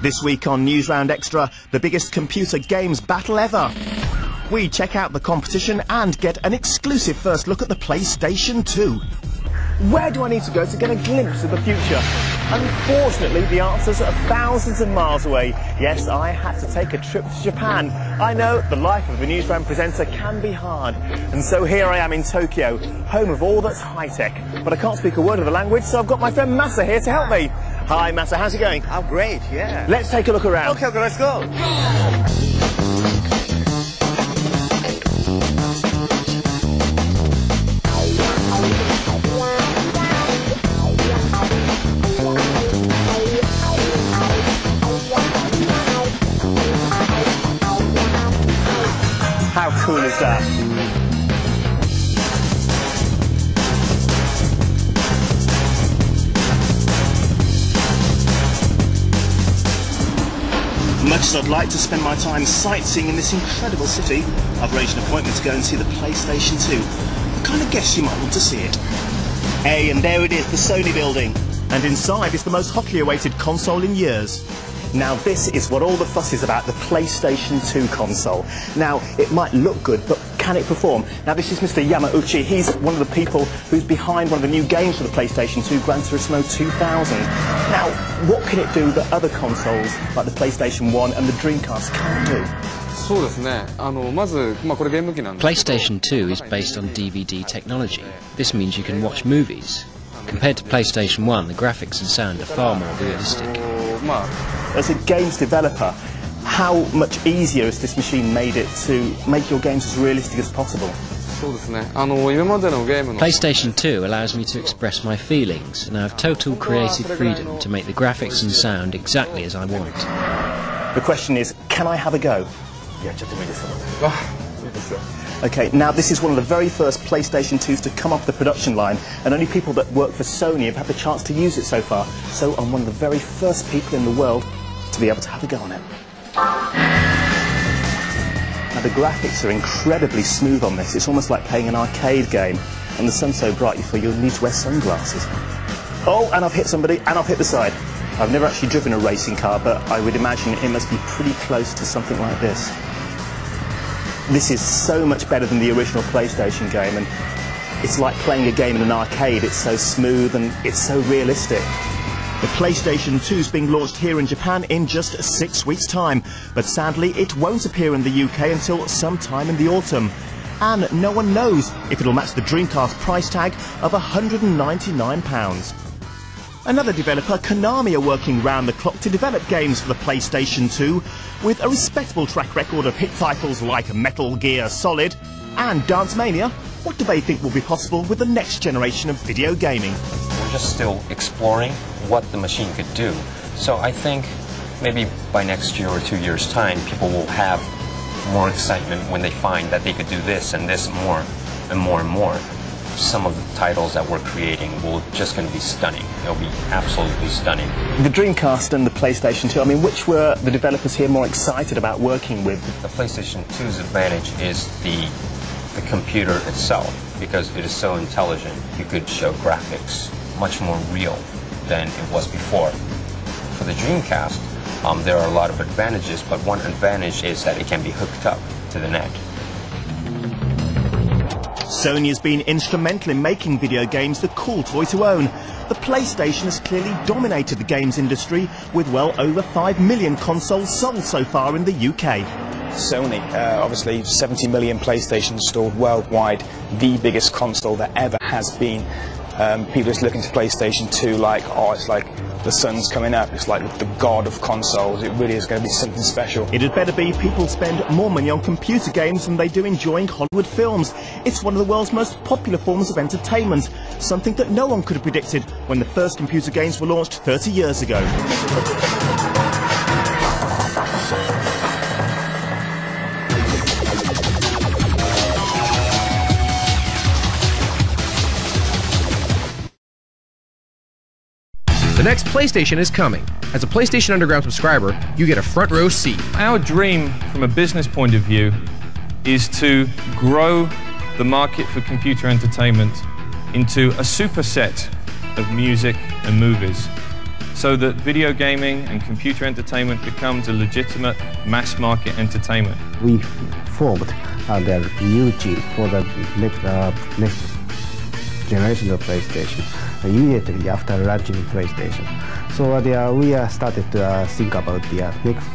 This week on News Round Extra, the biggest computer games battle ever. We check out the competition and get an exclusive first look at the PlayStation 2. Where do I need to go to get a glimpse of the future? Unfortunately, the answers are thousands of miles away. Yes, I had to take a trip to Japan. I know the life of a newsround presenter can be hard. And so here I am in Tokyo, home of all that's high-tech. But I can't speak a word of the language, so I've got my friend Masa here to help me. Hi, Masa, how's it going? Oh, great, yeah. Let's take a look around. Okay, let's go. How cool is that? Much as I'd like to spend my time sightseeing in this incredible city, I've arranged an appointment to go and see the PlayStation 2. I kind of guess you might want to see it. Hey, and there it is, the Sony building. And inside is the most hotly awaited console in years. Now this is what all the fuss is about, the PlayStation 2 console. Now, it might look good, but can it perform? Now this is Mr. Yamauchi. He's one of the people who's behind one of the new games for the PlayStation 2, Gran Turismo 2000. Now, what can it do that other consoles, like the PlayStation 1 and the Dreamcast, can't do? PlayStation 2 is based on DVD technology. This means you can watch movies. Compared to PlayStation 1, the graphics and sound are far more realistic. As a games developer, how much easier has this machine made it to make your games as realistic as possible? PlayStation 2 allows me to express my feelings, and I have total creative freedom to make the graphics and sound exactly as I want. The question is, can I have a go? Okay, now this is one of the very first PlayStation 2s to come off the production line, and only people that work for Sony have had the chance to use it so far. So I'm one of the very first people in the world to be able to have a go on it. Now the graphics are incredibly smooth on this. It's almost like playing an arcade game, and the sun's so bright you feel you'll need to wear sunglasses. Oh, and I've hit somebody, and I've hit the side. I've never actually driven a racing car, but I would imagine it must be pretty close to something like this. This is so much better than the original PlayStation game, and it's like playing a game in an arcade. It's so smooth and it's so realistic. The PlayStation 2 is being launched here in Japan in just 6 weeks' time, but sadly it won't appear in the UK until sometime in the autumn. And no one knows if it'll match the Dreamcast price tag of £199. Another developer, Konami, are working round the clock to develop games for the PlayStation 2, with a respectable track record of hit titles like Metal Gear Solid and Dance Mania. What do they think will be possible with the next generation of video gaming? We're just still exploring what the machine could do. So I think maybe by next year or 2 years' time, people will have more excitement when they find that they could do this and this more and more and more. Some of the titles that we're creating will just going to be stunning. They'll be absolutely stunning. The Dreamcast and the PlayStation 2, I mean, which were the developers here more excited about working with? The PlayStation 2's advantage is the computer itself, because it is so intelligent. You could show graphics much more real than it was before. For the Dreamcast, there are a lot of advantages, but one advantage is that it can be hooked up to the net. Sony has been instrumental in making video games the cool toy to own. The PlayStation has clearly dominated the games industry, with well over 5 million consoles sold so far in the UK. Sony, obviously 70 million PlayStations sold worldwide, the biggest console that ever has been. People just looking to PlayStation 2 like, oh, it's like the sun's coming up, it's like the god of consoles. It really is going to be something special. It had better be people spend more money on computer games than they do enjoying Hollywood films. It's one of the world's most popular forms of entertainment, something that no one could have predicted when the first computer games were launched 30 years ago. The next PlayStation is coming. As a PlayStation Underground subscriber, you get a front row seat. Our dream, from a business point of view, is to grow the market for computer entertainment into a superset of music and movies. so that video gaming and computer entertainment becomes a legitimate mass market entertainment. We formed the new team for the next generation of PlayStation immediately after launching PlayStation. So we started to think about the next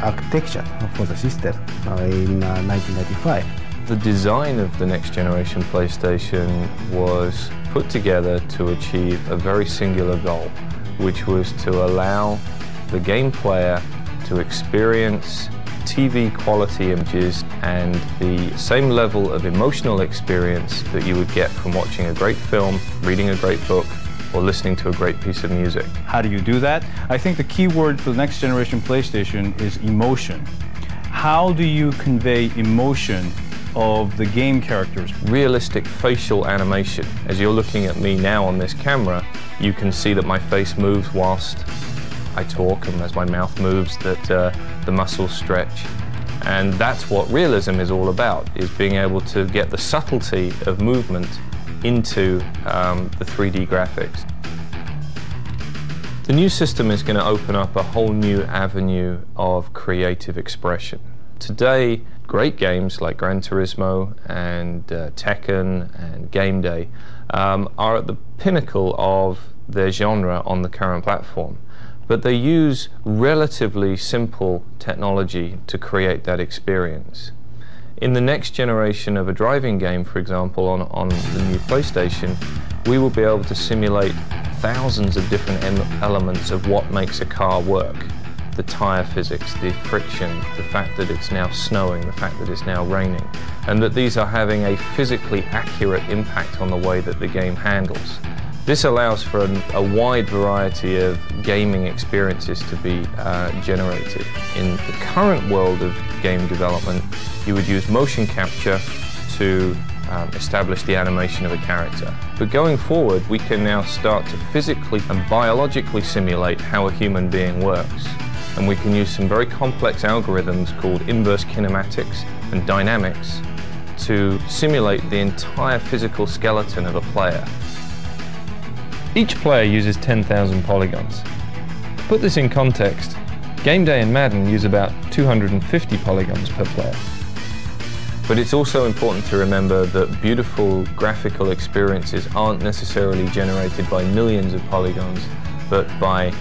architecture for the system in 1995. The design of the next generation PlayStation was put together to achieve a very singular goal, which was to allow the game player to experience TV quality images and the same level of emotional experience that you would get from watching a great film, reading a great book, or listening to a great piece of music. How do you do that? I think the key word for the next generation PlayStation is emotion. How do you convey emotion of the game characters? Realistic facial animation. As you're looking at me now on this camera, you can see that my face moves whilst I talk, and as my mouth moves, that the muscles stretch. And that's what realism is all about, is being able to get the subtlety of movement into the 3D graphics. The new system is going to open up a whole new avenue of creative expression. Today, great games like Gran Turismo and Tekken and Game Day are at the pinnacle of their genre on the current platform. But they use relatively simple technology to create that experience. In the next generation of a driving game, for example, on the new PlayStation, we will be able to simulate thousands of different elements of what makes a car work. The tire physics, the friction, the fact that it's now snowing, the fact that it's now raining, and that these are having a physically accurate impact on the way that the game handles. This allows for a wide variety of gaming experiences to be generated. In the current world of game development, you would use motion capture to establish the animation of a character. But going forward, we can now start to physically and biologically simulate how a human being works. And we can use some very complex algorithms called inverse kinematics and dynamics to simulate the entire physical skeleton of a player. Each player uses 10,000 polygons. To put this in context, Game Day and Madden use about 250 polygons per player. But it's also important to remember that beautiful graphical experiences aren't necessarily generated by millions of polygons, but by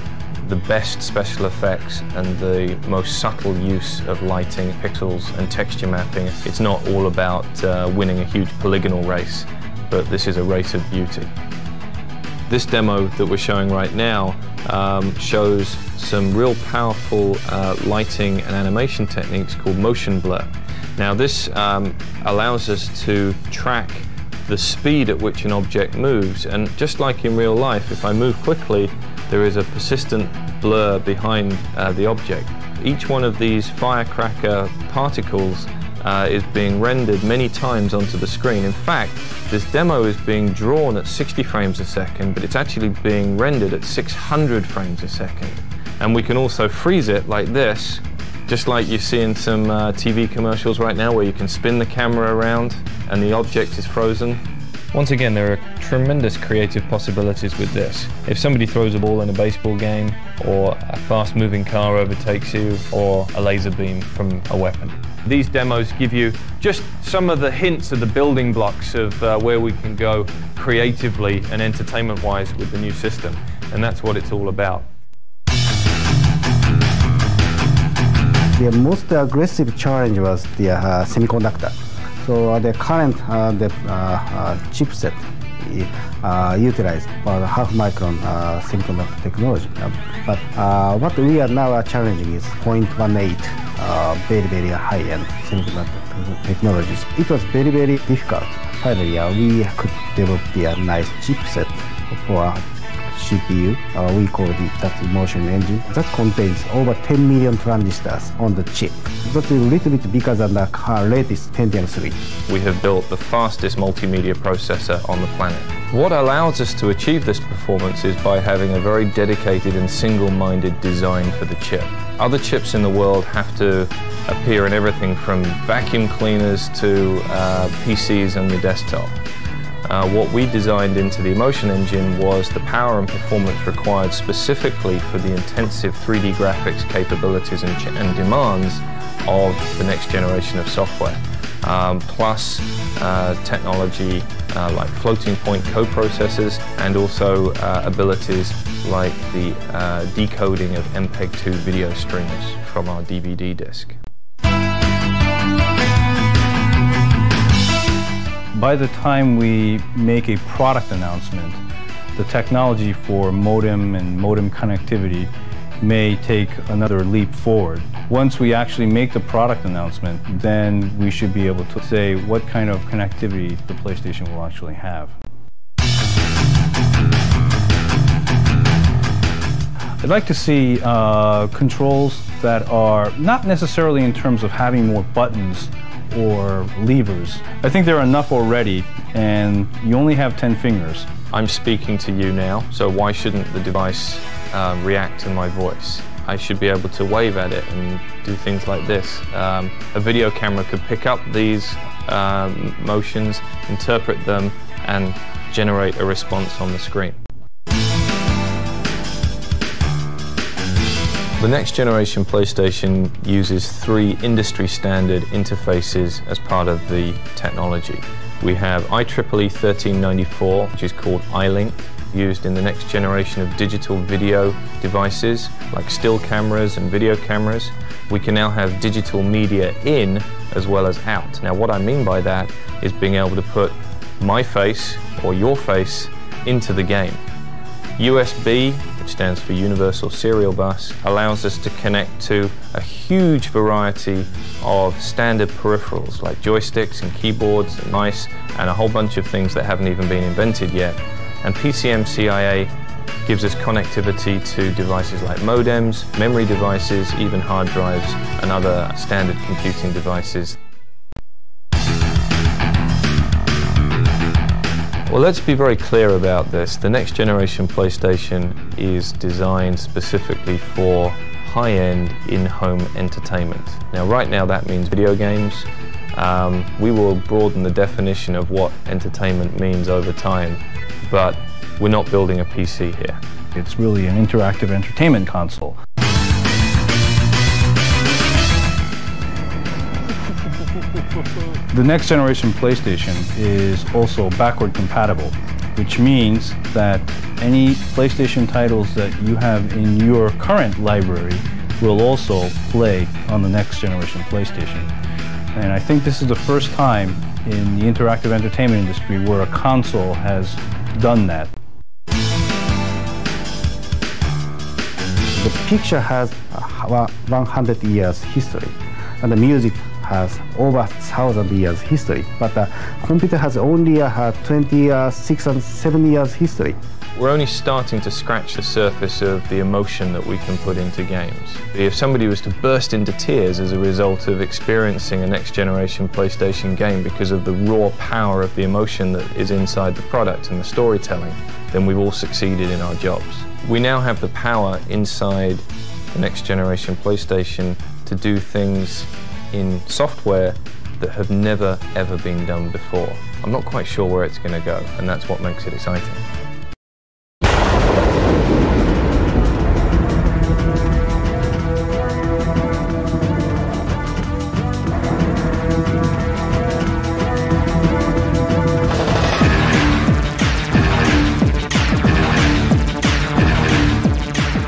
the best special effects and the most subtle use of lighting, pixels and texture mapping. It's not all about winning a huge polygonal race, but this is a race of beauty. This demo that we're showing right now shows some real powerful lighting and animation techniques called motion blur. Now this allows us to track the speed at which an object moves, and just like in real life, if I move quickly, there is a persistent blur behind the object. Each one of these firecracker particles is being rendered many times onto the screen. In fact, this demo is being drawn at 60 frames a second, but it's actually being rendered at 600 frames a second. And we can also freeze it like this, just like you see in some TV commercials right now, where you can spin the camera around and the object is frozen. Once again, there are tremendous creative possibilities with this. If somebody throws a ball in a baseball game, or a fast-moving car overtakes you, or a laser beam from a weapon. These demos give you just some of the hints of the building blocks of where we can go creatively and entertainment-wise with the new system, and that's what it's all about. The most aggressive challenge was the semiconductor. So the current chipset utilized about half-micron semiconductor technology. But what we are now challenging is 0.18 very, very high-end semiconductor technologies. It was very, very difficult. Finally, we could develop the nice chipset for CPU. We call it that emotion engine. That contains over 10 million transistors on the chip. That's a little bit bigger than the latest Pentium 3. We have built the fastest multimedia processor on the planet. What allows us to achieve this performance is by having a very dedicated and single-minded design for the chip. Other chips in the world have to appear in everything from vacuum cleaners to PCs and the desktop. What we designed into the Emotion engine was the power and performance required specifically for the intensive 3D graphics capabilities and demands of the next generation of software, plus technology like floating point coprocessors and also abilities like the decoding of Pt.2 video streams from our DVD disc. By the time we make a product announcement, the technology for modem and modem connectivity may take another leap forward. Once we actually make the product announcement, then we should be able to say what kind of connectivity the PlayStation will actually have. I'd like to see controls that are not necessarily in terms of having more buttons or levers. I think there are enough already, and you only have 10 fingers. I'm speaking to you now, so why shouldn't the device react to my voice? I should be able to wave at it and do things like this. A video camera could pick up these motions, interpret them, and generate a response on the screen. The next generation PlayStation uses 3 industry standard interfaces as part of the technology. We have IEEE 1394, which is called iLink, used in the next generation of digital video devices like still cameras and video cameras. We can now have digital media in as well as out. Now what I mean by that is being able to put my face or your face into the game. USB, which stands for Universal Serial Bus, allows us to connect to a huge variety of standard peripherals like joysticks and keyboards and mice and a whole bunch of things that haven't even been invented yet. And PCMCIA gives us connectivity to devices like modems, memory devices, even hard drives and other standard computing devices. Well, let's be very clear about this. The next generation PlayStation is designed specifically for high-end in-home entertainment. Now, right now that means video games. We will broaden the definition of what entertainment means over time, but we're not building a PC here. It's really an interactive entertainment console. The next generation PlayStation is also backward compatible, which means that any PlayStation titles that you have in your current library will also play on the next generation PlayStation. And I think this is the first time in the interactive entertainment industry where a console has done that. The picture has 100 years history, and the music has over 1,000 years history, but the computer has only 26 and 7 years history. We're only starting to scratch the surface of the emotion that we can put into games. If somebody was to burst into tears as a result of experiencing a next generation PlayStation game because of the raw power of the emotion that is inside the product and the storytelling, then we've all succeeded in our jobs. We now have the power inside the next generation PlayStation to do things in software that have never ever been done before. I'm not quite sure where it's going to go, and that's what makes it exciting.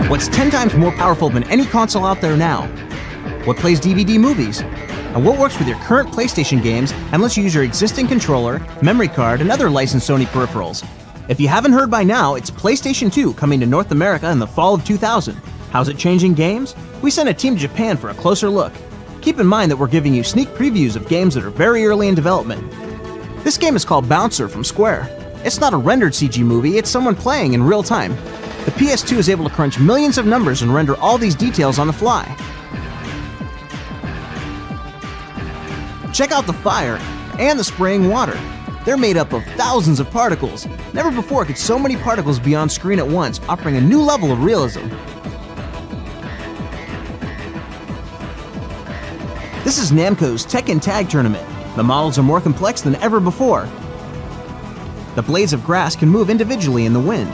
What's 10 times more powerful than any console out there now? What plays DVD movies? And what works with your current PlayStation games and lets you use your existing controller, memory card, and other licensed Sony peripherals? If you haven't heard by now, it's PlayStation 2 coming to North America in the fall of 2000. How's it changing games? We sent a team to Japan for a closer look. Keep in mind that we're giving you sneak previews of games that are very early in development. This game is called Bouncer from Square. It's not a rendered CG movie, it's someone playing in real time. The PS2 is able to crunch millions of numbers and render all these details on the fly. Check out the fire and the spraying water. They're made up of thousands of particles. Never before could so many particles be on screen at once, offering a new level of realism. This is Namco's Tekken Tag Tournament. The models are more complex than ever before. The blades of grass can move individually in the wind.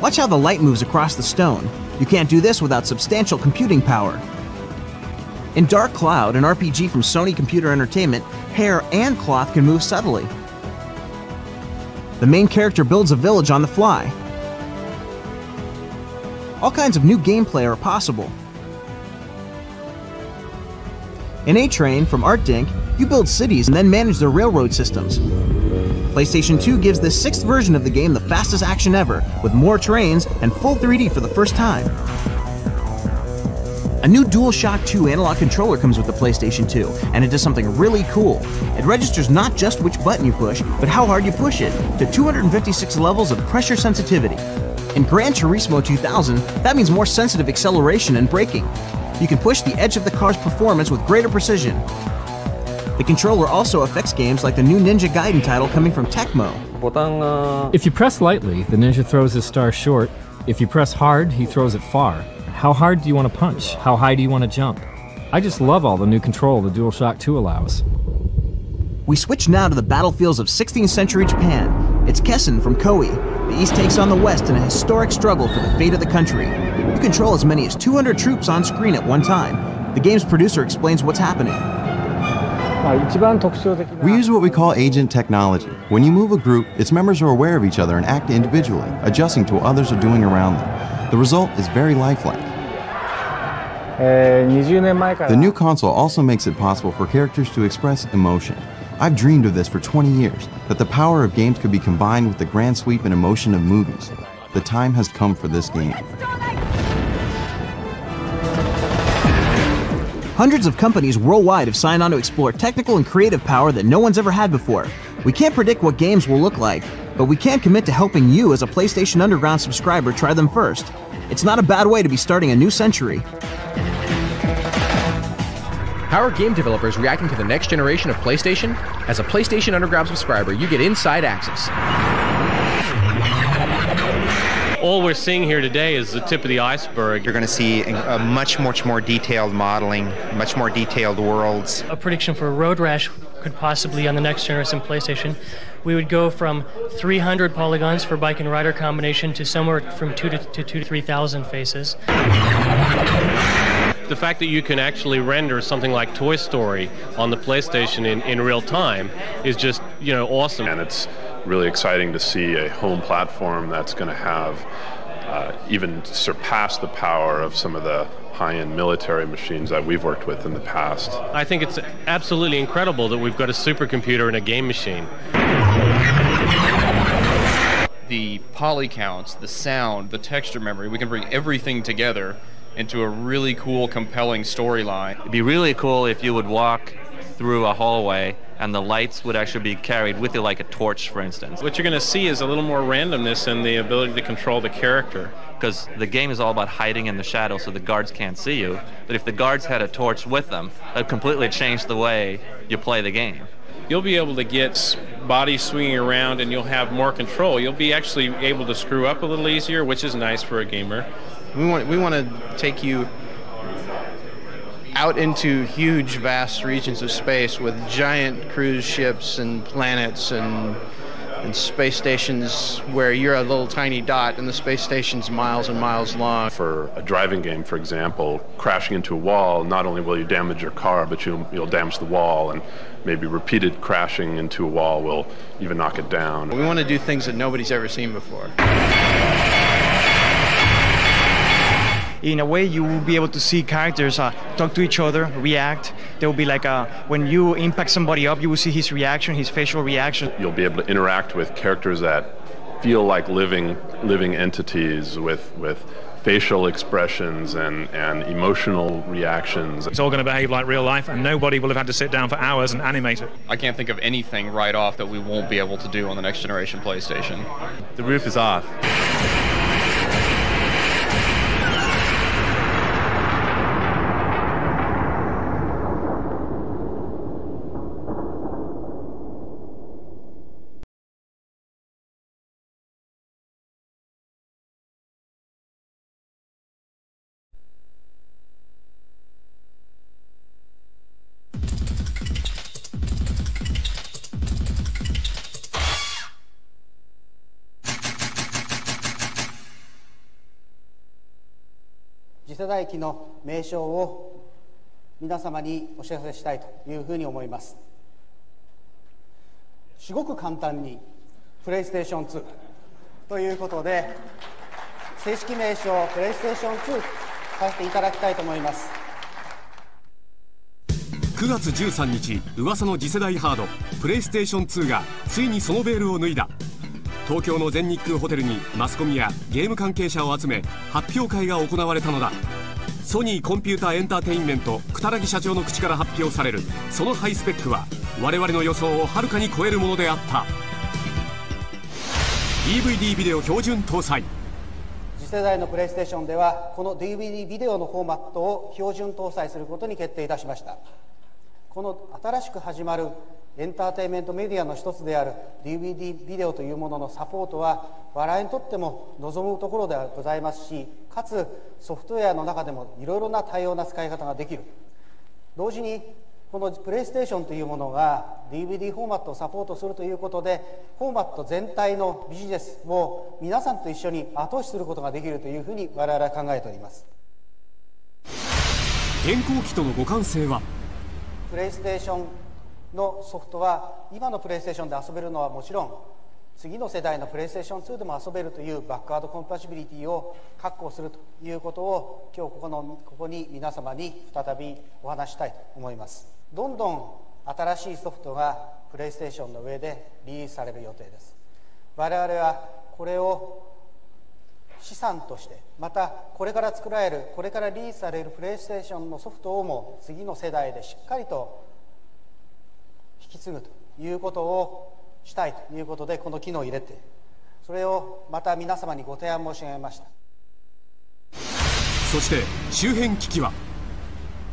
Watch how the light moves across the stone. You can't do this without substantial computing power. In Dark Cloud, an RPG from Sony Computer Entertainment, hair and cloth can move subtly. The main character builds a village on the fly. All kinds of new gameplay are possible. In A-Train from ArtDink, you build cities and then manage their railroad systems. PlayStation 2 gives this 6th version of the game the fastest action ever, with more trains and full 3D for the first time. A new DualShock 2 analog controller comes with the PlayStation 2, and it does something really cool. It registers not just which button you push, but how hard you push it, to 256 levels of pressure sensitivity. In Gran Turismo 2000, that means more sensitive acceleration and braking. You can push the edge of the car's performance with greater precision. The controller also affects games like the new Ninja Gaiden title coming from Tecmo. If you press lightly, the ninja throws his star short. If you press hard, he throws it far. How hard do you want to punch? How high do you want to jump? I just love all the new control the DualShock 2 allows. We switch now to the battlefields of 16th century Japan. It's Kessen from Koei. The East takes on the West in a historic struggle for the fate of the country. You control as many as 200 troops on screen at one time. The game's producer explains what's happening. We use what we call agent technology. When you move a group, its members are aware of each other and act individually, adjusting to what others are doing around them. The result is very lifelike. The new console also makes it possible for characters to express emotion. I've dreamed of this for 20 years, that the power of games could be combined with the grand sweep and emotion of movies. The time has come for this game. Hundreds of companies worldwide have signed on to explore technical and creative power that no one's ever had before. We can't predict what games will look like, but we can commit to helping you as a PlayStation Underground subscriber try them first. It's not a bad way to be starting a new century. How are game developers reacting to the next generation of PlayStation? As a PlayStation Underground subscriber, you get inside access. All we're seeing here today is the tip of the iceberg. You're going to see a much more detailed modeling, much more detailed worlds. A prediction for Road Rash could possibly, on the next generation PlayStation, we would go from 300 polygons for bike and rider combination to somewhere from 2,000 to 3,000 faces. The fact that you can actually render something like Toy Story on the PlayStation in real time is just, awesome. And it's really exciting to see a home platform that's going to have even surpass the power of some of the high-end military machines that we've worked with in the past. I think it's absolutely incredible that we've got a supercomputer and a game machine. The poly counts, the sound, the texture memory, we can bring everything together into a really cool, compelling storyline. It'd be really cool if you would walk through a hallway and the lights would actually be carried with you like a torch, for instance. What you're going to see is a little more randomness in the ability to control the character. Because the game is all about hiding in the shadows so the guards can't see you. But if the guards had a torch with them, that would completely change the way you play the game. You'll be able to get bodies swinging around and you'll have more control. You'll be actually able to screw up a little easier, which is nice for a gamer. We want to take you out into huge, vast regions of space with giant cruise ships and planets and space stations where you're a little tiny dot and the space station's miles and miles long. For a driving game, for example, crashing into a wall, not only will you damage your car, but you'll damage the wall, and maybe repeated crashing into a wall will even knock it down. We want to do things that nobody's ever seen before. In a way, you will be able to see characters talk to each other, react. There will be like when you impact somebody up, you will see his reaction, his facial reaction. You'll be able to interact with characters that feel like living entities with facial expressions and emotional reactions. It's all going to behave like real life, and nobody will have had to sit down for hours and animate it. I can't think of anything right off that we won't be able to do on the next generation PlayStation. The roof is off. 次世代機の名称を皆様にお知らせしたいというふうに思います。すごく簡単にプレイステーション2ということで正式名称プレイステーション2させていただきたいと思います。9月13日、噂の次世代ハードプレイステーション2がついにそのベールを脱いだ。東京の全日空ホテルにマスコミやゲーム関係者を集め発表会が行われたのだ。ソニーコンピューターエンターテインメント草薙社長の口から発表されるそのハイスペックは我々の予想をはるかに超えるものであった。 DVD ビデオ標準搭載。次世代のプレイステーションではこの DVD ビデオのフォーマットを標準搭載することに決定いたしました。この新しく始まるエンターテインメントメディアの一つである DVD ビデオというもののサポートは我々にとっても望むところではございますし、かつソフトウェアの中でもいろいろな多様な使い方ができる。同時にこのプレイステーションというものが DVD フォーマットをサポートするということでフォーマット全体のビジネスを皆さんと一緒に後押しすることができるというふうに我々は考えております。現行機との互換性はプレイステーションのソフトは今のプレイステーションで遊べるのはもちろん次の世代のプレイステーション2でも遊べるというバックワードコンパチビリティを確保するということを今日ここに皆様に再びお話したいと思います。どんどん新しいソフトがプレイステーションの上でリリースされる予定です。我々はこれを資産としてまたこれから作られるこれからリリースされるプレイステーションのソフトをも次の世代でしっかりと引き継ぐということをしたいということでこの機能を入れてそれをまた皆様にご提案申し上げました。そして周辺機器は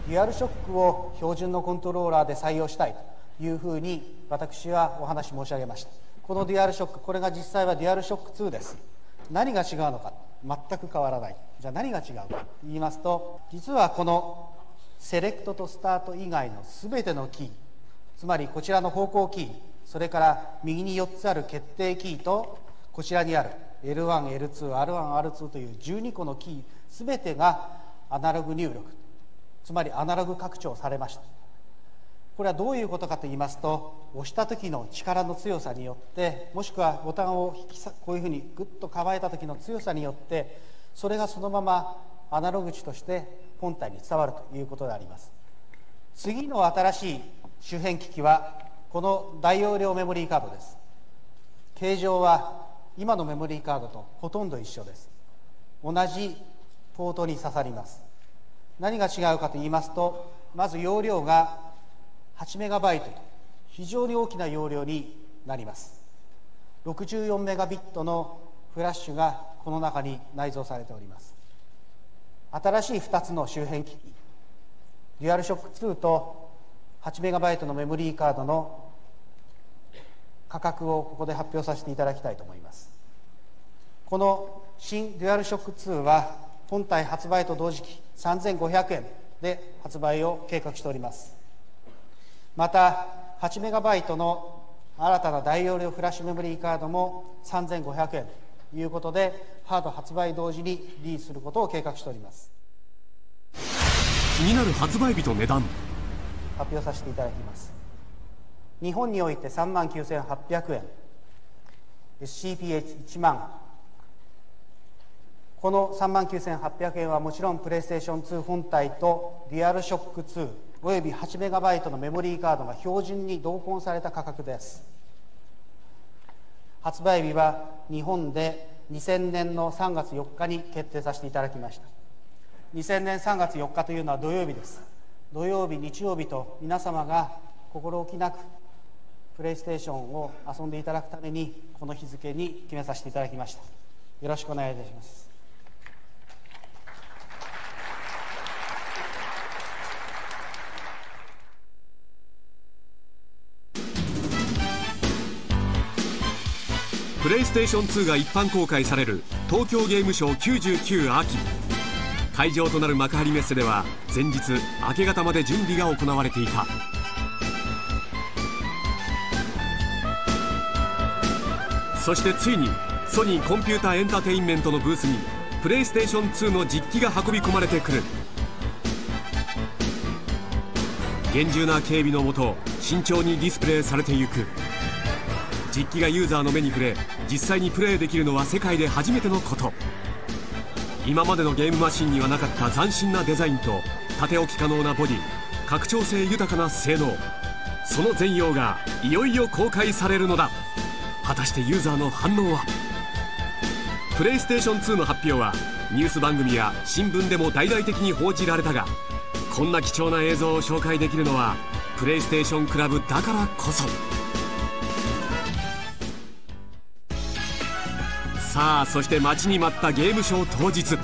デュアルショックを標準のコントローラーで採用したいというふうに私はお話申し上げました。このデュアルショックこれが実際はデュアルショック2です。何が違うのか全く変わらない。じゃあ何が違うかと言いますと実はこのセレクトとスタート以外の全てのキーつまりこちらの方向キーそれから右に4つある決定キーとこちらにある L1、L2、R1、R2 という12個のキー全てがアナログ入力つまりアナログ拡張されました。これはどういうことかと言いますと押した時の力の強さによってもしくはボタンをこういうふうにグッと構えた時の強さによってそれがそのままアナログ値として本体に伝わるということであります。次の新しい周辺機器はこの大容量メモリーカードです。形状は今のメモリーカードとほとんど一緒です。同じポートに刺さります。何が違うかと言いますとまず容量が8メガバイトと非常に大きな容量になります。64メガビットのフラッシュがこの中に内蔵されております。新しい2つの周辺機器デュアルショック2と8メガバイトのメモリーカードの価格をここで発表させていただきたいと思います。この新デュアルショック2は本体発売と同時期3500円で発売を計画しております。また8メガバイトの新たな大容量フラッシュメモリーカードも3500円ということでハード発売同時にリリースすることを計画しております。気になる発売日と値段発表させていただきます。日本において39,800円 SCPH1 万この39,800円はもちろんプレイステーション2本体とデュアルショック2および8メガバイトのメモリーカードが標準に同梱された価格です。発売日は日本で2000年の3月4日に決定させていただきました。2000年3月4日というのは土曜日です。土曜日、日曜日と皆様が心置きなくプレイステーションを遊んでいただくためにこの日付に決めさせていただきました。よろしくお願いいたします。プレイステーション2が一般公開される東京ゲームショウ99秋会場となる幕張メッセでは前日明け方まで準備が行われていた。そしてついにソニーコンピューターエンターテインメントのブースにプレイステーション2の実機が運び込まれてくる。厳重な警備のもと慎重にディスプレイされていく。実機がユーザーの目に触れ実際にプレイできるのは世界で初めてのこと。今までのゲームマシンにはなかった斬新なデザインと縦置き可能なボディ、拡張性豊かな性能、その全容がいよいよ公開されるのだ。果たしてユーザーの反応は。プレイステーション2の発表はニュース番組や新聞でも大々的に報じられたが、こんな貴重な映像を紹介できるのはプレイステーションクラブだからこそ。さあ、そして待ちに待ったゲームショー当日、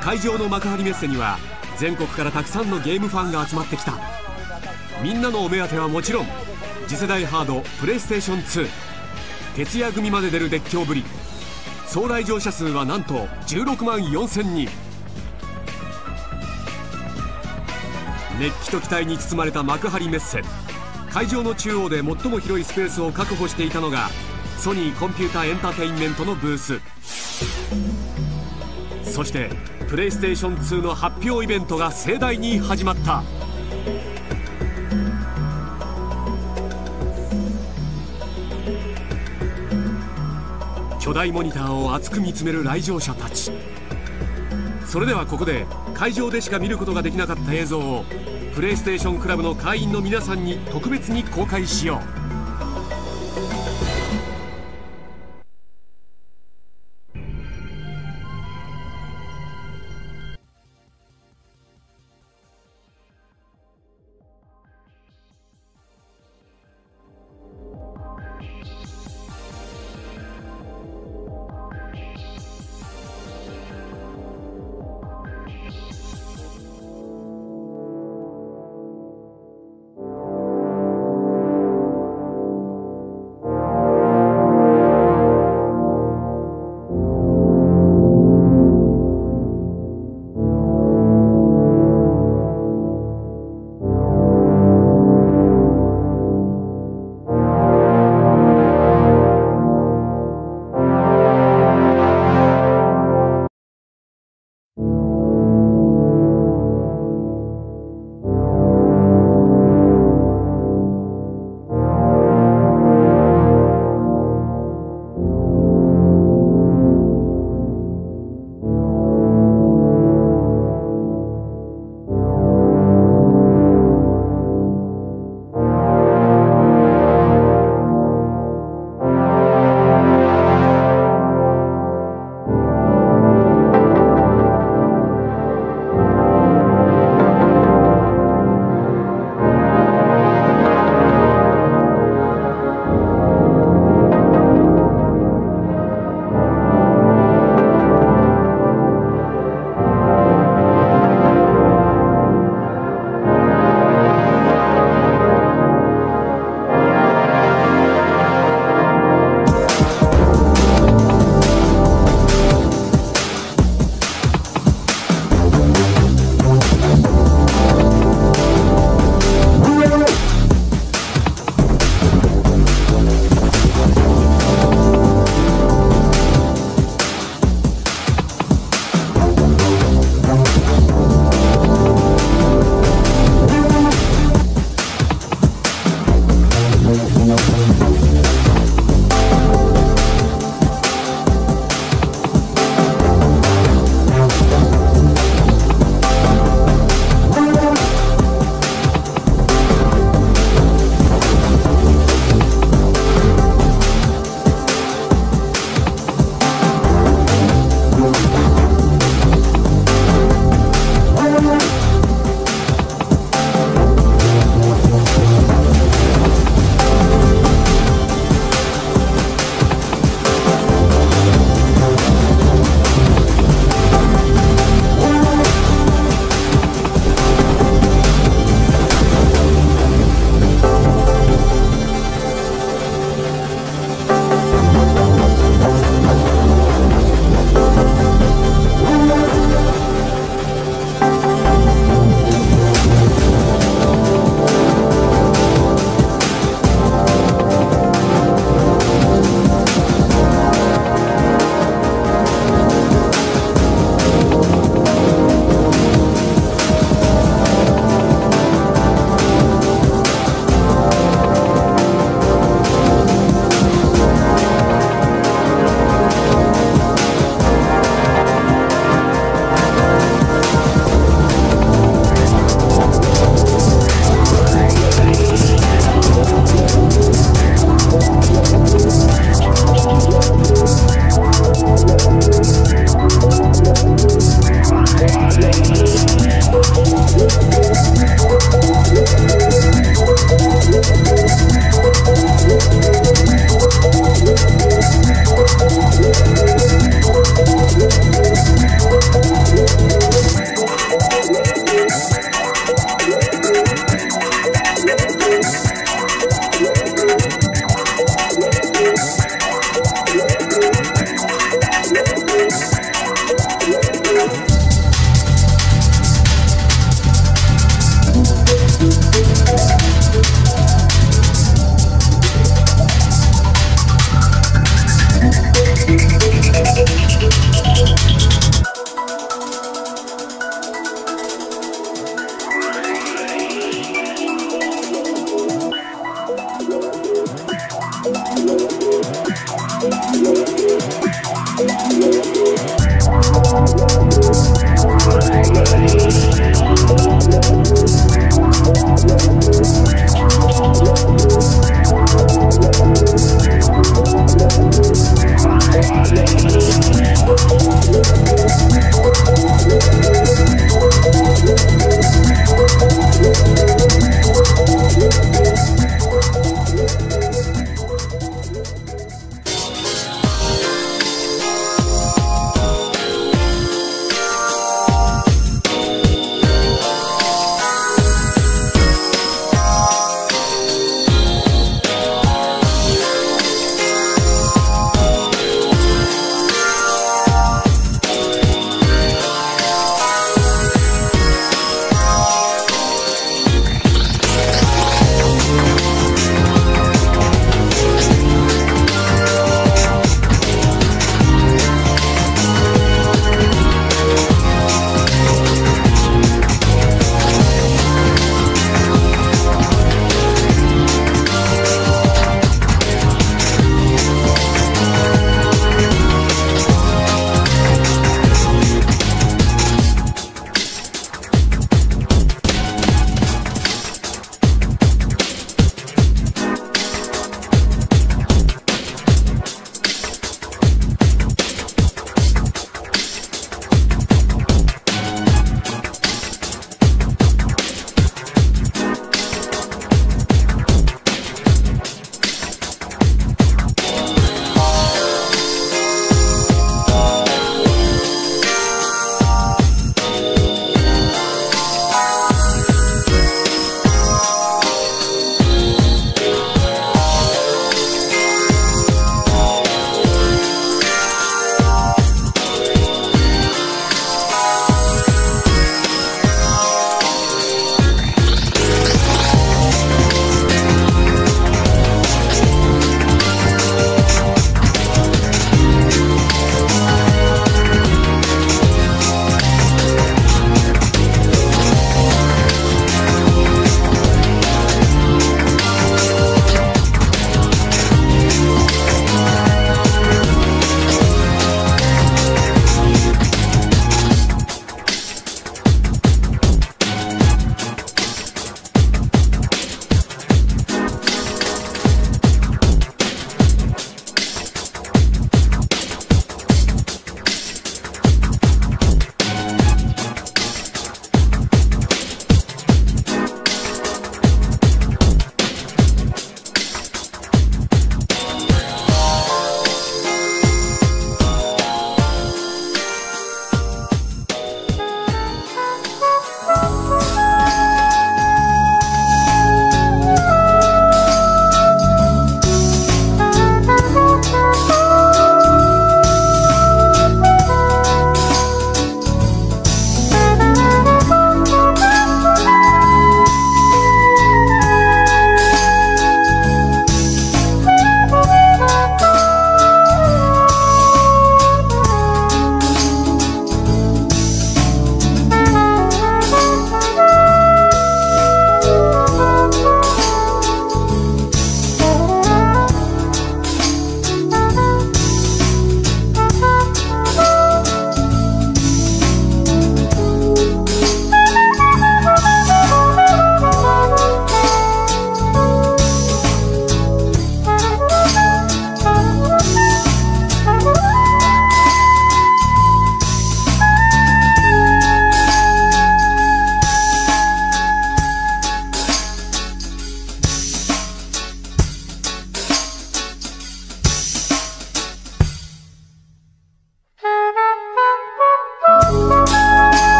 会場の幕張メッセには全国からたくさんのゲームファンが集まってきた。みんなのお目当てはもちろん次世代ハードプレイステーション2。徹夜組まで出る熱狂ぶり。総来場者数はなんと16万4000人。熱気と期待に包まれた幕張メッセ。会場の中央で最も広いスペースを確保していたのがソニーコンピューターエンターテインメントのブース。そしてプレイステーション2の発表イベントが盛大に始まった。巨大モニターを熱く見つめる来場者たち。それではここで会場でしか見ることができなかった映像をプレイステーションクラブの会員の皆さんに特別に公開しよう。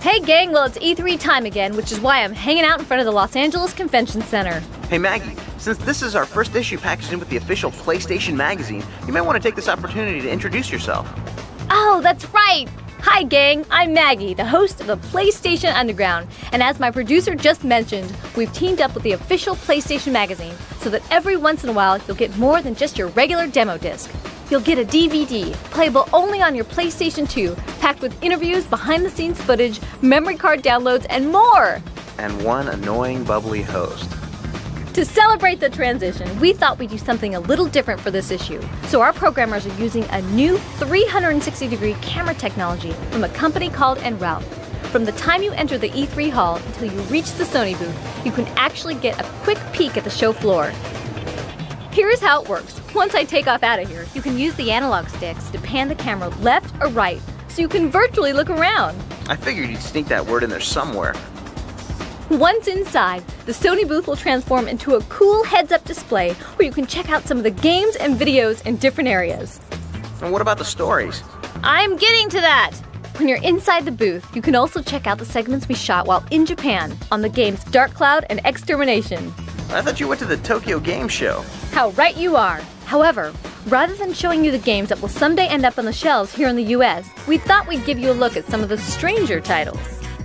Hey gang, well it's E3 time again, which is why I'm hanging out in front of the Los Angeles Convention Center. Hey Maggie, since this is our first issue packaged in with the official PlayStation magazine, you might want to take this opportunity to introduce yourself. Oh, that's right! Hi gang, I'm Maggie, the host of the PlayStation Underground, and as my producer just mentioned, we've teamed up with the official PlayStation magazine so that every once in a while you'll get more than just your regular demo disc. You'll get a DVD, playable only on your PlayStation 2, packed with interviews, behind-the-scenes footage, memory card downloads, and more! And one annoying, bubbly host. To celebrate the transition, we thought we'd do something a little different for this issue. So our programmers are using a new 360-degree camera technology from a company called En Route. From the time you enter the E3 hall until you reach the Sony booth, you can actually get a quick peek at the show floor. Here's how it works. Once I take off out of here, you can use the analog sticks to pan the camera left or right, so you can virtually look around. I figured you'd sneak that word in there somewhere. Once inside, the Sony booth will transform into a cool heads-up display where you can check out some of the games and videos in different areas. And what about the stories? I'm getting to that! When you're inside the booth, you can also check out the segments we shot while in Japan on the games Dark Cloud and Extermination. I thought you went to the Tokyo Game Show. How right you are! However, rather than showing you the games that will someday end up on the shelves here in the US, we thought we'd give you a look at some of the stranger titles.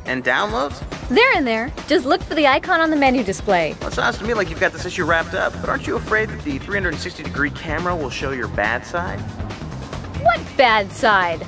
And downloads? They're in there. Just look for the icon on the menu display. Well, it sounds to me like you've got this issue wrapped up, but aren't you afraid that the 360-degree camera will show your bad side? What bad side?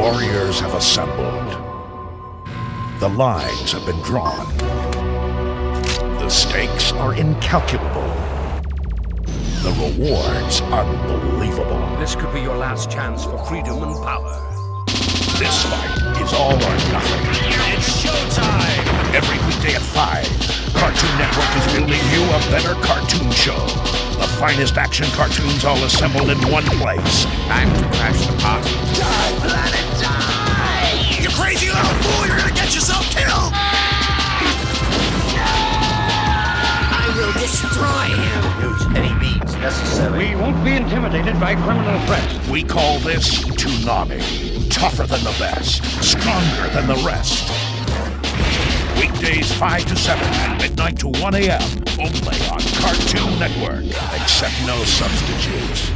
warriors have assembled. The lines have been drawn. The stakes are incalculable. The rewards unbelievable. This could be your last chance for freedom and power. This fight is all or nothing. It's showtime! Every weekday at 5, Cartoon Network is building you a better cartoon show. The finest action cartoons all assembled in one place. Time to crash the party. Die, planet, die! You crazy little fool, you're gonna get yourself killed! I will destroy him! Use any means necessary. We won't be intimidated by criminal threats. We call this Toonami. Tougher than the best. Stronger than the rest. Weekdays 5 to 7 and midnight to 1 a.m. Only on Cartoon Network. Accept no substitutes.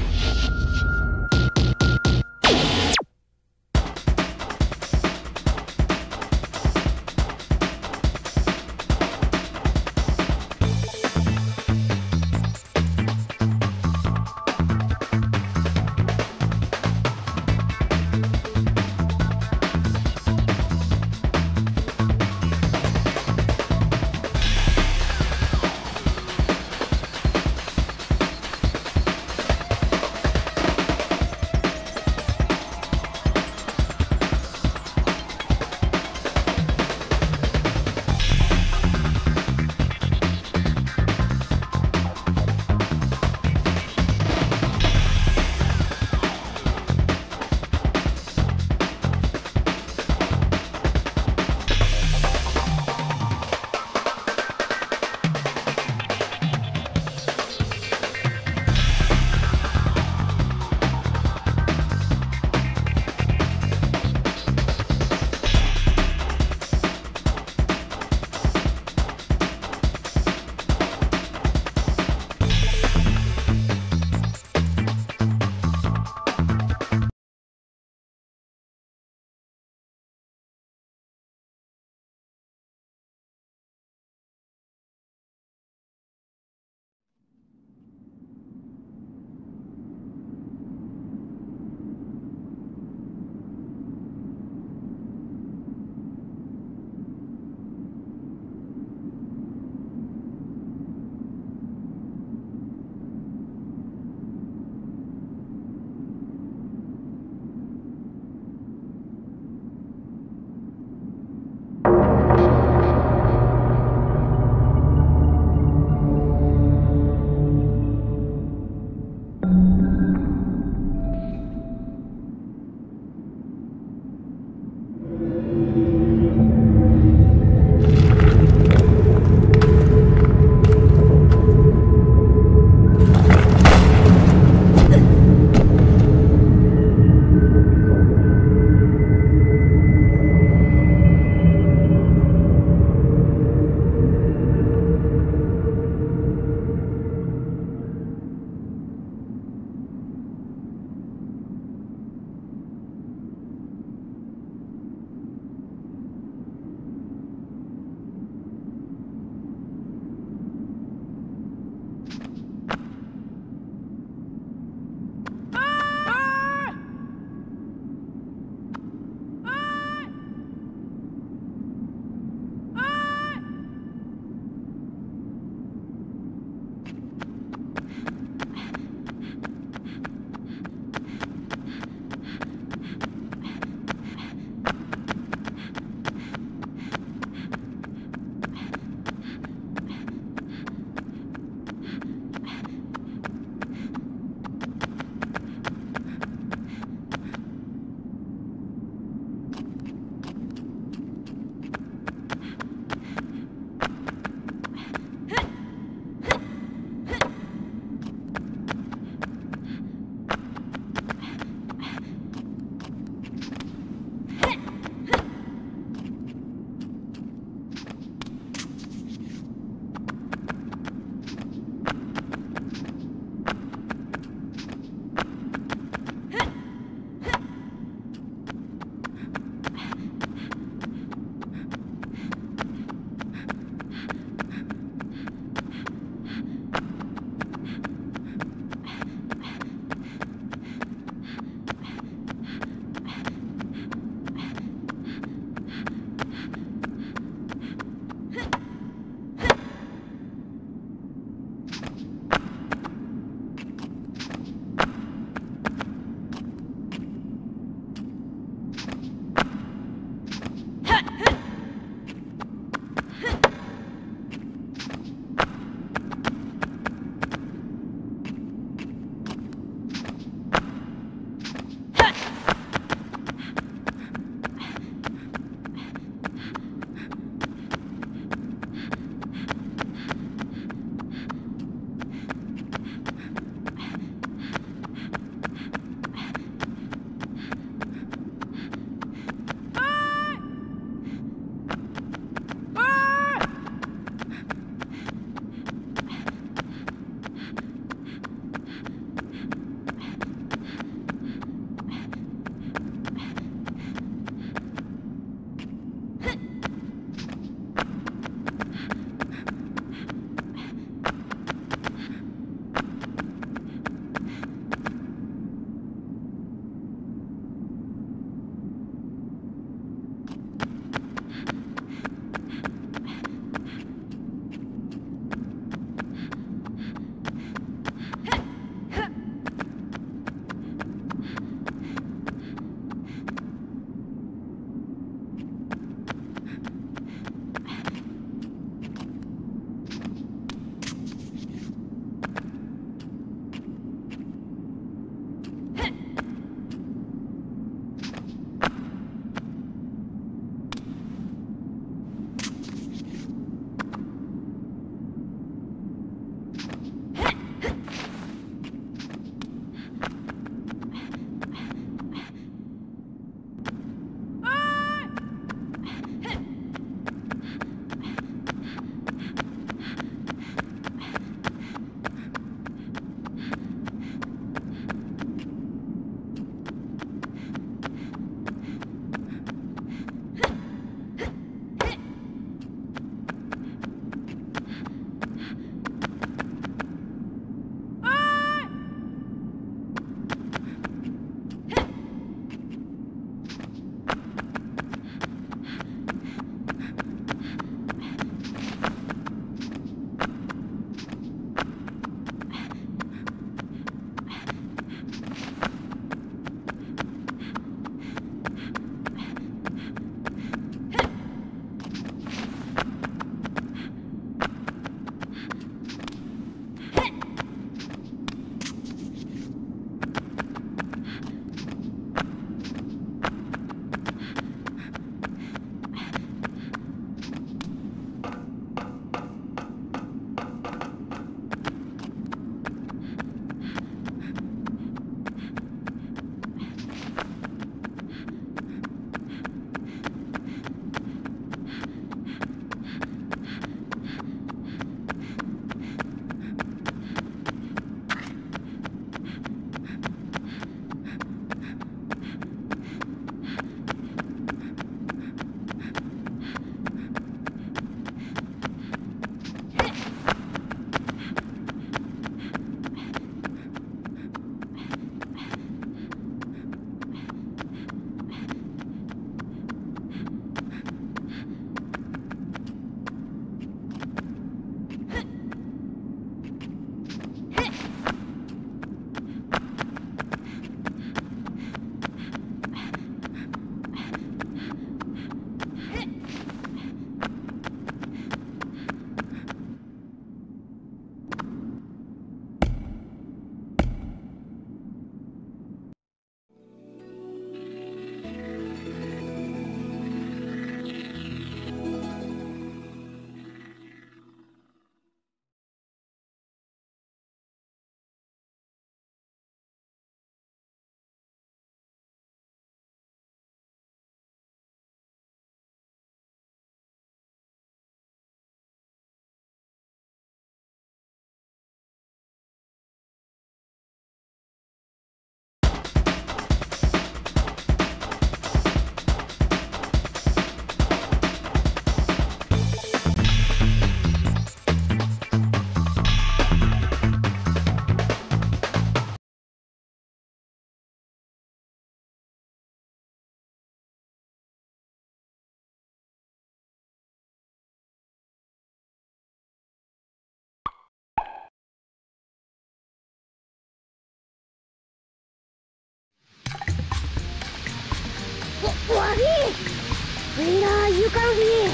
Vader, you can be.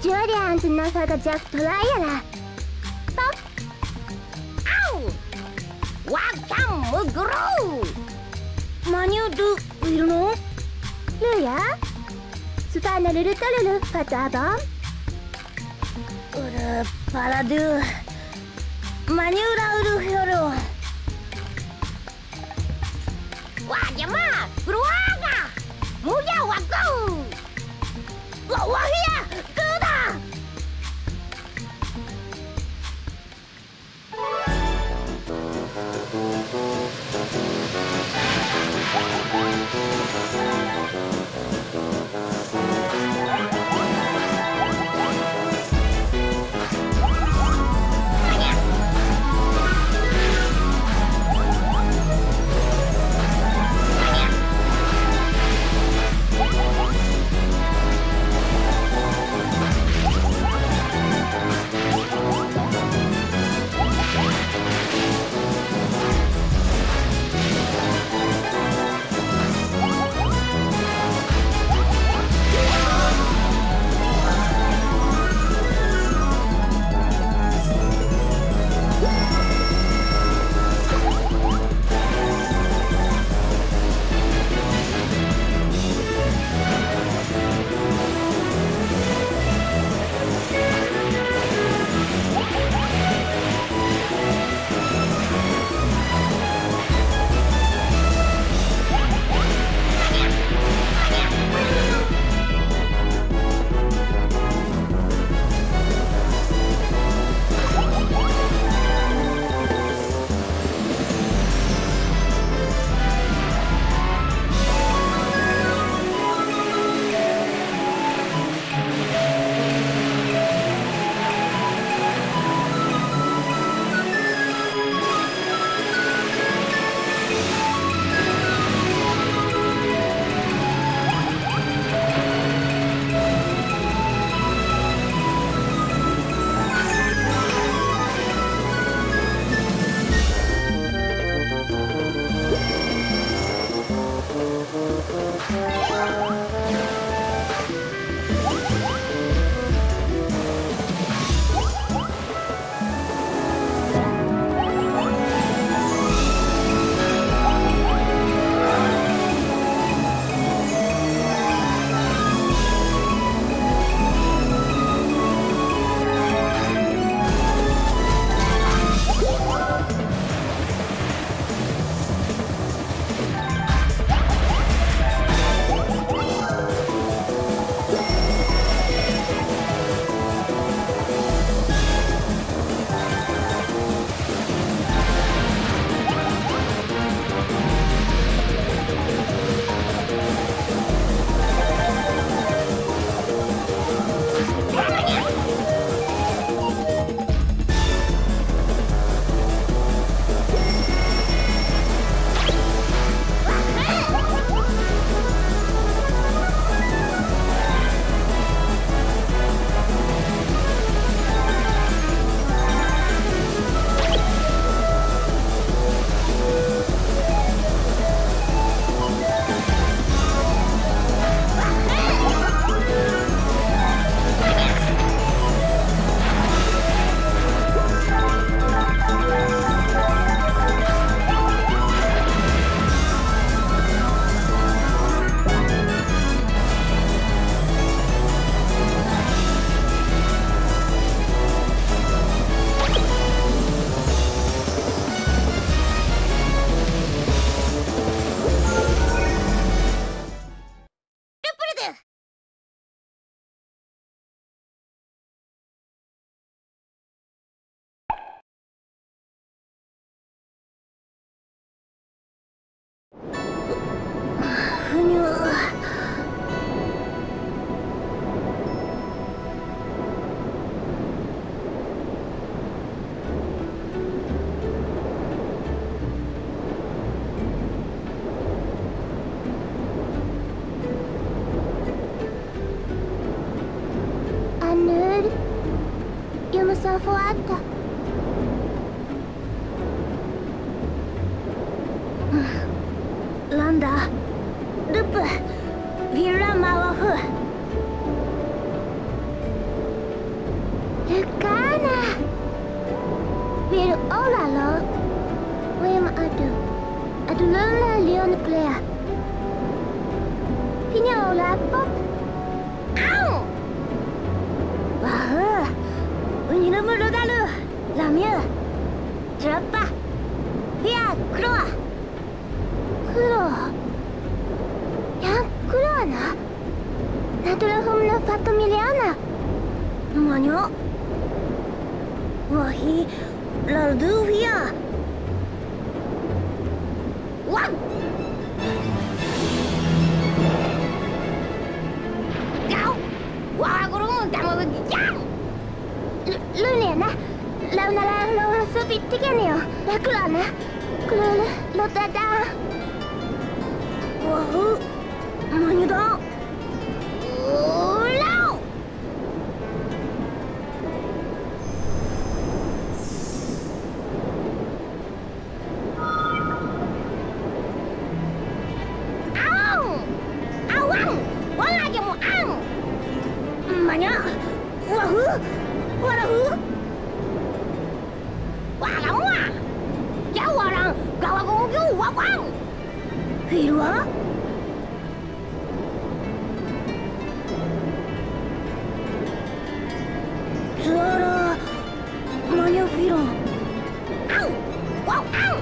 Julian's not a just player. Stop. Ow! Welcome, grow. Manu do you know? Luya? Sukana lulu katabam. Ura paradu. Manura uru hero. Wajama, Gruaga! Muya wako! Wahia! Kuda! fuata. Landa. Tetrahumna fatamiliana. Manyo. Wahi Larduvia. What? Kau? Wah, aku rumah kamu begitu. Luna, Launa subit tiganio. Lakulana. Klul, Lotada. Wahoo. Manyo. No! Ow! Awang! Wala aja mo ang! Manya! Wahoo! Wahoo! Wala mo ah! Jawarang gawa ko mo wawang! Hirwa? Zara, Manyo-firo. Ow! Wow! Ow!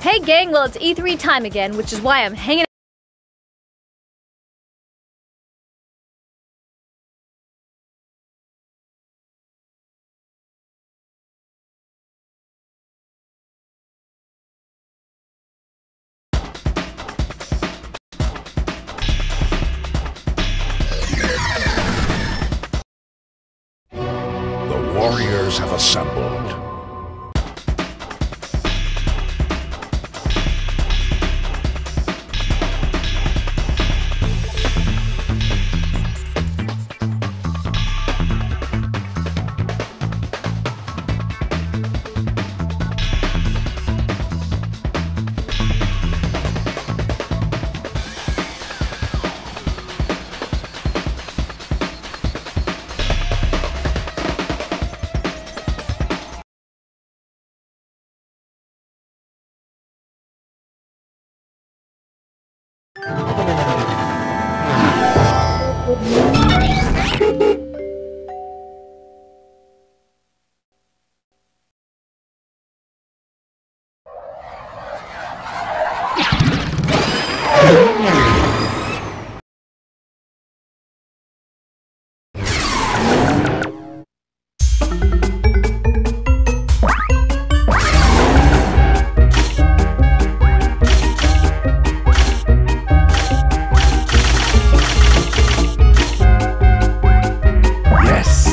Hey gang, well it's E3 time again, which is why I'm hanging out. The warriors have assembled. Yes!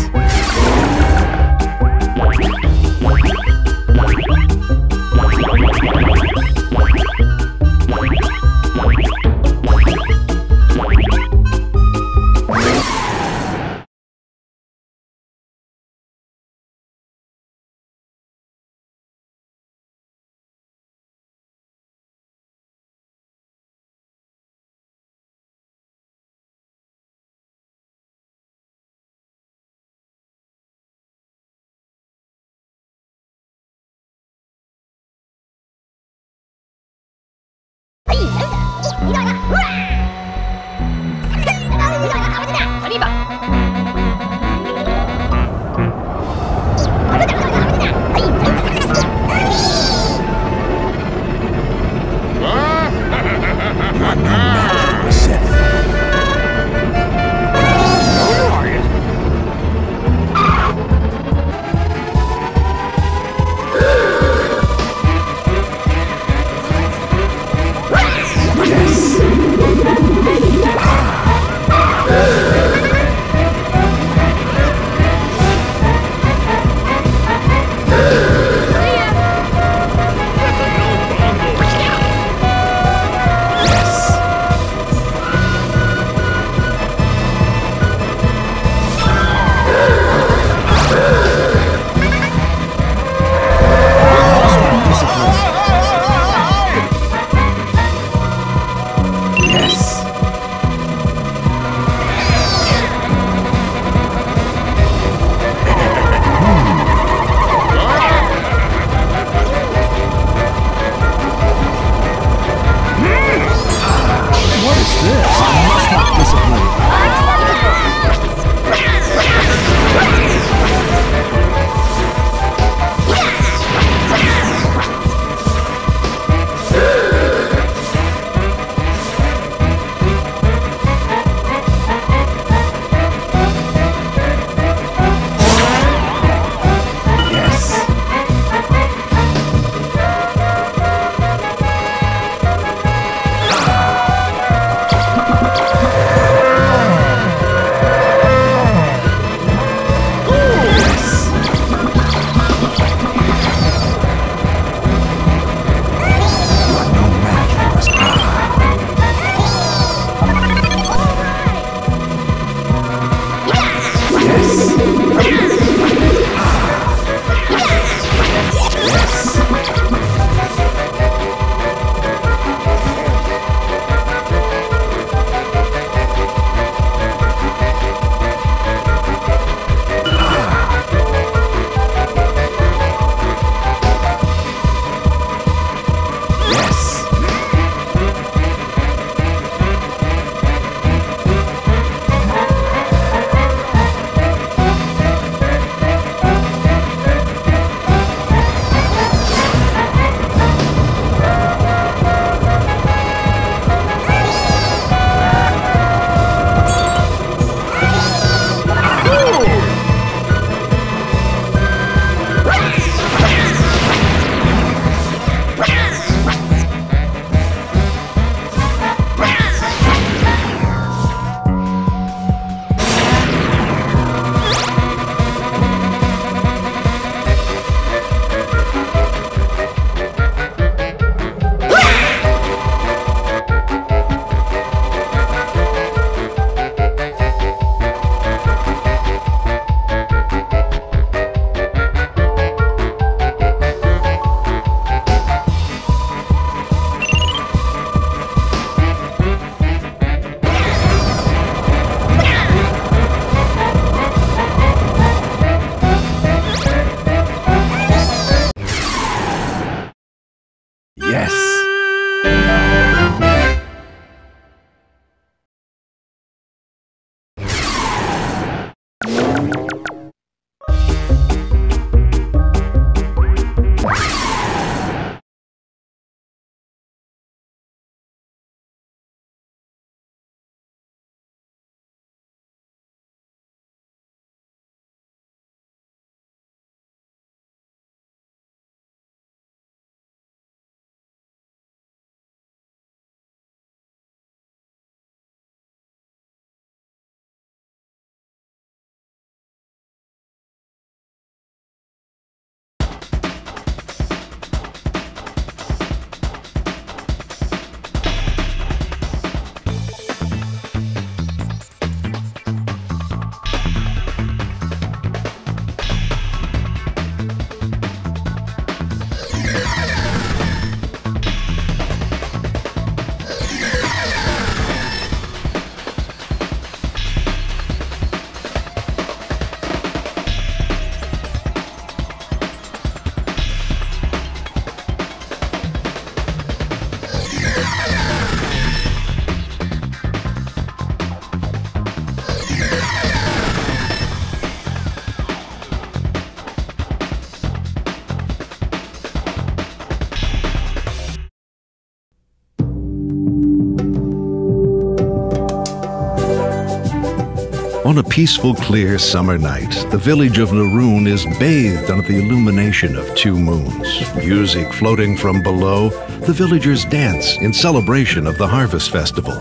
On a peaceful, clear summer night, the village of Naroon is bathed under the illumination of two moons. Music floating from below, the villagers dance in celebration of the harvest festival.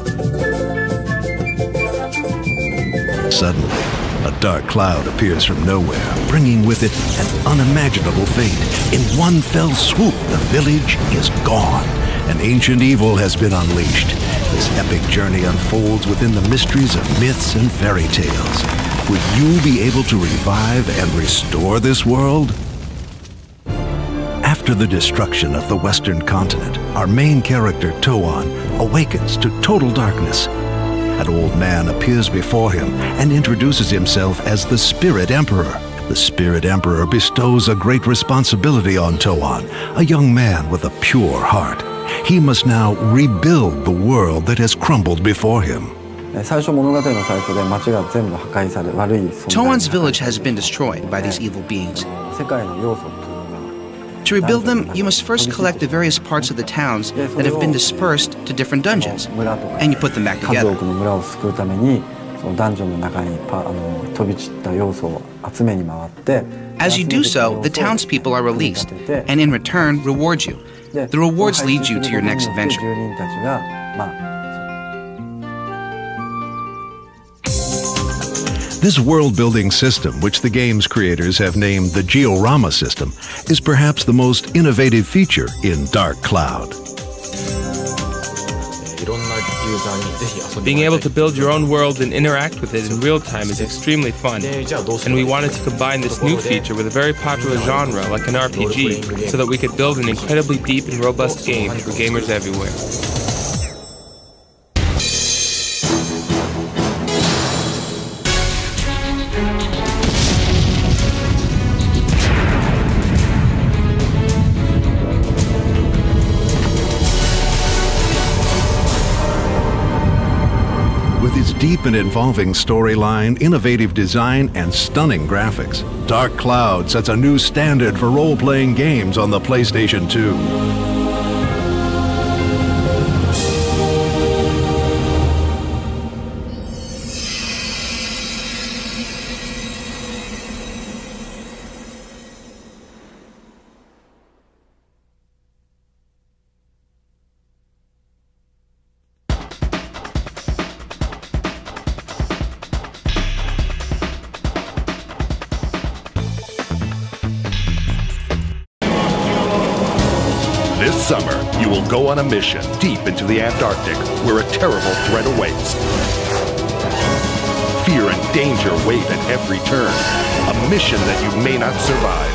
Suddenly, a dark cloud appears from nowhere, bringing with it an unimaginable fate. In one fell swoop, the village is gone. An ancient evil has been unleashed. This epic journey unfolds within the mysteries of myths and fairy tales. Will you be able to revive and restore this world? After the destruction of the Western continent, our main character, Toan, awakens to total darkness. An old man appears before him and introduces himself as the Spirit Emperor. The Spirit Emperor bestows a great responsibility on Toan, a young man with a pure heart. He must now rebuild the world that has crumbled before him. Toan's village has been destroyed by these evil beings. To rebuild them, you must first collect the various parts of the towns that have been dispersed to different dungeons, and you put them back together. As you do so, the townspeople are released, and in return, reward you. The rewards lead you to your next adventure. This world-building system, which the game's creators have named the Georama system, is perhaps the most innovative feature in Dark Cloud. Being able to build your own world and interact with it in real time is extremely fun, and we wanted to combine this new feature with a very popular genre like an RPG so that we could build an incredibly deep and robust game for gamers everywhere. With its deep and involving storyline, innovative design, and stunning graphics, Dark Cloud sets a new standard for role-playing games on the PlayStation 2. This summer, you will go on a mission deep into the Antarctic where a terrible threat awaits. Fear and danger wait at every turn. A mission that you may not survive.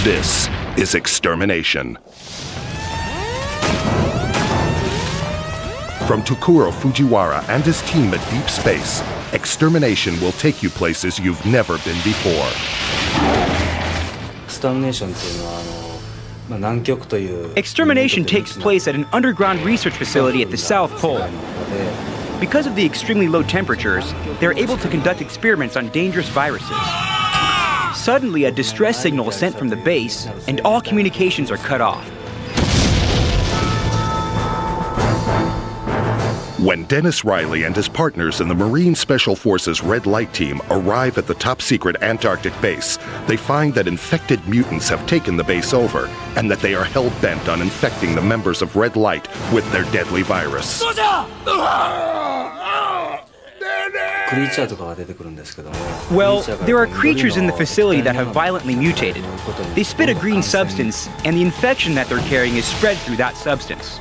This is Extermination. From Takuro Fujiwara and his team at Deep Space, Extermination will take you places you've never been before. Extermination takes place at an underground research facility at the South Pole. Because of the extremely low temperatures, they're able to conduct experiments on dangerous viruses. Suddenly, a distress signal is sent from the base, and all communications are cut off. When Dennis Riley and his partners in the Marine Special Forces Red Light Team arrive at the top-secret Antarctic base, they find that infected mutants have taken the base over, and that they are hell-bent on infecting the members of Red Light with their deadly virus. Well, there are creatures in the facility that have violently mutated. They spit a green substance, and the infection that they're carrying is spread through that substance.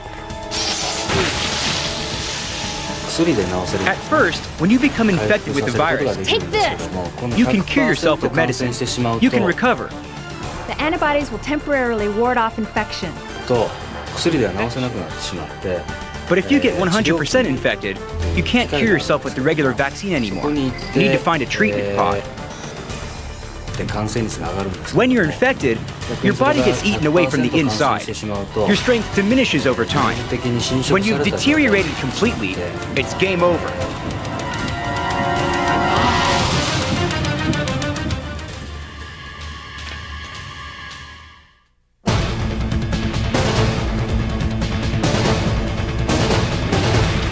At first, when you become infected with the virus, Take this! you can cure yourself with medicine. You can recover. The antibodies will temporarily ward off infection. But if you get 100% infected, you can't cure yourself with the regular vaccine anymore. You need to find a treatment pod. When you're infected, your body gets eaten away from the inside. Your strength diminishes over time. When you've deteriorated completely, it's game over.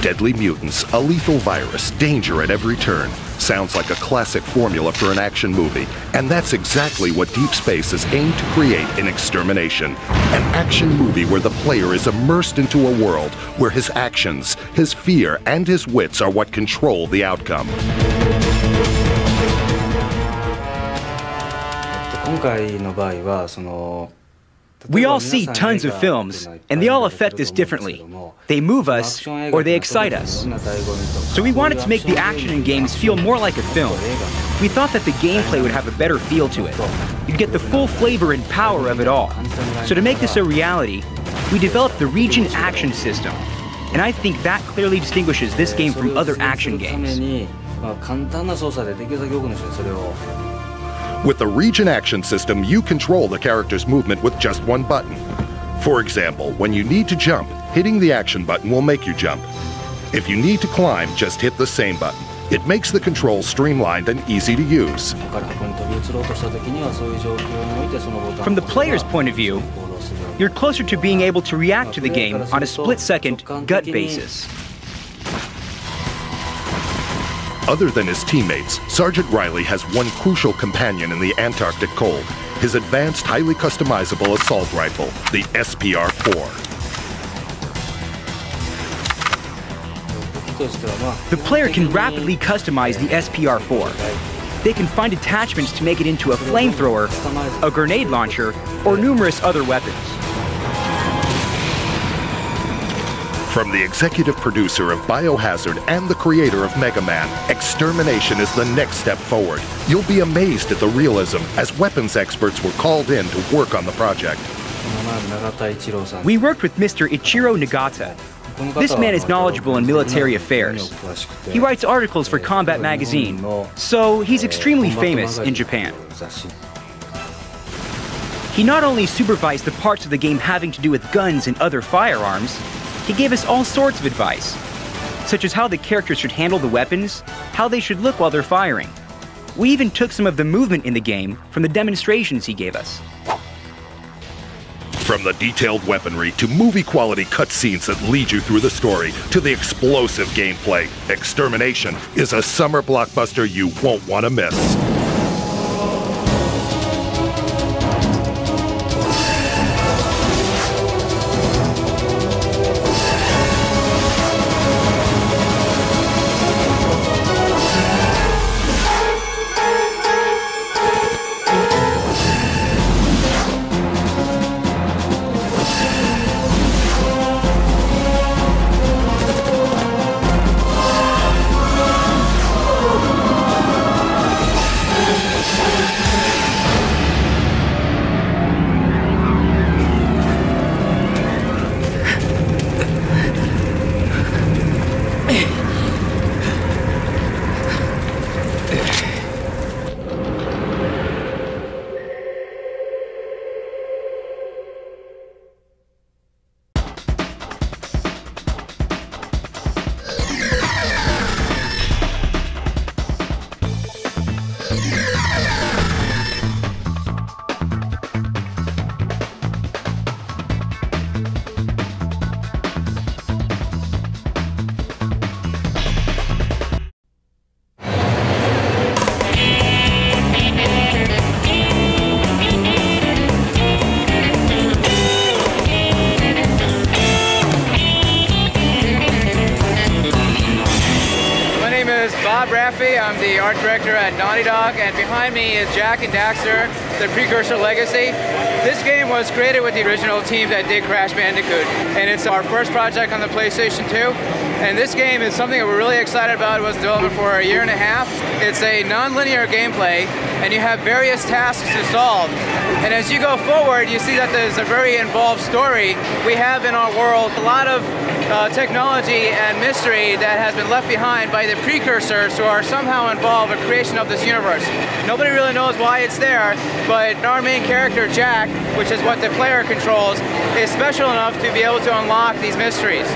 Deadly mutants, a lethal virus, danger at every turn. Sounds like a classic formula for an action movie, and that's exactly what Deep Space is aimed to create in Extermination. An action movie where the player is immersed into a world where his actions, his fear, and his wits are what control the outcome. We all see tons of films, and they all affect us differently. They move us, or they excite us. So we wanted to make the action in games feel more like a film. We thought that the gameplay would have a better feel to it. You'd get the full flavor and power of it all. So to make this a reality, we developed the Region Action System. And I think that clearly distinguishes this game from other action games. With the Region Action System, you control the character's movement with just one button. For example, when you need to jump, hitting the action button will make you jump. If you need to climb, just hit the same button. It makes the controls streamlined and easy to use. From the player's point of view, you're closer to being able to react to the game on a split-second gut basis. Other than his teammates, Sergeant Riley has one crucial companion in the Antarctic cold, his advanced, highly customizable assault rifle, the SPR-4. The player can rapidly customize the SPR-4. They can find attachments to make it into a flamethrower, a grenade launcher, or numerous other weapons. From the executive producer of Biohazard and the creator of Mega Man, Extermination is the next step forward. You'll be amazed at the realism, as weapons experts were called in to work on the project. We worked with Mr. Ichiro Nagata. This man is knowledgeable in military affairs. He writes articles for Combat Magazine, so he's extremely famous in Japan. He not only supervised the parts of the game having to do with guns and other firearms, he gave us all sorts of advice, such as how the characters should handle the weapons, how they should look while they're firing. We even took some of the movement in the game from the demonstrations he gave us. From the detailed weaponry to movie-quality cutscenes that lead you through the story to the explosive gameplay, Extermination is a summer blockbuster you won't want to miss. I'm the art director at Naughty Dog, and behind me is Jack and Daxter, the Precursor Legacy. This game was created with the original team that did Crash Bandicoot, and it's our first project on the PlayStation 2. And this game is something that we're really excited about. It was in development for a year and a half. It's a non-linear gameplay, and you have various tasks to solve. And as you go forward, you see that there's a very involved story. We have in our world a lot of technology and mystery that has been left behind by the precursors who are somehow involved in the creation of this universe. Nobody really knows why it's there, but our main character, Jack, which is what the player controls, is special enough to be able to unlock these mysteries.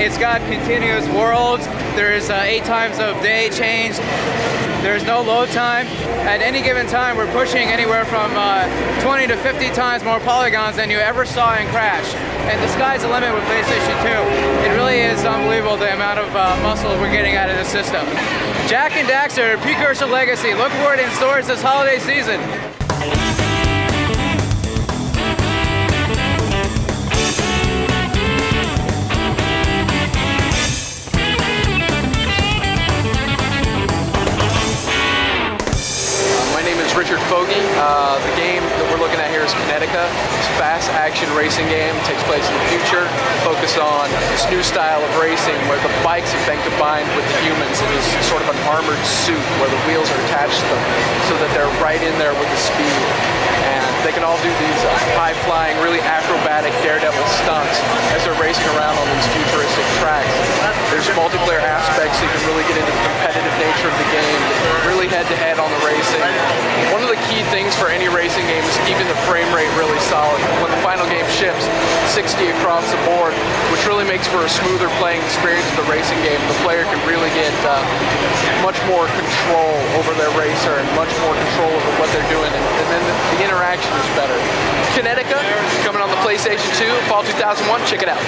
It's got continuous worlds. There's 8 times of day change. There's no load time. At any given time, we're pushing anywhere from 20 to 50 times more polygons than you ever saw in Crash. And the sky's the limit with PlayStation 2. It really is unbelievable the amount of muscle we're getting out of the system. Jak and Daxter, Precursor Legacy. Look for it in stores this holiday season. Richard Fogey. The game that we're looking at here is Kinetica. It's a fast action racing game. It takes place in the future. Focused on this new style of racing where the bikes have been combined with the humans. It is sort of an armored suit where the wheels are attached to them so that they're right in there with the speed. And they can all do these high-flying, really acrobatic daredevil stunts as they're racing around on these futuristic tracks. There's multiplayer aspects so you can really get into the competitive nature of the game, really head-to-head on the racing. One of the key things for any racing game is keeping the frame rate really solid. When the final game ships, 60 across the board, which really makes for a smoother playing experience of the racing game. The player can really get much more control over their racer and much more control over what they're doing, and then the interaction is better. Kinetica, coming on the PlayStation 2, fall 2001, check it out.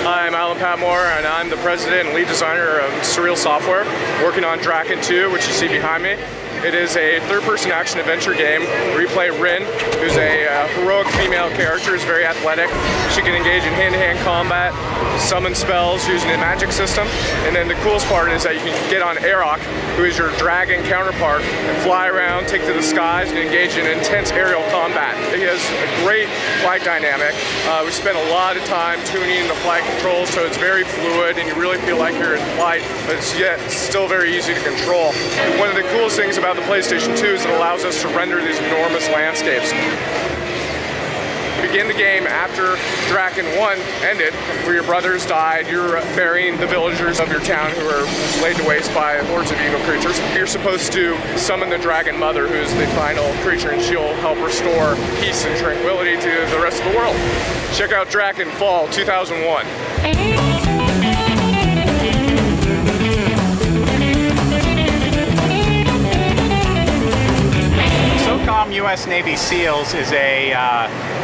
I'm Alan Patmore, and I'm the president and lead designer of Surreal Software, working on Draken 2, which you see behind me. It is a third-person action-adventure game where you play Rin, who's a heroic female character, who's very athletic. She can engage in hand-to-hand combat, summon spells using a magic system, and then the coolest part is that you can get on Aerok, who is your dragon counterpart, and fly around, take to the skies, and engage in intense aerial combat. It has a great flight dynamic. We spent a lot of time tuning the flight controls so it's very fluid and you really feel like you're in flight, but it's yet still very easy to control. One of the coolest things about the PlayStation 2 is it allows us to render these enormous landscapes. Begin the game after Draken 1 ended, where your brothers died. You're burying the villagers of your town who are laid to waste by hordes of evil creatures. You're supposed to summon the Dragon Mother, who's the final creature, and she'll help restore peace and tranquility to the rest of the world. Check out Draken Fall 2001. SOCOM US Navy SEALs is a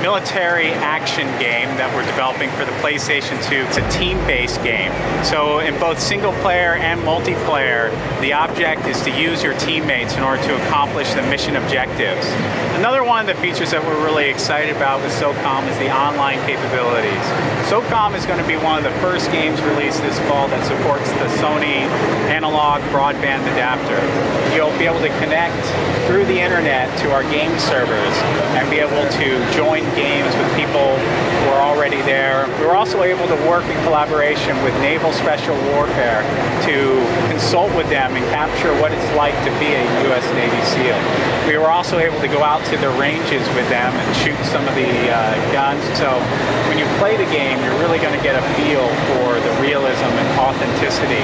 military action game that we're developing for the PlayStation 2. It's a team-based game. So in both single player and multiplayer, the object is to use your teammates in order to accomplish the mission objectives. Another one of the features that we're really excited about with SOCOM is the online capabilities. SOCOM is going to be one of the first games released this fall that supports the Sony analog broadband adapter. You'll be able to connect through the internet to our game servers and be able to join games with people who are already there. We were also able to work in collaboration with Naval Special Warfare to consult with them and capture what it's like to be a US Navy SEAL. We were also able to go out to the ranges with them and shoot some of the guns. So when you play the game, you're really going to get a feel for the realism and authenticity.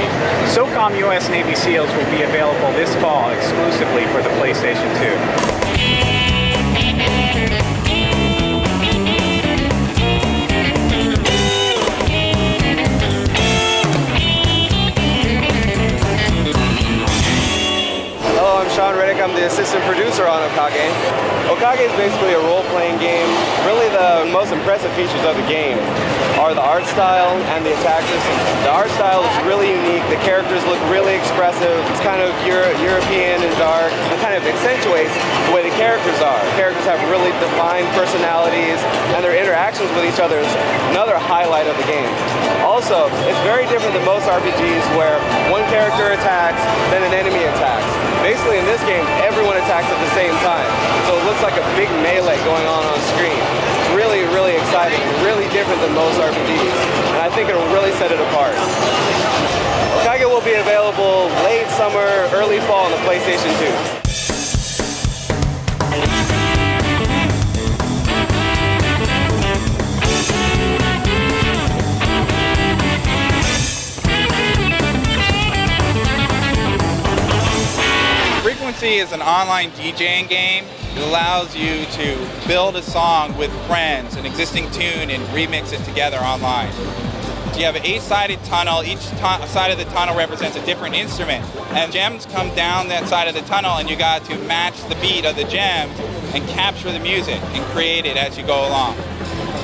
SOCOM US Navy SEALs will be available this fall exclusively for the PlayStation 2. I'm the assistant producer on Okage. Okage is basically a role-playing game. Really the most impressive features of the game are the art style and the attack system. The art style is really unique. The characters look really expressive. It's kind of European and dark. It kind of accentuates the way the characters are. The characters have really defined personalities, and their interactions with each other is another highlight of the game. Also, it's very different than most RPGs where one character attacks, then an enemy attacks. Basically, in this game, everyone attacks at the same time. So it looks like a big melee going on screen. It's really, really exciting, really different than most RPGs, and I think it'll really set it apart. Okage will be available late summer, early fall on the PlayStation 2. Frequency is an online DJing game. It allows you to build a song with friends, an existing tune, and remix it together online. You have an 8-sided tunnel. Each side of the tunnel represents a different instrument. And gems come down that side of the tunnel, and you got to match the beat of the gems and capture the music and create it as you go along.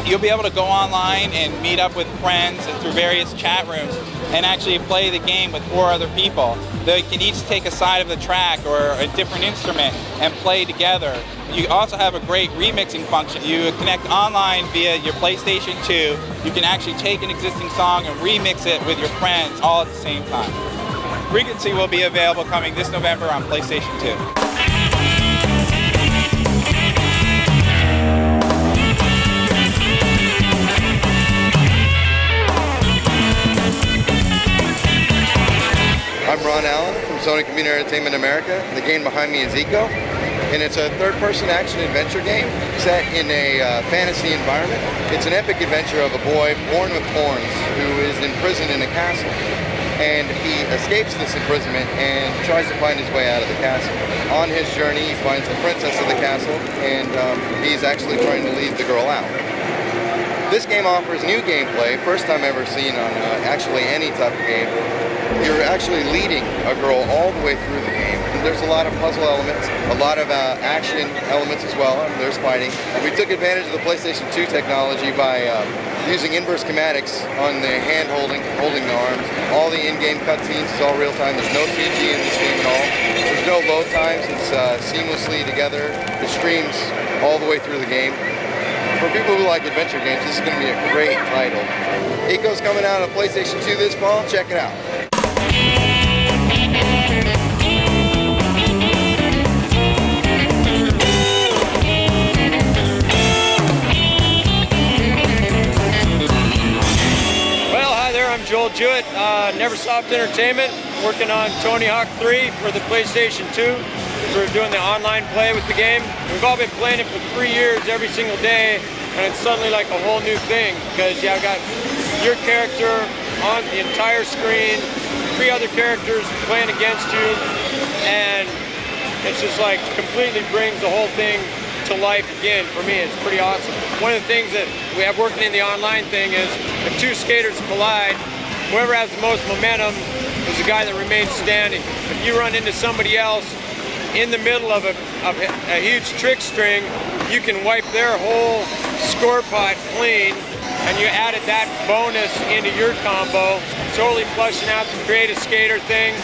You'll be able to go online and meet up with friends and through various chat rooms and actually play the game with 4 other people. They can each take a side of the track or a different instrument and play together. You also have a great remixing function. You connect online via your PlayStation 2. You can actually take an existing song and remix it with your friends all at the same time. Frequency will be available coming this November on PlayStation 2. I'm Ron Allen from Sony Computer Entertainment America. The game behind me is Eco, and it's a third-person action-adventure game set in a fantasy environment. It's an epic adventure of a boy born with horns who is imprisoned in a castle, and he escapes this imprisonment and tries to find his way out of the castle. On his journey, he finds the princess of the castle, and he's actually trying to lead the girl out. This game offers new gameplay, first time ever seen on actually any type of game. You're actually leading a girl all the way through the game. There's a lot of puzzle elements, a lot of action elements as well. There's fighting. We took advantage of the PlayStation 2 technology by using inverse schematics on the hand holding the arms. All the in-game cutscenes is all real time. There's no CG in this game at all. There's no load times. It's seamlessly together. It streams all the way through the game. For people who like adventure games, this is going to be a great title. Eco's coming out on PlayStation 2 this fall. Check it out. I'm Joel Jewett, Neversoft Entertainment, working on Tony Hawk 3 for the PlayStation 2. We're doing the online play with the game. We've all been playing it for 3 years every single day, and it's suddenly like a whole new thing because you've got your character on the entire screen, 3 other characters playing against you, and it's just like completely brings the whole thing to life again. For me, it's pretty awesome. One of the things that we have working in the online thing is if 2 skaters collide, whoever has the most momentum is the guy that remains standing. If you run into somebody else in the middle of a huge trick string, you can wipe their whole score pot clean, and you added that bonus into your combo, totally flushing out the create a skater thing.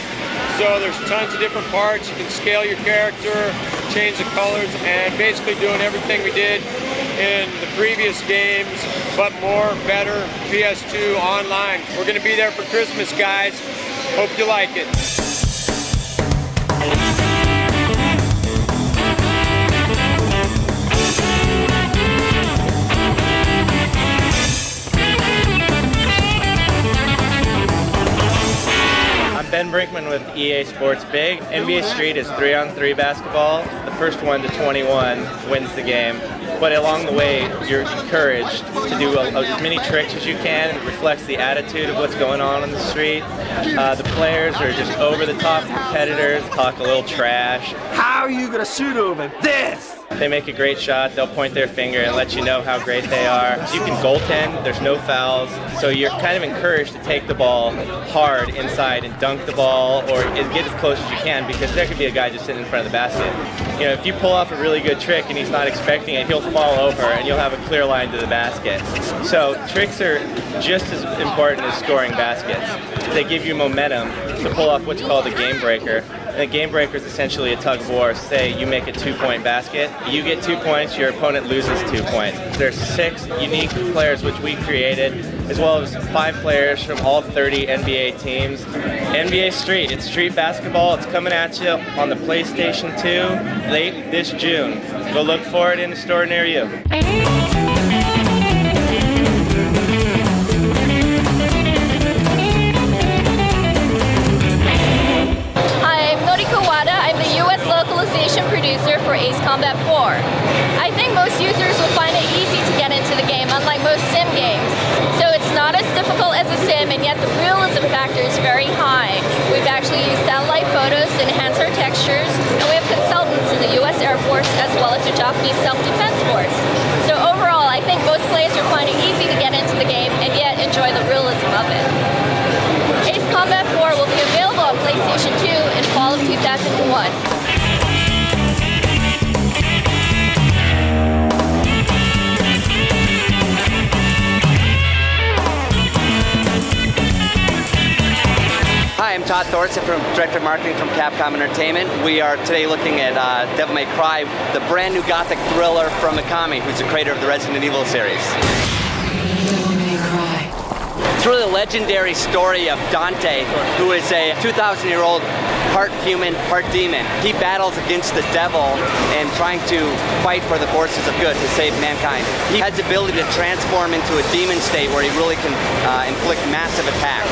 So there's tons of different parts. You can scale your character, change the colors, and basically doing everything we did in the previous games, but more, better, PS2 online. We're going to be there for Christmas, guys. Hope you like it. Ben Brinkman with EA Sports Big. NBA Street is 3-on-3 basketball. The first 1 to 21 wins the game. But along the way, you're encouraged to do as many tricks as you can. It reflects the attitude of what's going on the street. The players are just over-the-top competitors, talk a little trash. How are you gonna shoot over this? They make a great shot, they'll point their finger and let you know how great they are. You can goaltend, there's no fouls, so you're kind of encouraged to take the ball hard inside and dunk the ball or get as close as you can because there could be a guy just sitting in front of the basket. You know, if you pull off a really good trick and he's not expecting it, he'll fall over and you'll have a clear line to the basket. So tricks are just as important as scoring baskets. They give you momentum to pull off what's called a game breaker. And a game breaker is essentially a tug of war. Say you make a 2-point basket, you get 2 points, your opponent loses 2 points. There's 6 unique players which we created, as well as 5 players from all 30 NBA teams. NBA Street, it's street basketball. It's coming at you on the PlayStation 2 late this June. Go look for it in the store near you. Producer for Ace Combat 4. I think most users will find it easy to get into the game, unlike most sim games. So it's not as difficult as a sim, and yet the realism factor is very high. We've actually used satellite photos to enhance our textures, and we have consultants in the US Air Force as well as the Japanese Self-Defense Force. So overall, I think most players will find it easy to get into the game, and yet enjoy the realism of it. Ace Combat 4 will be available on PlayStation 2 in fall of 2001. Hi, I'm Todd Thorson, Director of Marketing from Capcom Entertainment. We are today looking at Devil May Cry, the brand new gothic thriller from Mikami, who's the creator of the Resident Evil series. Devil May Cry. It's really the legendary story of Dante, who is a 2,000-year-old part human, part demon. He battles against the devil and trying to fight for the forces of good to save mankind. He has the ability to transform into a demon state where he really can inflict massive attacks.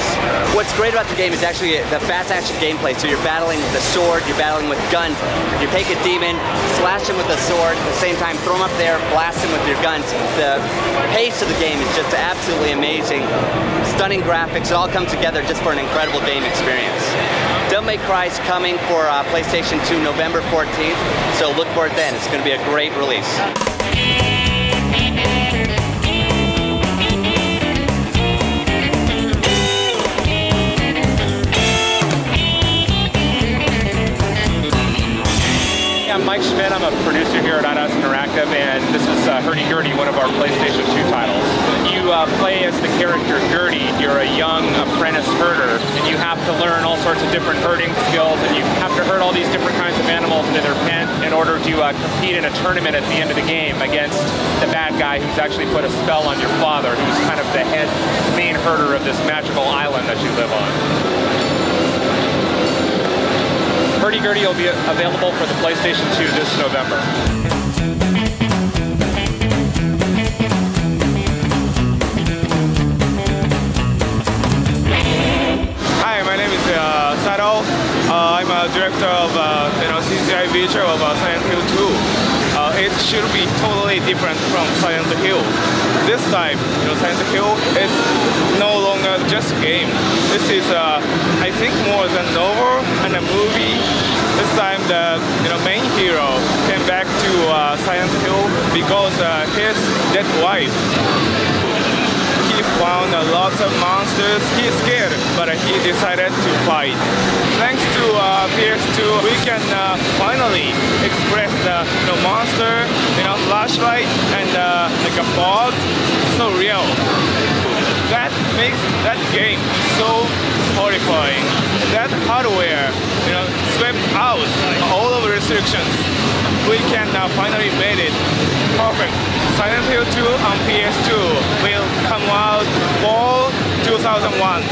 What's great about the game is actually the fast action gameplay. So you're battling with a sword, you're battling with guns. You take a demon, slash him with a sword, at the same time throw him up there, blast him with your guns. The pace of the game is just absolutely amazing. Stunning graphics, it all comes together just for an incredible game experience. Devil May Cry is coming for PlayStation 2 November 14th, so look for it then. It's going to be a great release. I'm Mike Schmidt. I'm a producer here at IDOS Interactive, and this is Hurdy-Gurdy, one of our PlayStation 2 titles. You play as the character Gurdy. You're a young apprentice herder, and you have to learn all sorts of different herding skills, and you have to herd all these different kinds of animals into their pen in order to compete in a tournament at the end of the game against the bad guy who's actually put a spell on your father, who's kind of the main herder of this magical island that you live on. Hurdy-Gurdy will be available for the PlayStation 2 this November. Hi, my name is Sato. I'm a director of CCI feature of Silent Hill 2. It should be totally different from Silent Hill. This time, Silent Hill is no longer just a game. This is, I think, more than a novel and a movie. This time, the main hero came back to Silent Hill because his dead wife. He found lots of monsters. He's scared, but he decided to fight. Thanks to PS2, we can finally express the monster, flashlight and like a fog, so real. That makes that game so horrifying. That hardware, swept out all of the restrictions. We can finally made it perfect. Silent Hill 2 on PS2 will come out fall 2001.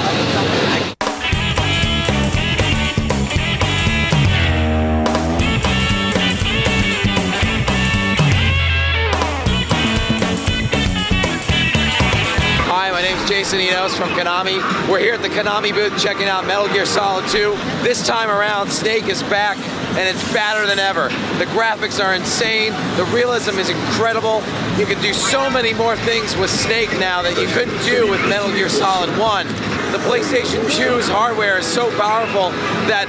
Hi, my name's Jason Enos from Konami. We're here at the Konami booth checking out Metal Gear Solid 2. This time around, Snake is back, and it's badder than ever. The graphics are insane. The realism is incredible. You can do so many more things with Snake now that you couldn't do with Metal Gear Solid 1. The PlayStation 2's hardware is so powerful that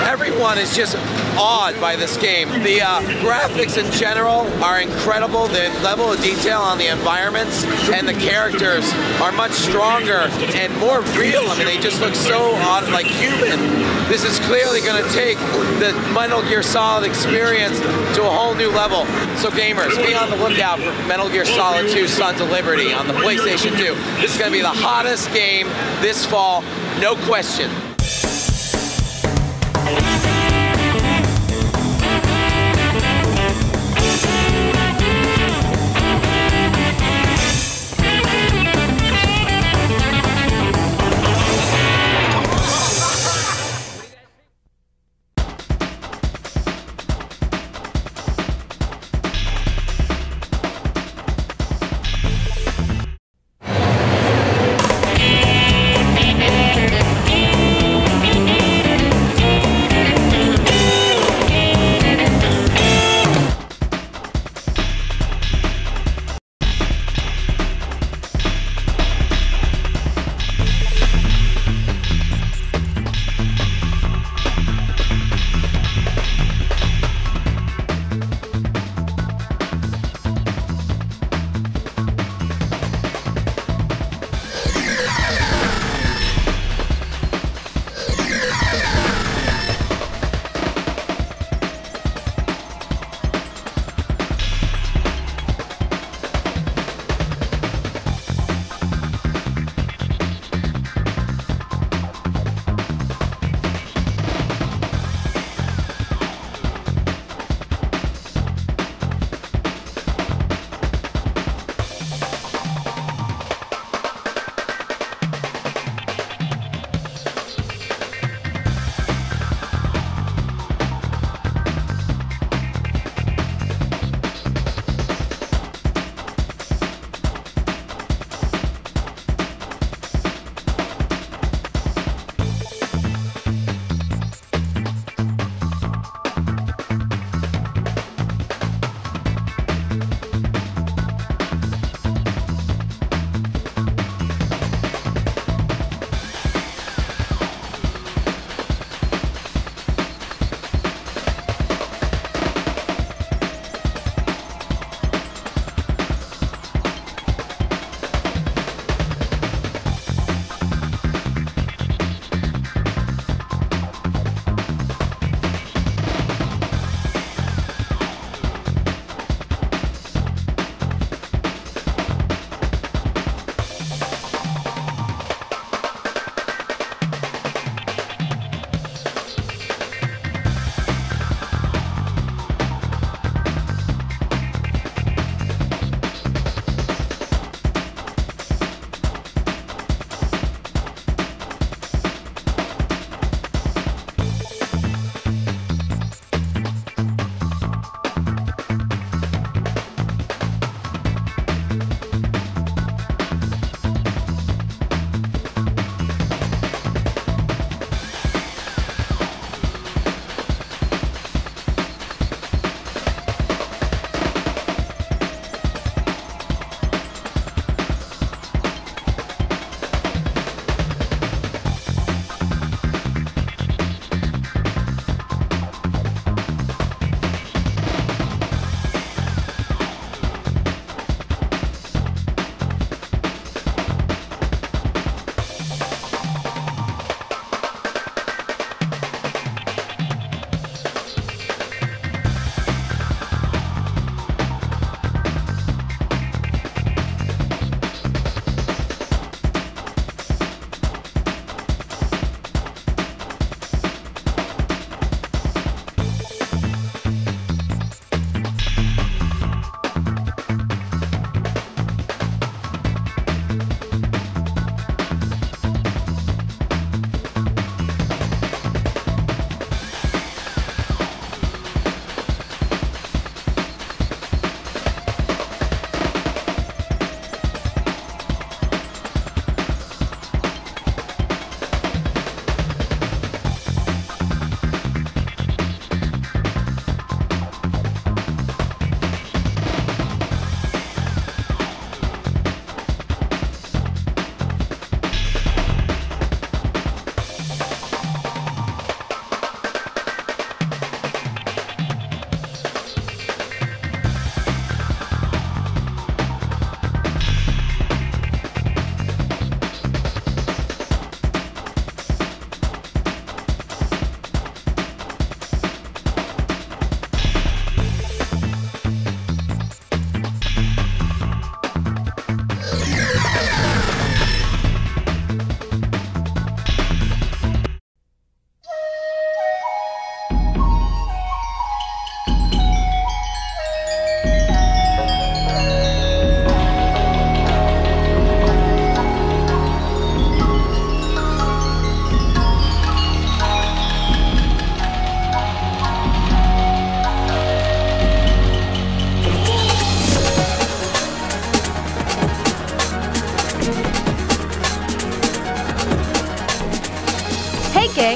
everyone is just awed by this game. The graphics in general are incredible. The level of detail on the environments and the characters are much stronger and more real. I mean, they just look so odd, like human. This is clearly going to take the Metal Gear Solid experience to a whole new level. So gamers, be on the lookout for Metal Gear Solid 2 Sons of Liberty on the PlayStation 2. This is going to be the hottest game this fall, no question.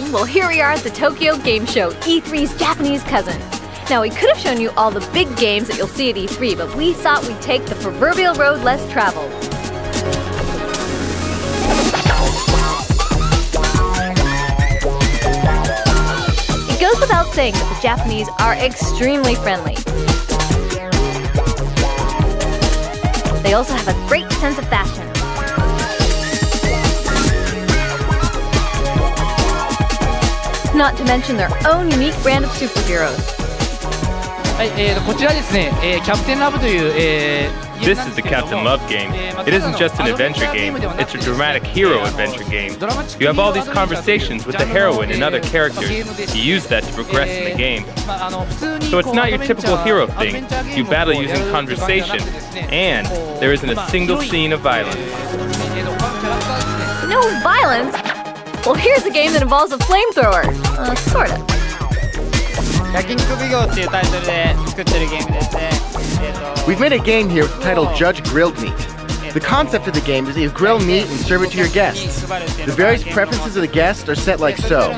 gang? Well, here we are at the Tokyo Game Show, E3's Japanese cousin. Now, we could have shown you all the big games that you'll see at E3, but we thought we'd take the proverbial road less traveled. It goes without saying that the Japanese are extremely friendly. They also have a great sense of fashion. Not to mention their own unique brand of superheroes. This is the Captain Love game. It isn't just an adventure game, it's a dramatic hero adventure game. You have all these conversations with the heroine and other characters. You use that to progress in the game. So it's not your typical hero thing. You battle using conversation, and there isn't a single scene of violence. No violence? Well, here's a game that involves a flamethrower. Sort of. We've made a game here titled Judge Grilled Meat. The concept of the game is that you grill meat and serve it to your guests. The various preferences of the guests are set like so.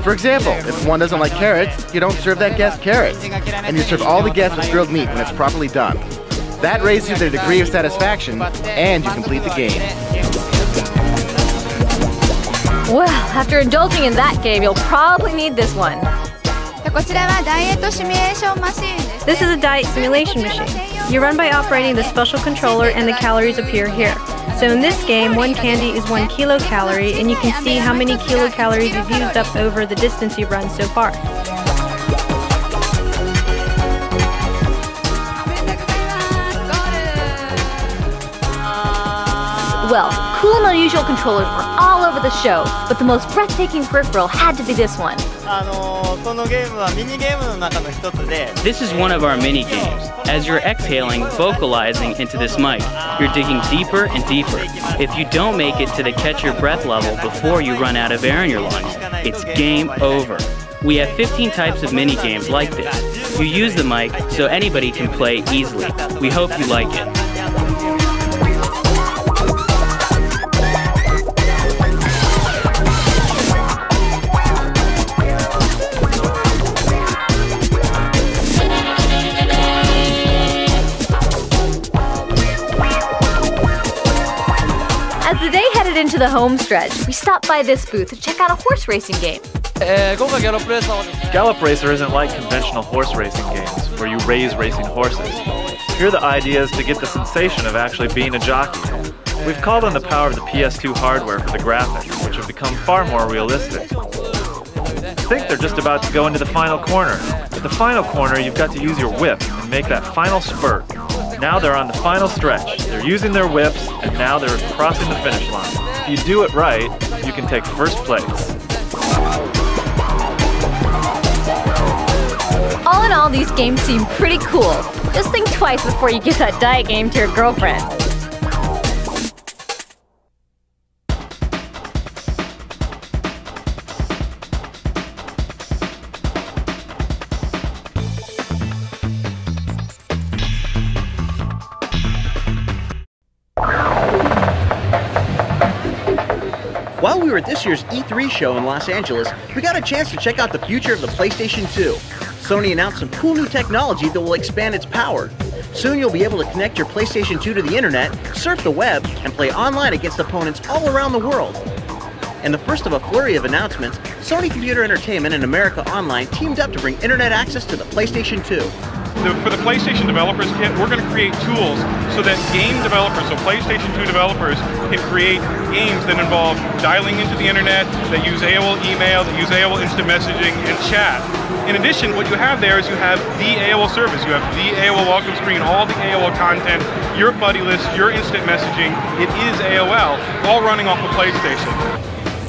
For example, if one doesn't like carrots, you don't serve that guest carrots, and you serve all the guests with grilled meat when it's properly done. That raises their degree of satisfaction, and you complete the game. Well, after indulging in that game, you'll probably need this one. This is a diet simulation machine. You run by operating the special controller and the calories appear here. So in this game, one candy is 1 kilocalorie, and you can see how many kilocalories you've used up over the distance you've run so far. Well, cool and unusual controllers were all over the show, but the most breathtaking peripheral had to be this one. This is one of our mini games. As you're exhaling, vocalizing into this mic, you're digging deeper and deeper. If you don't make it to the catch your breath level before you run out of air in your lungs, it's game over. We have 15 types of mini games like this. You use the mic so anybody can play easily. We hope you like it. As the day headed into the home stretch, we stopped by this booth to check out a horse racing game. Gallop Racer isn't like conventional horse racing games, where you raise racing horses. Here the idea is to get the sensation of actually being a jockey. We've called on the power of the PS2 hardware for the graphics, which have become far more realistic. I think they're just about to go into the final corner. At the final corner, you've got to use your whip and make that final spurt. Now they're on the final stretch. They're using their whips, and now they're crossing the finish line. If you do it right, you can take first place. All in all, these games seem pretty cool. Just think twice before you give that diet game to your girlfriend. While we were at this year's E3 show in Los Angeles, we got a chance to check out the future of the PlayStation 2. Sony announced some cool new technology that will expand its power. Soon you'll be able to connect your PlayStation 2 to the internet, surf the web, and play online against opponents all around the world. And the first of a flurry of announcements, Sony Computer Entertainment and America Online teamed up to bring internet access to the PlayStation 2. For the PlayStation Developers Kit, we're going to create tools so that game developers, so PlayStation 2 developers, can create games that involve dialing into the internet, that use AOL email, that use AOL instant messaging, and chat. In addition, what you have there is you have the AOL service, you have the AOL welcome screen, all the AOL content, your buddy list, your instant messaging. It is AOL, all running off of PlayStation.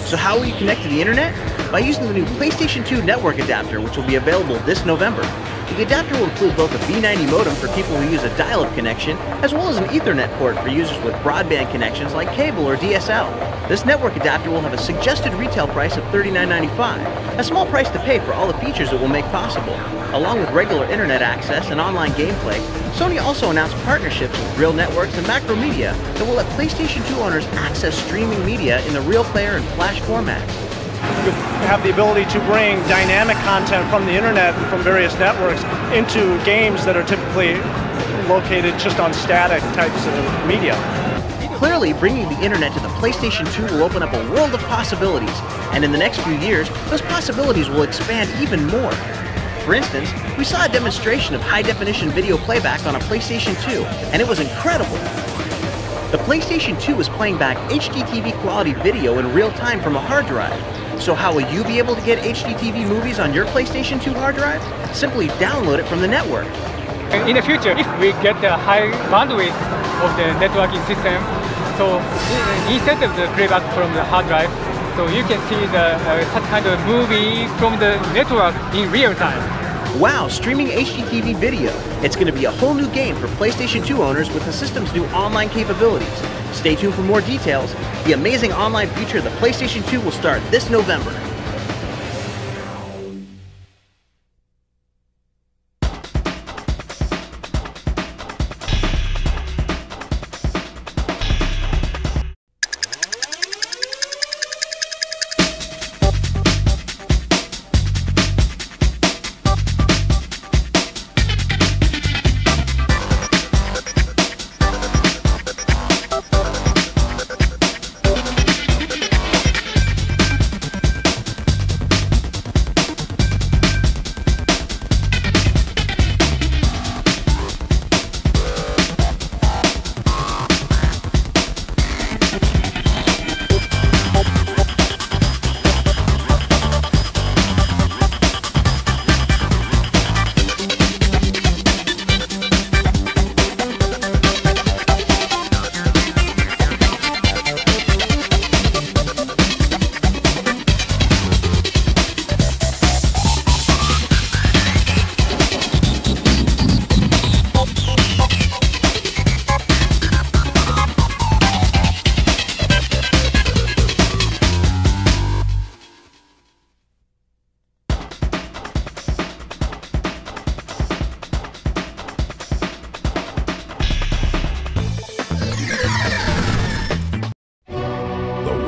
So how will you connect to the internet? By using the new PlayStation 2 network adapter, which will be available this November. The adapter will include both a V90 modem for people who use a dial-up connection, as well as an Ethernet port for users with broadband connections like cable or DSL. This network adapter will have a suggested retail price of $39.95, a small price to pay for all the features it will make possible. Along with regular internet access and online gameplay, Sony also announced partnerships with Real Networks and Macromedia that will let PlayStation 2 owners access streaming media in the Real Player and Flash formats. you have the ability to bring dynamic content from the internet and from various networks into games that are typically located just on static types of media. Clearly, bringing the internet to the PlayStation 2 will open up a world of possibilities, and in the next few years, those possibilities will expand even more. For instance, we saw a demonstration of high-definition video playback on a PlayStation 2, and it was incredible. The PlayStation 2 is playing back HDTV quality video in real time from a hard drive. So how will you be able to get HDTV movies on your PlayStation 2 hard drive? Simply download it from the network. In the future, if we get the high bandwidth of the networking system, so instead of the playback from the hard drive, so you can see the such kind of movie from the network in real time. Wow, streaming HDTV video. It's going to be a whole new game for PlayStation 2 owners with the system's new online capabilities. Stay tuned for more details. The amazing online feature of the PlayStation 2 will start this November.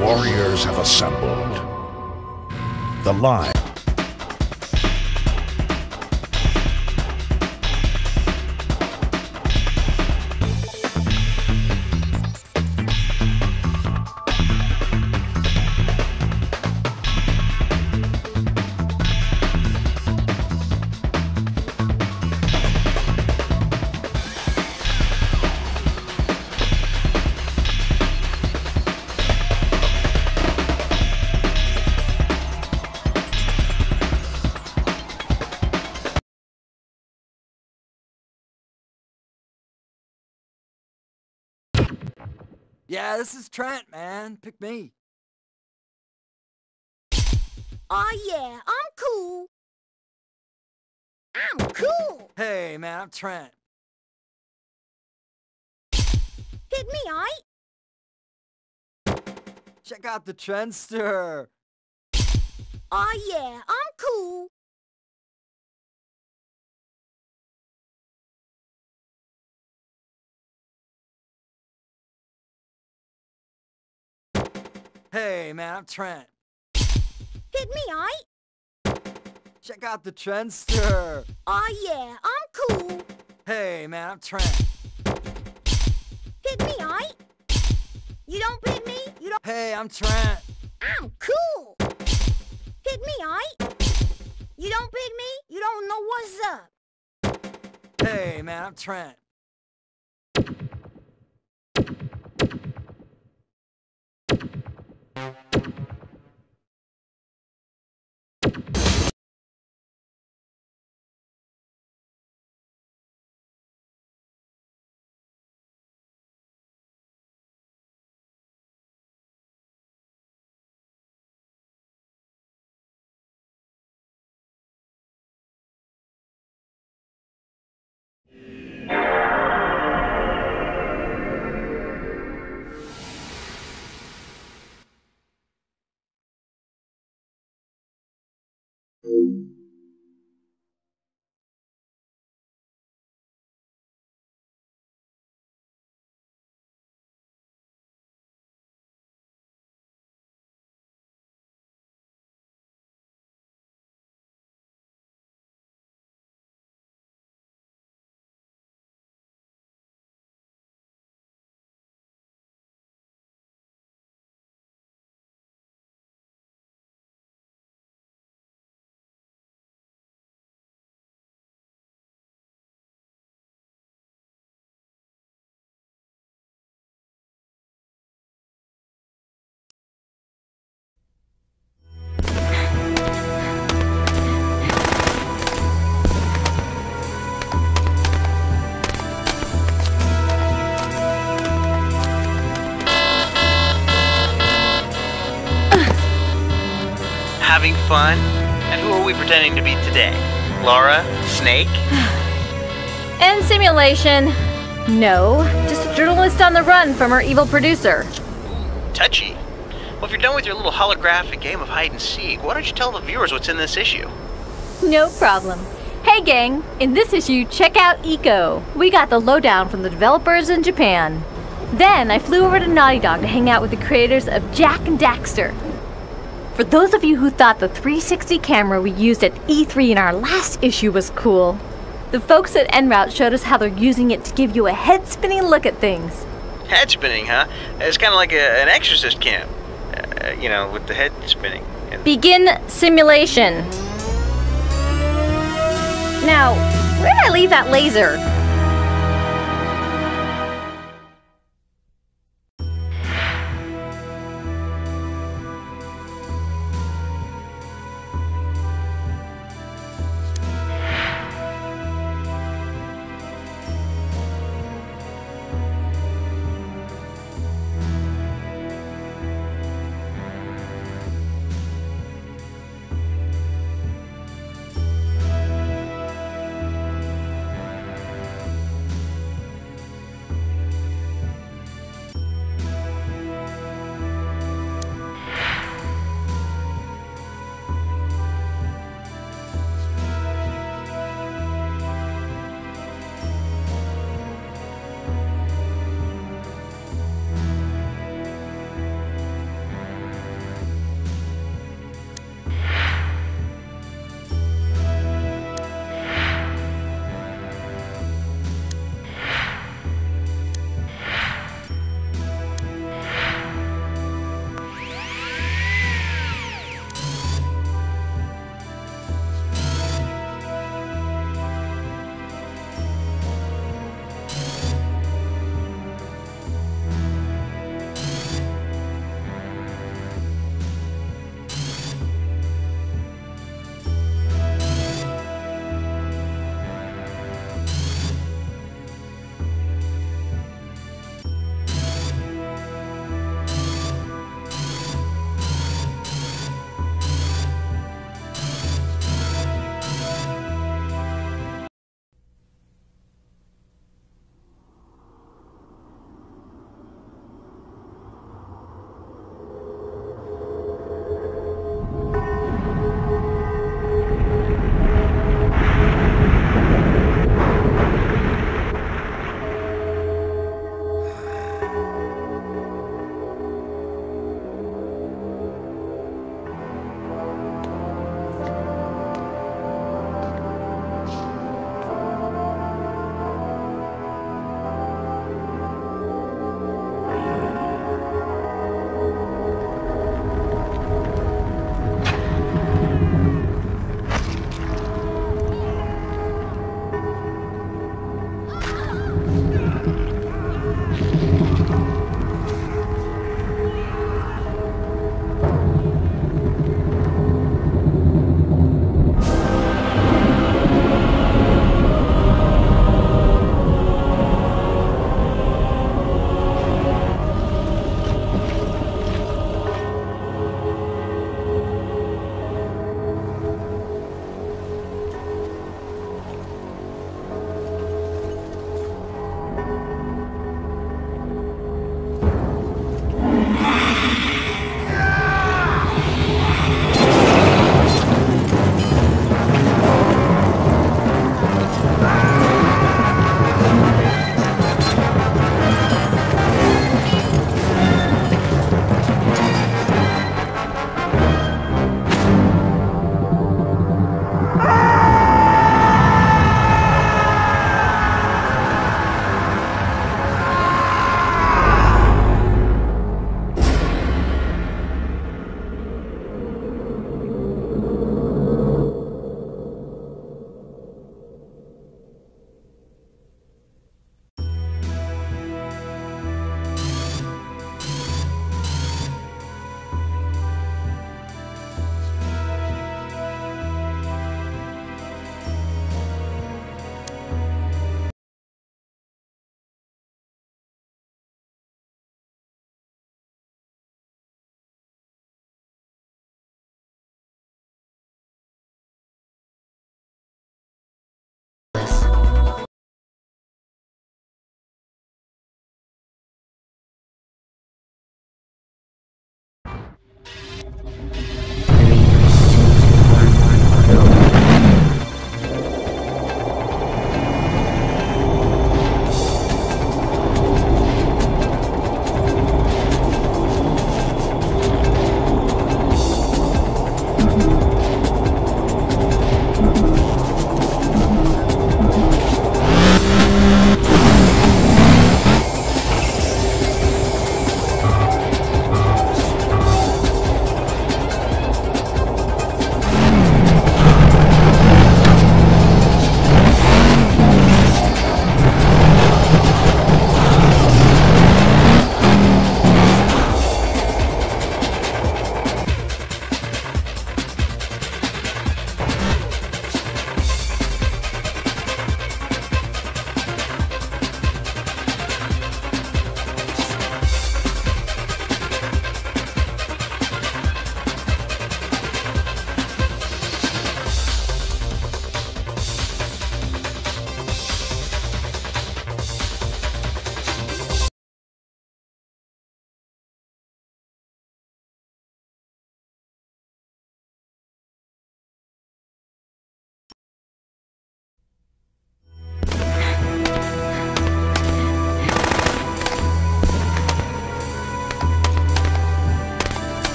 Warriors have assembled. The line. Yeah, this is Trent, man. Pick me. Oh yeah, I'm cool. I'm cool. Hey, man, I'm Trent. Pick me, aight? Check out the Trendster. Oh yeah, I'm cool. Hey, man, I'm Trent. Pick me, aight? Check out the Trendster. Oh yeah, I'm cool. Hey, man, I'm Trent. Pick me, aight? You don't pick me? You don't. Hey, I'm Trent. I'm cool. Pick me, aight? You don't pick me? You don't know what's up. Hey, man, I'm Trent. having fun? And who are we pretending to be today? Laura? Snake? And simulation. No, just a journalist on the run from her evil producer. Touchy. Well, if you're done with your little holographic game of hide and seek, why don't you tell the viewers what's in this issue? No problem. Hey gang, in this issue, check out Eco. We got the lowdown from the developers in Japan. Then I flew over to Naughty Dog to hang out with the creators of Jak and Daxter. For those of you who thought the 360 camera we used at E3 in our last issue was cool, the folks at En Route showed us how they're using it to give you a head-spinning look at things. Head spinning, huh? It's kind of like an exorcist camp. You know, with the head spinning. Begin simulation. Now, where did I leave that laser?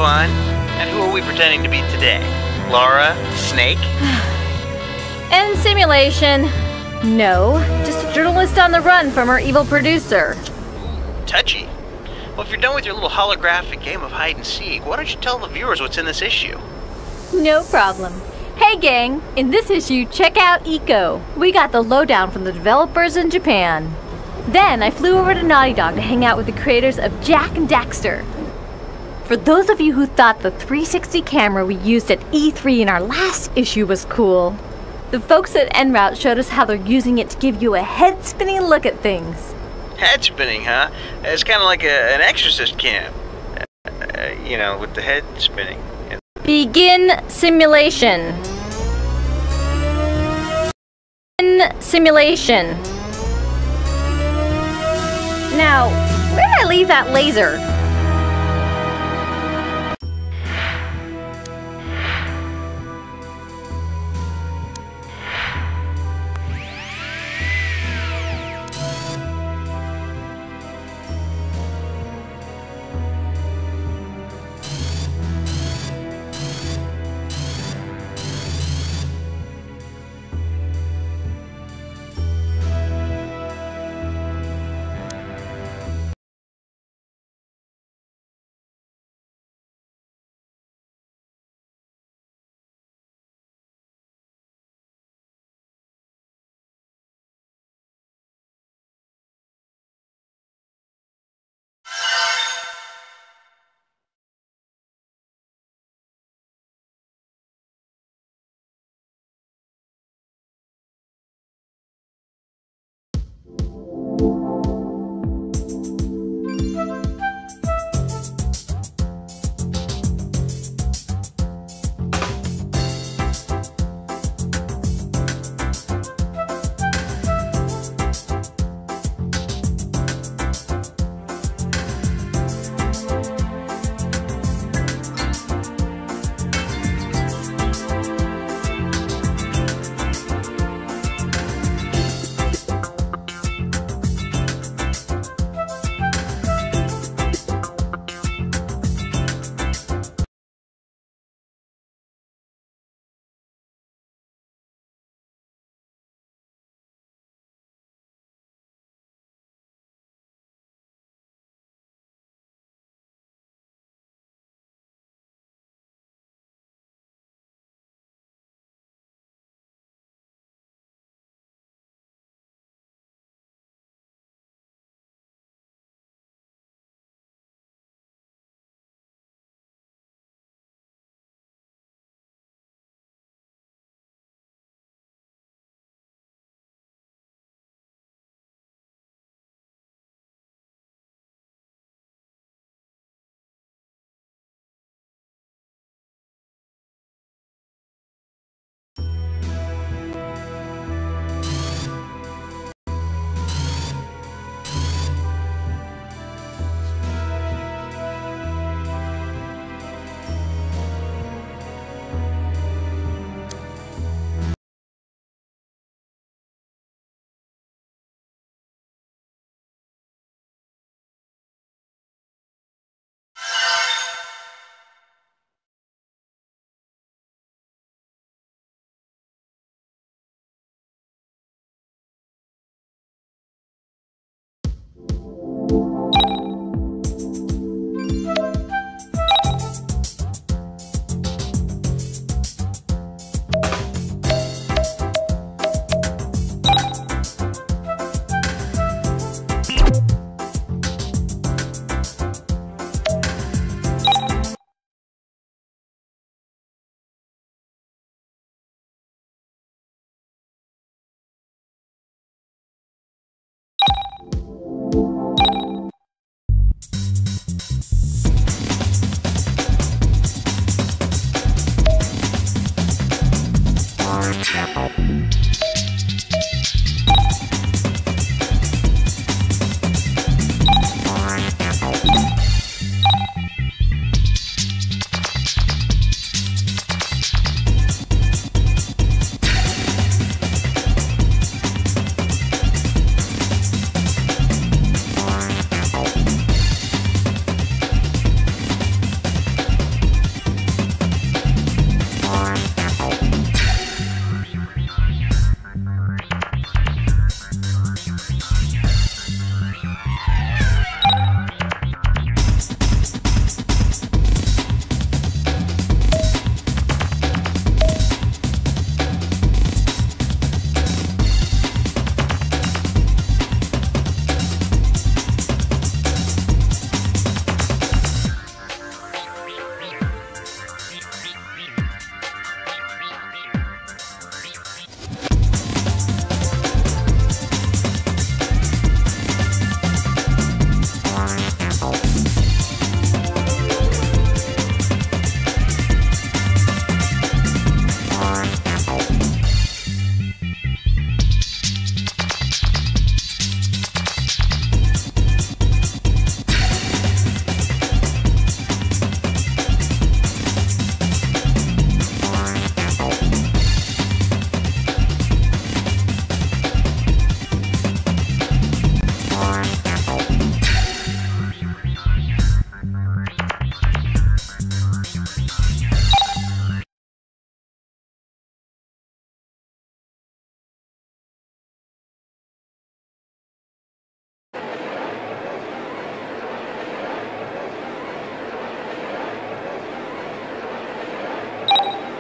fun. And who are we pretending to be today? Laura? Snake? And simulation. No, just a journalist on the run from her evil producer. Touchy. Well, if you're done with your little holographic game of hide and seek, why don't you tell the viewers what's in this issue? No problem. Hey gang, in this issue, check out Eco. We got the lowdown from the developers in Japan. Then I flew over to Naughty Dog to hang out with the creators of Jak and Daxter. For those of you who thought the 360 camera we used at E3 in our last issue was cool, the folks at En Route showed us how they're using it to give you a head-spinning look at things. Head spinning, huh? It's kind of like an exorcist cam. You know, with the head spinning. Begin simulation. Begin simulation. Now, where did I leave that laser?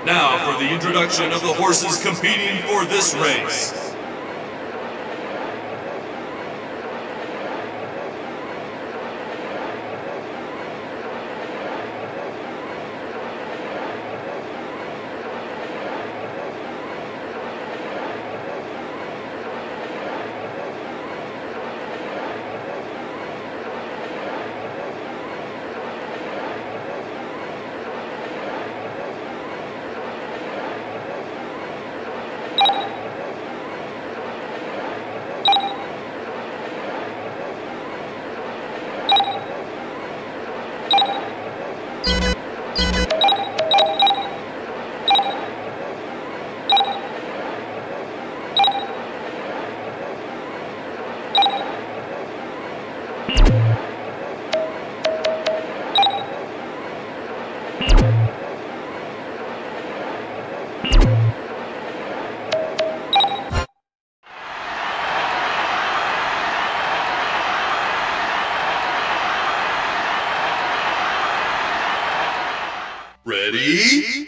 Now for the introduction of the horses competing for this race. Ready?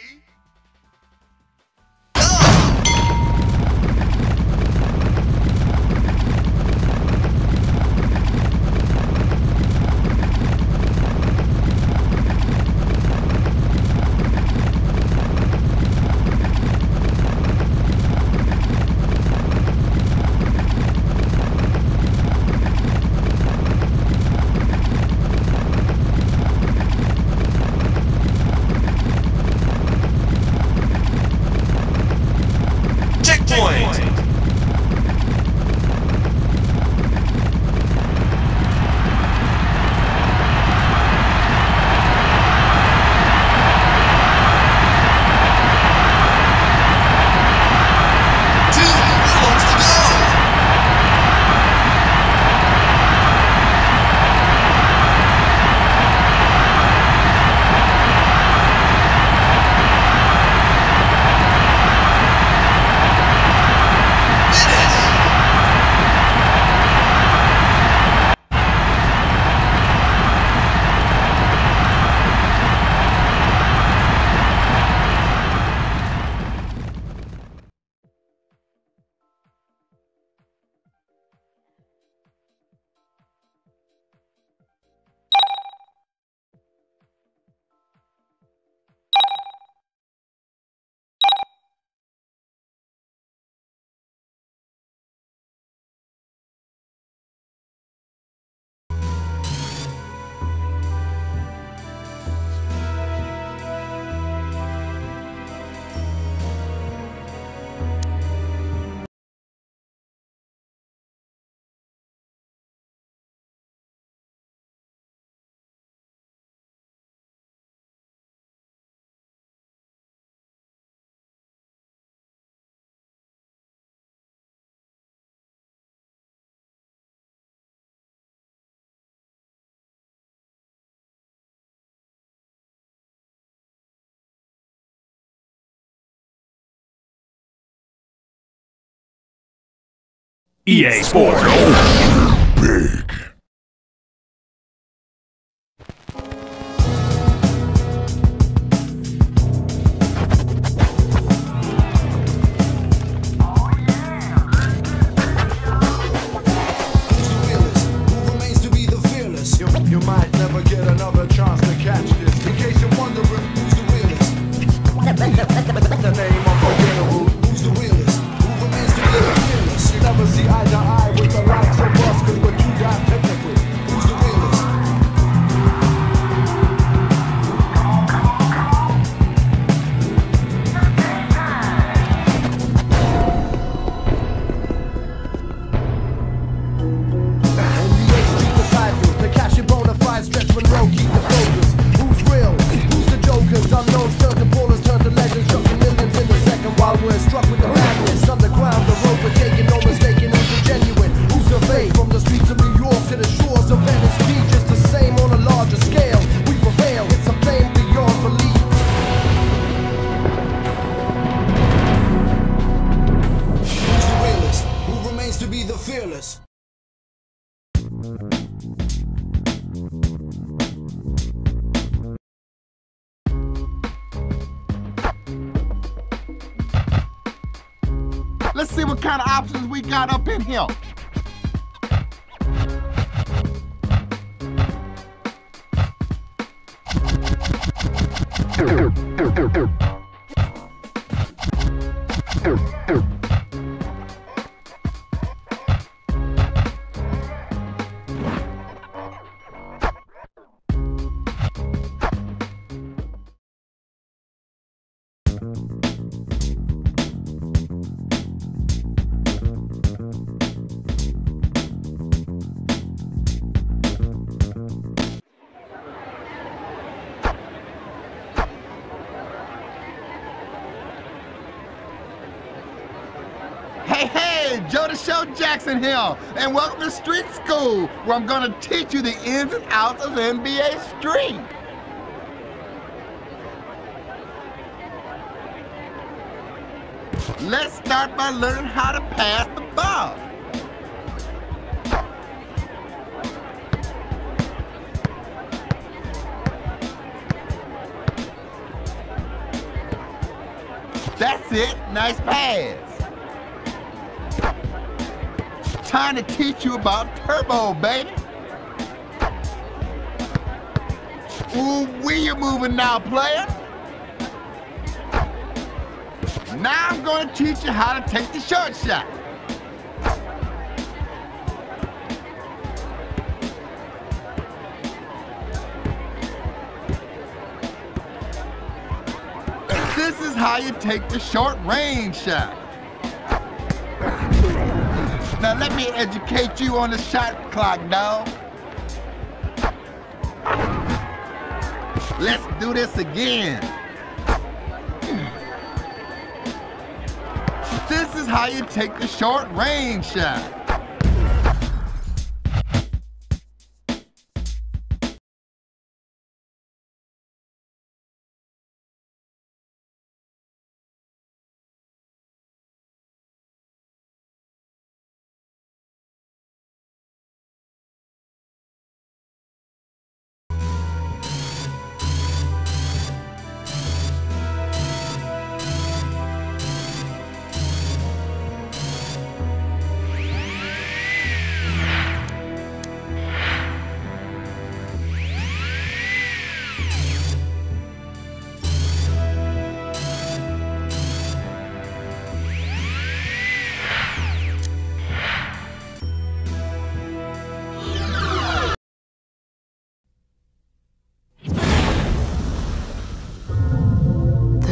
EA Sports. Big. You might never get another chance to catch this. In case you're wondering who's the realest, the name unforgettable. Who's the realest? Who remains to be the fearless? You never see eye to eye with the likes of us, 'cause we're too damn see what kind of options we got up in here. Hey, Joe the Show Jackson here, and welcome to Street School, where I'm gonna teach you the ins and outs of NBA Street. Let's start by learning how to pass the ball. That's it, nice pass. Time to teach you about turbo, baby. Ooh, where you moving now, player? Now I'm going to teach you how to take the short shot. This is how you take the short range shot. Now let me educate you on the shot clock, dog. Let's do this again. This is how you take the short range shot.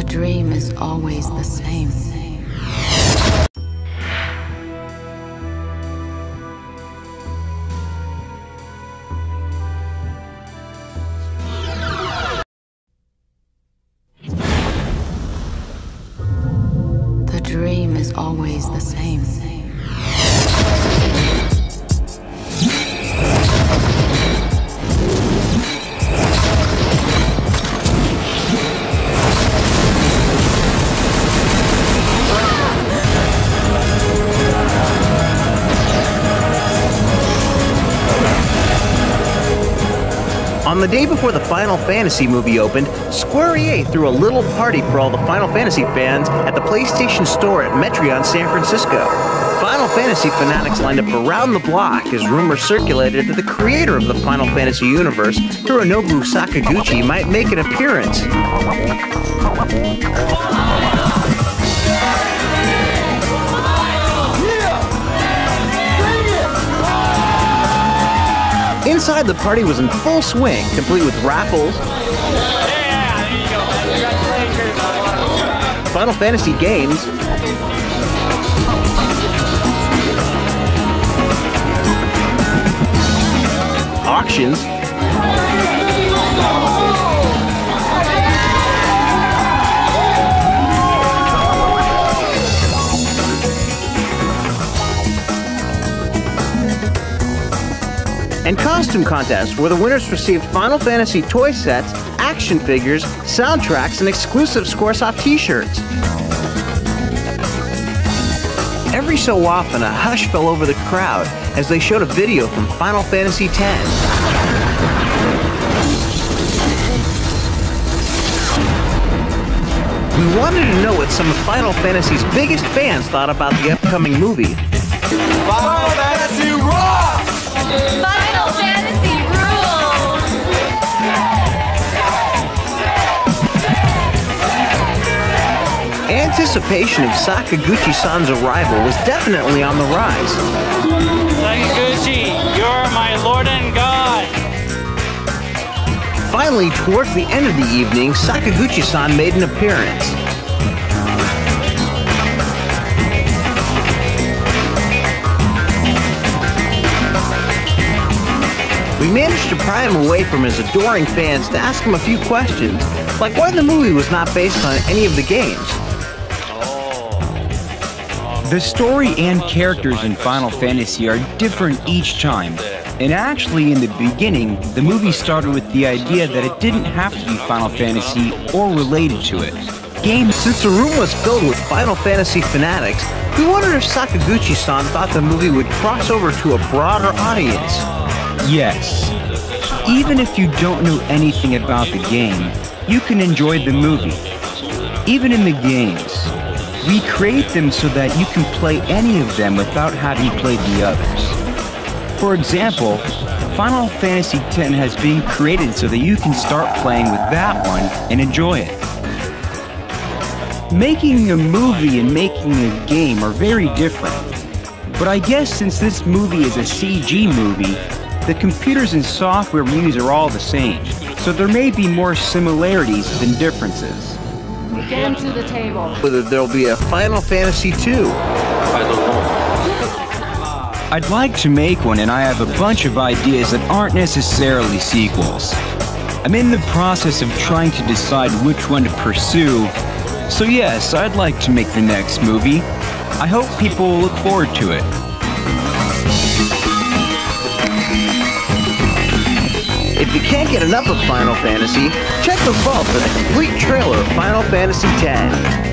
Dream is always the same. The dream is always the same. On the day before the Final Fantasy movie opened, Square EA threw a little party for all the Final Fantasy fans at the PlayStation Store at Metreon, San Francisco. Final Fantasy fanatics lined up around the block as rumors circulated that the creator of the Final Fantasy universe, Hironobu Sakaguchi, might make an appearance. Inside, the party was in full swing, complete with raffles, Final Fantasy games, auctions, and costume contests where the winners received Final Fantasy toy sets, action figures, soundtracks, and exclusive Squaresoft t-shirts. Every so often, a hush fell over the crowd as they showed a video from Final Fantasy X. we wanted to know what some of Final Fantasy's biggest fans thought about the upcoming movie. Final Fantasy rocks! Final Fantasy rules! Anticipation of Sakaguchi-san's arrival was definitely on the rise. Sakaguchi, you're my lord and god! Finally, towards the end of the evening, Sakaguchi-san made an appearance. We managed to pry him away from his adoring fans to ask him a few questions, like why the movie was not based on any of the games. The story and characters in Final Fantasy are different each time. And actually, in the beginning, the movie started with the idea that it didn't have to be Final Fantasy or related to it. Since the room was filled with Final Fantasy fanatics, we wondered if Sakaguchi-san thought the movie would cross over to a broader audience. Yes. Even if you don't know anything about the game, you can enjoy the movie. Even in the games, we create them so that you can play any of them without having played the others. For example, Final Fantasy X has been created so that you can start playing with that one and enjoy it. Making a movie and making a game are very different. But I guess since this movie is a CG movie, the computers and software we use are all the same, so there may be more similarities than differences. Get to the table. Whether there'll be a Final Fantasy 2. I don't know. I'd like to make one, and I have a bunch of ideas that aren't necessarily sequels. I'm in the process of trying to decide which one to pursue, so yes, I'd like to make the next movie. I hope people will look forward to it. If you can't get enough of Final Fantasy, check the vault for the complete trailer of Final Fantasy X.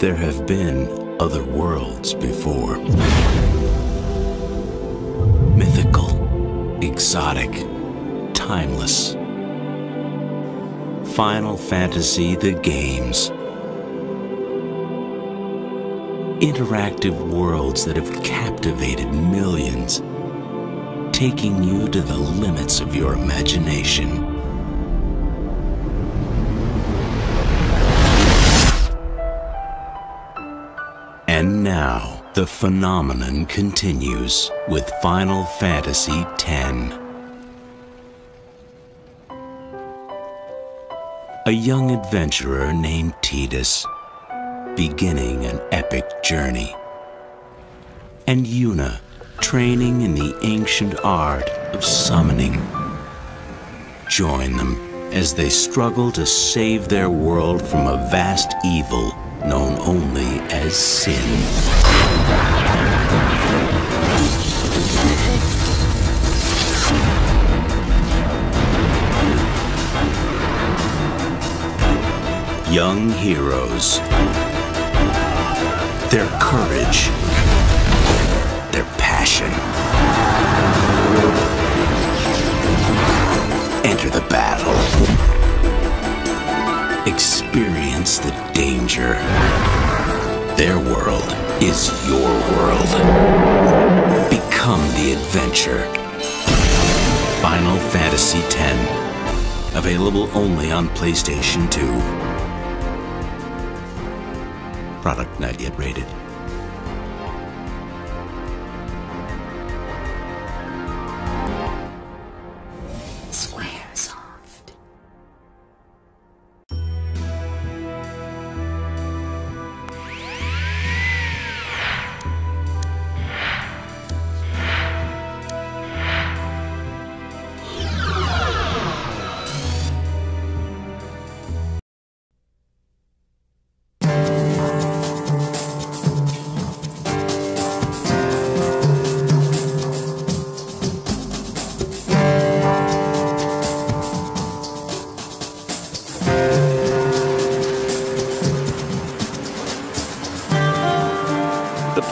There have been other worlds before. Mythical, exotic, timeless. Final Fantasy the games. Interactive worlds that have captivated millions, taking you to the limits of your imagination. And now, the phenomenon continues with Final Fantasy X. A young adventurer named Tidus, beginning an epic journey. And Yuna, training in the ancient art of summoning. Join them as they struggle to save their world from a vast evil known only as sin. Young heroes, their courage, their passion. Enter the battle. Experience the danger. Their world is your world. Become the adventure. Final Fantasy X. Available only on PlayStation 2. Product not yet rated.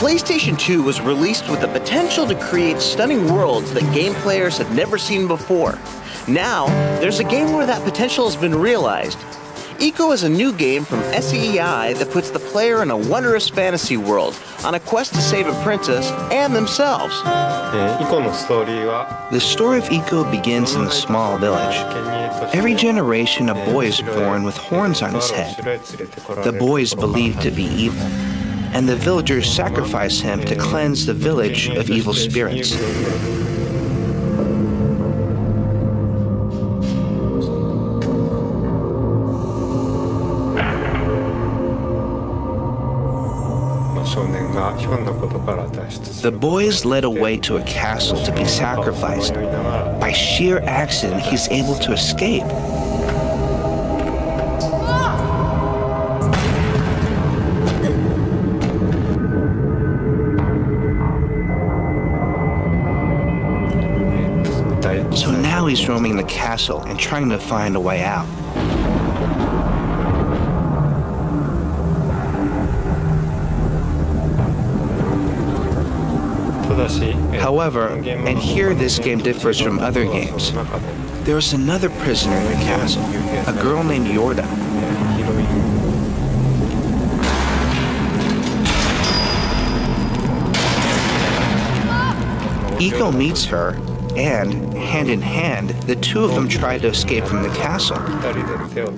PlayStation 2 was released with the potential to create stunning worlds that game players had never seen before. Now, there's a game where that potential has been realized. Ico is a new game from SEI that puts the player in a wondrous fantasy world on a quest to save a princess and themselves. The story of Ico begins in a small village. Every generation, a boy is born with horns on his head. The boy is believed to be evil, and the villagers sacrifice him to cleanse the village of evil spirits. The boy is led away to a castle to be sacrificed. By sheer accident, he's able to escape. So now he's roaming the castle and trying to find a way out. However, and here this game differs from other games, there's another prisoner in the castle, a girl named Yorda. Ico meets her, and, hand in hand, the two of them try to escape from the castle.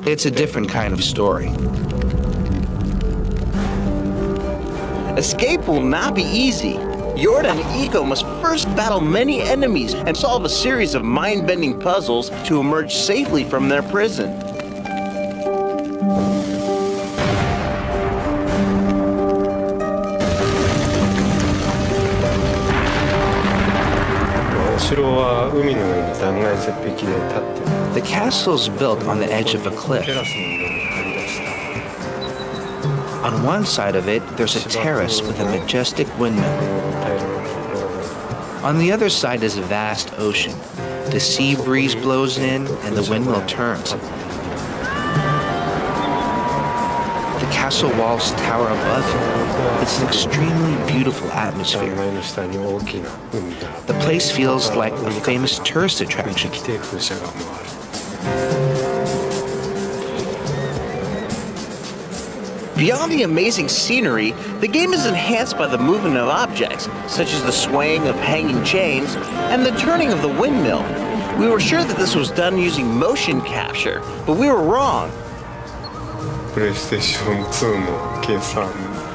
It's a different kind of story. Escape will not be easy. Yorda and Ico must first battle many enemies and solve a series of mind-bending puzzles to emerge safely from their prison. The castle is built on the edge of a cliff. On one side of it, there's a terrace with a majestic windmill. On the other side is a vast ocean. The sea breeze blows in and the windmill turns. The castle walls tower above it. It's an extremely beautiful atmosphere. The place feels like a famous tourist attraction. Beyond the amazing scenery, the game is enhanced by the movement of objects, such as the swaying of hanging chains and the turning of the windmill. We were sure that this was done using motion capture, but we were wrong.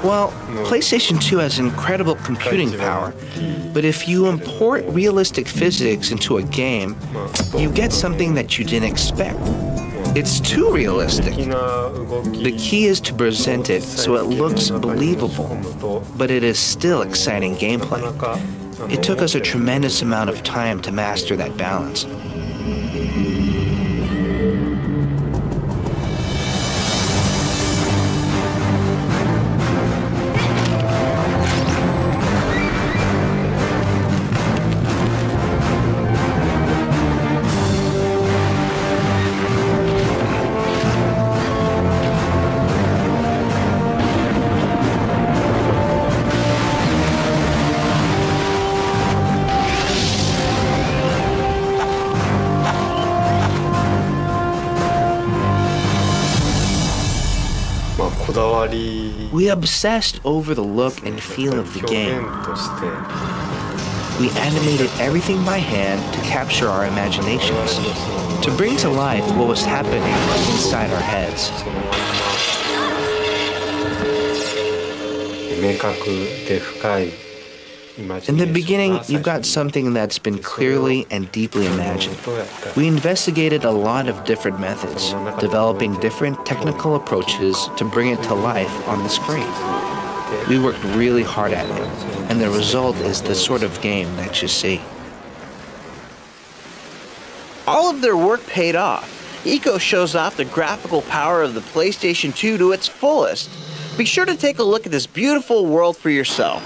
Well, PlayStation 2 has incredible computing power, but if you import realistic physics into a game, you get something that you didn't expect. It's too realistic. The key is to present it so it looks believable, but it is still exciting gameplay. It took us a tremendous amount of time to master that balance. We obsessed over the look and feel of the game. We animated everything by hand to capture our imaginations, to bring to life what was happening inside our heads. In the beginning, you've got something that's been clearly and deeply imagined. We investigated a lot of different methods, developing different technical approaches to bring it to life on the screen. We worked really hard at it, and the result is the sort of game that you see. All of their work paid off. Ico shows off the graphical power of the PlayStation 2 to its fullest. Be sure to take a look at this beautiful world for yourself.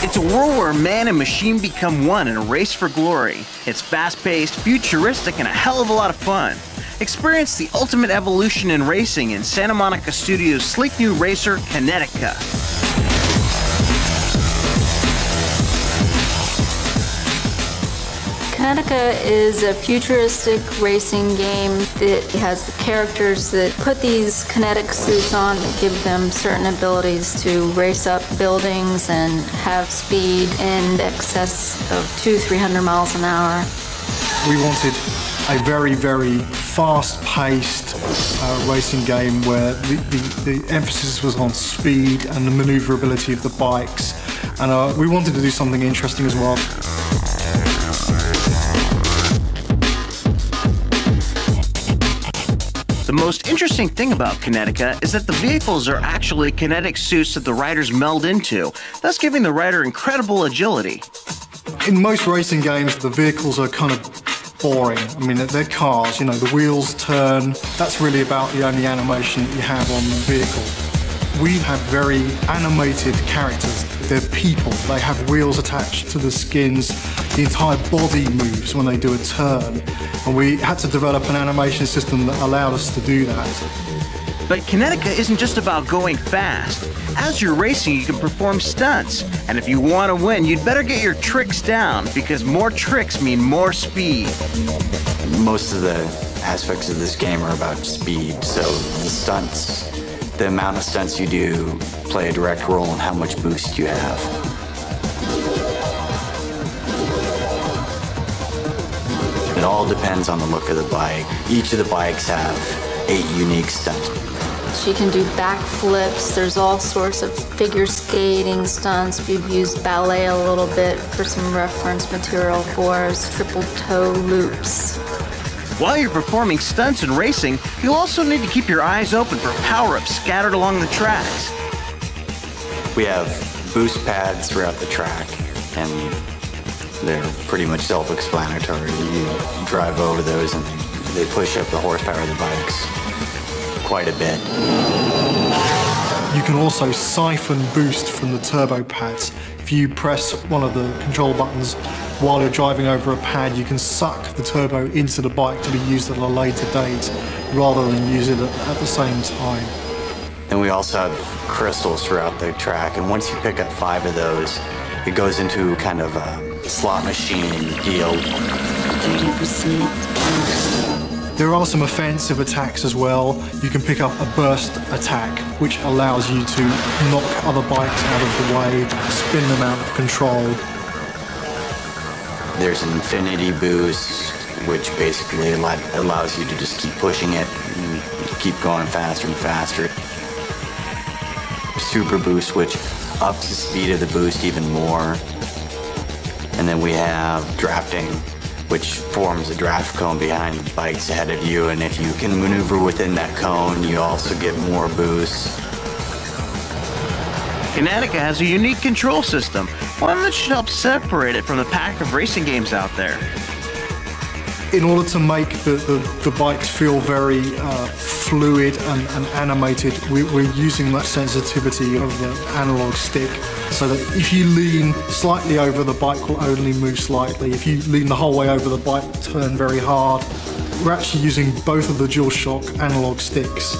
It's a world where man and machine become one in a race for glory. It's fast-paced, futuristic, and a hell of a lot of fun. Experience the ultimate evolution in racing in Santa Monica Studios' sleek new racer, Kinetica. Kinetica is a futuristic racing game that has the characters that put these kinetic suits on that give them certain abilities to race up buildings and have speed in excess of 200-300 miles an hour. We wanted a very, very fast-paced racing game where the emphasis was on speed and the maneuverability of the bikes. And we wanted to do something interesting as well. The most interesting thing about Kinetica is that the vehicles are actually kinetic suits that the riders meld into, thus giving the rider incredible agility. In most racing games, the vehicles are kind of boring. I mean, they're cars, you know, the wheels turn. That's really about the only animation that you have on the vehicle. We have very animated characters. They're people. They have wheels attached to the skins. The entire body moves when they do a turn. And we had to develop an animation system that allowed us to do that. But Kinetica isn't just about going fast. As you're racing, you can perform stunts. And if you want to win, you'd better get your tricks down, because more tricks mean more speed. Most of the aspects of this game are about speed, so the stunts, the amount of stunts you do play a direct role in how much boost you have. It all depends on the look of the bike. Each of the bikes have 8 unique stunts. She can do backflips. There's all sorts of figure skating stunts. We've used ballet a little bit for some reference material for us, triple toe loops. While you're performing stunts and racing, you'll also need to keep your eyes open for power-ups scattered along the tracks. We have boost pads throughout the track, and they're pretty much self-explanatory. You drive over those and they push up the horsepower of the bikes quite a bit. You can also siphon boost from the turbo pads. If you press one of the control buttons while you're driving over a pad, you can suck the turbo into the bike to be used at a later date rather than use it at the same time. And we also have crystals throughout the track, and once you pick up 5 of those, it goes into kind of a slot machine deal. There are some offensive attacks as well. You can pick up a burst attack, which allows you to knock other bikes out of the way, spin them out of control. There's an infinity boost, which basically allows you to just keep pushing it and keep going faster and faster. Super boost, which ups the speed of the boost even more. And then we have drafting, which forms a draft cone behind the bikes ahead of you, and if you can maneuver within that cone, you also get more boost. Kinetica has a unique control system, one that should help separate it from the pack of racing games out there. In order to make the bikes feel very fluid and animated, we're using that sensitivity of the analog stick, so that if you lean slightly over, the bike will only move slightly. If you lean the whole way over, the bike will turn very hard. We're actually using both of the DualShock analog sticks,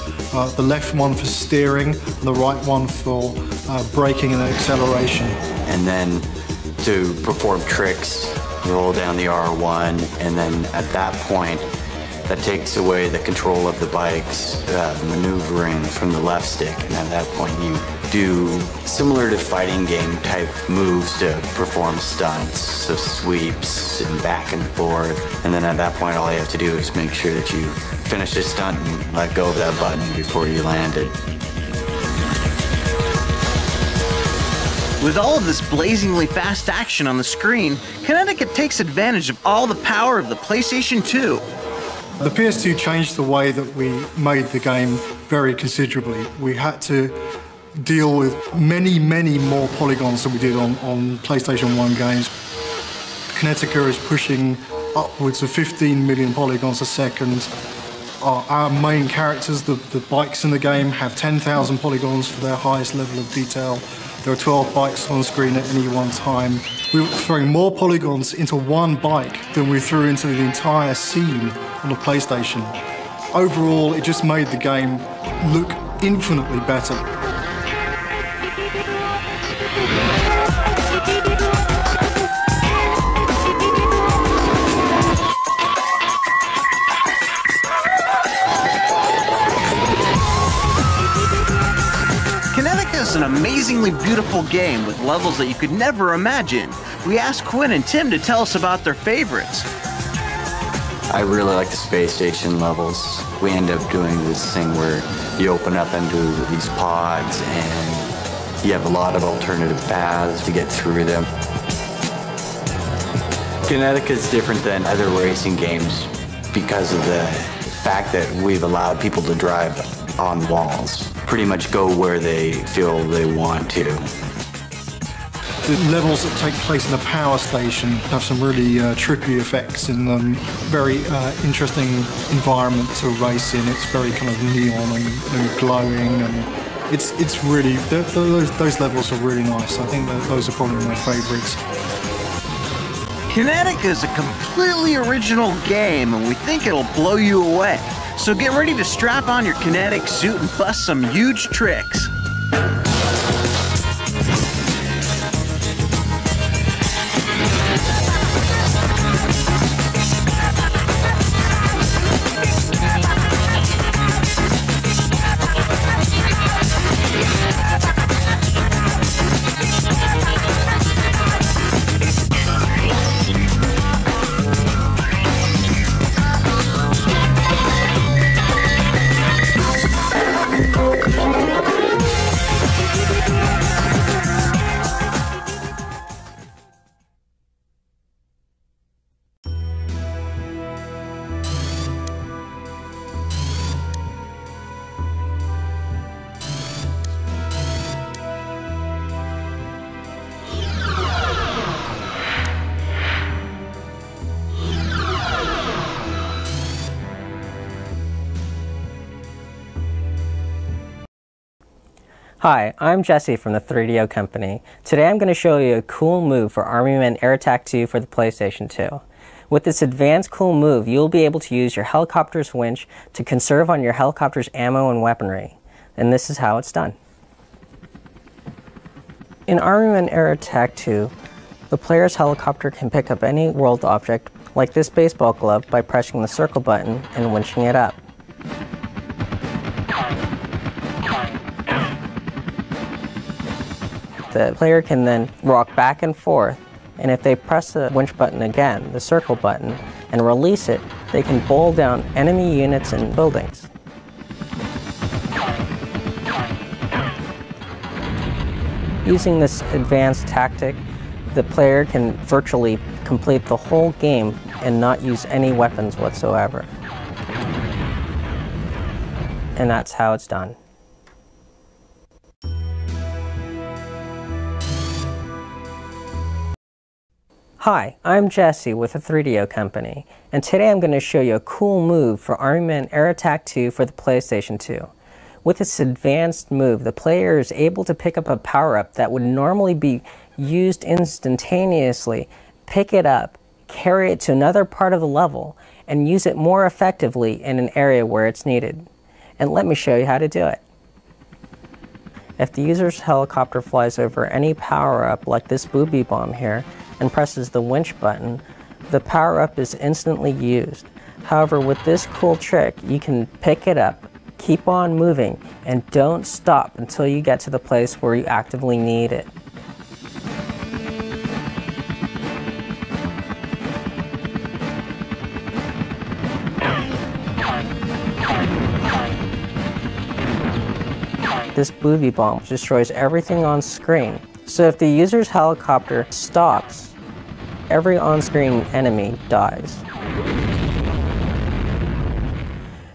the left one for steering and the right one for braking and acceleration. And then to perform tricks, roll down the R1, and then at that point, that takes away the control of the bike's maneuvering from the left stick, and at that point you do similar to fighting game type moves to perform stunts, so sweeps and back and forth, and then at that point all you have to do is make sure that you finish the stunt and let go of that button before you land it. With all of this blazingly fast action on the screen, Kinetica takes advantage of all the power of the PlayStation 2. The PS2 changed the way that we made the game very considerably. We had to deal with many, many more polygons than we did on PlayStation 1 games. Kinetica is pushing upwards of 15 million polygons a second. Our main characters, the bikes in the game, have 10,000 polygons for their highest level of detail. There are 12 bikes on screen at any one time. We were throwing more polygons into one bike than we threw into the entire scene on the PlayStation. Overall, it just made the game look infinitely better. Kinetica is an amazingly beautiful game with levels that you could never imagine. We asked Quinn and Tim to tell us about their favorites. I really like the space station levels. We end up doing this thing where you open up into these pods and you have a lot of alternative paths to get through them. Kinetica is different than other racing games because of the fact that we've allowed people to drive on walls. Pretty much go where they feel they want to. The levels that take place in the power station have some really trippy effects in them. Very interesting environment to race in. It's very kind of neon and glowing, and it's really those levels are really nice. I think that those are probably my favorites. Kinetica is a completely original game, and we think it'll blow you away. So get ready to strap on your kinetic suit and bust some huge tricks. Hi, I'm Jesse from the 3DO Company. Today I'm going to show you a cool move for Army Men Air Attack 2 for the PlayStation 2. With this advanced cool move, you'll be able to use your helicopter's winch to conserve on your helicopter's ammo and weaponry. And this is how it's done. In Army Men Air Attack 2, the player's helicopter can pick up any world object, like this baseball glove, by pressing the circle button and winching it up. The player can then rock back and forth, and if they press the winch button again, the circle button, and release it, they can bowl down enemy units and buildings. Using this advanced tactic, the player can virtually complete the whole game and not use any weapons whatsoever. And that's how it's done. Hi, I'm Jesse with the 3DO Company, and today I'm going to show you a cool move for Army Men Air Attack 2 for the PlayStation 2. With this advanced move, the player is able to pick up a power-up that would normally be used instantaneously, pick it up, carry it to another part of the level, and use it more effectively in an area where it's needed. And let me show you how to do it. If the user's helicopter flies over any power-up like this booby bomb here, and presses the winch button, the power-up is instantly used. However, with this cool trick, you can pick it up, keep on moving, and don't stop until you get to the place where you actively need it. This booby bomb destroys everything on screen, So if the user's helicopter stops, every on-screen enemy dies.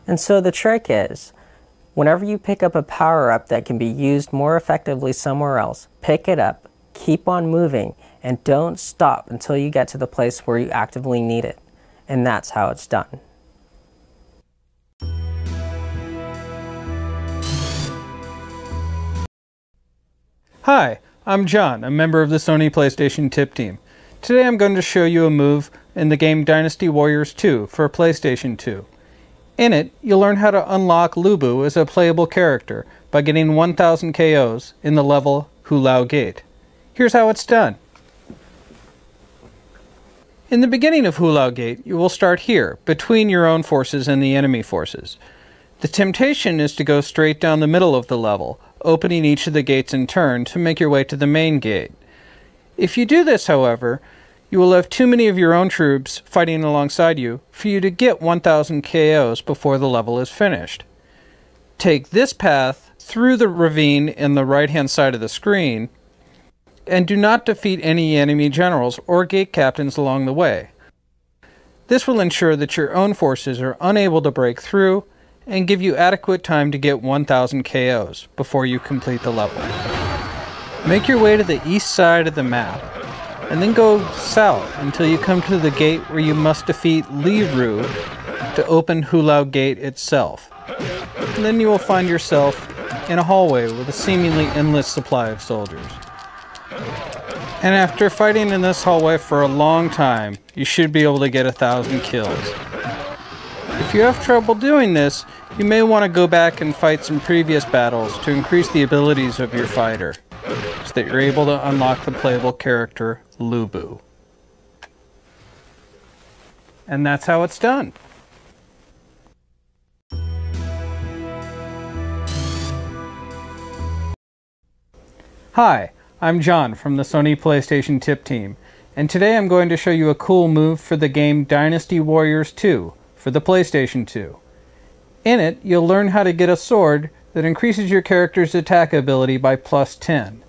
And so the trick is, whenever you pick up a power-up that can be used more effectively somewhere else, pick it up, keep on moving, and don't stop until you get to the place where you actively need it. And that's how it's done. Hi, I'm John, a member of the Sony PlayStation Tip Team. Today I'm going to show you a move in the game Dynasty Warriors 2 for PlayStation 2. In it, you'll learn how to unlock Lubu as a playable character by getting 1000 KOs in the level Hulao Gate. Here's how it's done. In the beginning of Hulao Gate, you will start here, between your own forces and the enemy forces. The temptation is to go straight down the middle of the level, opening each of the gates in turn to make your way to the main gate. If you do this, however, you will have too many of your own troops fighting alongside you for you to get 1000 KOs before the level is finished. Take this path through the ravine in the right-hand side of the screen, and do not defeat any enemy generals or gate captains along the way. This will ensure that your own forces are unable to break through and give you adequate time to get 1000 KOs before you complete the level. Make your way to the east side of the map, and then go south until you come to the gate where you must defeat Li Ru to open Hulao Gate itself. And then you will find yourself in a hallway with a seemingly endless supply of soldiers. And after fighting in this hallway for a long time, you should be able to get 1000 kills. If you have trouble doing this, you may want to go back and fight some previous battles to increase the abilities of your fighter, so that you're able to unlock the playable character Lubu. And that's how it's done. Hi, I'm John from the Sony PlayStation Tip Team, and today I'm going to show you a cool move for the game Dynasty Warriors 2 for the PlayStation 2. In it, you'll learn how to get a sword that increases your character's attack ability by +10.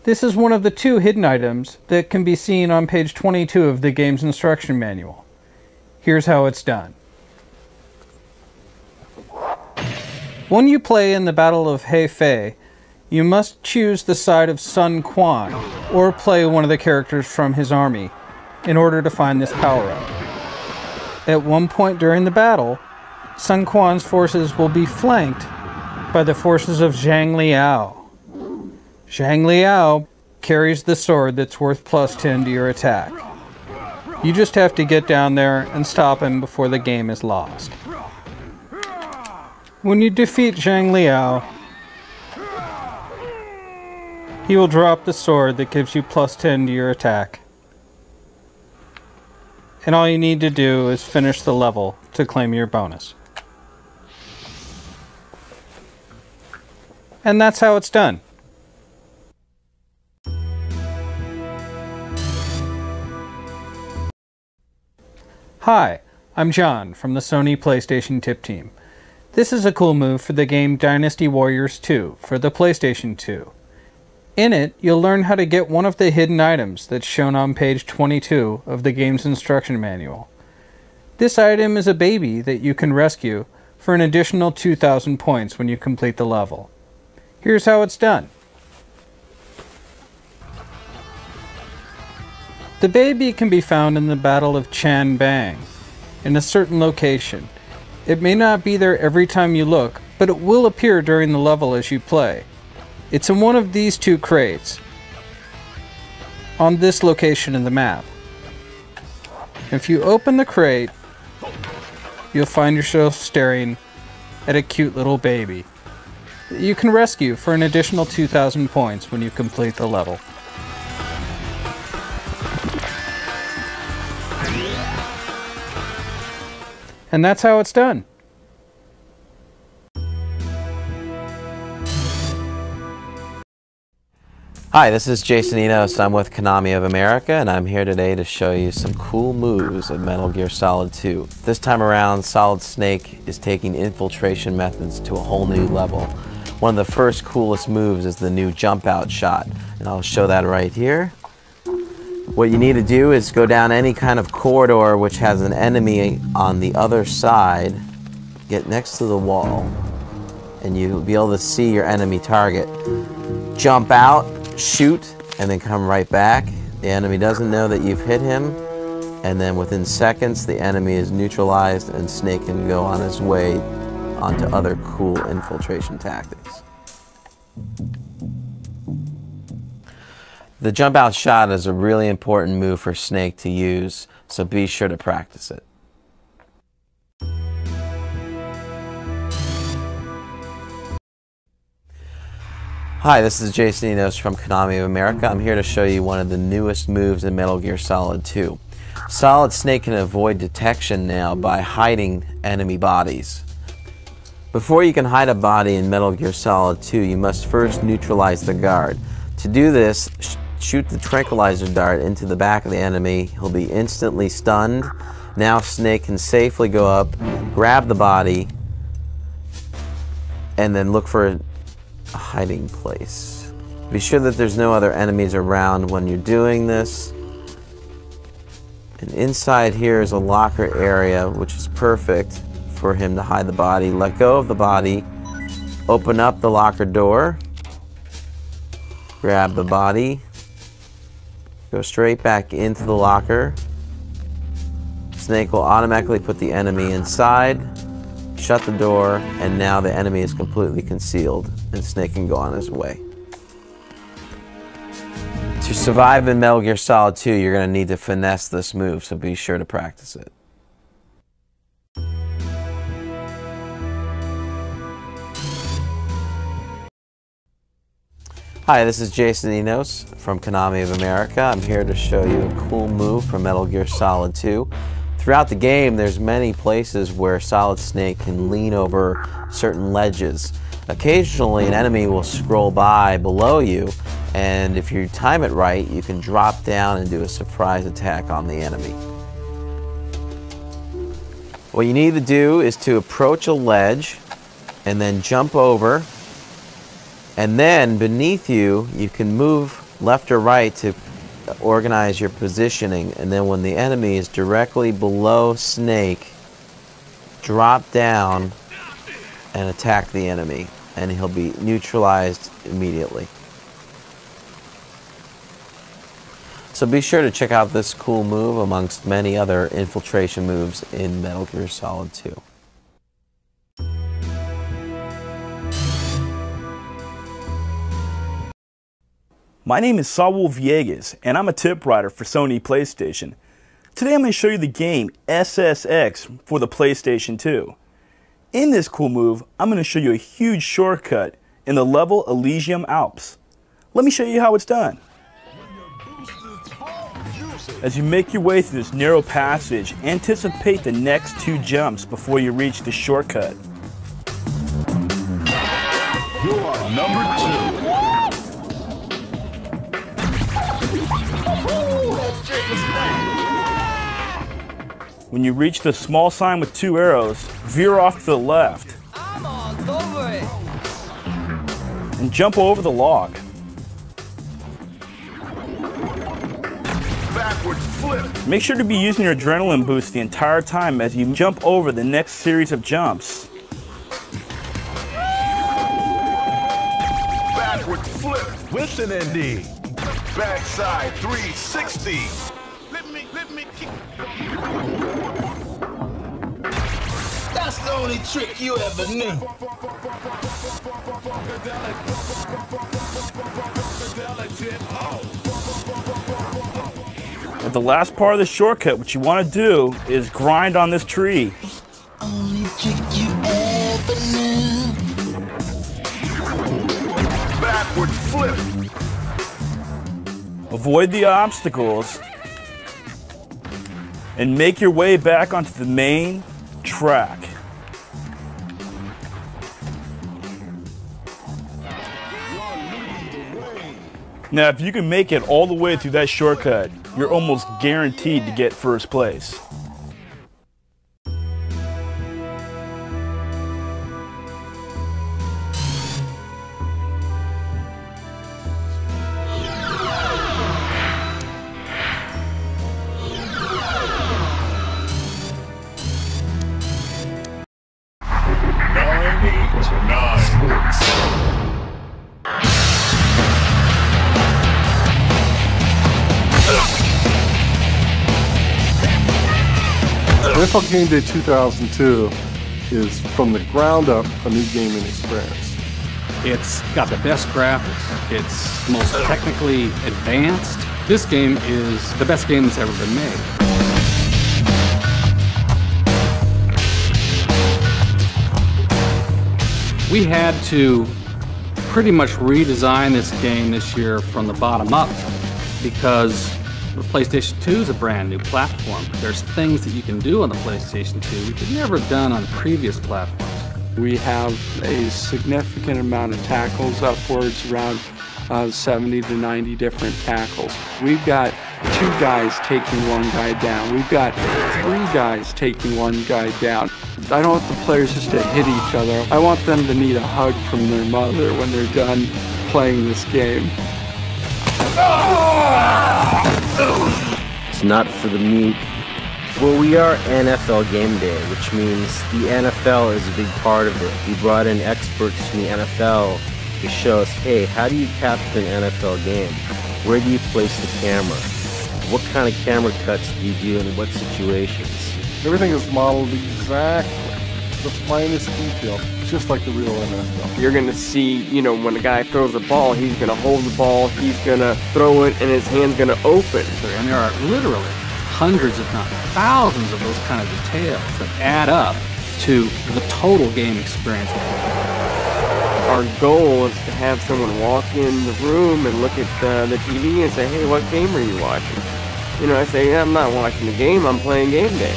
This is one of the 2 hidden items that can be seen on page 22 of the game's instruction manual. Here's how it's done. When you play in the Battle of Hefei, you must choose the side of Sun Quan, or play one of the characters from his army, in order to find this power-up. At one point during the battle, Sun Quan's forces will be flanked by the forces of Zhang Liao. Zhang Liao carries the sword that's worth +10 to your attack. You just have to get down there and stop him before the game is lost. When you defeat Zhang Liao, he will drop the sword that gives you +10 to your attack. And all you need to do is finish the level to claim your bonus. And that's how it's done. Hi, I'm John from the Sony PlayStation Tip Team. This is a cool move for the game Dynasty Warriors 2 for the PlayStation 2. In it, you'll learn how to get one of the hidden items that's shown on page 22 of the game's instruction manual. This item is a baby that you can rescue for an additional 2000 points when you complete the level. Here's how it's done. The baby can be found in the Battle of Chan Bang, in a certain location. It may not be there every time you look, but it will appear during the level as you play. It's in one of these 2 crates, on this location in the map. If you open the crate, you'll find yourself staring at a cute little baby that you can rescue for an additional 2000 points when you complete the level. And that's how it's done. Hi, this is Jason Enos. I'm with Konami of America, and I'm here today to show you some cool moves of Metal Gear Solid 2. This time around, Solid Snake is taking infiltration methods to a whole new level. One of the first coolest moves is the new jump out shot, and I'll show that right here. What you need to do is go down any kind of corridor which has an enemy on the other side, get next to the wall, and you'll be able to see your enemy target. Jump out, shoot, and then come right back. The enemy doesn't know that you've hit him, and then within seconds the enemy is neutralized and Snake can go on his way onto other cool infiltration tactics. The jump out shot is a really important move for Snake to use, so be sure to practice it. Hi, this is Jason Enos from Konami of America. I'm here to show you one of the newest moves in Metal Gear Solid 2. Solid Snake can avoid detection now by hiding enemy bodies. Before you can hide a body in Metal Gear Solid 2, you must first neutralize the guard. To do this, shoot the tranquilizer dart into the back of the enemy. He'll be instantly stunned. Now Snake can safely go up, grab the body, and then look for a hiding place. Be sure that there's no other enemies around when you're doing this. And inside here is a locker area, which is perfect for him to hide the body. Let go of the body, open up the locker door, grab the body, go straight back into the locker. Snake will automatically put the enemy inside, shut the door, and now the enemy is completely concealed and Snake can go on his way. To survive in Metal Gear Solid 2, you're going to need to finesse this move, so be sure to practice it. Hi, this is Jason Enos from Konami of America. I'm here to show you a cool move from Metal Gear Solid 2. Throughout the game, there's many places where Solid Snake can lean over certain ledges. Occasionally, an enemy will scroll by below you, and if you time it right, you can drop down and do a surprise attack on the enemy. What you need to do is to approach a ledge and then jump over, and then beneath you, you can move left or right to organize your positioning, and then when the enemy is directly below Snake, drop down and attack the enemy, and he'll be neutralized immediately. So be sure to check out this cool move amongst many other infiltration moves in Metal Gear Solid 2. My name is Saul Villegas, and I'm a tip writer for Sony PlayStation. Today I'm going to show you the game SSX for the PlayStation 2. In this cool move, I'm going to show you a huge shortcut in the level Elysium Alps. Let me show you how it's done. As you make your way through this narrow passage, anticipate the next two jumps before you reach the shortcut. You are number 2. When you reach the small sign with two arrows, veer off to the left and jump over the log. Backwards flip. Make sure to be using your adrenaline boost the entire time as you jump over the next series of jumps. Backwards flip. Listen, ND. Backside 360. Let me kick. That's the only trick you ever knew. At the last part of the shortcut, what you want to do is grind on this tree. Only trick you ever knew. Backwards flip. Avoid the obstacles and make your way back onto the main track. Now, if you can make it all the way through that shortcut, you're almost guaranteed to get first place. NFL Game Day 2002 is, from the ground up, a new gaming experience. It's got the best graphics. It's most technically advanced. This game is the best game that's ever been made. We had to pretty much redesign this game this year from the bottom up because the PlayStation 2 is a brand new platform. There's things that you can do on the PlayStation 2 we could never have done on previous platforms. We have a significant amount of tackles, upwards around 70 to 90 different tackles. We've got 2 guys taking 1 guy down. We've got 3 guys taking 1 guy down. I don't want the players just to hit each other. I want them to need a hug from their mother when they're done playing this game. It's not for the meek. Well, we are NFL Game Day, which means the NFL is a big part of it. We brought in experts from the NFL to show us, hey, how do you capture an NFL game? Where do you place the camera? What kind of camera cuts do you do in what situations? Everything is modeled exactly, the finest detail, just like the real NFL. You're going to see, you know, when a guy throws a ball, he's going to hold the ball, he's going to throw it, and his hand's going to open. And there are literally hundreds, if not thousands, of those kind of details that add up to the total game experience. Our goal is to have someone walk in the room and look at the TV and say, hey, what game are you watching? You know, I say, yeah, I'm not watching the game, I'm playing Game Day.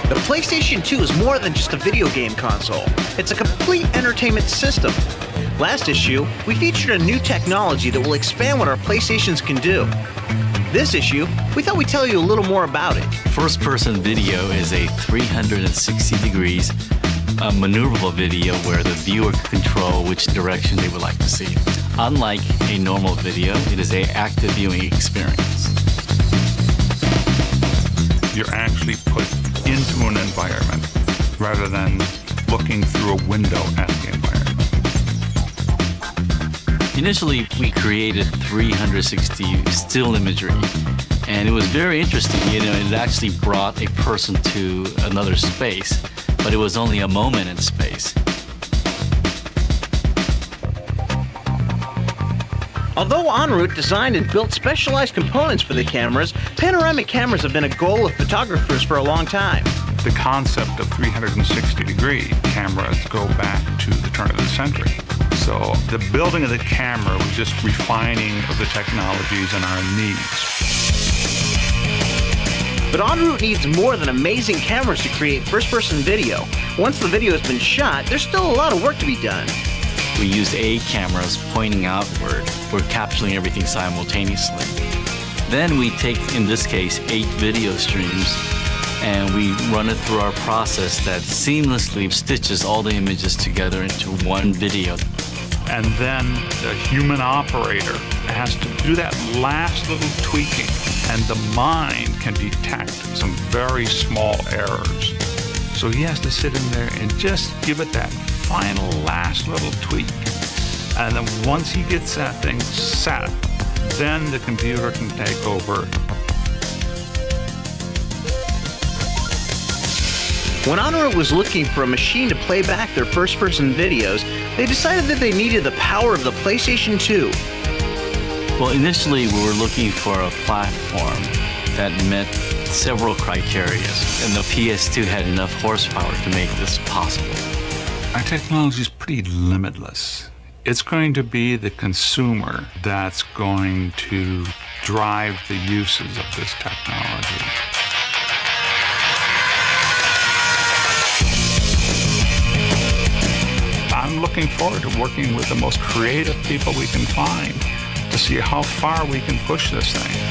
The PlayStation 2 is more than just a video game console. It's a complete entertainment system. Last issue, we featured a new technology that will expand what our PlayStations can do. This issue, we thought we'd tell you a little more about it. First-person video is a 360 degrees maneuverable video where the viewer can control which direction they would like to see. Unlike a normal video, it is an active viewing experience. You're actually put into an environment rather than looking through a window at the environment. Initially, we created 360 still imagery And it was very interesting. It actually brought a person to another space, but it was only a moment in space. Although en route designed and built specialized components for the cameras, panoramic cameras have been a goal of photographers for a long time. The concept of 360-degree cameras go back to the turn of the century. So the building of the camera was just refining of the technologies and our needs. But en route needs more than amazing cameras to create first-person video. Once the video has been shot, there's still a lot of work to be done. We use A cameras pointing outward. We're capturing everything simultaneously. Then we take, in this case, 8 video streams, and we run it through our process that seamlessly stitches all the images together into one video. And then the human operator has to do that last little tweaking, and the mind can detect some very small errors. So he has to sit in there and just give it that final last little tweak. And then once he gets that thing set, then the computer can take over. When en route was looking for a machine to play back their first-person videos, they decided that they needed the power of the PlayStation 2. Well, initially we were looking for a platform that met several criteria, and the PS2 had enough horsepower to make this possible. Our technology is pretty limitless. It's going to be the consumer that's going to drive the uses of this technology. I'm looking forward to working with the most creative people we can find to see how far we can push this thing.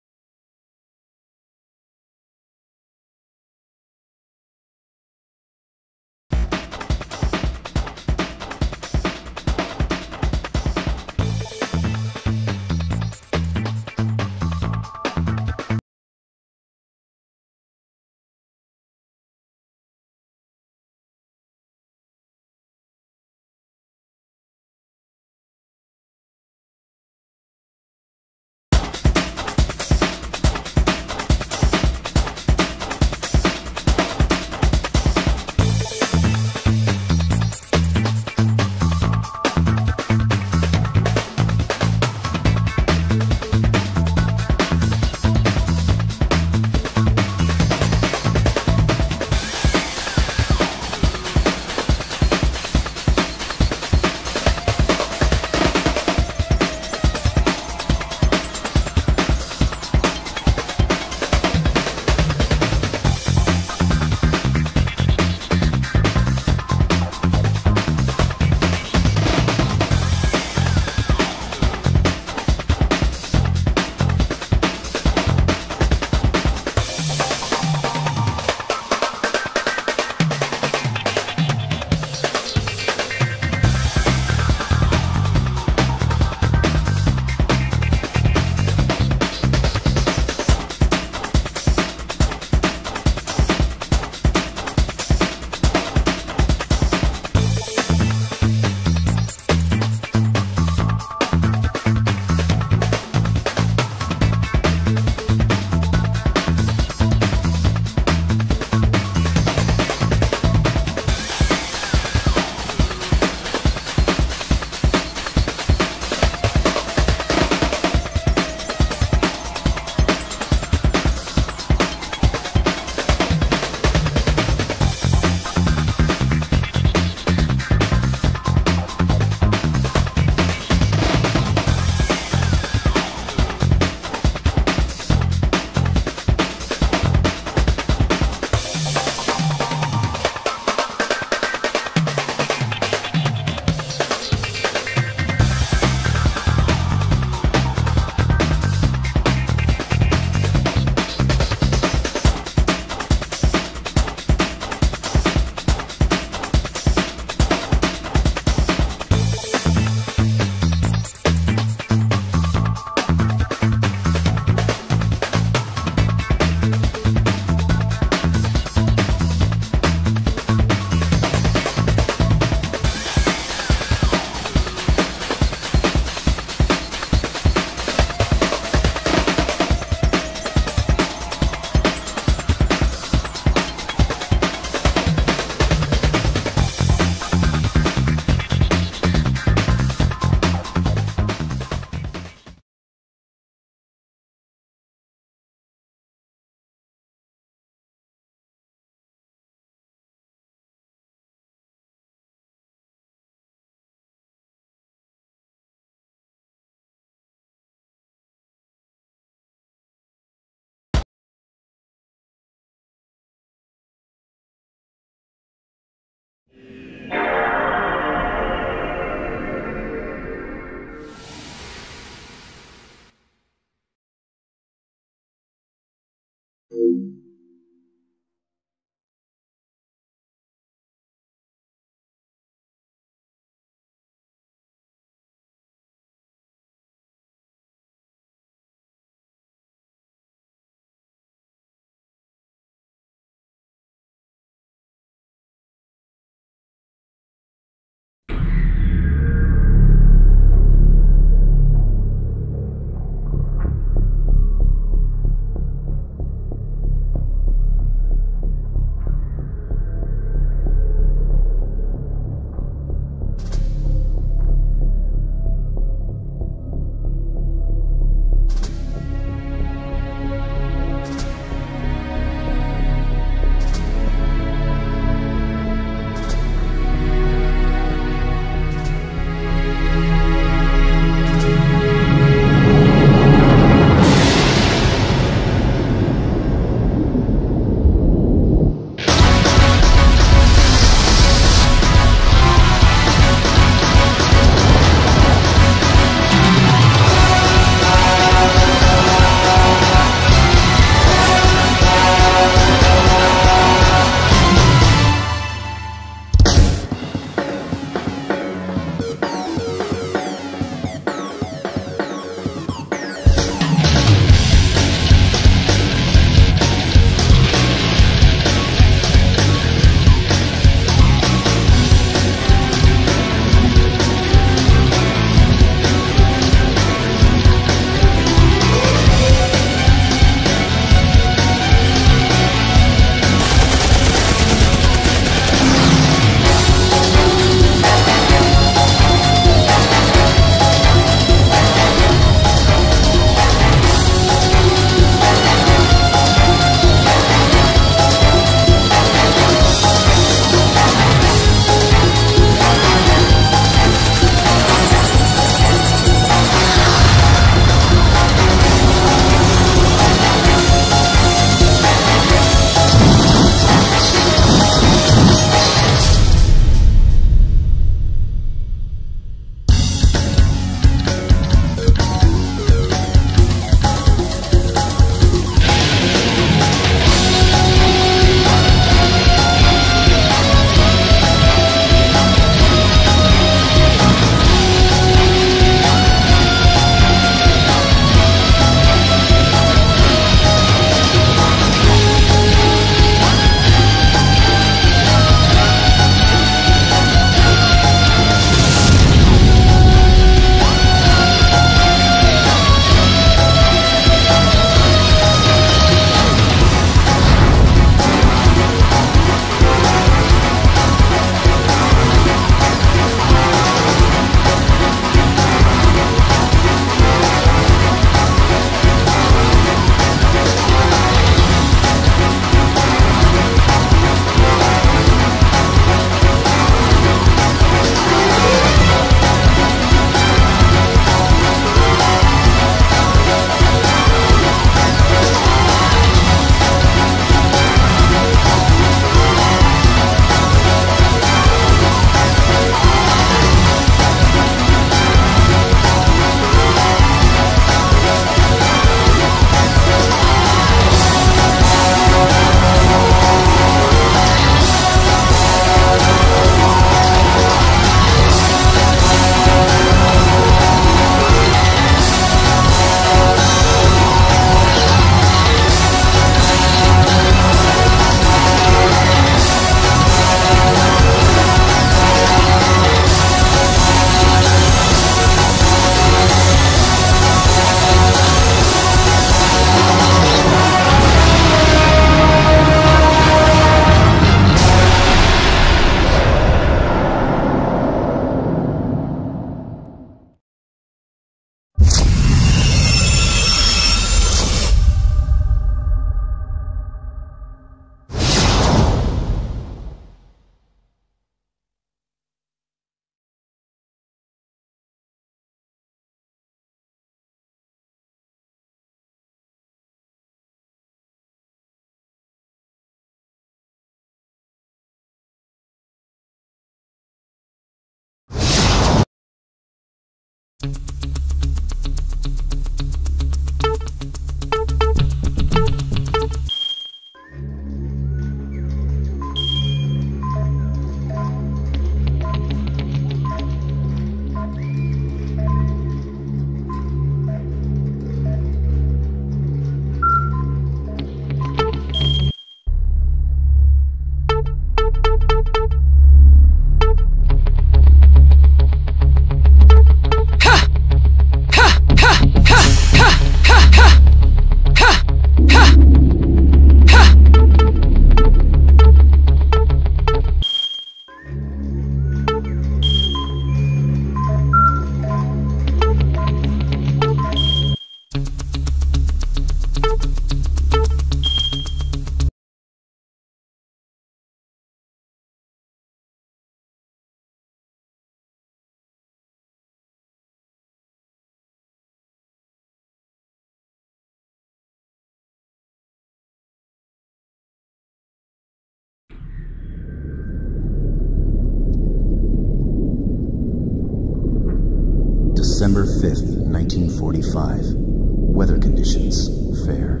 December 5th, 1945. Weather conditions, fair.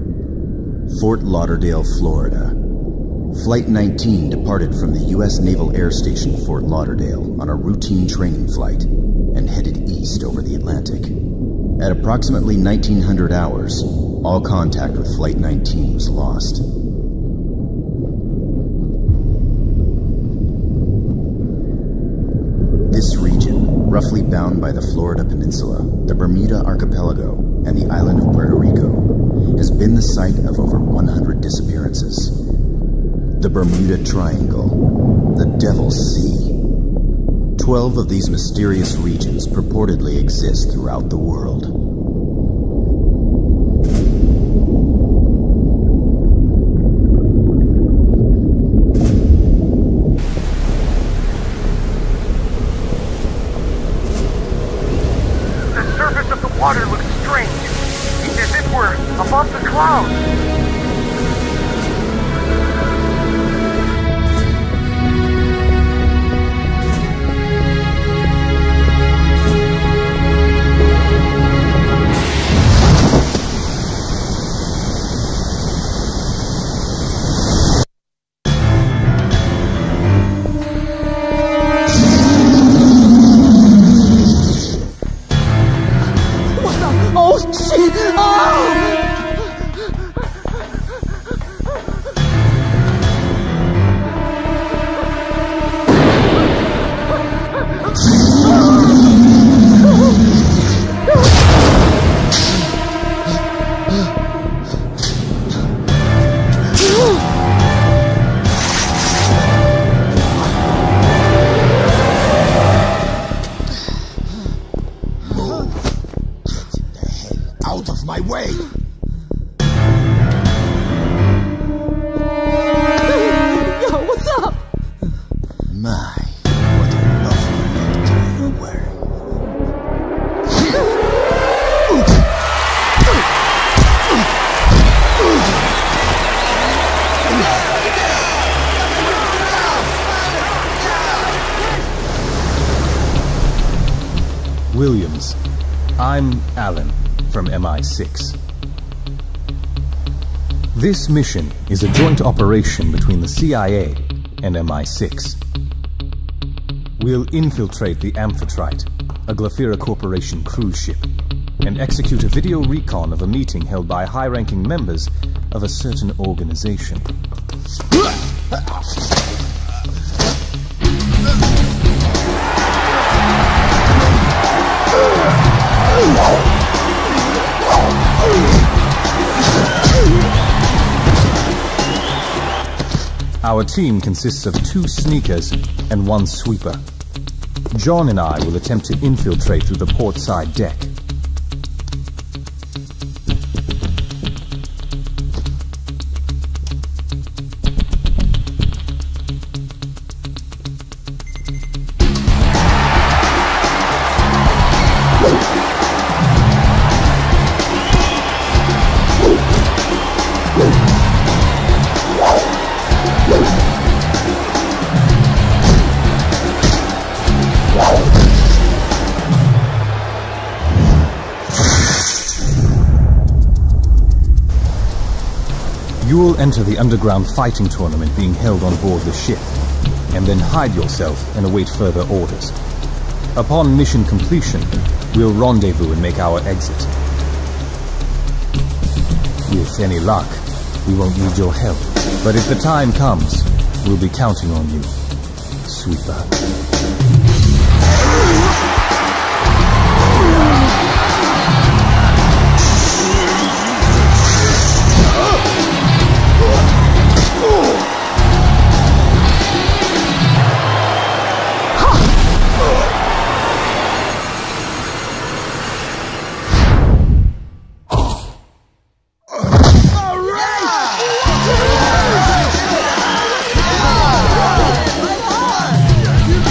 Fort Lauderdale, Florida. Flight 19 departed from the U.S. Naval Air Station, Fort Lauderdale, on a routine training flight and headed east over the Atlantic. At approximately 1900 hours, all contact with Flight 19 was lost. This region, roughly bound by the Florida Peninsula, the Bermuda Archipelago, and the island of Puerto Rico, has been the site of over 100 disappearances. The Bermuda Triangle, the Devil's Sea. 12 of these mysterious regions purportedly exist throughout the world. The surface of the water looks strange. It's as if we're above the clouds. Williams. I'm Alan from MI6. This mission is a joint operation between the CIA and MI6. We'll infiltrate the Amphitrite, a Glafira Corporation cruise ship, and execute a video recon of a meeting held by high-ranking members of a certain organization. Our team consists of 2 sneakers and 1 sweeper. John and I will attempt to infiltrate through the port side deck. You will enter the underground fighting tournament being held on board the ship, and then hide yourself and await further orders. Upon mission completion, we'll rendezvous and make our exit. With any luck, we won't need your help, but if the time comes, we'll be counting on you, Sweeper. You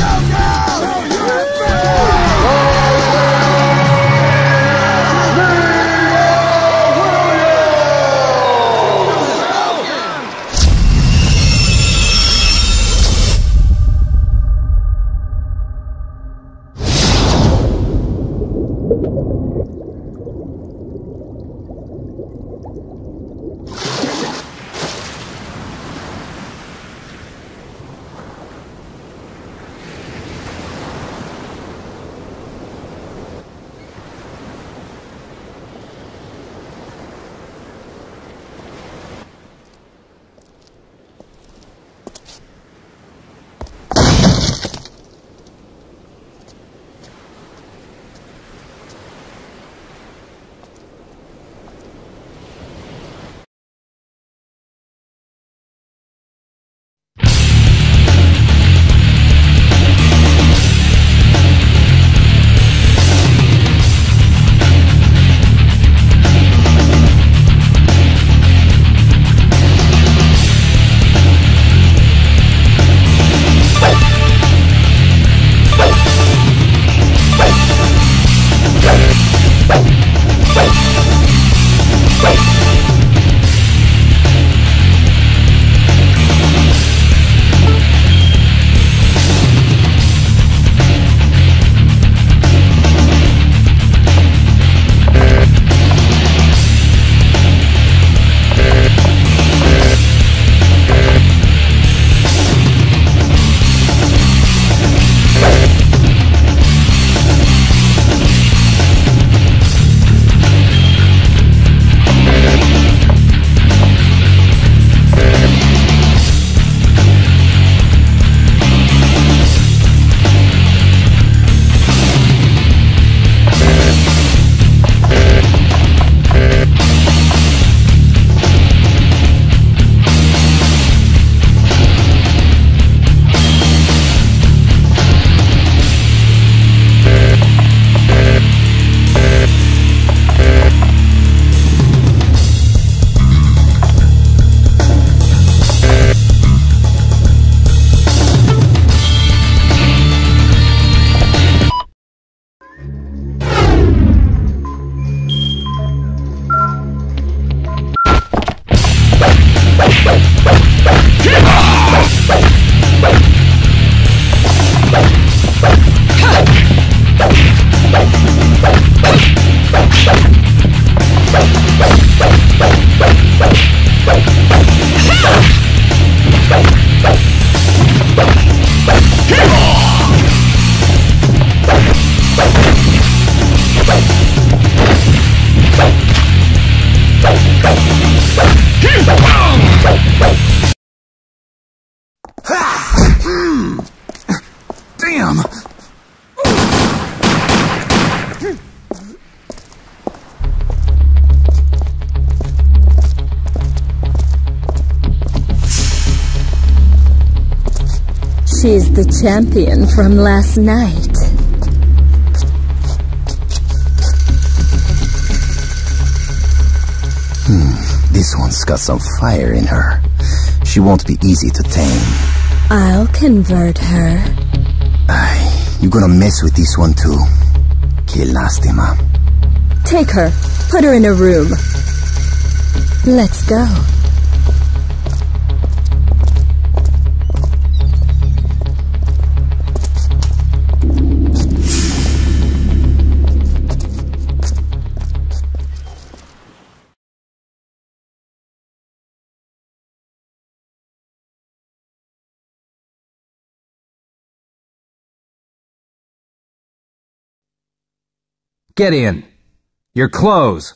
She's the champion from last night. This one's got some fire in her. She won't be easy to tame. I'll convert her. You gonna mess with this one too? Que lástima. Take her. Put her in a room. Let's go. Get in. Your clothes.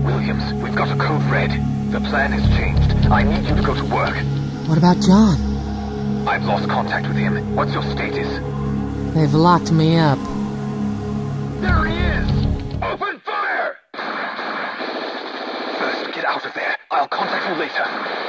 Williams, we've got a code red. The plan has changed. I need you to go to work. What about John? I've lost contact with him. What's your status? They've locked me up. There he is! Open fire! First, get out of there. I'll contact you later.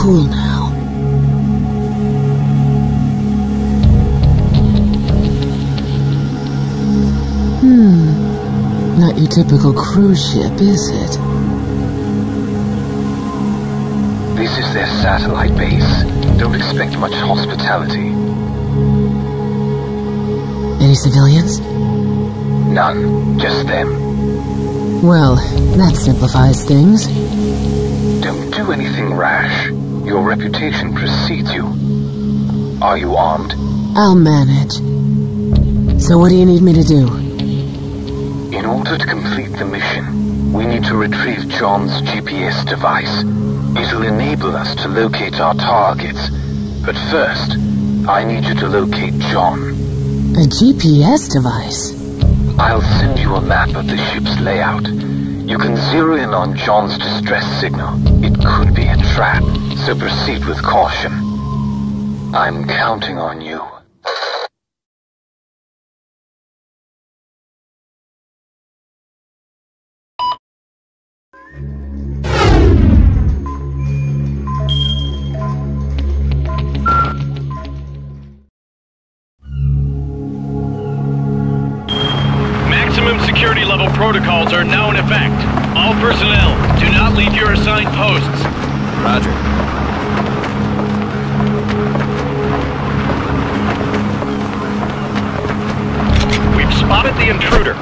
fool now. Not your typical cruise ship, is it? This is their satellite base. Don't expect much hospitality. Any civilians? None. Just them. Well, that simplifies things. Don't do anything rash. Your reputation precedes you. Are you armed? I'll manage. So what do you need me to do? In order to complete the mission, we need to retrieve John's GPS device. It'll enable us to locate our targets. But first, I need you to locate John. A GPS device? I'll send you a map of the ship's layout. You can zero in on John's distress signal. It could be a trap, so proceed with caution. I'm counting on you. Maximum security level protocols are now in effect. All personnel, do not leave your assigned posts. Roger. We've spotted the intruder.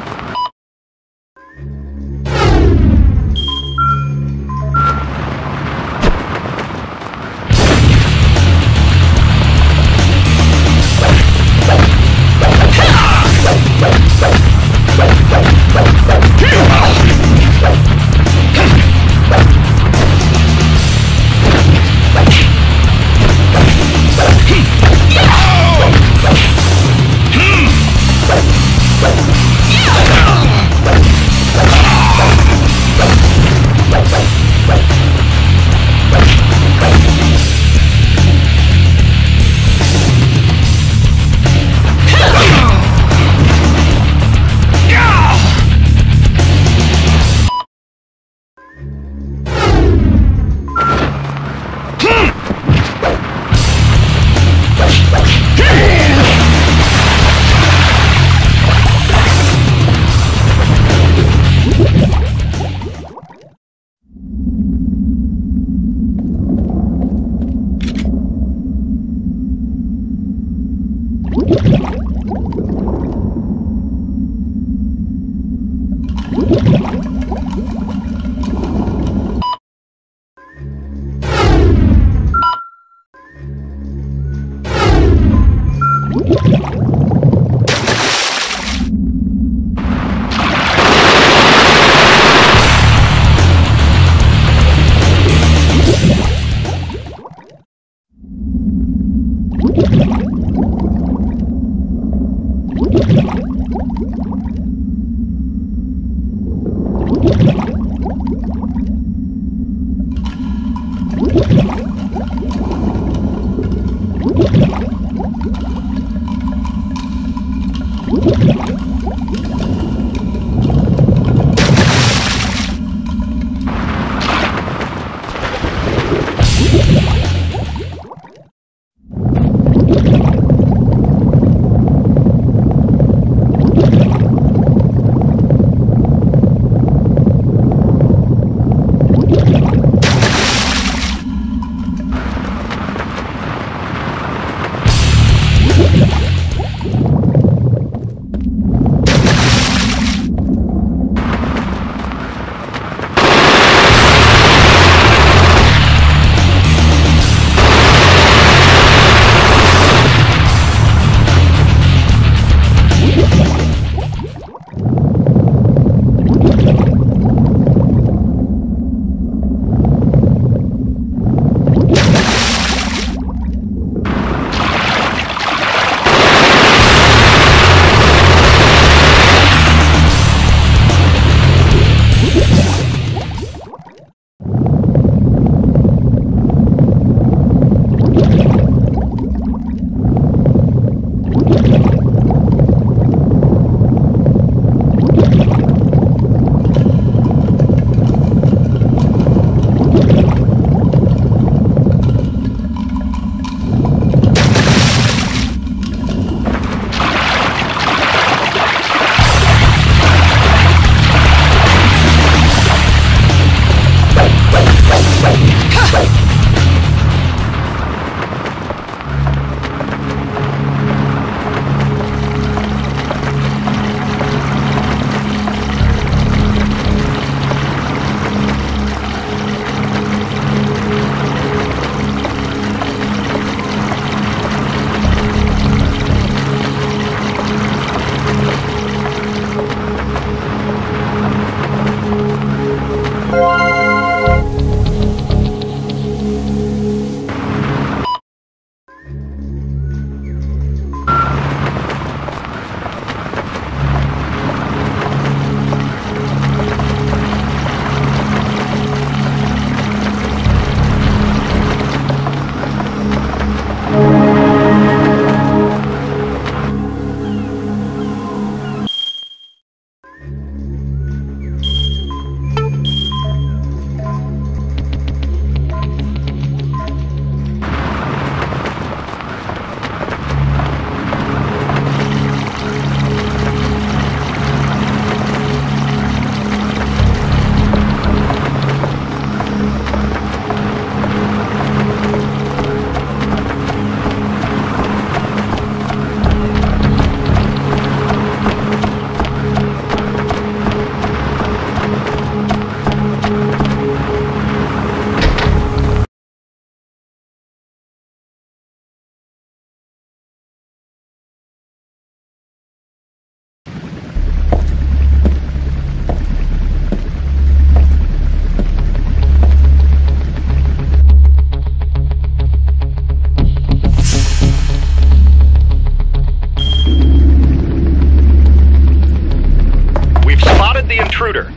the intruder.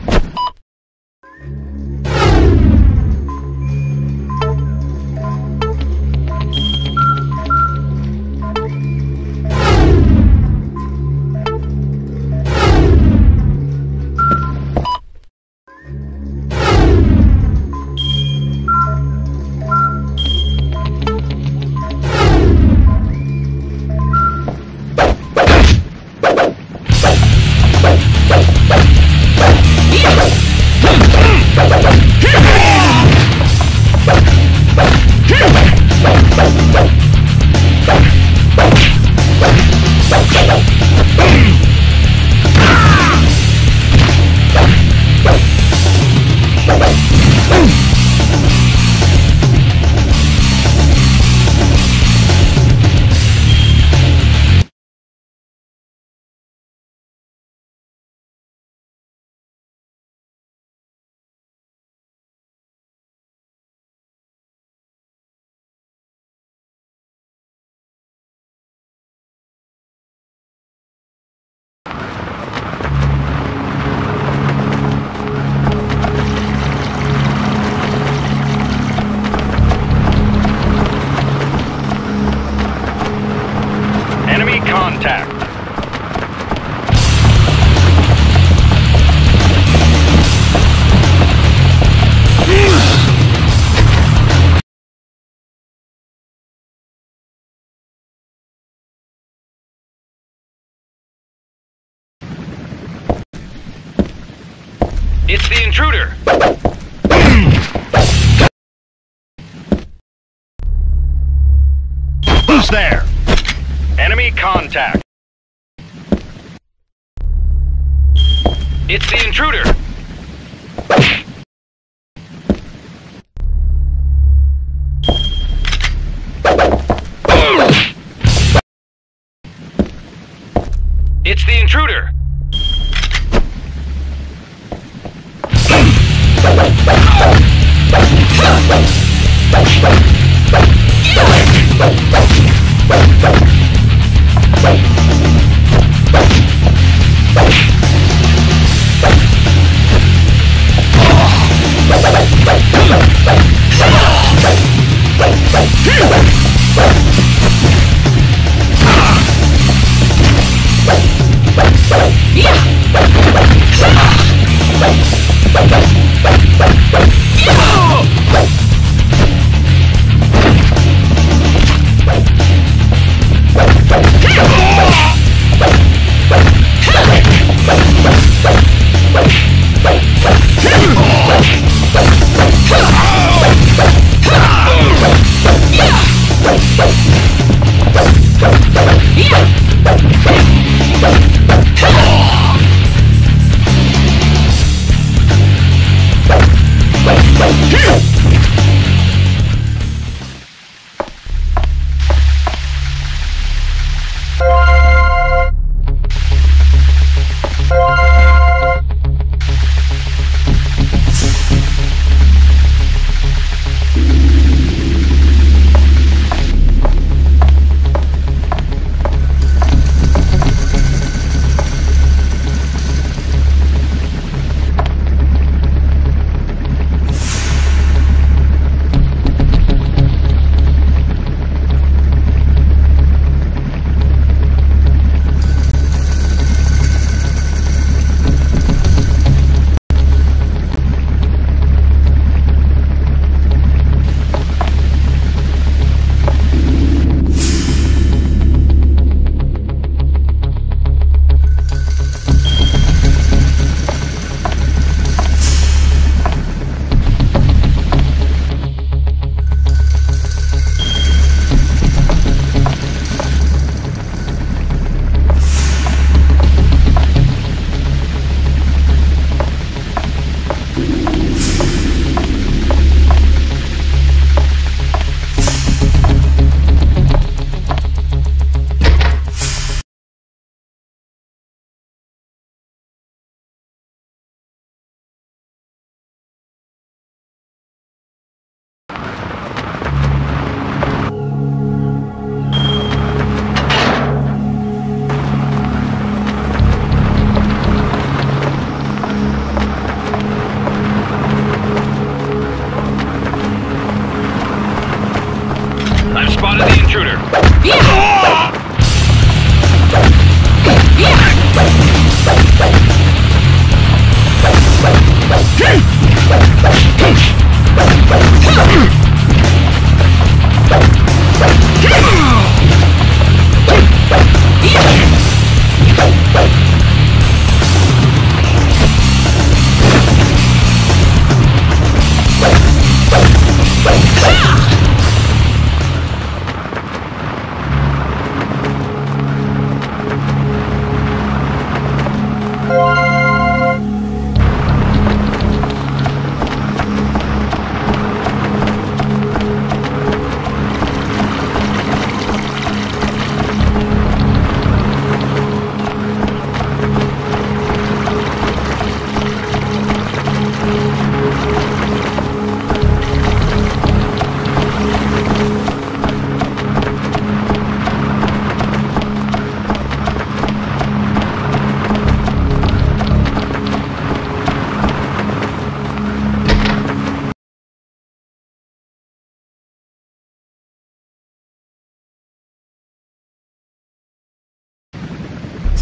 Contact. It's the intruder. Who's there? Enemy contact. It's the intruder. It's the intruder.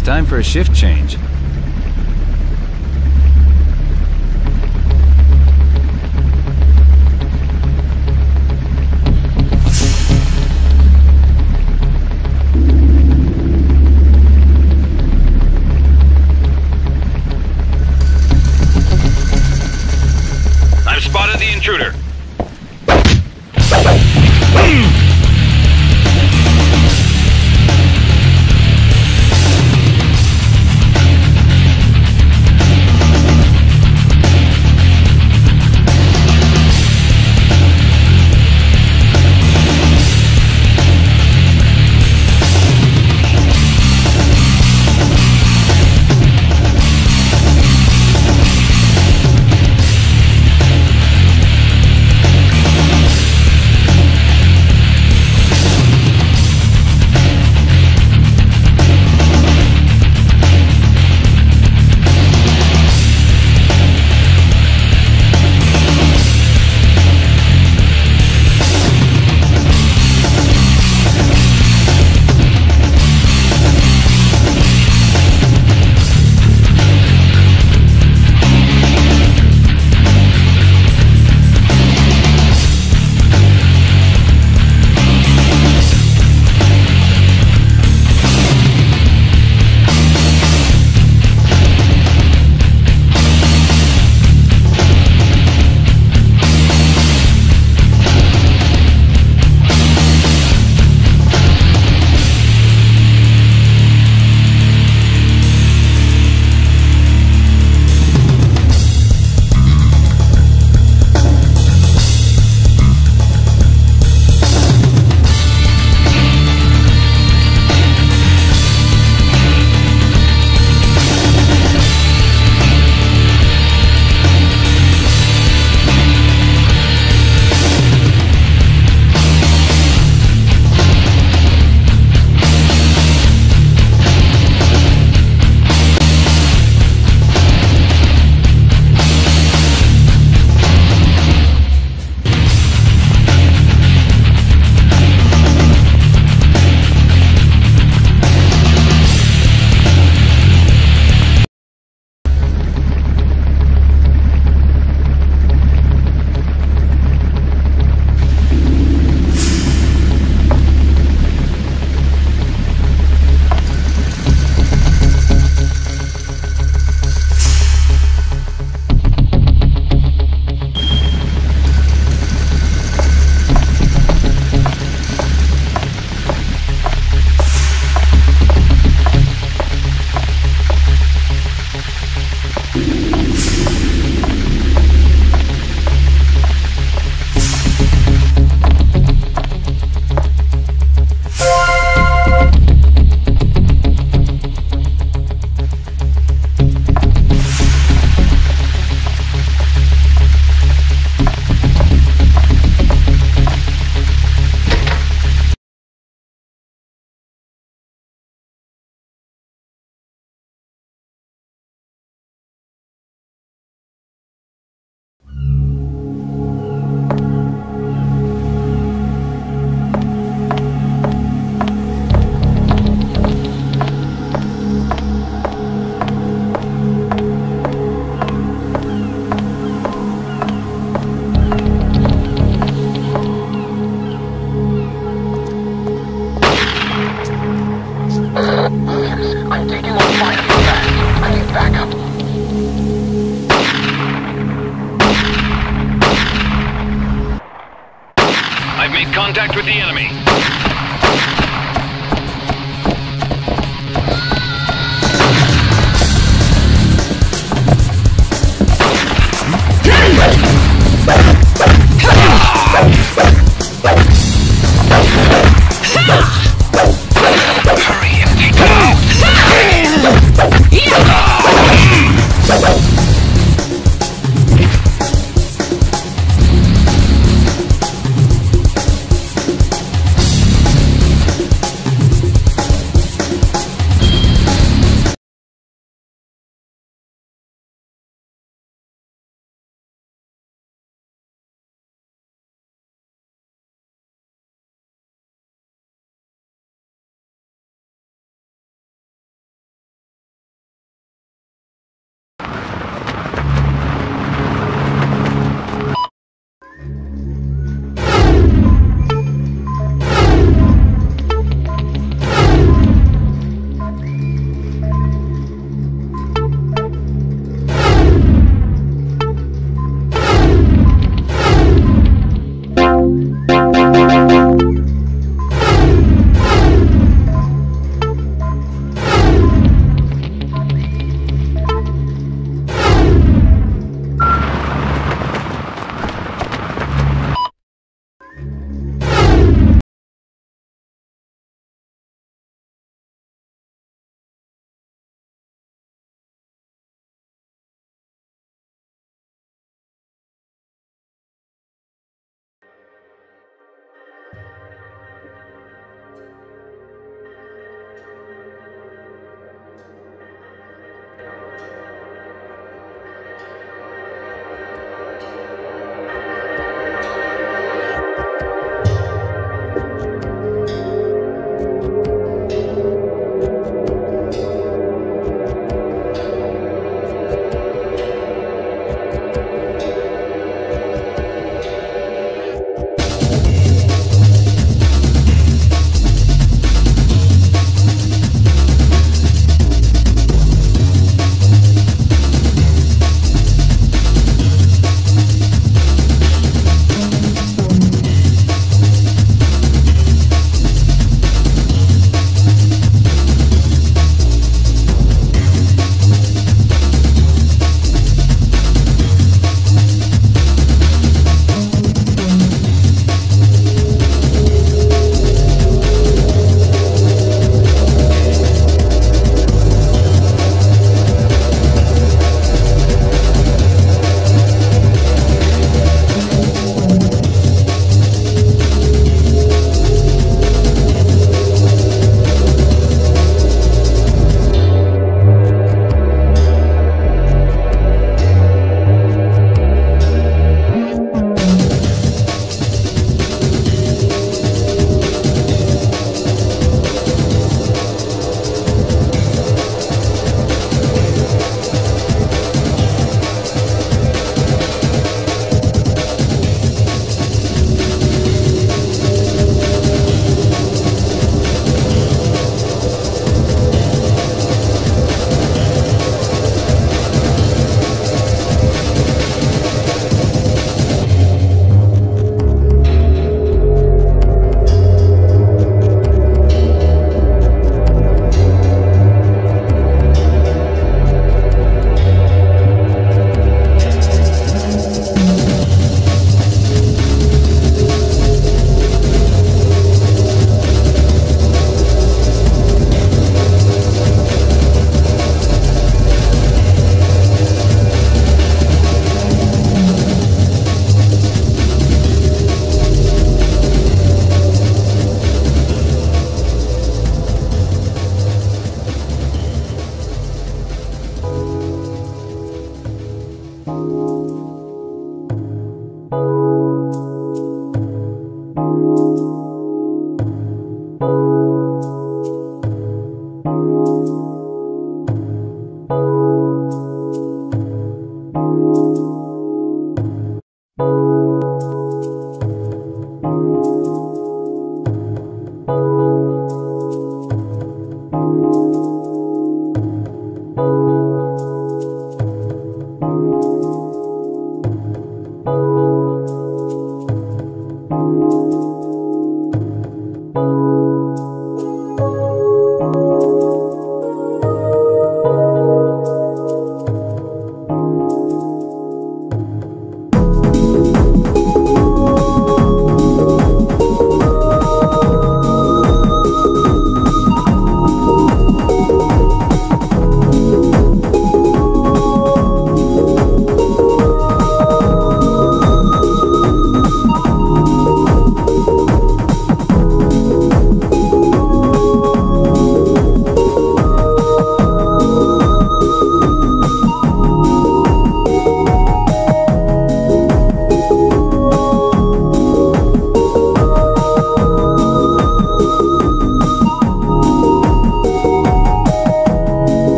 It's time for a shift change. I've spotted the intruder.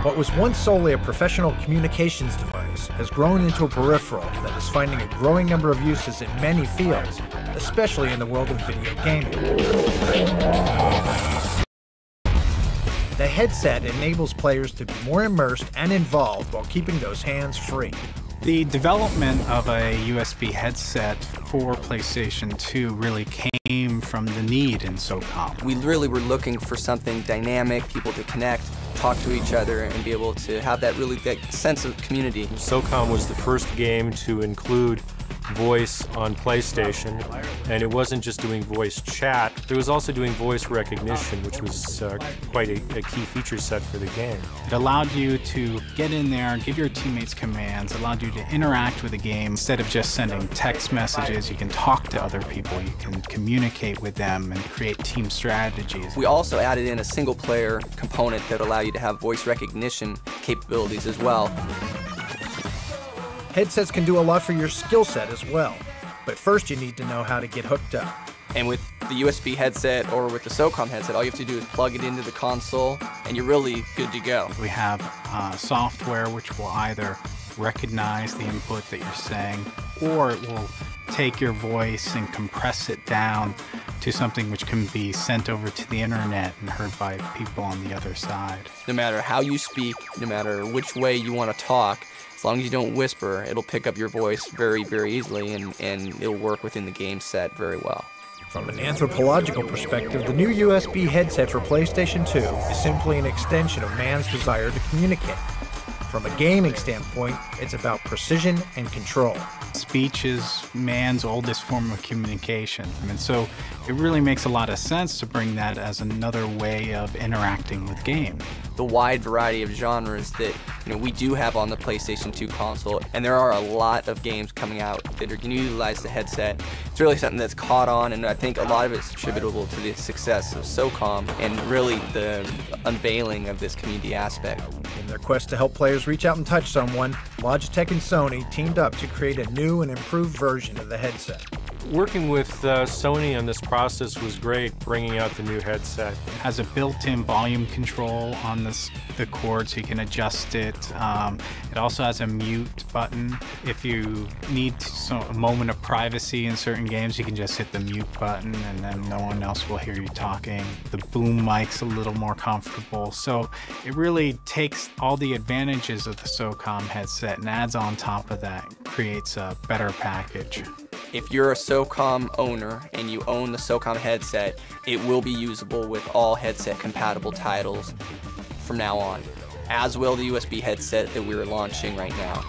What was once solely a professional communications device has grown into a peripheral that is finding a growing number of uses in many fields, especially in the world of video gaming. The headset enables players to be more immersed and involved while keeping those hands free. The development of a USB headset for PlayStation 2 really came from the need in SOCOM. We really were looking for something dynamic, people to connect, talk to each other, and be able to have that sense of community. SOCOM was the first game to include voice on PlayStation, and it wasn't just doing voice chat, it was also doing voice recognition, which was quite a key feature set for the game. It allowed you to get in there and give your teammates commands, allowed you to interact with the game. Instead of just sending text messages, you can talk to other people, you can communicate with them and create team strategies. We also added in a single player component that allowed you to have voice recognition capabilities as well. Headsets can do a lot for your skill set as well, but first you need to know how to get hooked up. And with the USB headset or with the SOCOM headset, all you have to do is plug it into the console and you're really good to go. We have software which will either recognize the input that you're saying, or it will take your voice and compress it down to something which can be sent over to the internet and heard by people on the other side. No matter how you speak, no matter which way you want to talk, as long as you don't whisper, it'll pick up your voice very, very easily, and it'll work within the game set very well. From an anthropological perspective, the new USB headset for PlayStation 2 is simply an extension of man's desire to communicate. From a gaming standpoint, it's about precision and control. Speech is man's oldest form of communication, and so it really makes a lot of sense to bring that as another way of interacting with games. The wide variety of genres that we do have on the PlayStation 2 console, and there are a lot of games coming out that are going to utilize the headset. It's really something that's caught on, and I think a lot of it's attributable to the success of SOCOM and really the unveiling of this community aspect. In their quest to help players reach out and touch someone, Logitech and Sony teamed up to create a new and improved version of the headset. Working with Sony on this process was great, bringing out the new headset. It has a built-in volume control on the cord so you can adjust it. It also has a mute button. If you need a moment of privacy in certain games, you can just hit the mute button and then no one else will hear you talking. The boom mic's a little more comfortable. So it really takes all the advantages of the SOCOM headset and adds on top of that, creates a better package. If you're a SOCOM owner and you own the SOCOM headset, it will be usable with all headset compatible titles from now on, as will the USB headset that we're launching right now.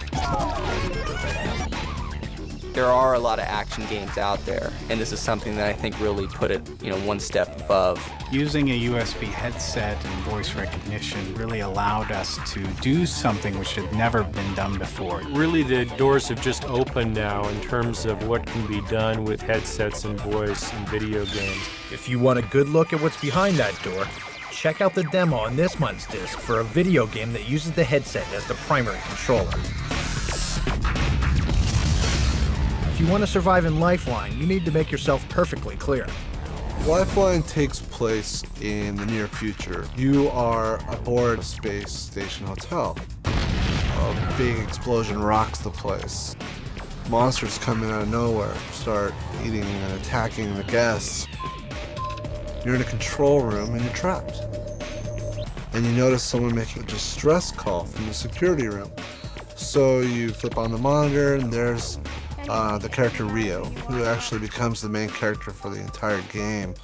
There are a lot of action games out there, and this is something that I think really put it, one step above. Using a USB headset and voice recognition really allowed us to do something which had never been done before. Really, the doors have just opened now in terms of what can be done with headsets and voice and video games. If you want a good look at what's behind that door, check out the demo on this month's disc for a video game that uses the headset as the primary controller. If you want to survive in Lifeline, you need to make yourself perfectly clear. Lifeline takes place in the near future. You are aboard a space station hotel. A big explosion rocks the place. Monsters come in out of nowhere, start eating and attacking the guests. You're in a control room and you're trapped. And you notice someone making a distress call from the security room. So you flip on the monitor and there's the character Rio, who actually becomes the main character for the entire game.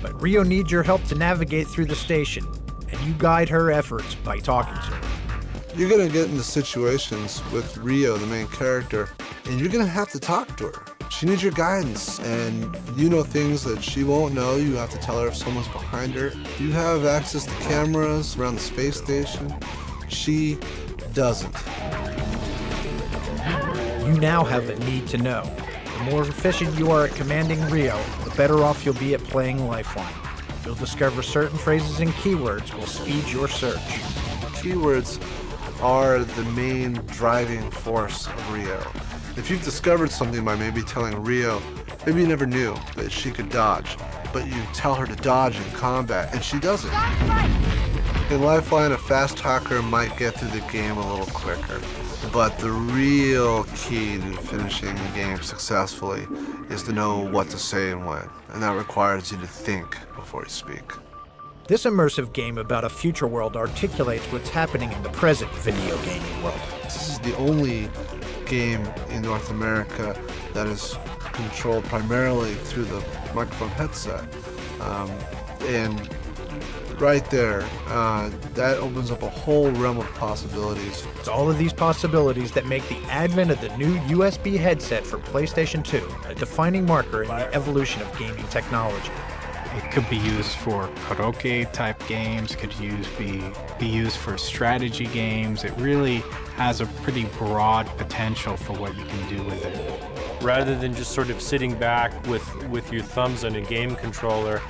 But Rio needs your help to navigate through the station, and you guide her efforts by talking to her. You're going to get into situations with Rio, the main character, and you're going to have to talk to her. She needs your guidance, and you know things that she won't know. You have to tell her if someone's behind her. You have access to cameras around the space station. She doesn't. You now have a need to know. The more efficient you are at commanding Rio, the better off you'll be at playing Lifeline. You'll discover certain phrases and keywords will speed your search. Keywords are the main driving force of Rio. If you've discovered something by maybe telling Rio, maybe you never knew that she could dodge, but you tell her to dodge in combat, and she doesn't. In Lifeline, a fast talker might get through the game a little quicker. But the real key to finishing the game successfully is to know what to say and when, and that requires you to think before you speak. This immersive game about a future world articulates what's happening in the present video gaming world. This is the only game in North America that is controlled primarily through the microphone headset. And right there, that opens up a whole realm of possibilities. It's all of these possibilities that make the advent of the new USB headset for PlayStation 2 a defining marker in the evolution of gaming technology. It could be used for karaoke type games, could be used for strategy games. It really has a pretty broad potential for what you can do with it. Rather than just sort of sitting back with your thumbs on a game controller,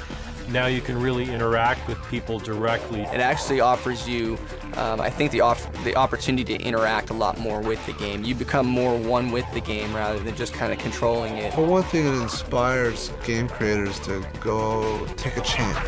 now you can really interact with people directly. It actually offers you, I think, the opportunity to interact a lot more with the game. You become more one with the game rather than just kind of controlling it. For one thing, it inspires game creators to go take a chance.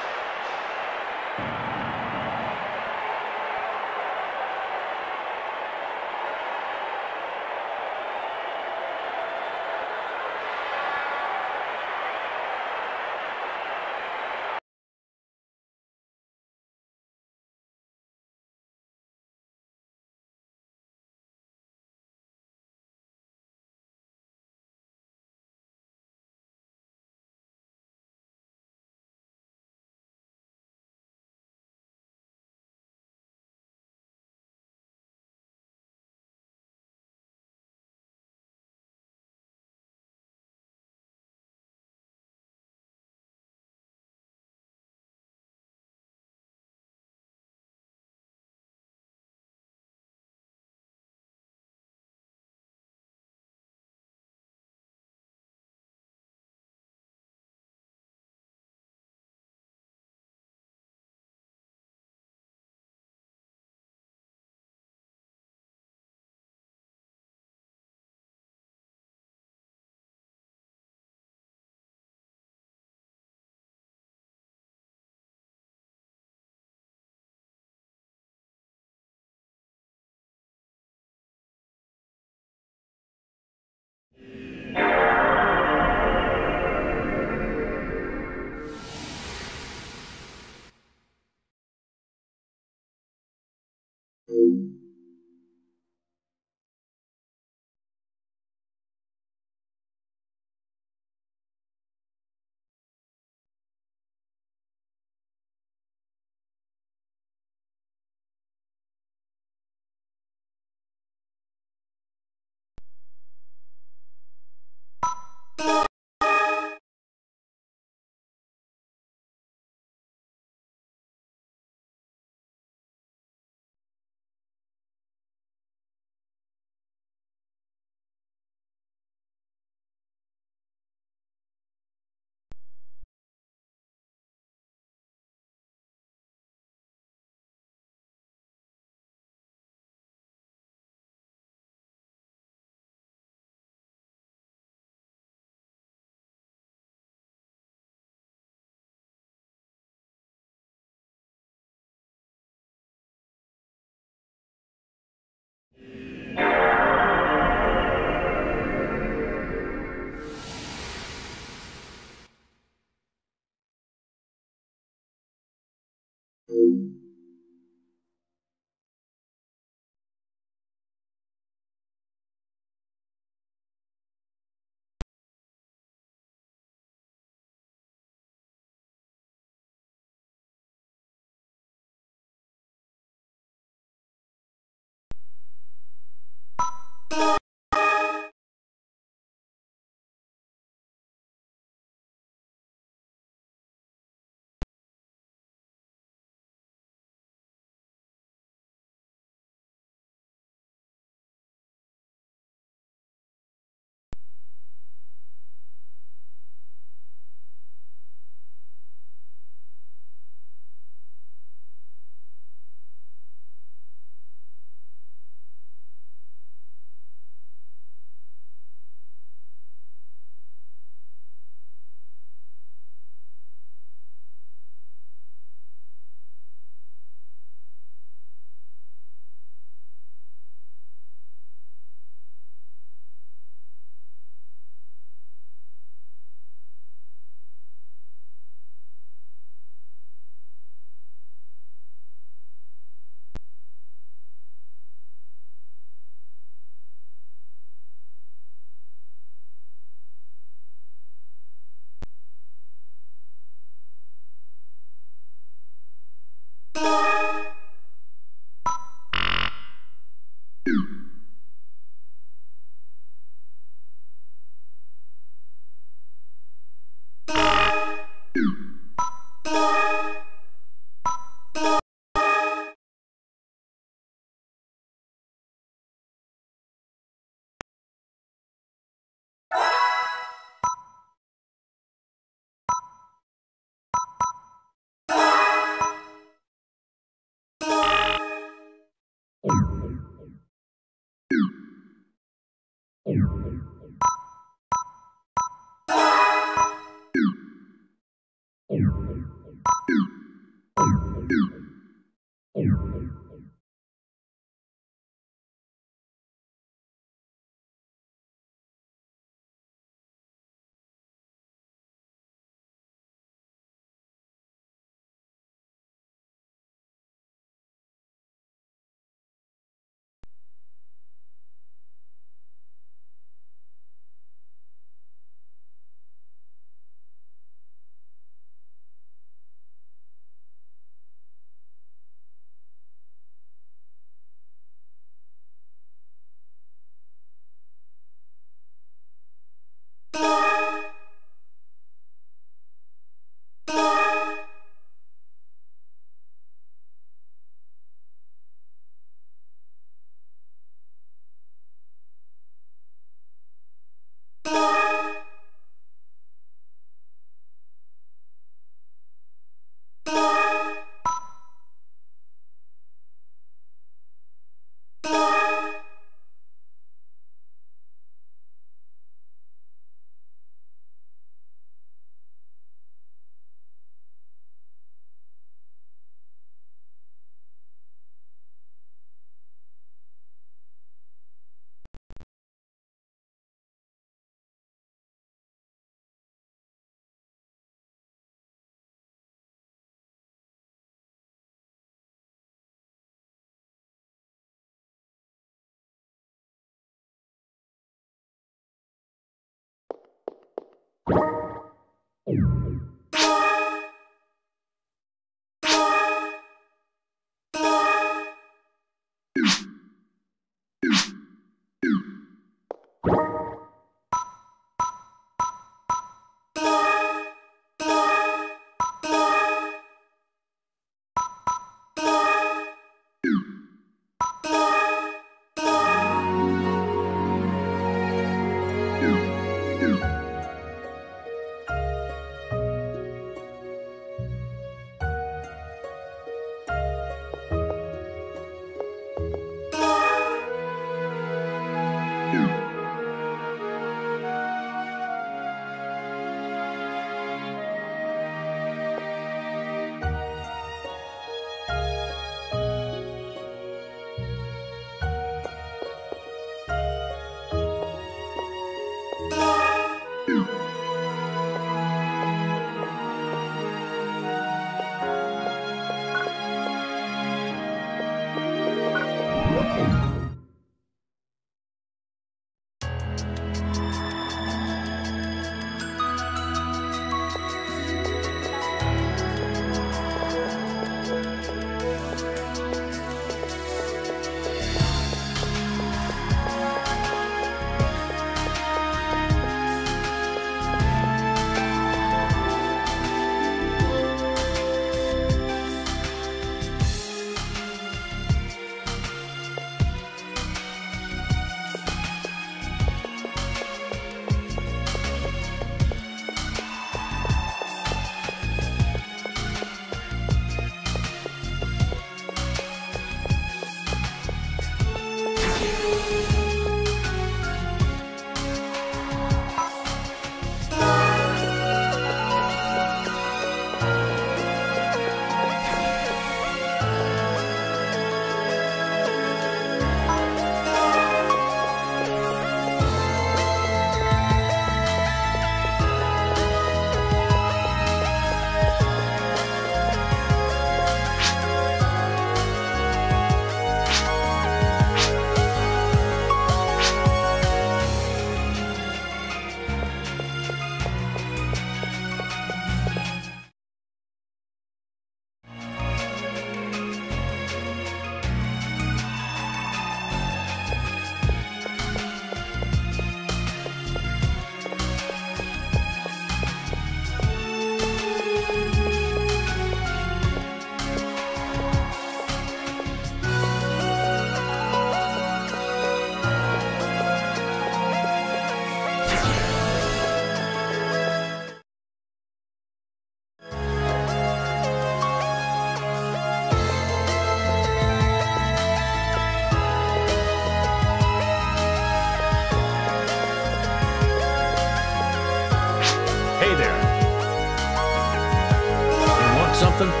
something?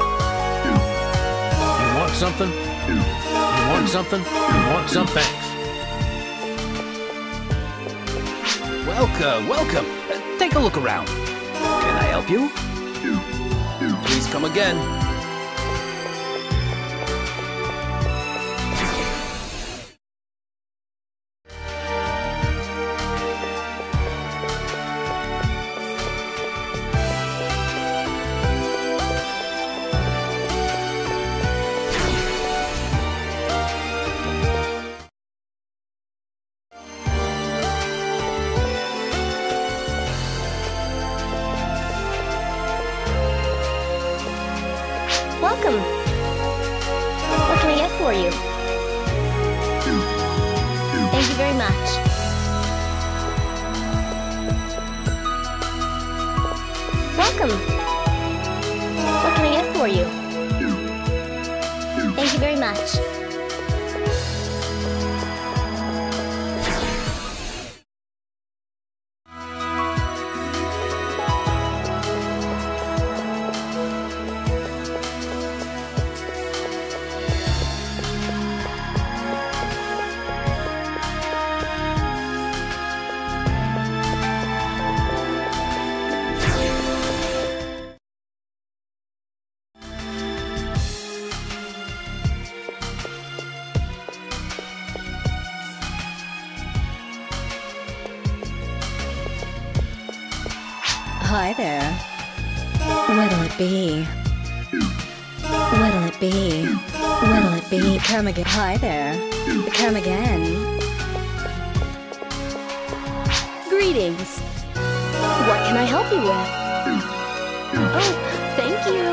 You want something? You want something? You want something? Welcome. Take a look around. Can I help you? Please come again. Welcome. What can I get for you? Thank you very much. Welcome. What can I get for you? Thank you very much. Hi there. What'll it be? What'll it be? What'll it be? Come again. Hi there. Come again. Greetings. What can I help you with? Oh, thank you.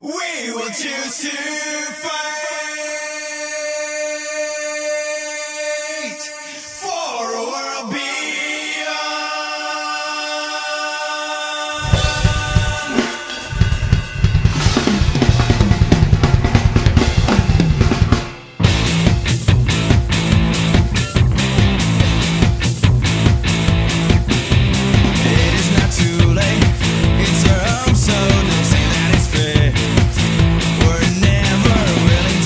We will choose to fight for a world beyond. It is not too late. It's your home, so don't say that it's fair. We're never willing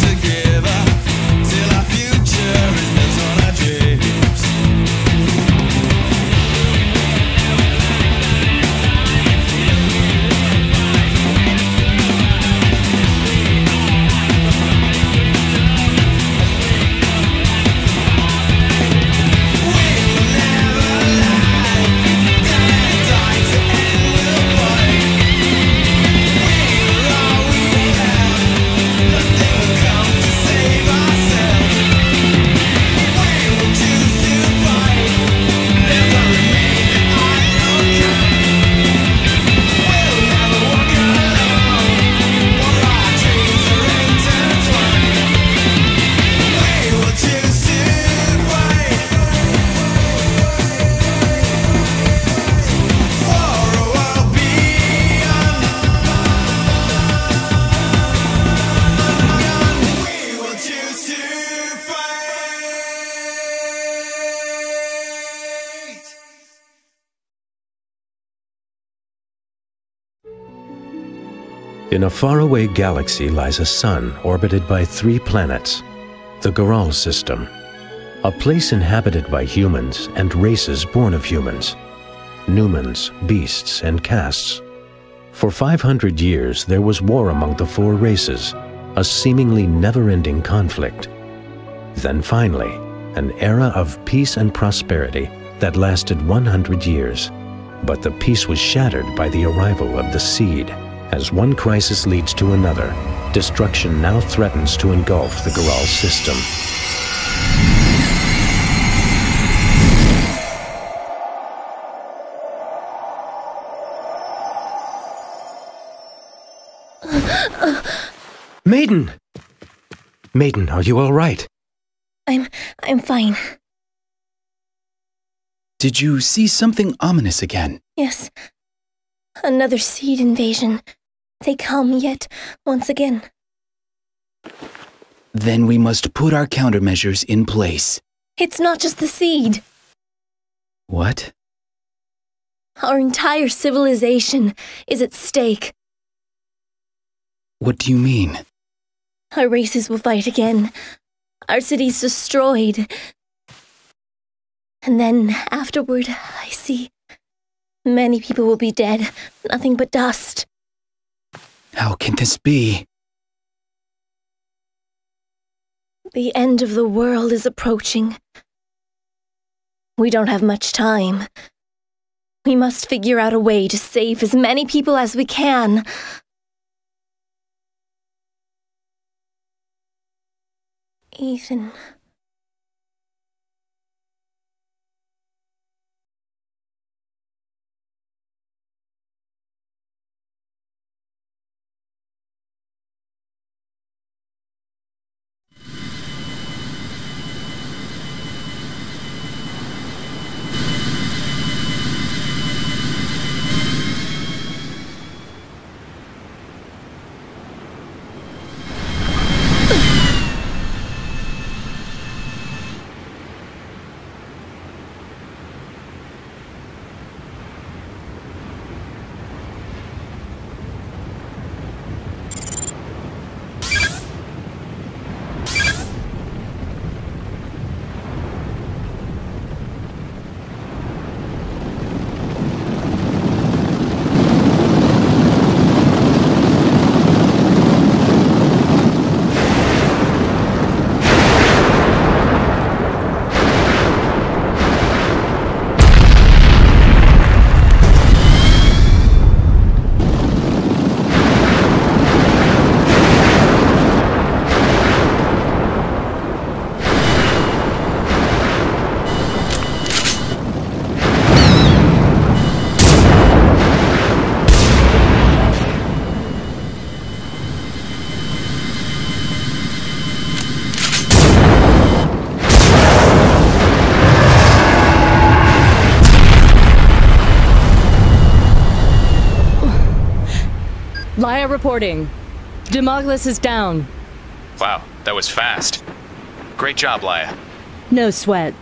In a faraway galaxy lies a sun orbited by 3 planets, the Goral system, a place inhabited by humans and races born of humans, Numans, beasts, and castes. For 500 years there was war among the 4 races, a seemingly never-ending conflict. Then finally, an era of peace and prosperity that lasted 100 years. But the peace was shattered by the arrival of the Seed. As one crisis leads to another, destruction now threatens to engulf the Goral system. Maiden! Maiden, are you all right? I'm fine. Did you see something ominous again? Yes. Another Seed invasion. They come yet once again. Then we must put our countermeasures in place. It's not just the Seed. What? Our entire civilization is at stake. What do you mean? Our races will fight again. Our cities destroyed. And then, afterward, I see many people will be dead, nothing but dust. How can this be? The end of the world is approaching. We don't have much time. We must figure out a way to save as many people as we can. Ethan. Laya reporting. Demoglis is down. Wow, that was fast. Great job, Laya. No sweat.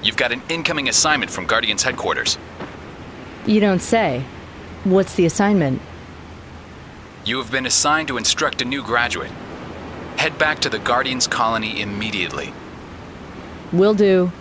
You've got an incoming assignment from Guardian's headquarters. You don't say. What's the assignment? You have been assigned to instruct a new graduate. Head back to the Guardian's colony immediately. Will do.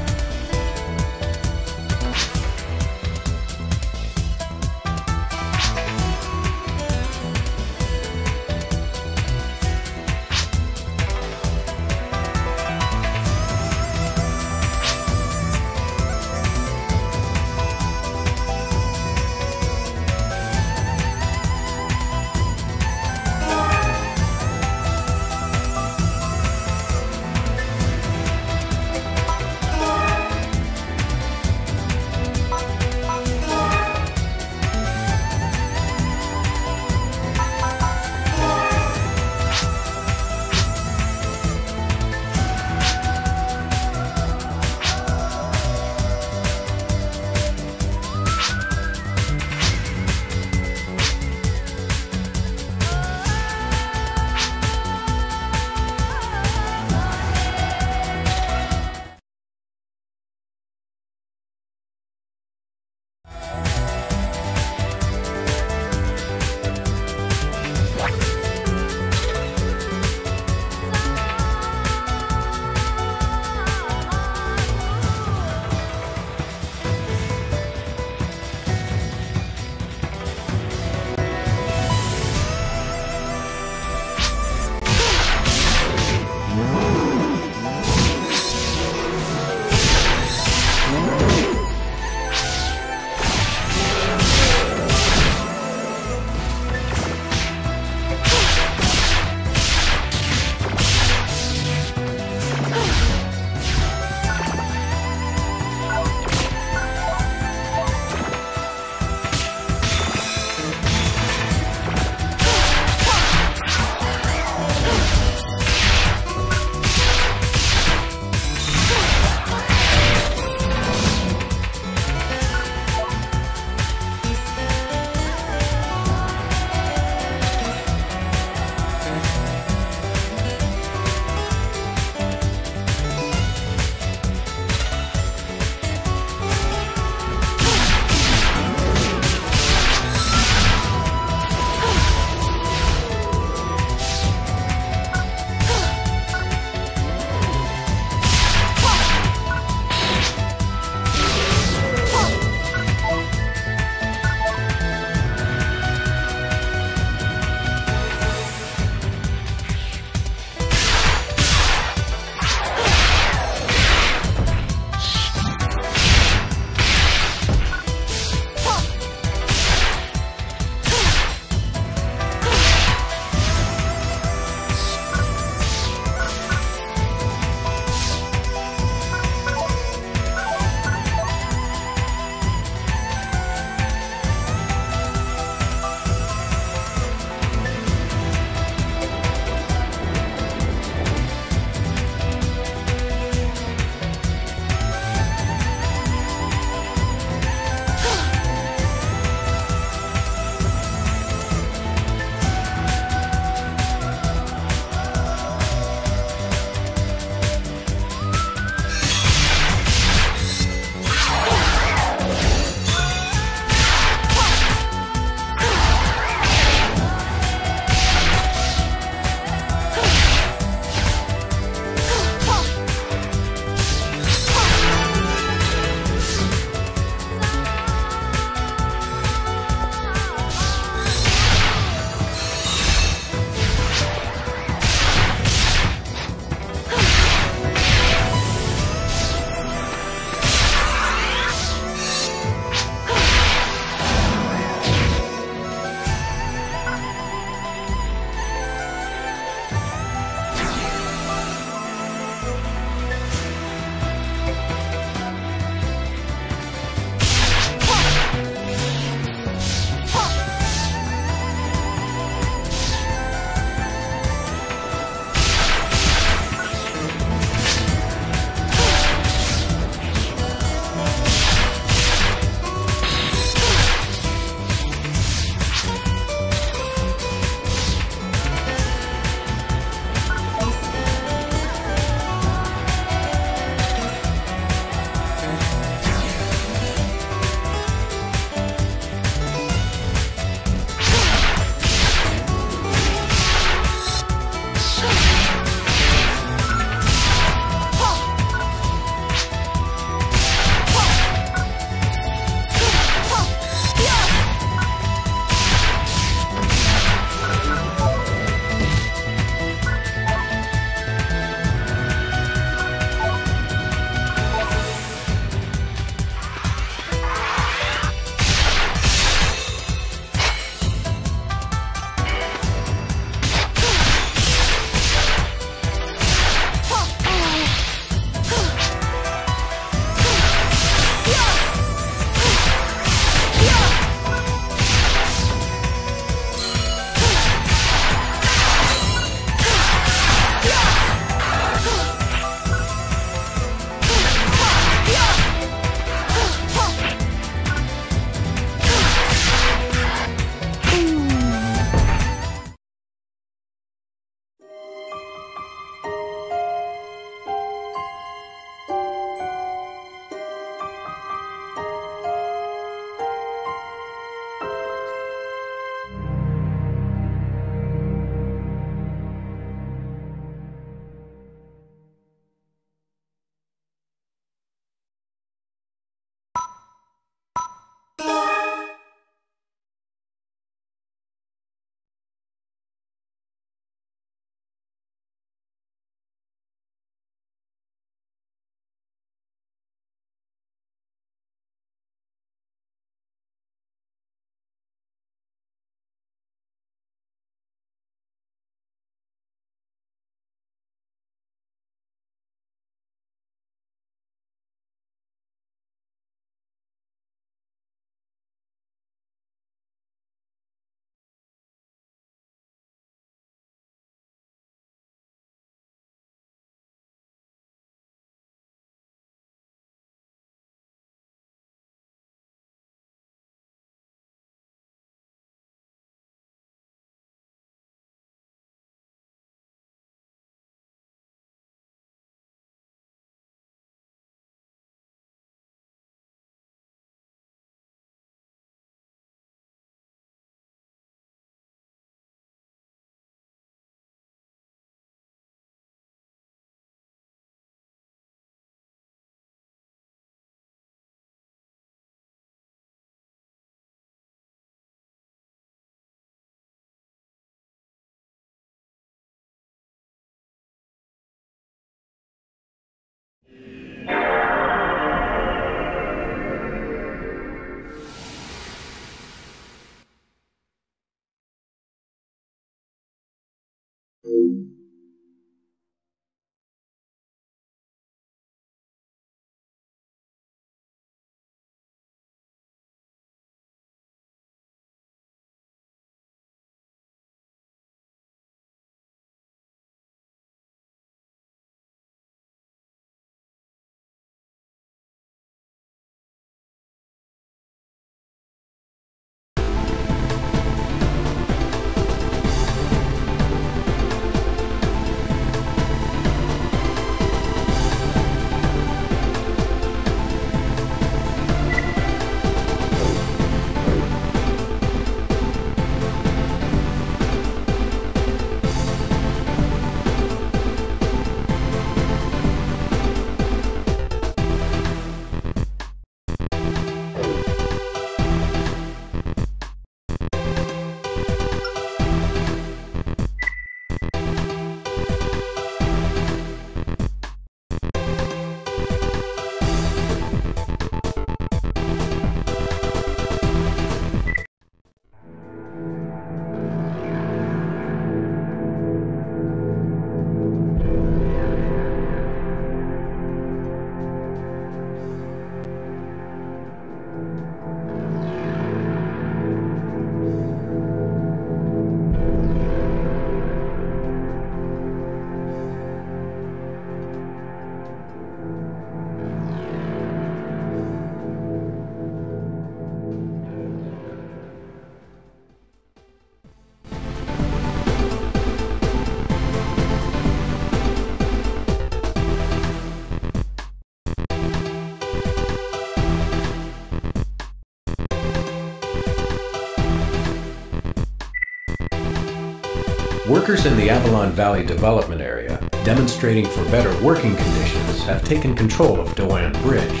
Workers in the Avalon Valley development area, demonstrating for better working conditions, have taken control of Doane Bridge.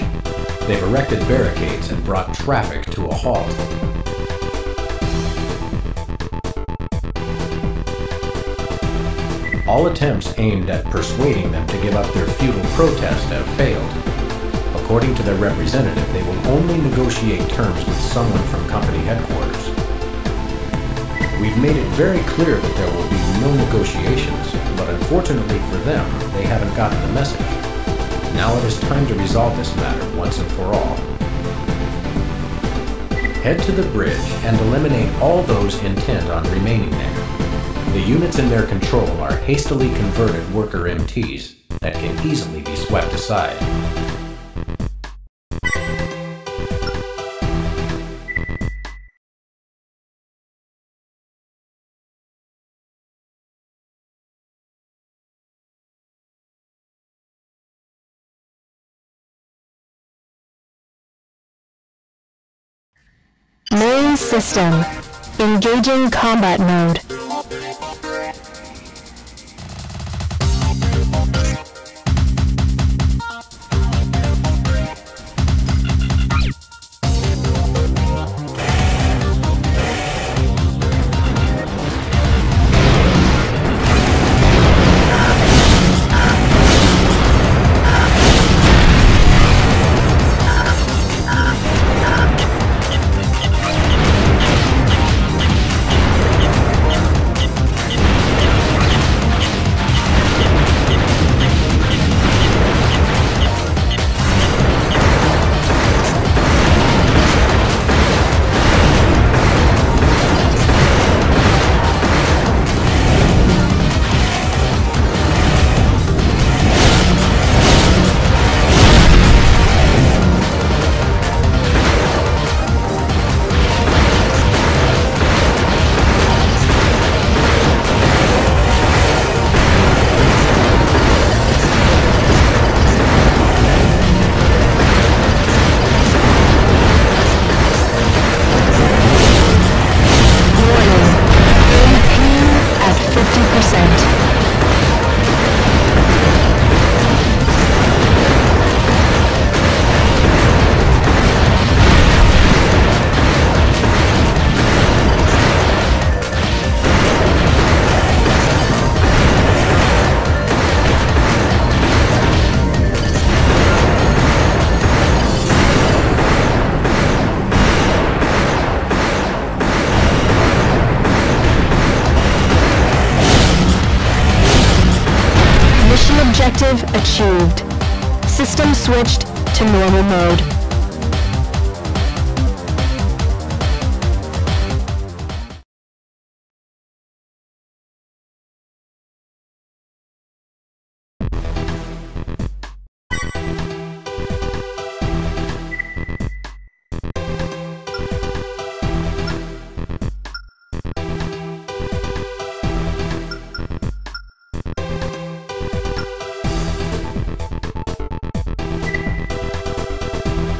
They've erected barricades and brought traffic to a halt. All attempts aimed at persuading them to give up their futile protest have failed. According to their representative, they will only negotiate terms with someone from company headquarters. We've made it very clear that there will be no negotiations, but unfortunately for them, they haven't gotten the message. Now it is time to resolve this matter once and for all. Head to the bridge and eliminate all those intent on remaining there. The units in their control are hastily converted worker MTs that can easily be swept aside. Main system. Engaging combat mode. Objective achieved. System switched to normal mode.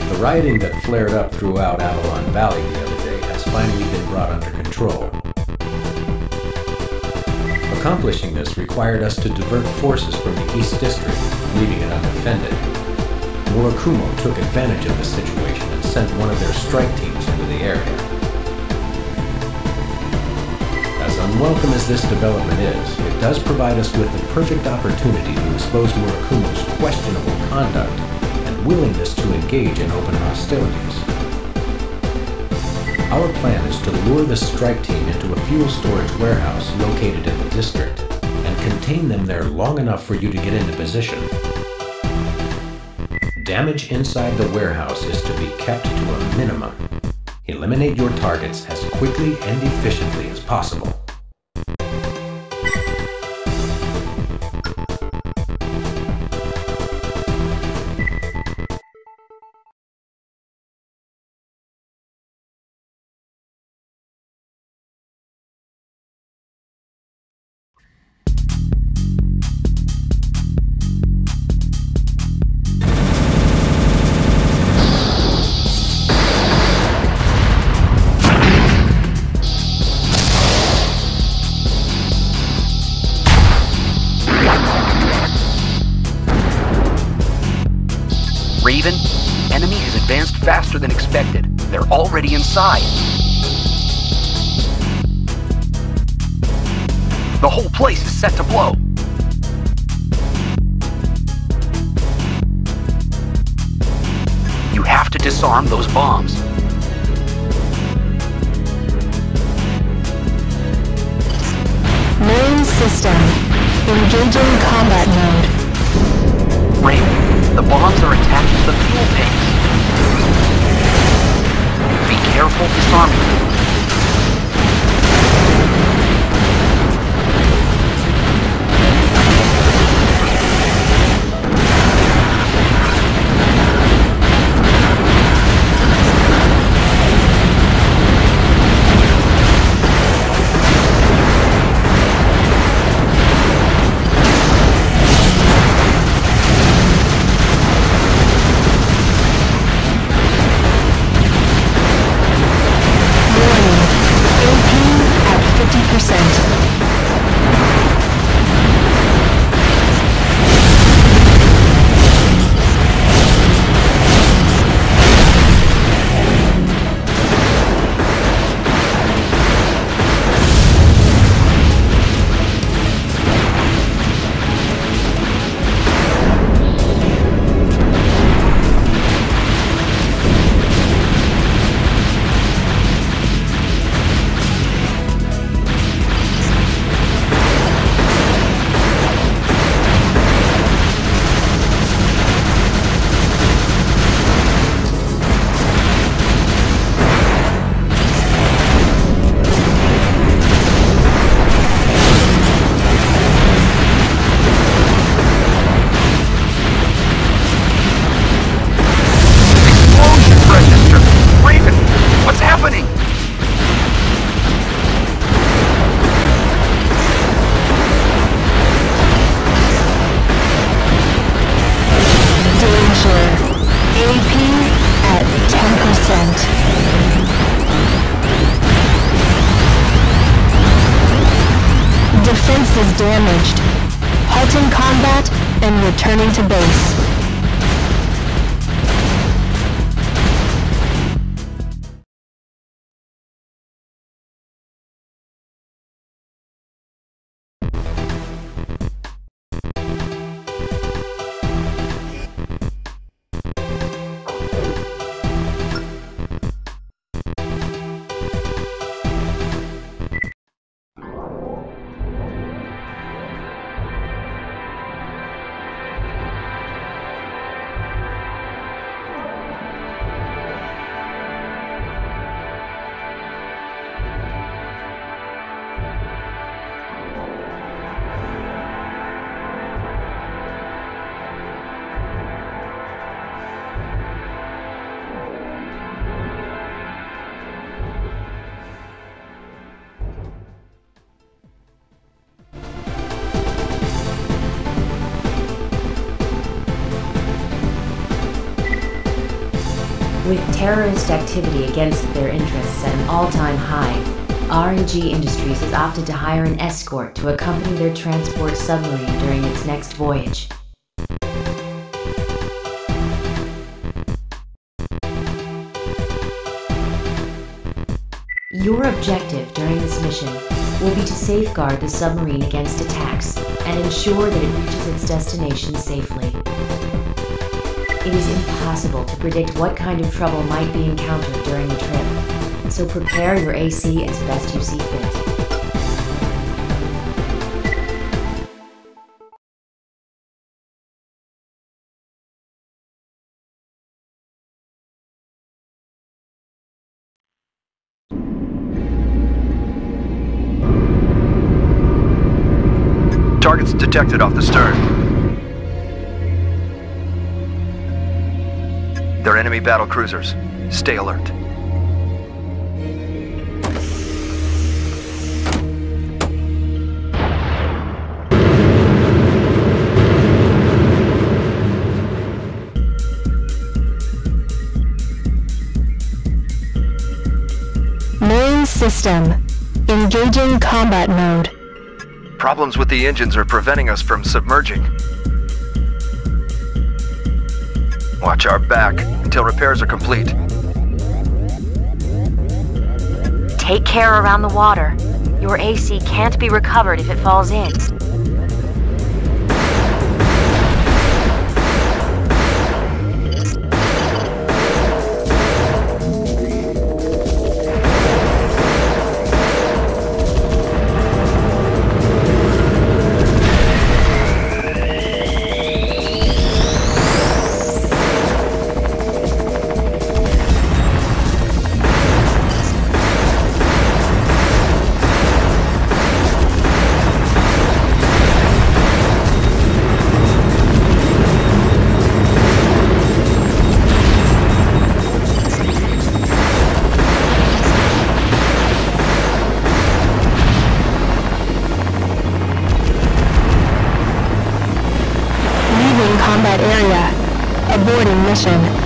The rioting that flared up throughout Avalon Valley the other day has finally been brought under control. Accomplishing this required us to divert forces from the East District, leaving it undefended. Murakumo took advantage of the situation and sent one of their strike teams into the area. As unwelcome as this development is, it does provide us with the perfect opportunity to expose Murakumo's questionable conduct and willingness to engage in open hostilities. Our plan is to lure the strike team into a fuel storage warehouse located in the district and contain them there long enough for you to get into position. Damage inside the warehouse is to be kept to a minimum. Eliminate your targets as quickly and efficiently as possible. Raven, enemy has advanced faster than expected. They're already inside. The whole place is set to blow. You have to disarm those bombs. Main system. Engaging combat mode. Raven, the bombs are attached to the fuel tanks. Be careful disarming them. Is damaged. Halting combat and returning to base. With terrorist activity against their interests at an all-time high, R&G Industries has opted to hire an escort to accompany their transport submarine during its next voyage. Your objective during this mission will be to safeguard the submarine against attacks and ensure that it reaches its destination safely. It is impossible to predict what kind of trouble might be encountered during the trip, so prepare your AC as best you see fit. Targets detected off the stern. They're enemy battle cruisers. Stay alert. Main system. Engaging combat mode. Problems with the engines are preventing us from submerging. Watch our back until repairs are complete. Take care around the water. Your AC can't be recovered if it falls in. Combat area. Aborting mission.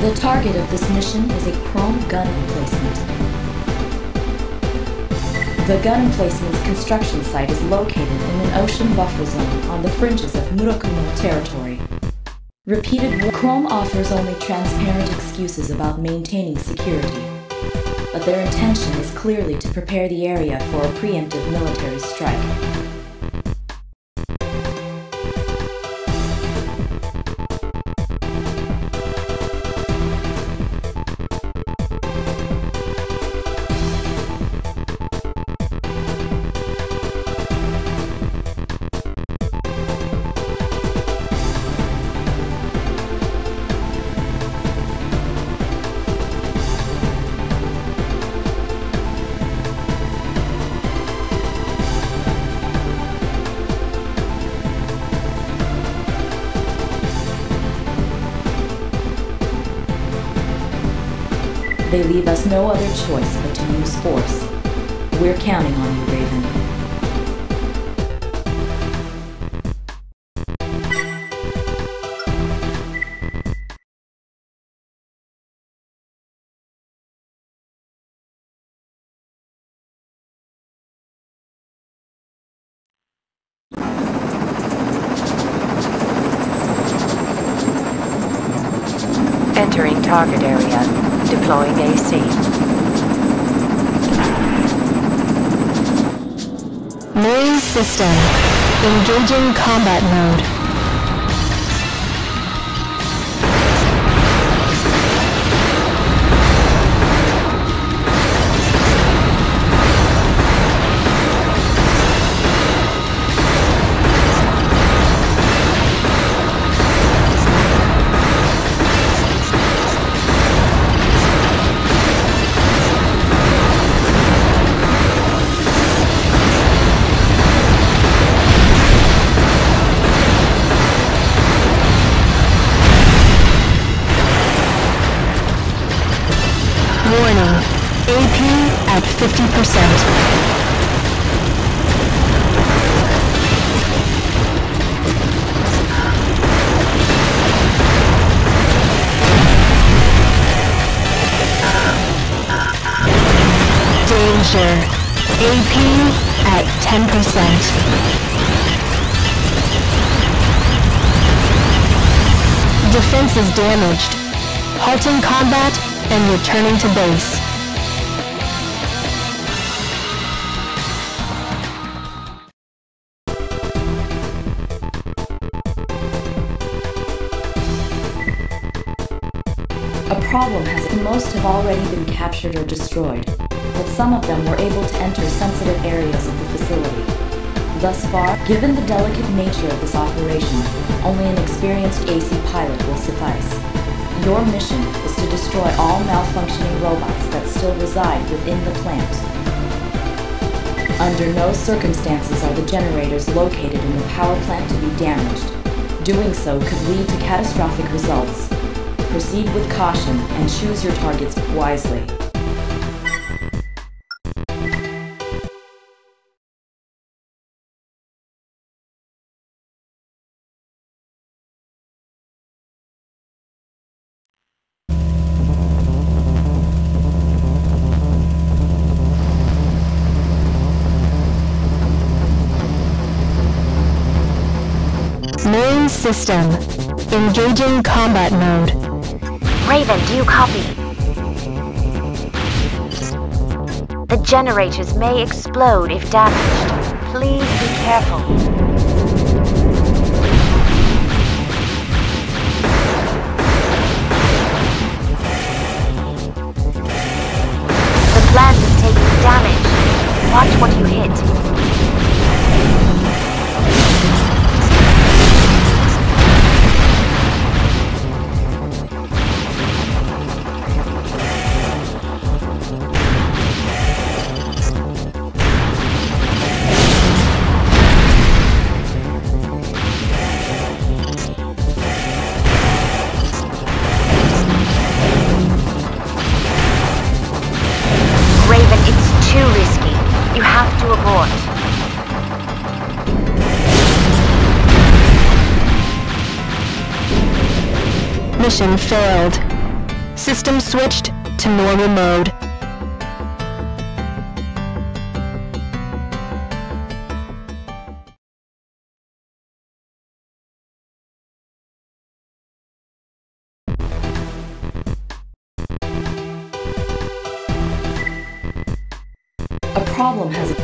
The target of this mission is a chrome gun emplacement. The gun emplacement's construction site is located in an ocean buffer zone on the fringes of Murakumo territory. Repeated Chrome offers only transparent excuses about maintaining security, but their intention is clearly to prepare the area for a preemptive military strike. They leave us no other choice but to use force. We're counting on you, Raven. Entering target area. Deploying AC. Main system. Engaging combat mode. Warning, AP at 50%. Danger, AP at 10%. Defense is damaged. Halting combat and returning to base. problem has most have already been captured or destroyed, but some of them were able to enter sensitive areas of the facility. Thus far, given the delicate nature of this operation, only an experienced AC pilot will suffice. Your mission is to destroy all malfunctioning robots that still reside within the plant. Under no circumstances are the generators located in the power plant to be damaged. Doing so could lead to catastrophic results. Proceed with caution and choose your targets wisely. Main system. Engaging combat mode. Raven, do you copy? The generators may explode if damaged. Please be careful. The plant is taking damage. Watch what you hit. Mission failed. System switched to normal mode. A problem has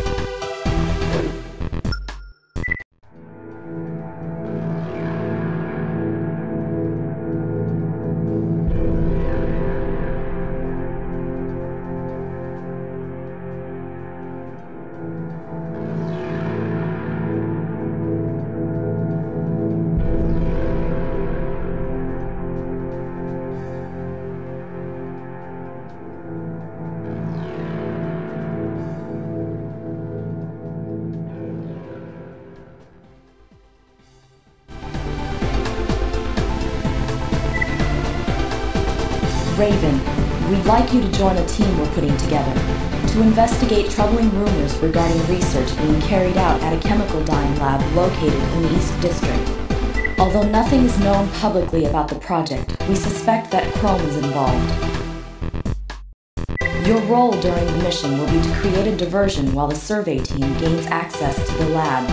Raven, we'd like you to join a team we're putting together to investigate troubling rumors regarding research being carried out at a chemical dyeing lab located in the East District. Although nothing is known publicly about the project, we suspect that Chrome is involved. Your role during the mission will be to create a diversion while the survey team gains access to the lab.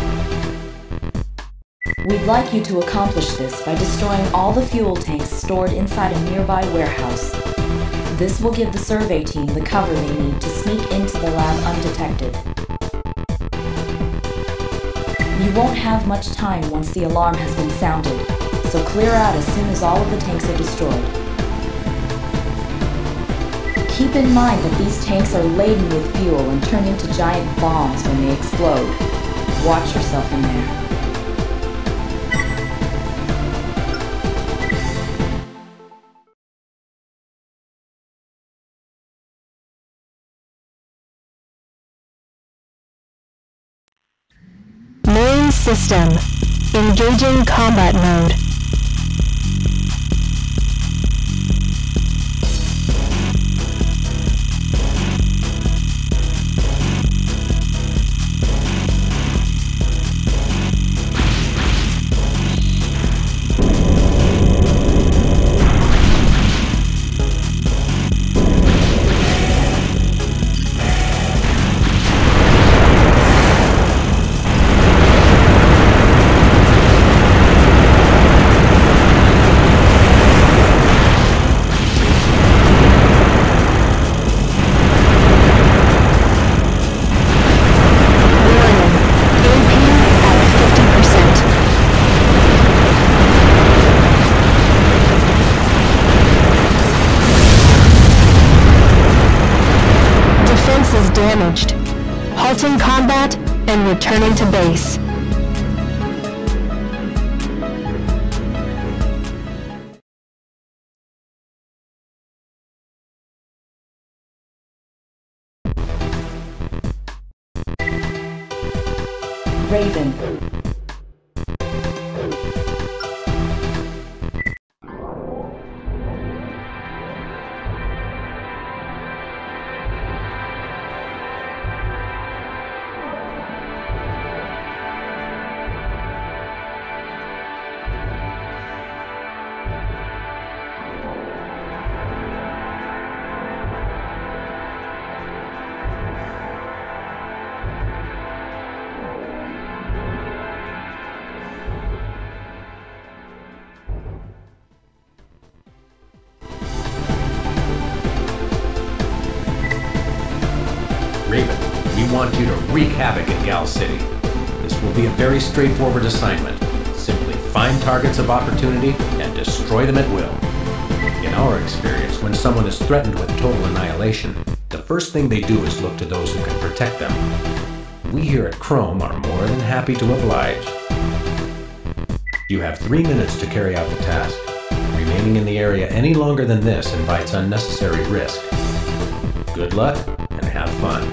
We'd like you to accomplish this by destroying all the fuel tanks stored inside a nearby warehouse. This will give the survey team the cover they need to sneak into the lab undetected. You won't have much time once the alarm has been sounded, so clear out as soon as all of the tanks are destroyed. Keep in mind that these tanks are laden with fuel and turn into giant bombs when they explode. Watch yourself in there. Main system. Engaging combat mode. damaged. Halting combat and returning to base. Raven. Raven, we want you to wreak havoc in Gal City. This will be a very straightforward assignment. Simply find targets of opportunity and destroy them at will. In our experience, when someone is threatened with total annihilation, the first thing they do is look to those who can protect them. We here at Chrome are more than happy to oblige. You have 3 minutes to carry out the task. Remaining in the area any longer than this invites unnecessary risk. Good luck and have fun.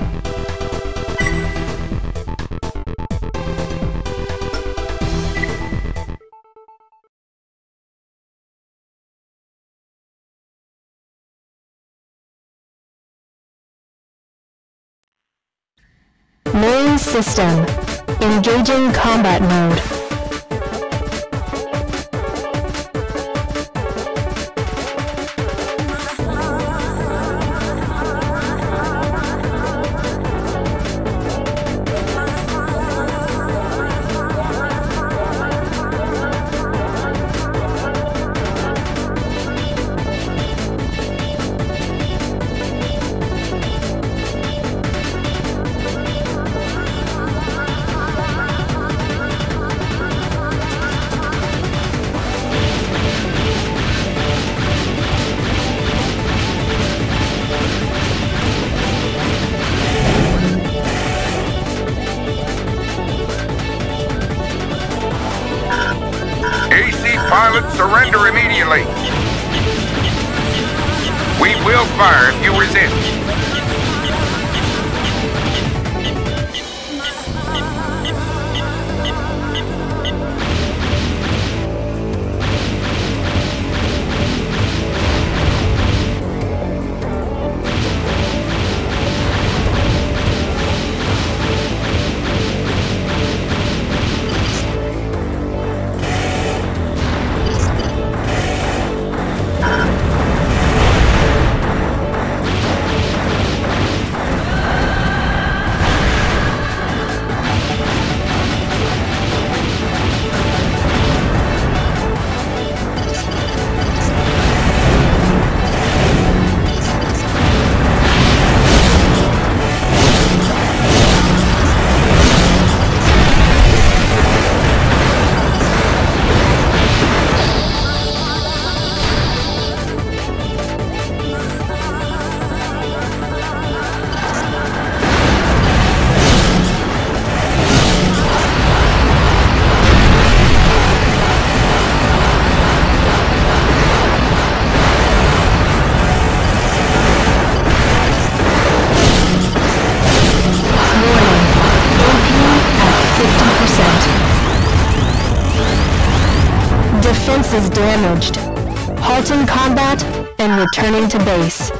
Main system. Engaging combat mode. Pilot, surrender immediately. We will fire if you resist. Defense is damaged. Halting combat and returning to base.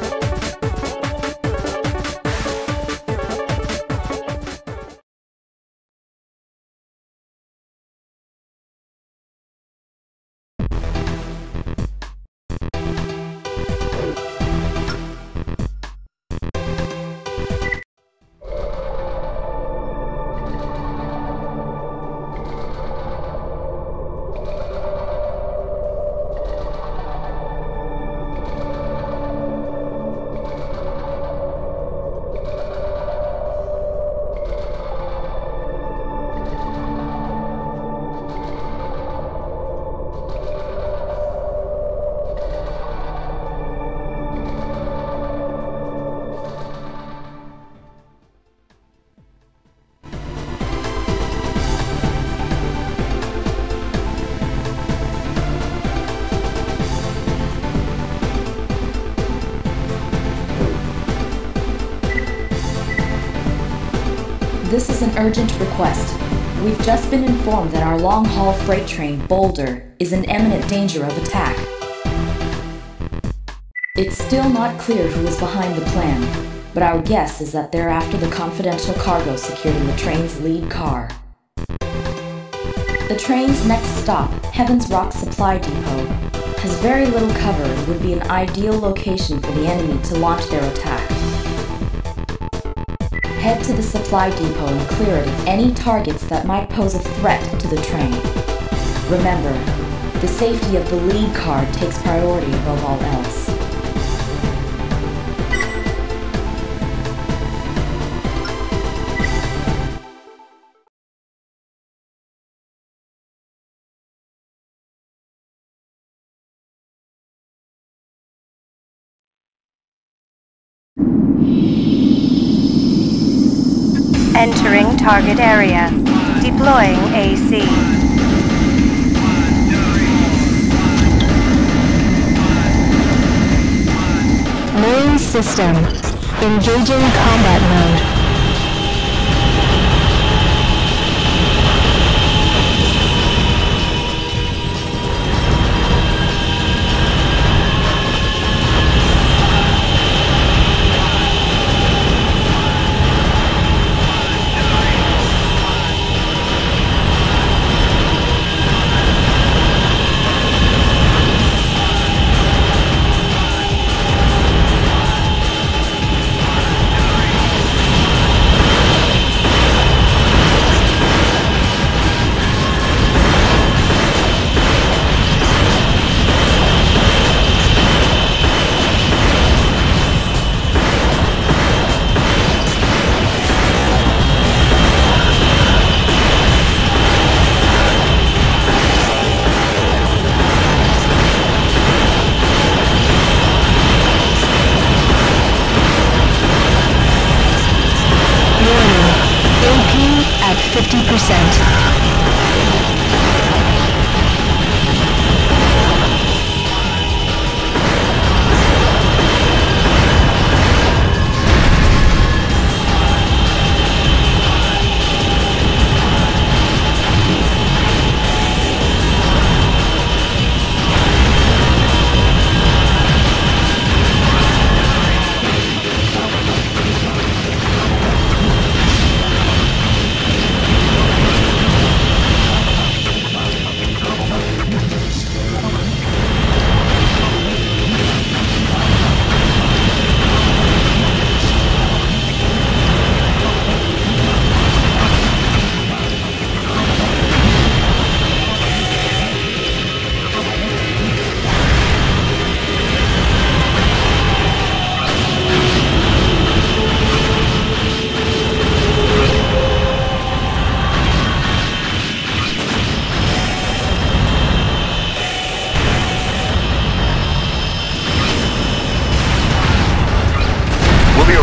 This is an urgent request. We've just been informed that our long-haul freight train, Boulder, is in imminent danger of attack. It's still not clear who is behind the plan, but our guess is that they're after the confidential cargo secured in the train's lead car. The train's next stop, Heaven's Rock Supply Depot, has very little cover and would be an ideal location for the enemy to launch their attack. Head to the supply depot and clear it of any targets that might pose a threat to the train. Remember, the safety of the lead car takes priority above all else. Entering target area. Deploying AC. Main system. Engaging combat mode.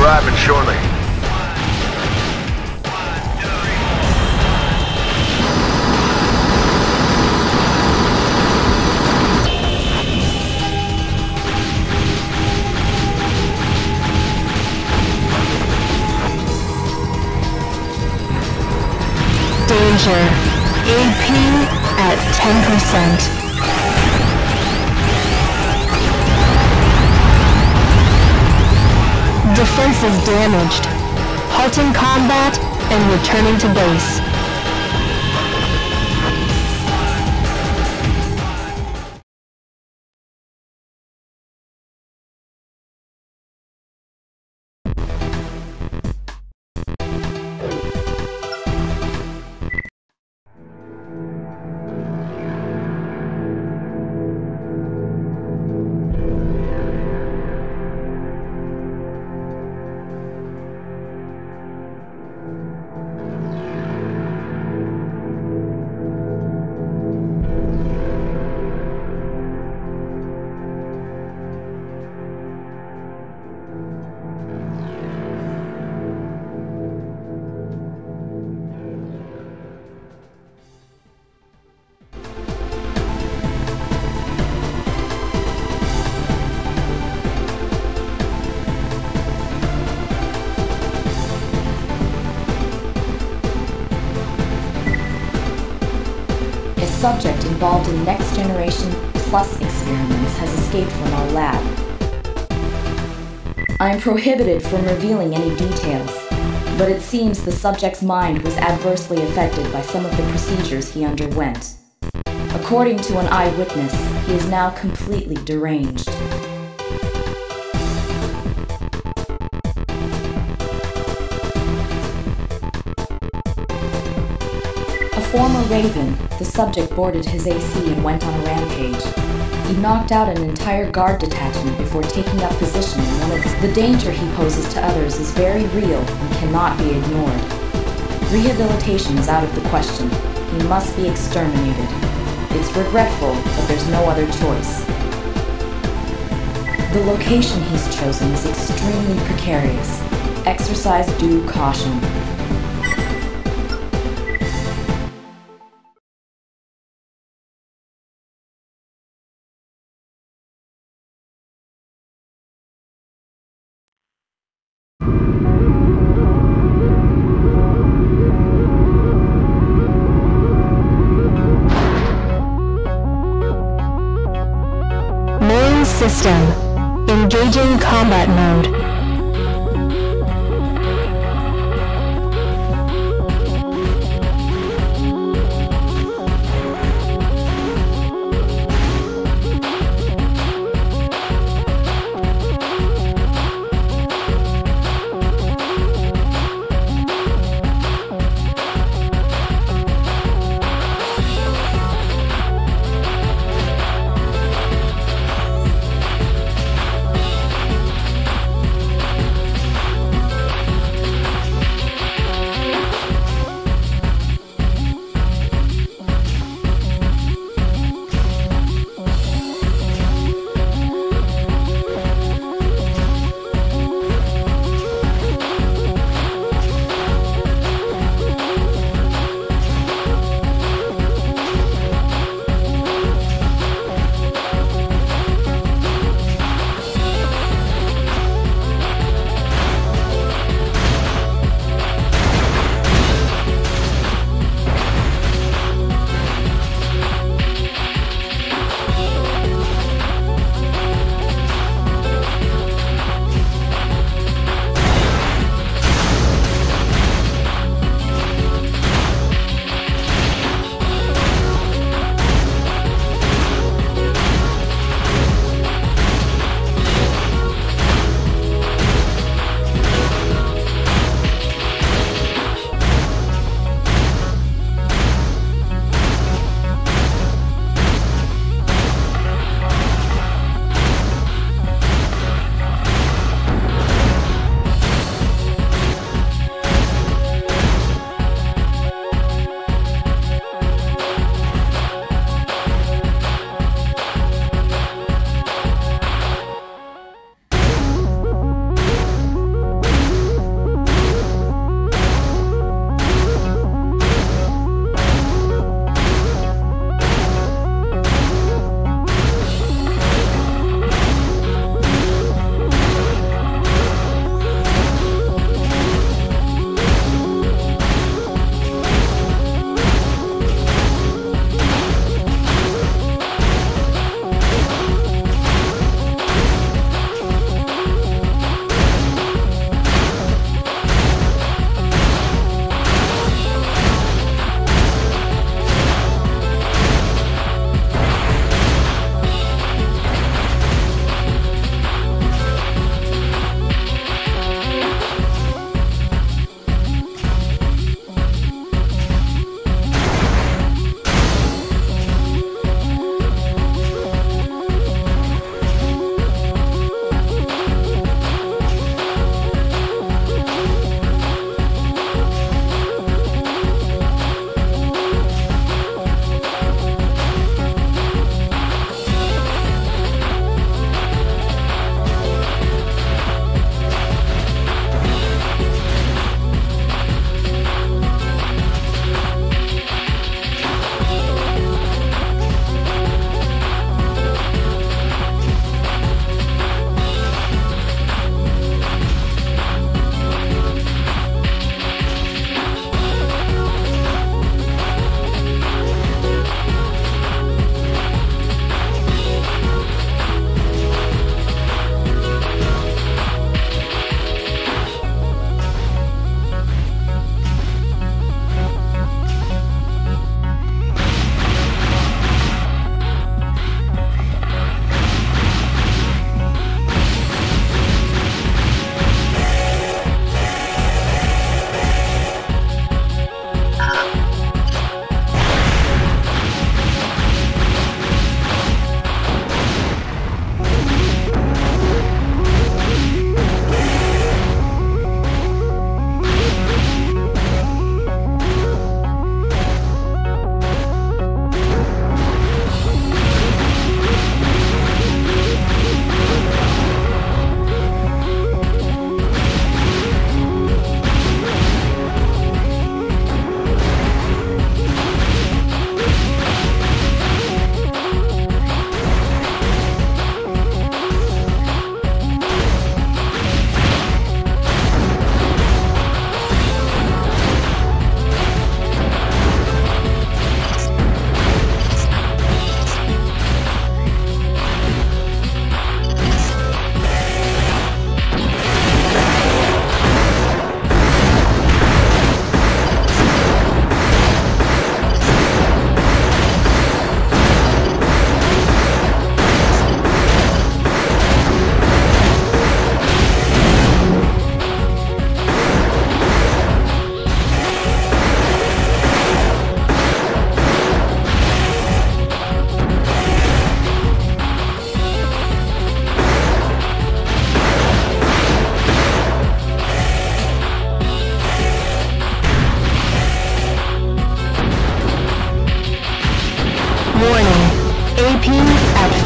Arriving shortly. Danger. AP at 10%. Defense is damaged. Halting combat and returning to base. subject involved in Next Generation Plus experiments has escaped from our lab. I am prohibited from revealing any details, but it seems the subject's mind was adversely affected by some of the procedures he underwent. According to an eyewitness, he is now completely deranged. A former Raven, the subject boarded his AC and went on a rampage. He knocked out an entire guard detachment before taking up position in one of the danger he poses to others is very real and cannot be ignored. Rehabilitation is out of the question. He must be exterminated. It's regretful, but there's no other choice. The location he's chosen is extremely precarious. Exercise due caution. System. Engaging combat mode.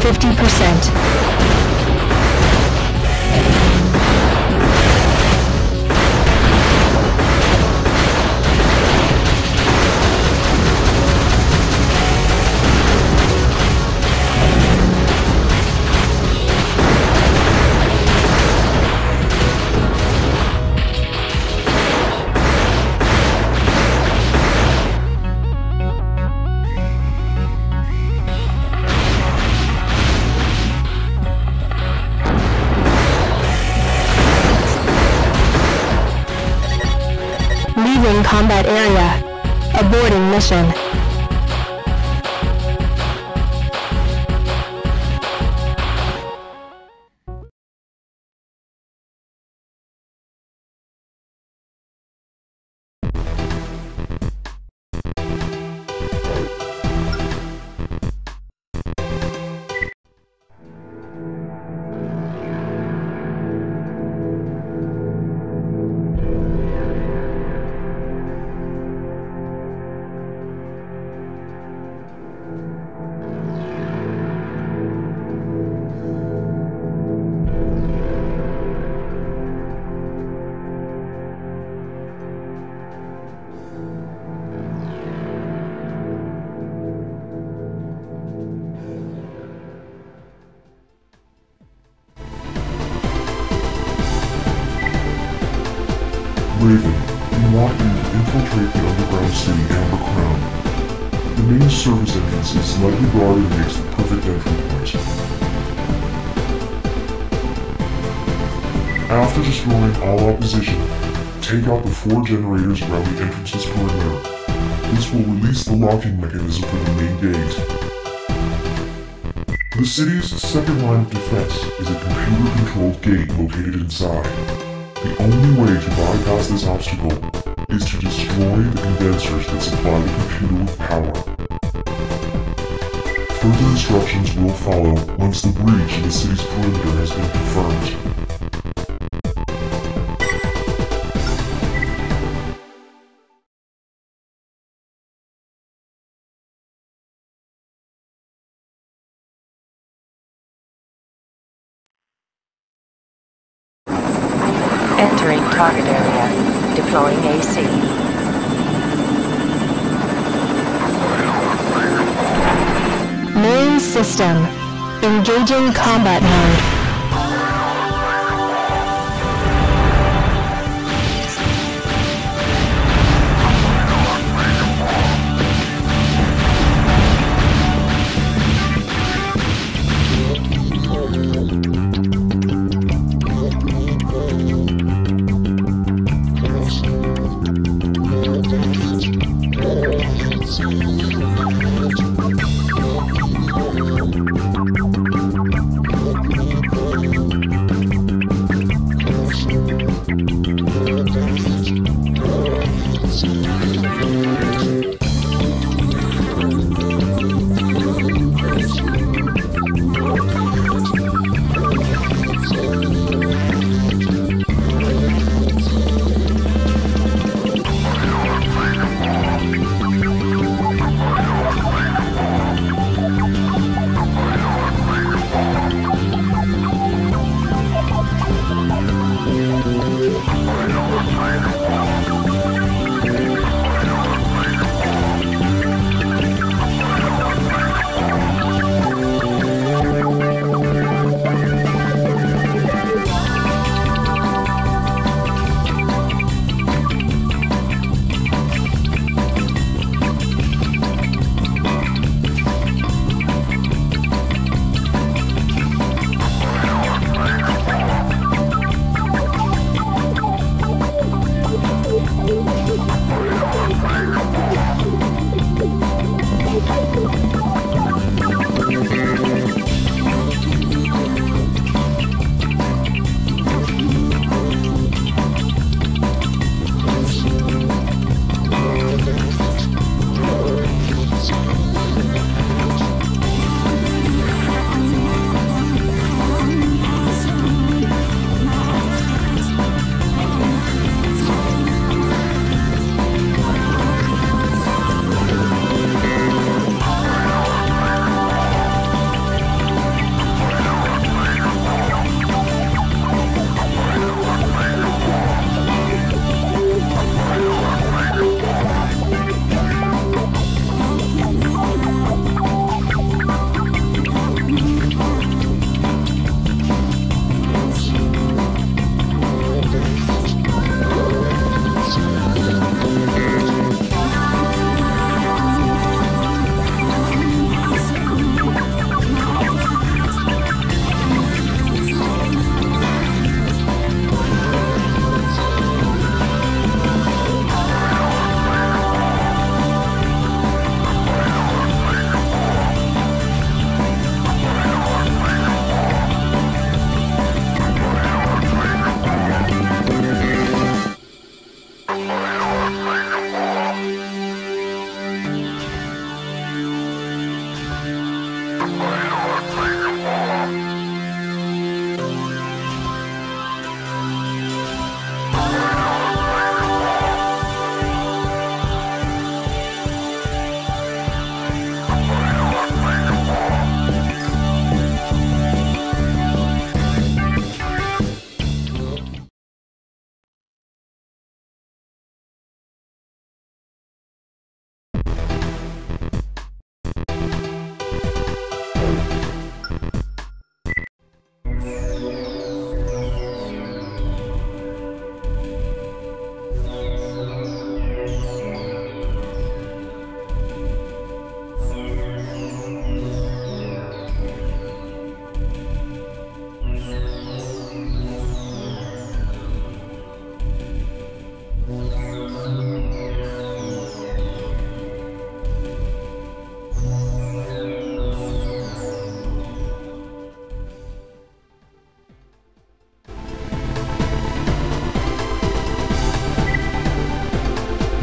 50%. Leaving combat area. Aborting mission. Raven, we want you to infiltrate the underground city Amber Crown. The main service entrance is slightly guarded and makes the perfect entry point. After destroying all opposition, take out the 4 generators around the entrance's perimeter. This will release the locking mechanism for the main gate. The city's second line of defense is a computer-controlled gate located inside. The only way to bypass this obstacle is to destroy the condensers that supply the computer with power. Further instructions will follow once the breach in the city's perimeter has been confirmed. Entering target area. Deploying AC. Main system. Engaging combat mode.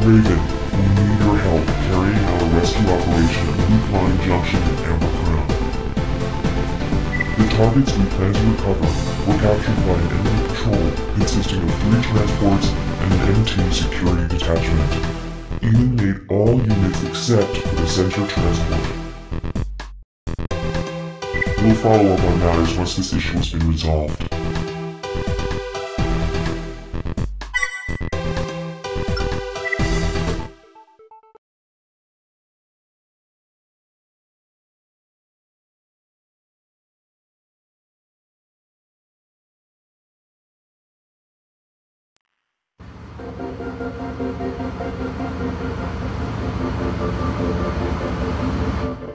Raven, we need your help carrying out a rescue operation at Loop Line Junction in Amber Crown. The targets we plan to recover were captured by an enemy patrol consisting of 3 transports and an MT security detachment. Eliminate all units except for the center transport. We'll follow up on matters once this issue has been resolved.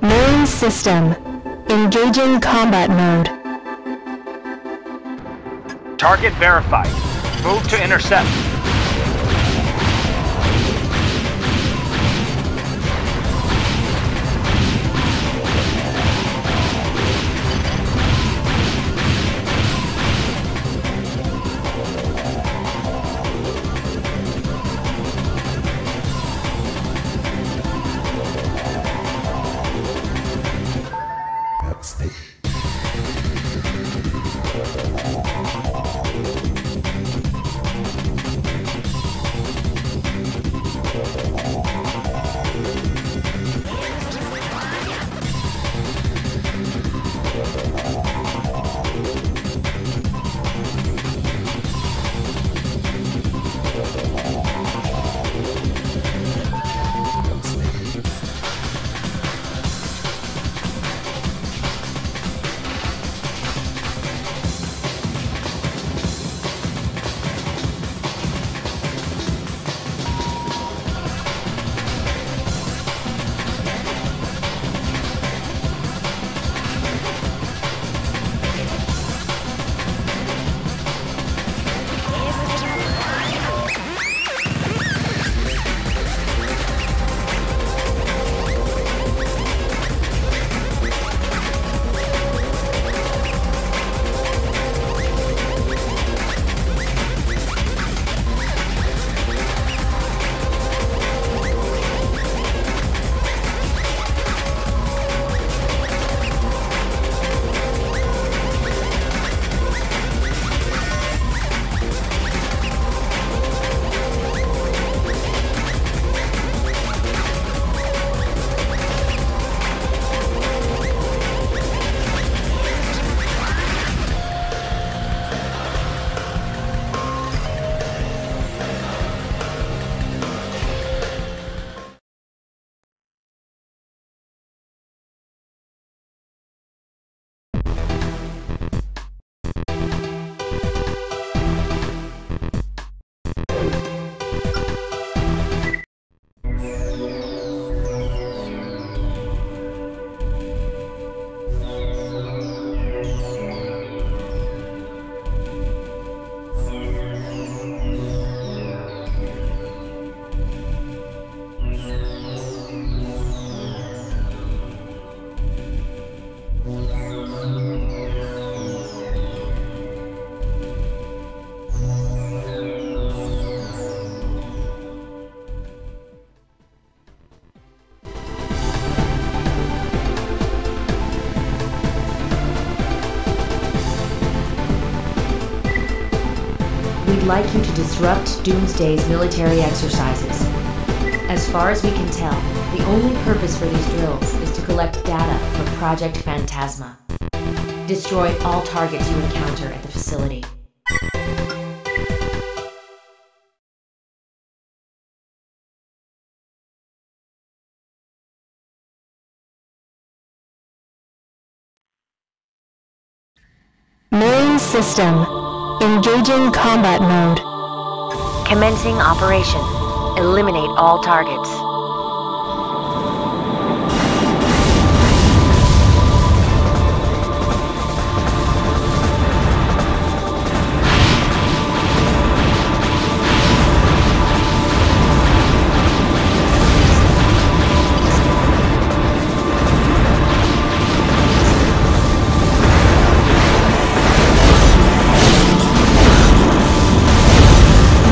Main system. Engaging combat mode. Target verified. Move to intercept. We'd like you to disrupt Doomsday's military exercises. As far as we can tell, the only purpose for these drills is to collect data for Project Phantasma. Destroy all targets you encounter at the facility. Main system. Engaging combat mode. Commencing operation. Eliminate all targets.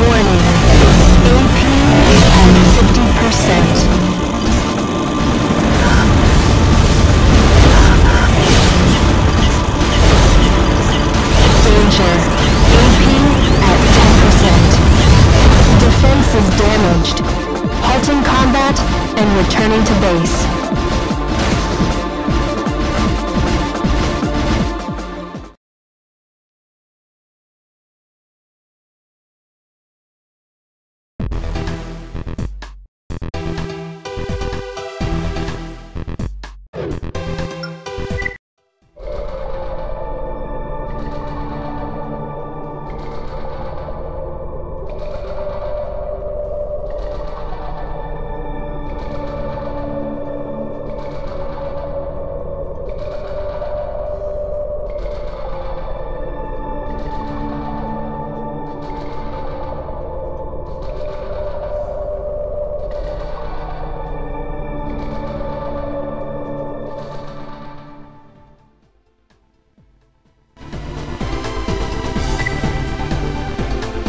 Warning. AP and returning to base.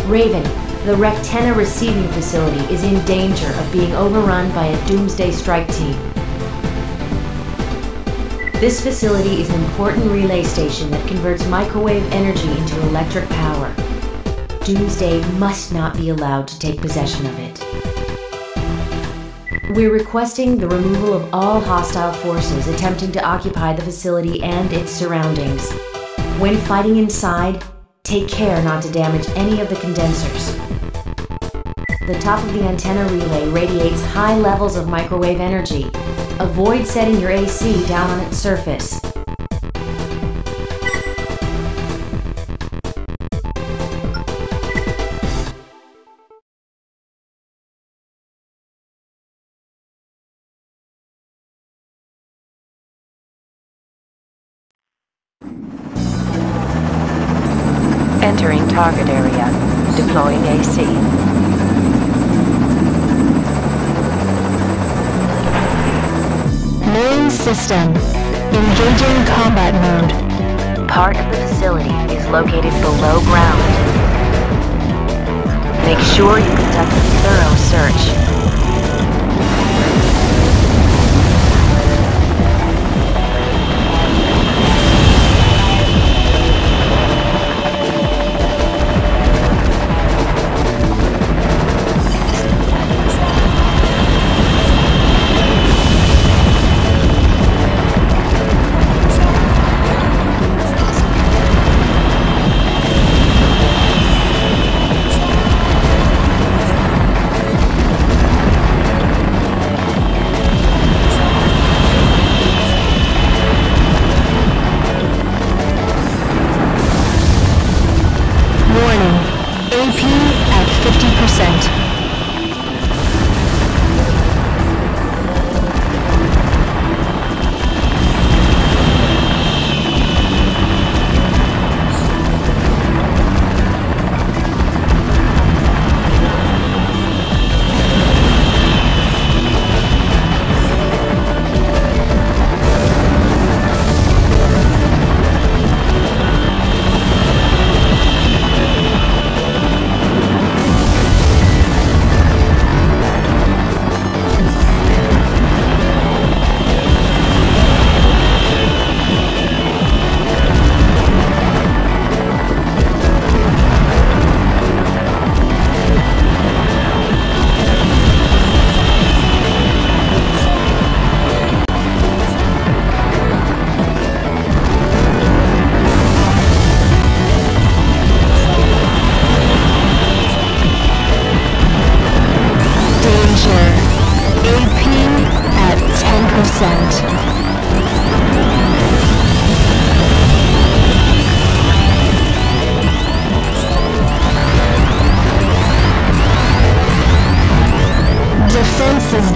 Raven, the Rectenna receiving facility is in danger of being overrun by a Doomsday strike team. This facility is an important relay station that converts microwave energy into electric power. Doomsday must not be allowed to take possession of it. We're requesting the removal of all hostile forces attempting to occupy the facility and its surroundings. When fighting inside, take care not to damage any of the condensers. The top of the antenna relay radiates high levels of microwave energy. Avoid setting your AC down on its surface. Entering target area. Deploying AC. Main system. Engaging combat mode. Part of the facility is located below ground. Make sure you conduct a thorough search.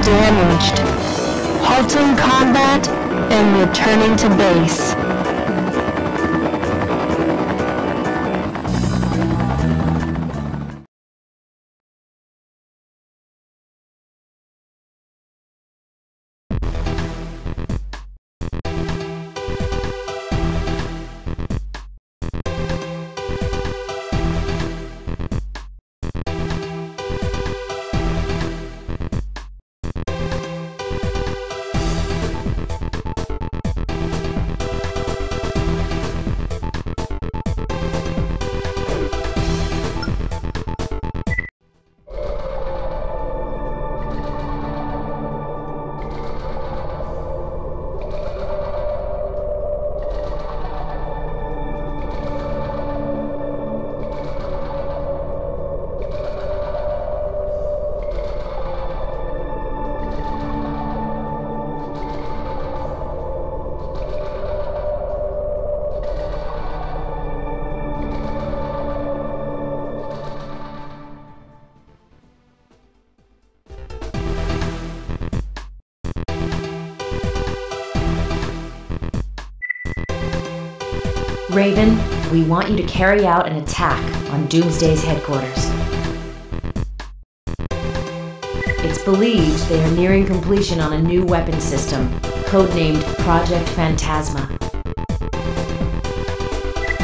Damaged. Halting combat and returning to base. Raven, we want you to carry out an attack on Doomsday's headquarters. It's believed they are nearing completion on a new weapon system, codenamed Project Phantasma.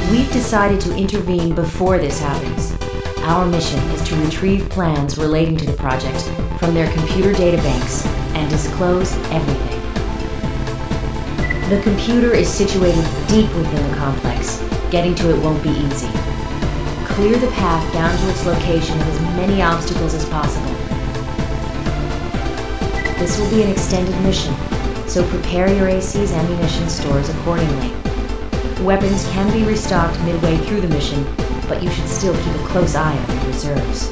We've decided to intervene before this happens. Our mission is to retrieve plans relating to the project from their computer databanks and disclose everything. The computer is situated deep within the complex. Getting to it won't be easy. Clear the path down to its location with as many obstacles as possible. This will be an extended mission, so prepare your AC's ammunition stores accordingly. Weapons can be restocked midway through the mission, but you should still keep a close eye on your reserves.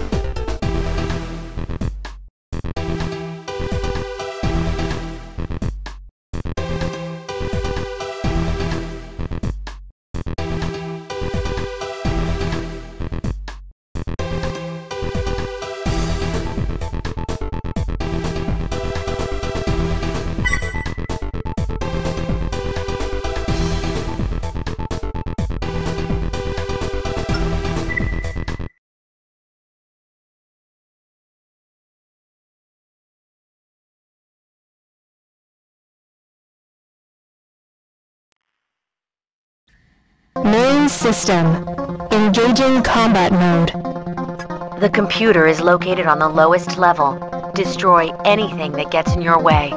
Main system. Engaging combat mode. The computer is located on the lowest level. Destroy anything that gets in your way.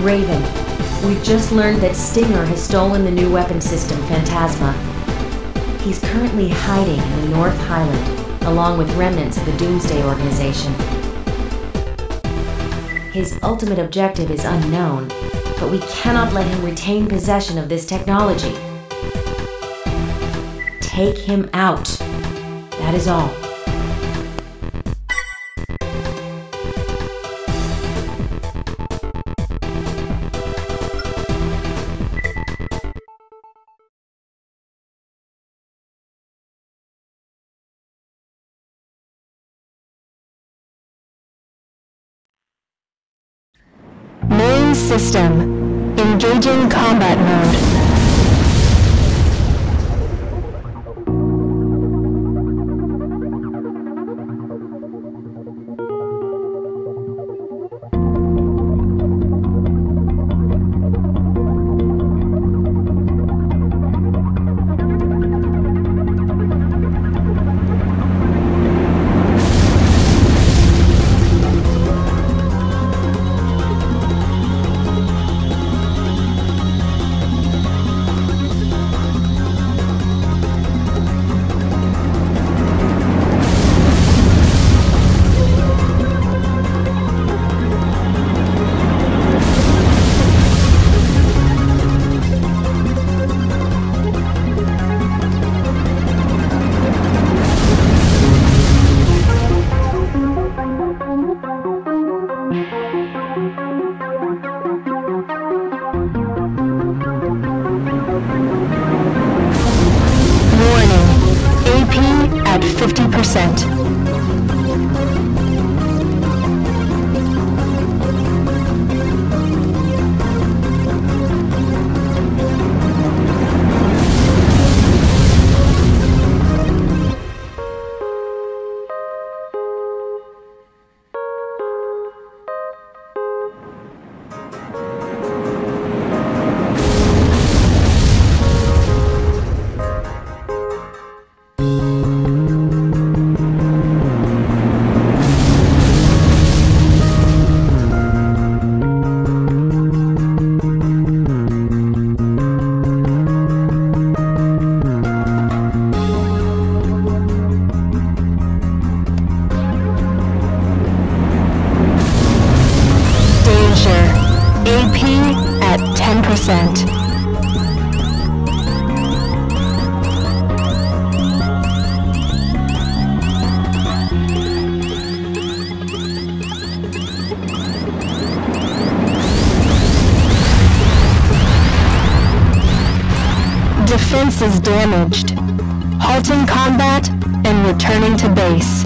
Raven, we've just learned that Stinger has stolen the new weapon system, Phantasma. He's currently hiding in the North Highland, along with remnants of the Doomsday Organization. His ultimate objective is unknown, but we cannot let him retain possession of this technology. Take him out. That is all. Main system. Engaging combat mode. At 50%. At 10%. Defense is damaged. Halting combat and returning to base.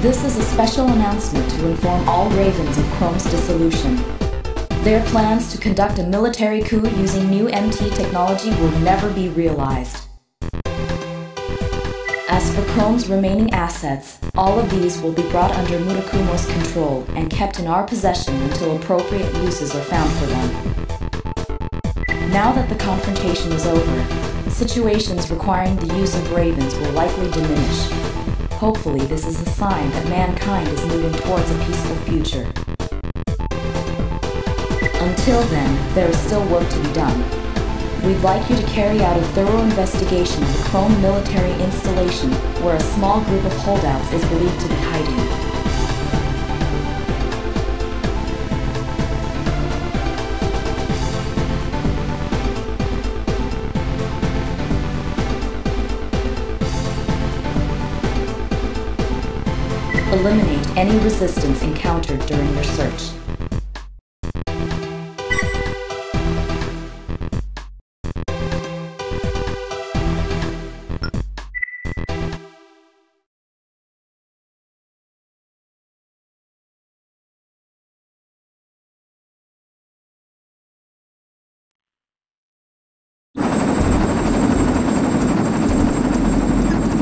This is a special announcement to inform all Ravens of Chrome's dissolution. Their plans to conduct a military coup using new MT technology will never be realized. As for Chrome's remaining assets, all of these will be brought under Murakumo's control and kept in our possession until appropriate uses are found for them. Now that the confrontation is over, situations requiring the use of Ravens will likely diminish. Hopefully, this is a sign that mankind is moving towards a peaceful future. Until then, there is still work to be done. We'd like you to carry out a thorough investigation of the Chrome military installation where a small group of holdouts is believed to be hiding. Eliminate any resistance encountered during your search.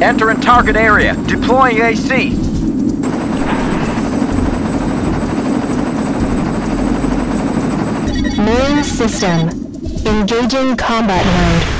Entering target area. Deploying AC. Main system. Engaging combat mode.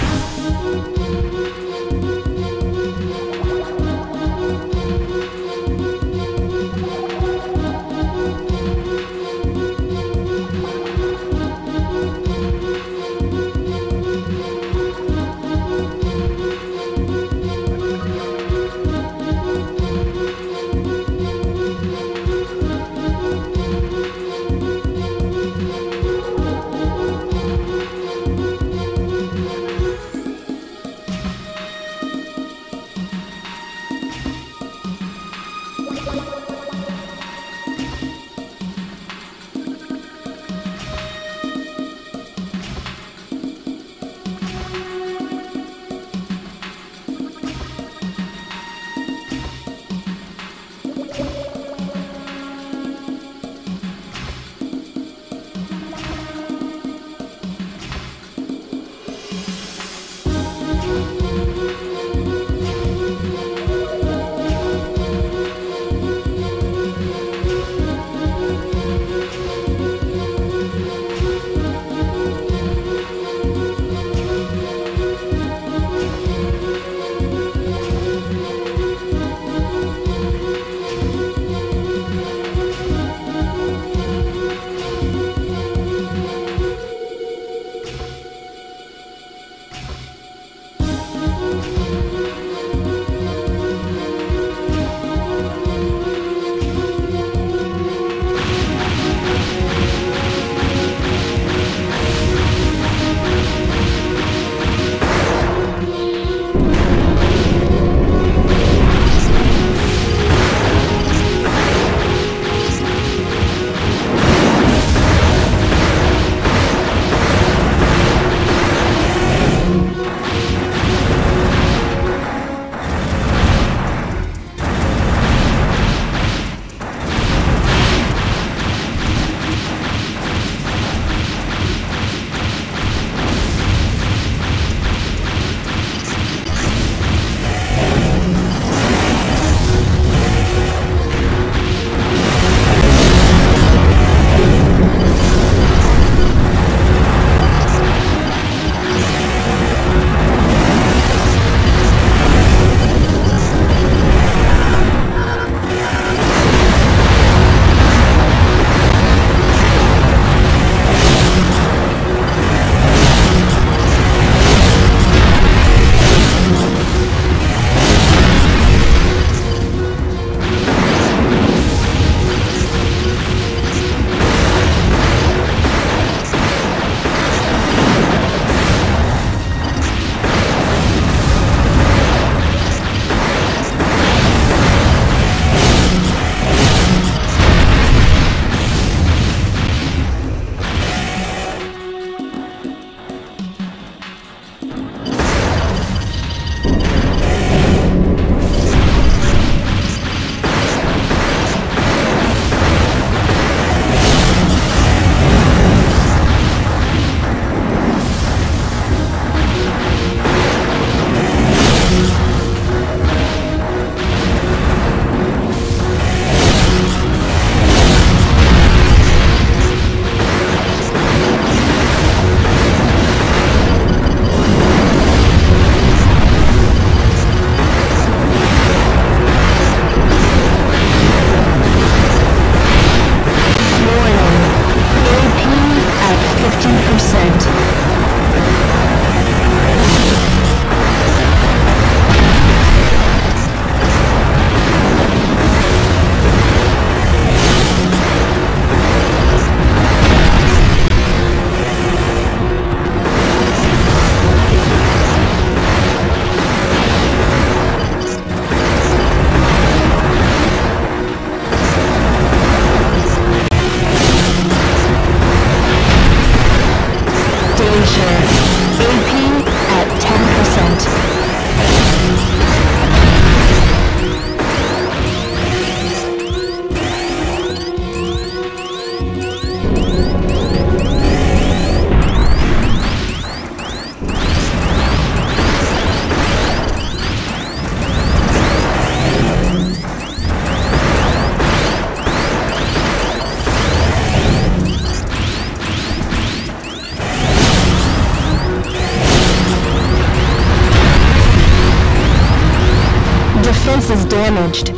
defense is damaged.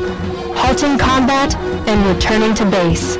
Halting combat and returning to base.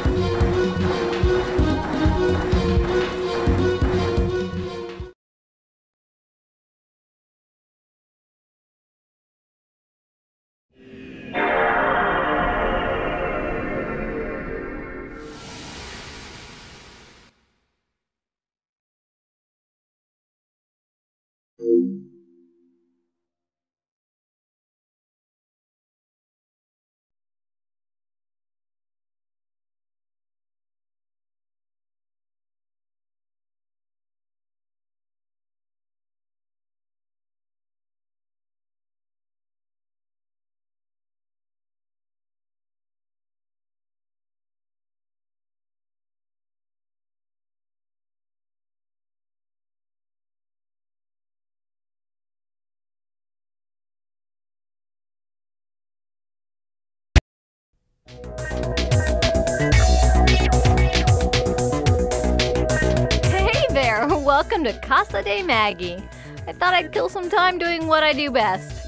Hey there! Welcome to Casa de Maggie. I thought I'd kill some time doing what I do best.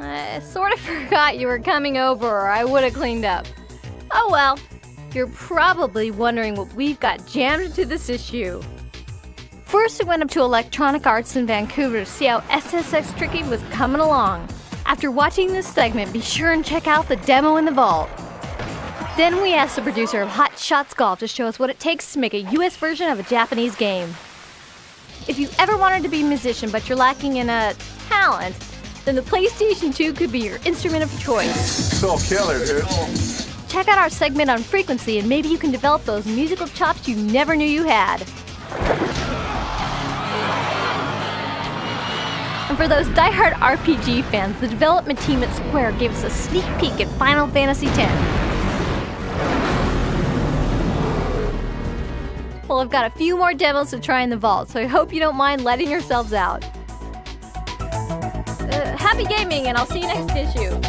I sort of forgot you were coming over, or I would have cleaned up. Oh well. You're probably wondering what we've got jammed into this issue. First, we went up to Electronic Arts in Vancouver to see how SSX Tricky was coming along. After watching this segment, be sure and check out the demo in the vault. Then we asked the producer of Hot Shots Golf to show us what it takes to make a US version of a Japanese game. If you ever wanted to be a musician but you're lacking in a talent, then the PlayStation 2 could be your instrument of choice. So killer, dude. Check out our segment on frequency and maybe you can develop those musical chops you never knew you had. And for those die-hard RPG fans, the development team at Square gave us a sneak peek at Final Fantasy X. Well, I've got a few more demos to try in the vault, so I hope you don't mind letting yourselves out. Happy gaming, and I'll see you next issue.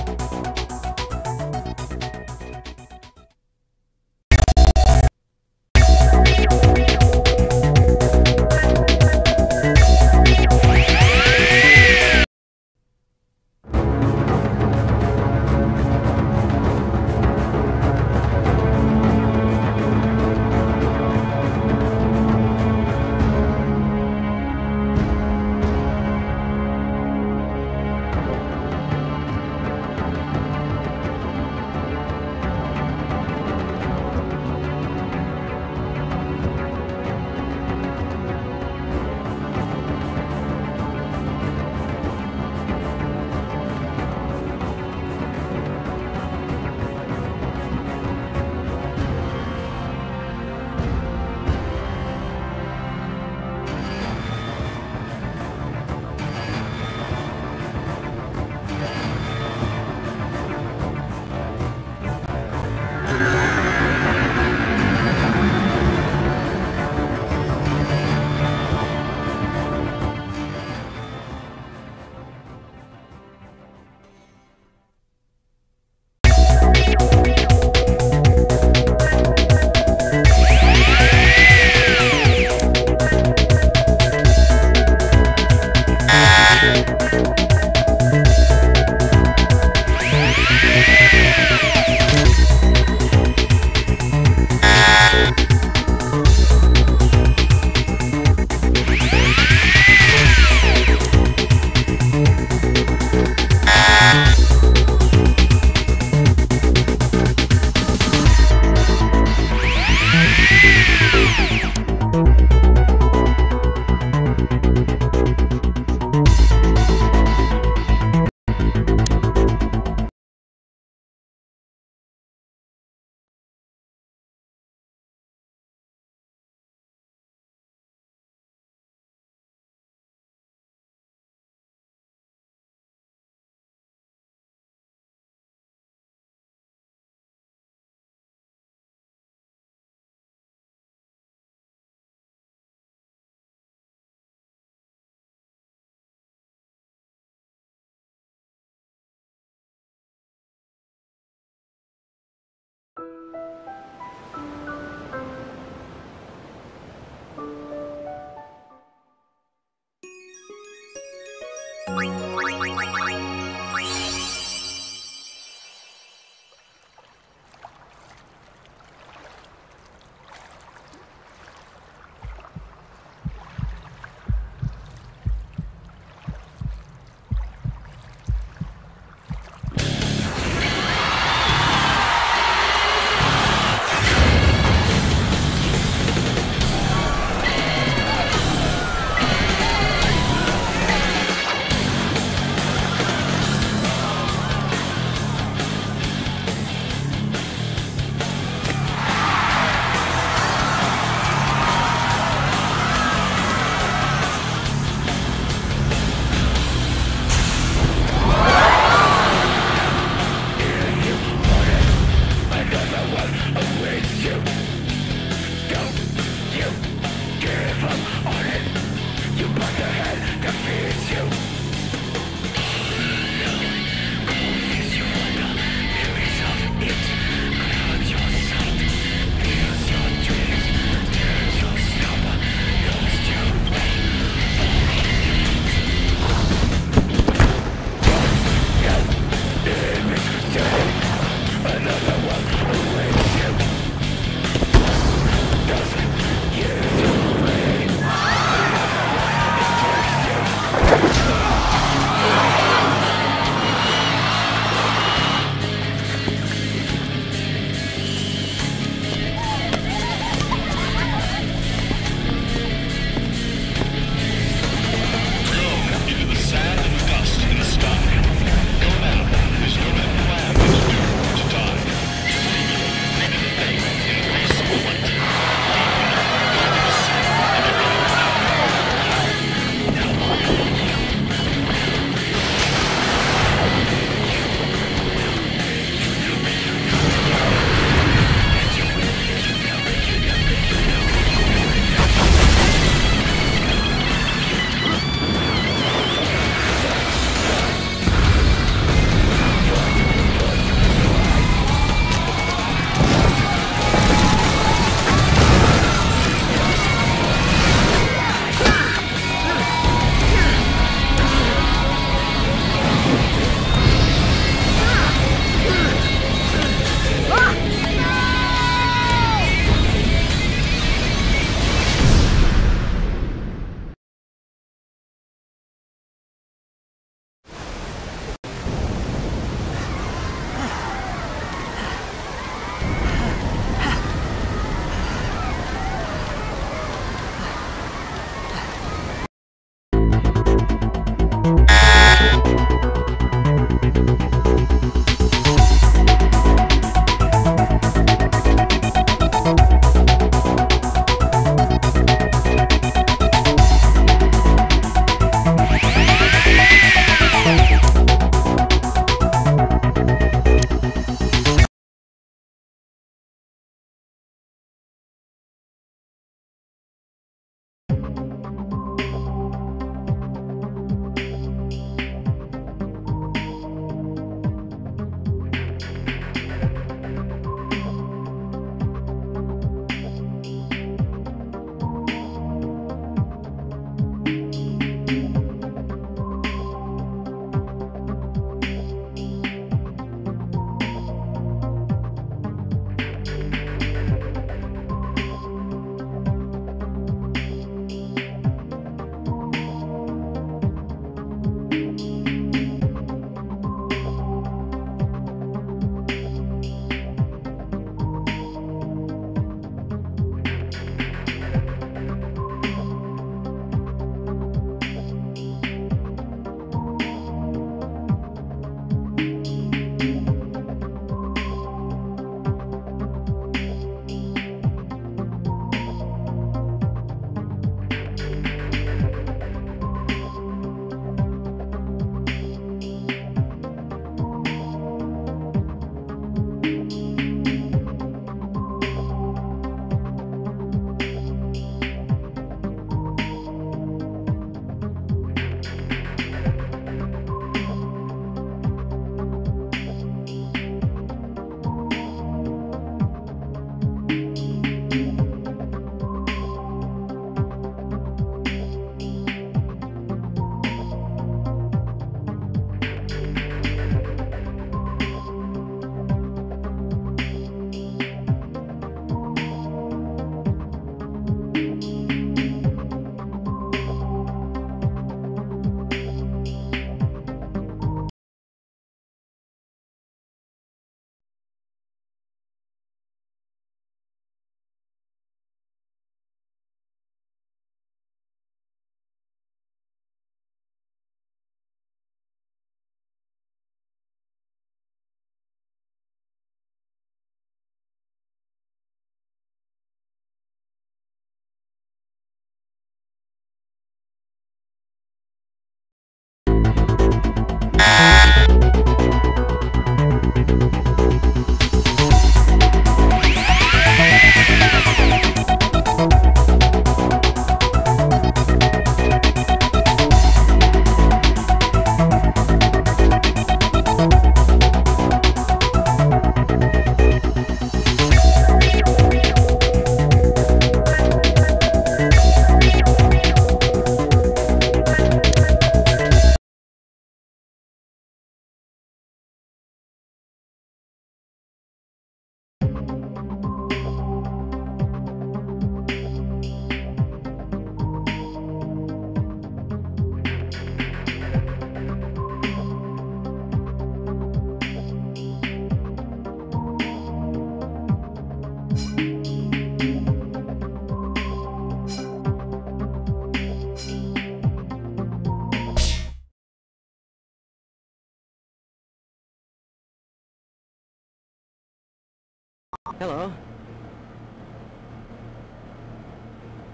Hello.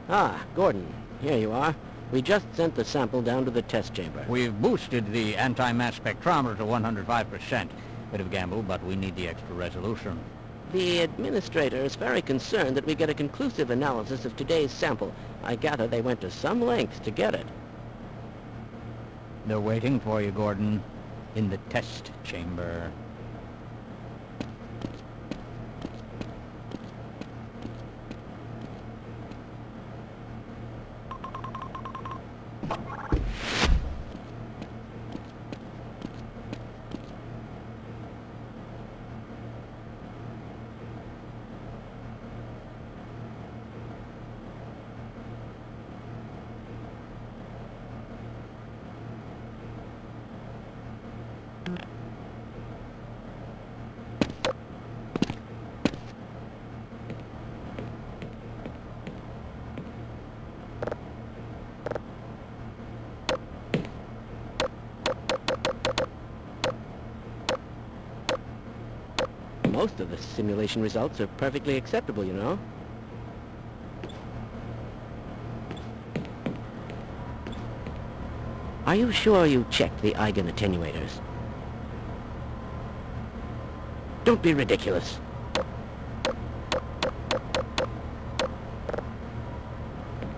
Ah, Gordon, here you are. We just sent the sample down to the test chamber. We've boosted the anti-mass spectrometer to 105%. Bit of a gamble, but we need the extra resolution. The administrator is very concerned that we get a conclusive analysis of today's sample. I gather they went to some lengths to get it. They're waiting for you, Gordon, in the test chamber. Most of the simulation results are perfectly acceptable, you know. Are you sure you checked the eigen attenuators? Don't be ridiculous.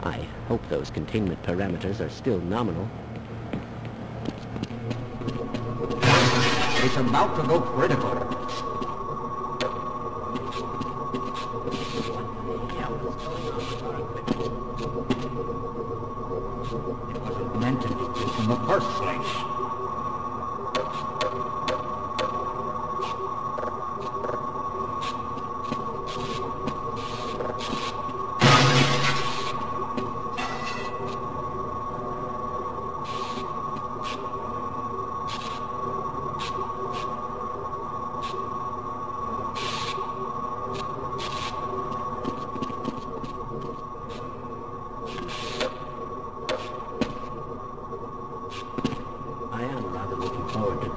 I hope those containment parameters are still nominal. It's about to go critical. It wasn't meant to be used in the first place.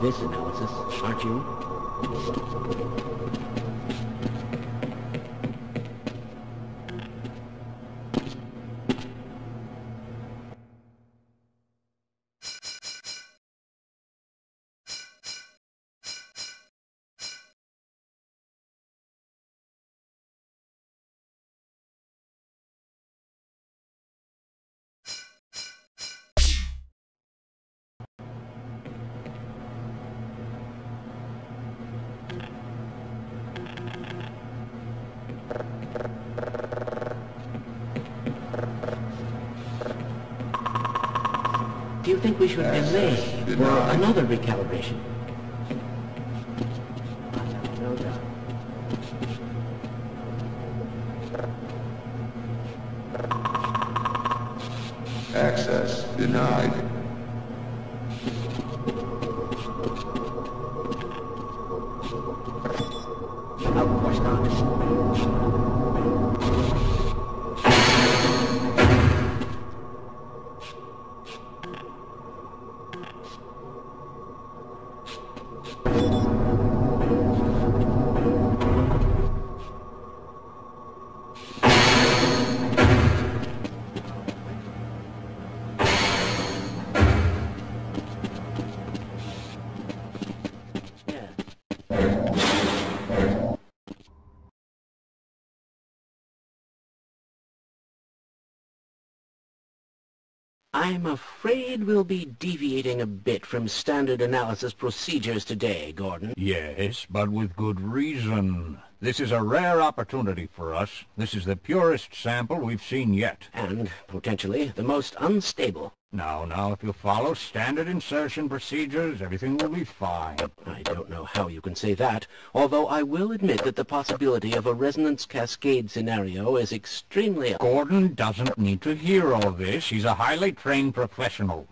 This analysis, aren't you? Do you think we should delay for another recalibration? No doubt. Access denied. Of course not. I'm afraid we'll be deviating a bit from standard analysis procedures today, Gordon. Yes, but with good reason. This is a rare opportunity for us. This is the purest sample we've seen yet. And, potentially, the most unstable. Now, if you follow standard insertion procedures, everything will be fine. I don't know how you can say that, although I will admit that the possibility of a resonance cascade scenario is extremely... Gordon doesn't need to hear all this. He's a highly trained professional.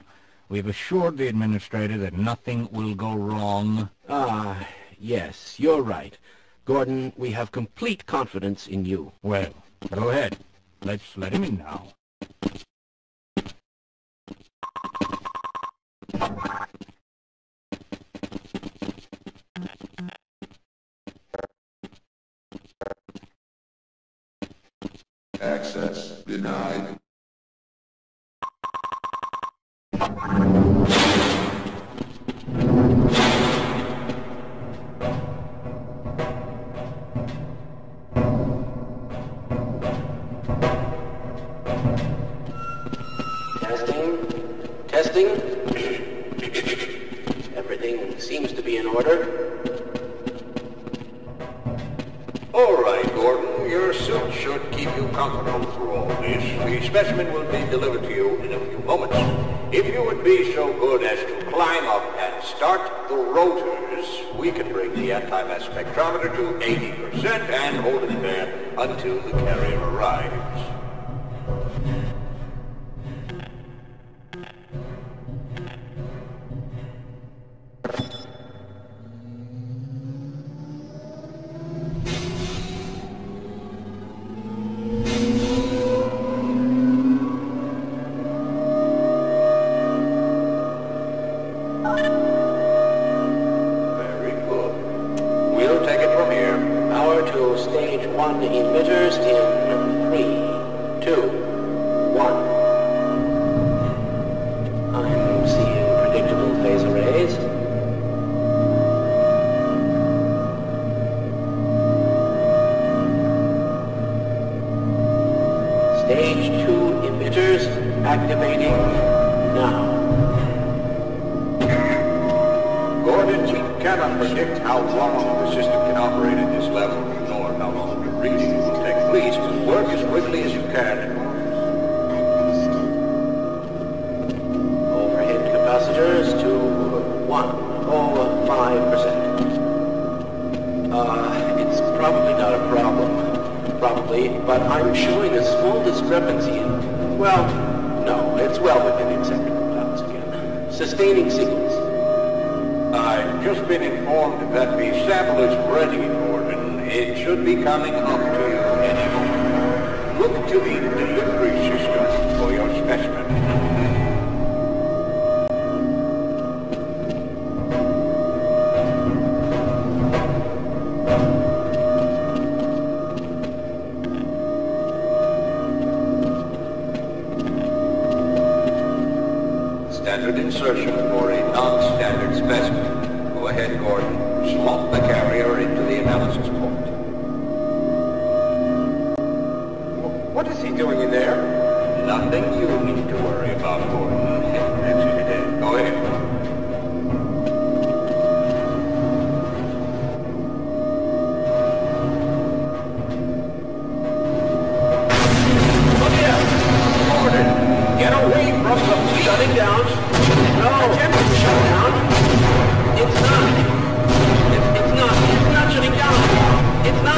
We've assured the administrator that nothing will go wrong. Ah, yes, you're right. Gordon, we have complete confidence in you. Well, go ahead. Let's let him in now. Access denied. Testing. Everything seems to be in order. All right, Gordon. Your suit should keep you comfortable through all this. The specimen will be delivered to you in a few moments. If you would be so good as to climb up and start the rotors, we can bring the anti-mass spectrometer to 80% and hold it there until the carrier arrives. Emitters in 3, 2, 1. I'm seeing predictable phase arrays. Stage 2 emitters activating now. Gordon, you cannot predict how long the system can operate at this level, nor how long the reading will take. Please work as quickly as you can. Overhead capacitors to 105%. It's probably not a problem. Probably, but I'm showing a small discrepancy in... Well, no, it's well within acceptable bounds again. Sustaining sequence. I've just been informed that the sample is ready, Gordon. It should be coming up to you any moment. Look to the delivery system for your specimen. Standard insertion for a non-standard specimen. Go ahead, Gordon. Slot the carrier into the analysis port. What is he doing in there? Nothing you need to worry about, Gordon. Go ahead. Look out! Gordon, get away from the... Shutting down. No, shut down. It's not shutting down. It's not.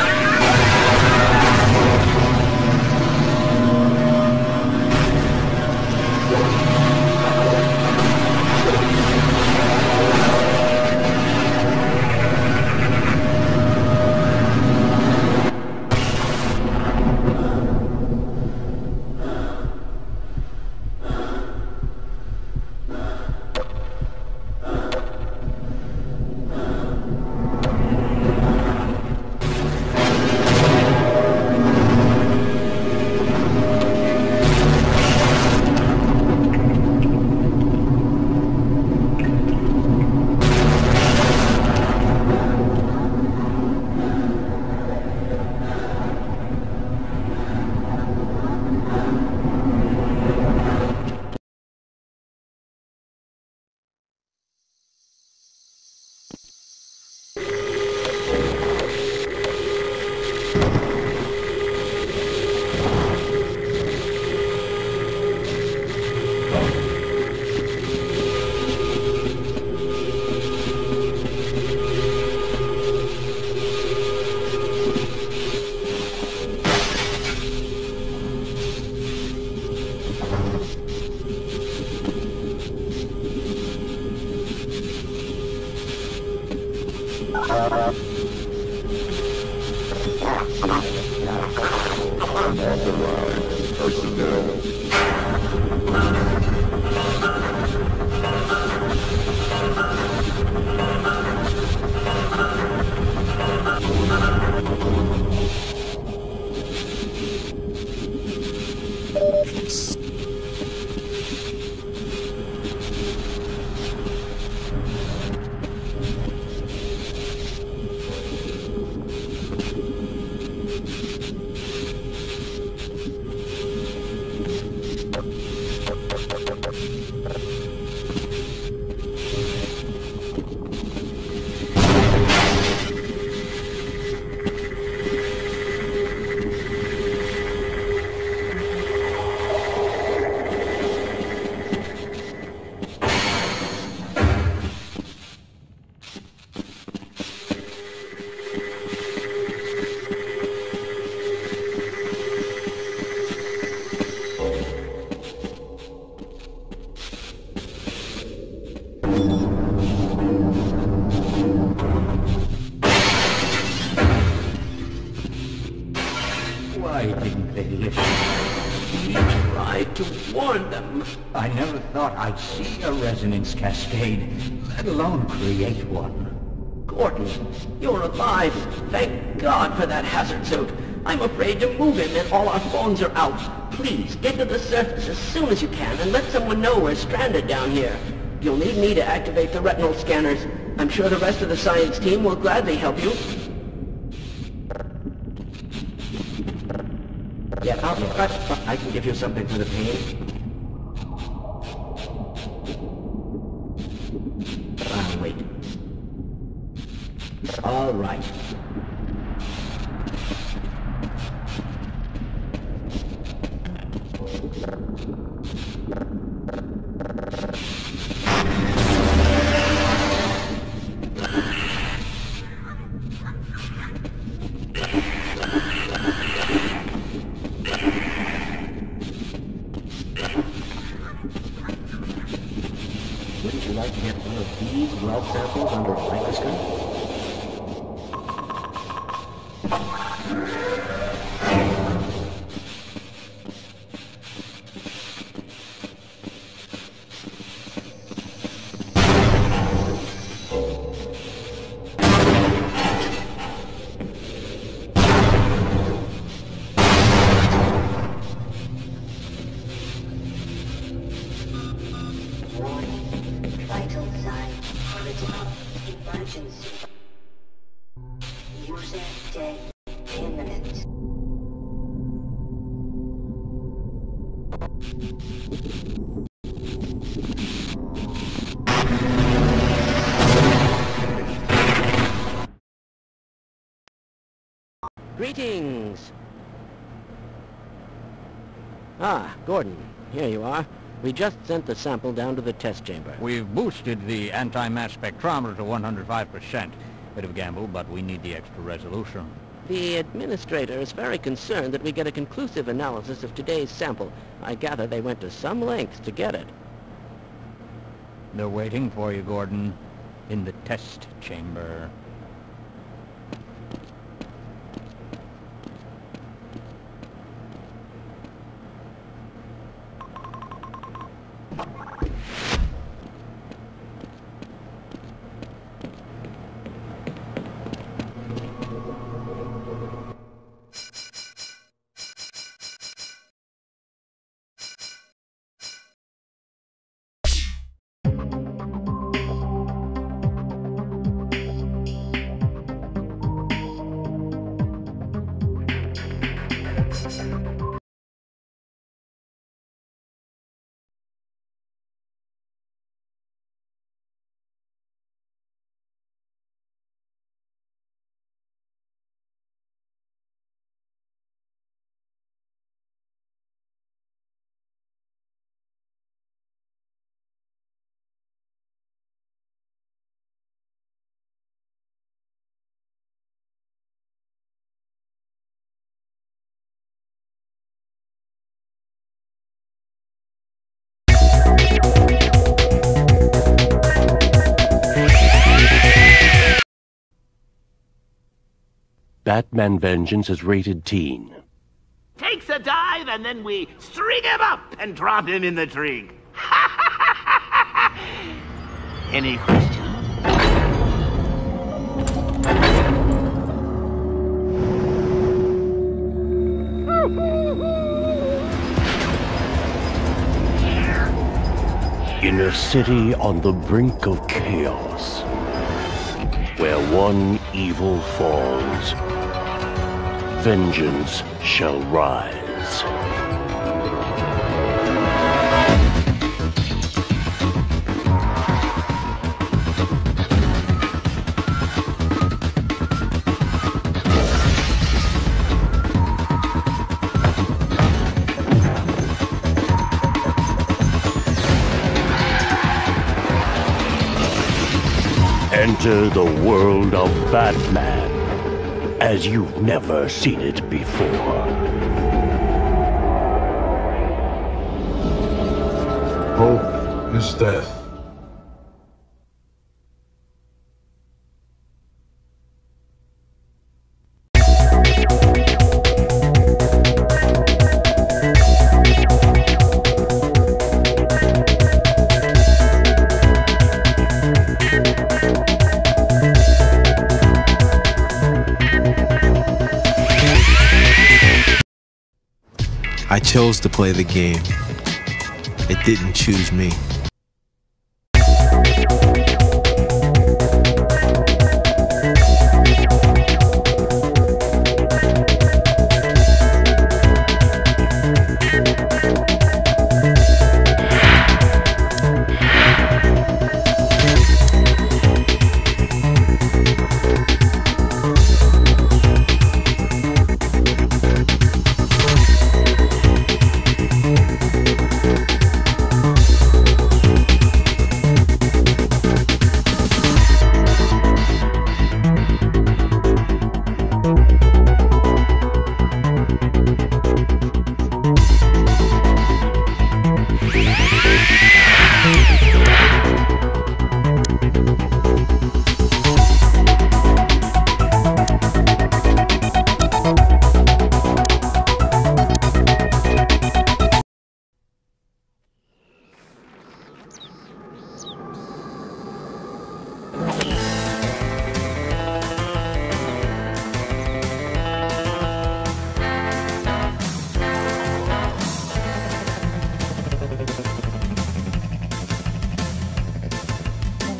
warned them. I never thought I'd see a resonance cascade, let alone create one. Gordon, you're alive. Thank God for that hazard suit. I'm afraid to move him and all our phones are out. Please, get to the surface as soon as you can and let someone know we're stranded down here. You'll need me to activate the retinal scanners. I'm sure the rest of the science team will gladly help you. Yeah, I can give you something for the pain. Wait. All right. Wouldn't you like to get one of these blood samples under a microscope? Greetings! Ah, Gordon, here you are. We just sent the sample down to the test chamber. We've boosted the anti-mass spectrometer to 105%. Bit of a gamble, but we need the extra resolution. The administrator is very concerned that we get a conclusive analysis of today's sample. I gather they went to some lengths to get it. They're waiting for you, Gordon, in the test chamber. Batman Vengeance is rated teen. Takes a dive and then we string him up and drop him in the tree. Any questions? In a city on the brink of chaos, where one evil falls, vengeance shall rise. Enter the world of Batman as you've never seen it before. Hope is death. I chose to play the game. It didn't choose me.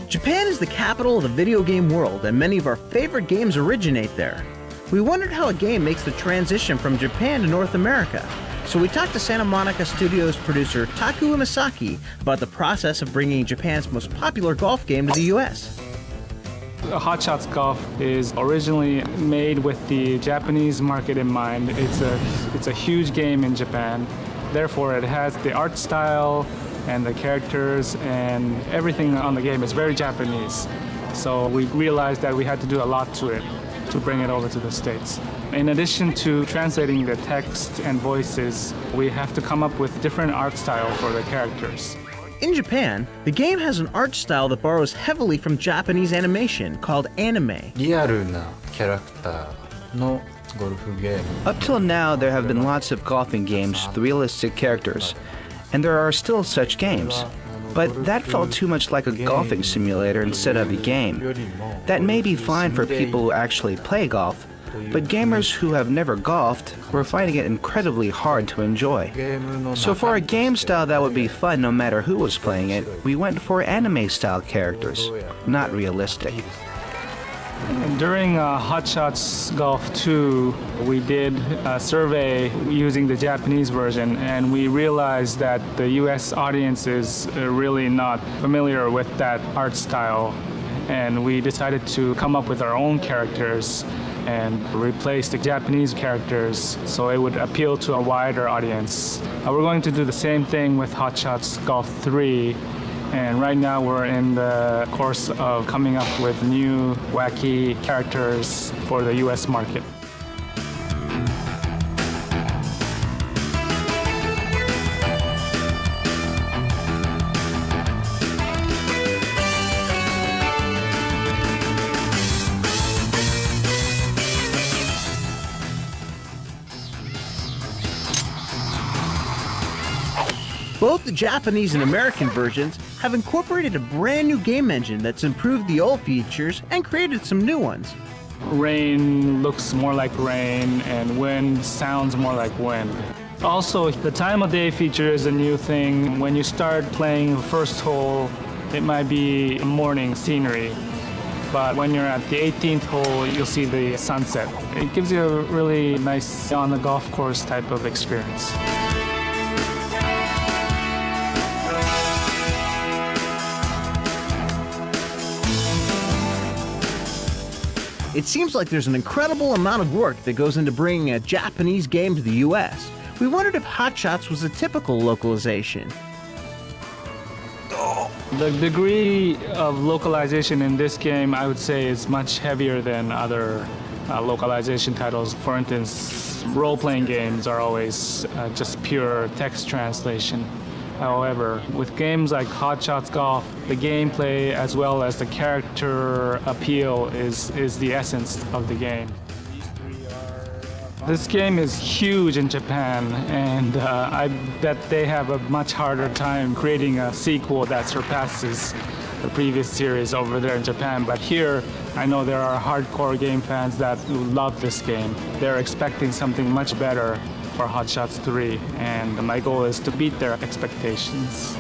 Japan is the capital of the video game world, and many of our favorite games originate there. We wondered how a game makes the transition from Japan to North America, so we talked to Santa Monica Studios producer Taku Umasaki about the process of bringing Japan's most popular golf game to the US. Hot Shots Golf is originally made with the Japanese market in mind. It's a huge game in Japan. Therefore, it has the art style and the characters and everything on the game is very Japanese. So we realized that we had to do a lot to it to bring it over to the States. In addition to translating the text and voices, we have to come up with different art style for the characters. In Japan, the game has an art style that borrows heavily from Japanese animation called anime. Up till now, there have been lots of golfing games with realistic characters, and there are still such games. But that felt too much like a golfing simulator instead of a game. That may be fine for people who actually play golf, but gamers who have never golfed were finding it incredibly hard to enjoy. So for a game style that would be fun no matter who was playing it, we went for anime-style characters, not realistic. During Hot Shots Golf 2, we did a survey using the Japanese version, and we realized that the US audience is really not familiar with that art style, and we decided to come up with our own characters and replace the Japanese characters so it would appeal to a wider audience. We're going to do the same thing with Hot Shots Golf 3. And right now we're in the course of coming up with new wacky characters for the US market. Both the Japanese and American versions have incorporated a brand new game engine that's improved the old features and created some new ones. Rain looks more like rain, and wind sounds more like wind. Also, the time of day feature is a new thing. When you start playing the first hole, it might be morning scenery. But when you're at the 18th hole, you'll see the sunset. It gives you a really nice on the golf course type of experience. It seems like there's an incredible amount of work that goes into bringing a Japanese game to the US. We wondered if Hot Shots was a typical localization. The degree of localization in this game, I would say, is much heavier than other localization titles. For instance, role-playing games are always just pure text translation. However, with games like Hot Shots Golf, the gameplay as well as the character appeal is the essence of the game. This game is huge in Japan, and I bet they have a much harder time creating a sequel that surpasses the previous series over there in Japan. But here, I know there are hardcore game fans that love this game. They're expecting something much better for Hot Shots 3, and my goal is to beat their expectations.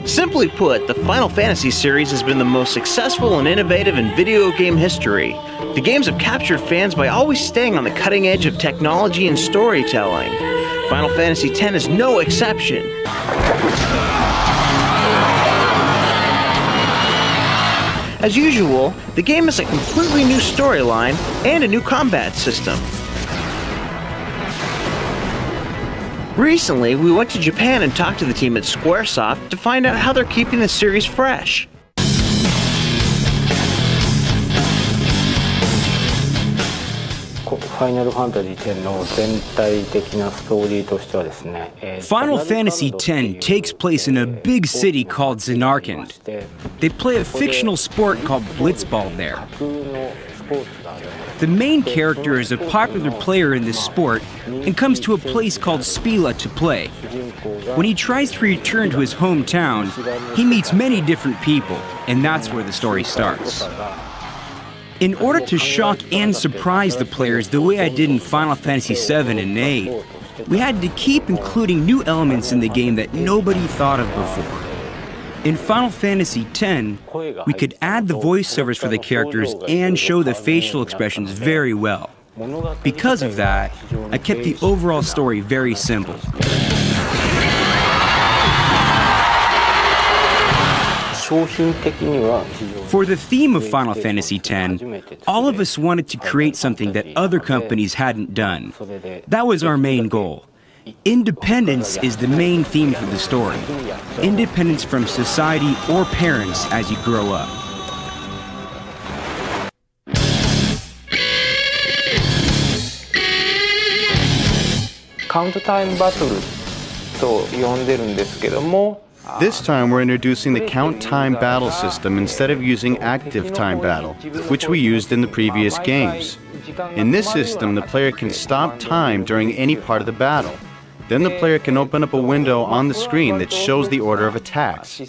Simply put, the Final Fantasy series has been the most successful and innovative in video game history. The games have captured fans by always staying on the cutting edge of technology and storytelling. Final Fantasy X is no exception. As usual, the game has a completely new storyline and a new combat system. Recently, we went to Japan and talked to the team at Squaresoft to find out how they're keeping the series fresh. Final Fantasy X takes place in a big city called Zenarkand. They play a fictional sport called Blitzball there. The main character is a popular player in this sport and comes to a place called Spila to play. When he tries to return to his hometown, he meets many different people, and that's where the story starts. In order to shock and surprise the players the way I did in Final Fantasy VII and VIII, we had to keep including new elements in the game that nobody thought of before. In Final Fantasy X, we could add the voiceovers for the characters and show the facial expressions very well. Because of that, I kept the overall story very simple. For the theme of Final Fantasy X, all of us wanted to create something that other companies hadn't done. That was our main goal. Independence is the main theme for the story. Independence from society or parents as you grow up. This time we're introducing the count time battle system instead of using active time battle, which we used in the previous games. In this system, the player can stop time during any part of the battle. Then the player can open up a window on the screen that shows the order of attacks.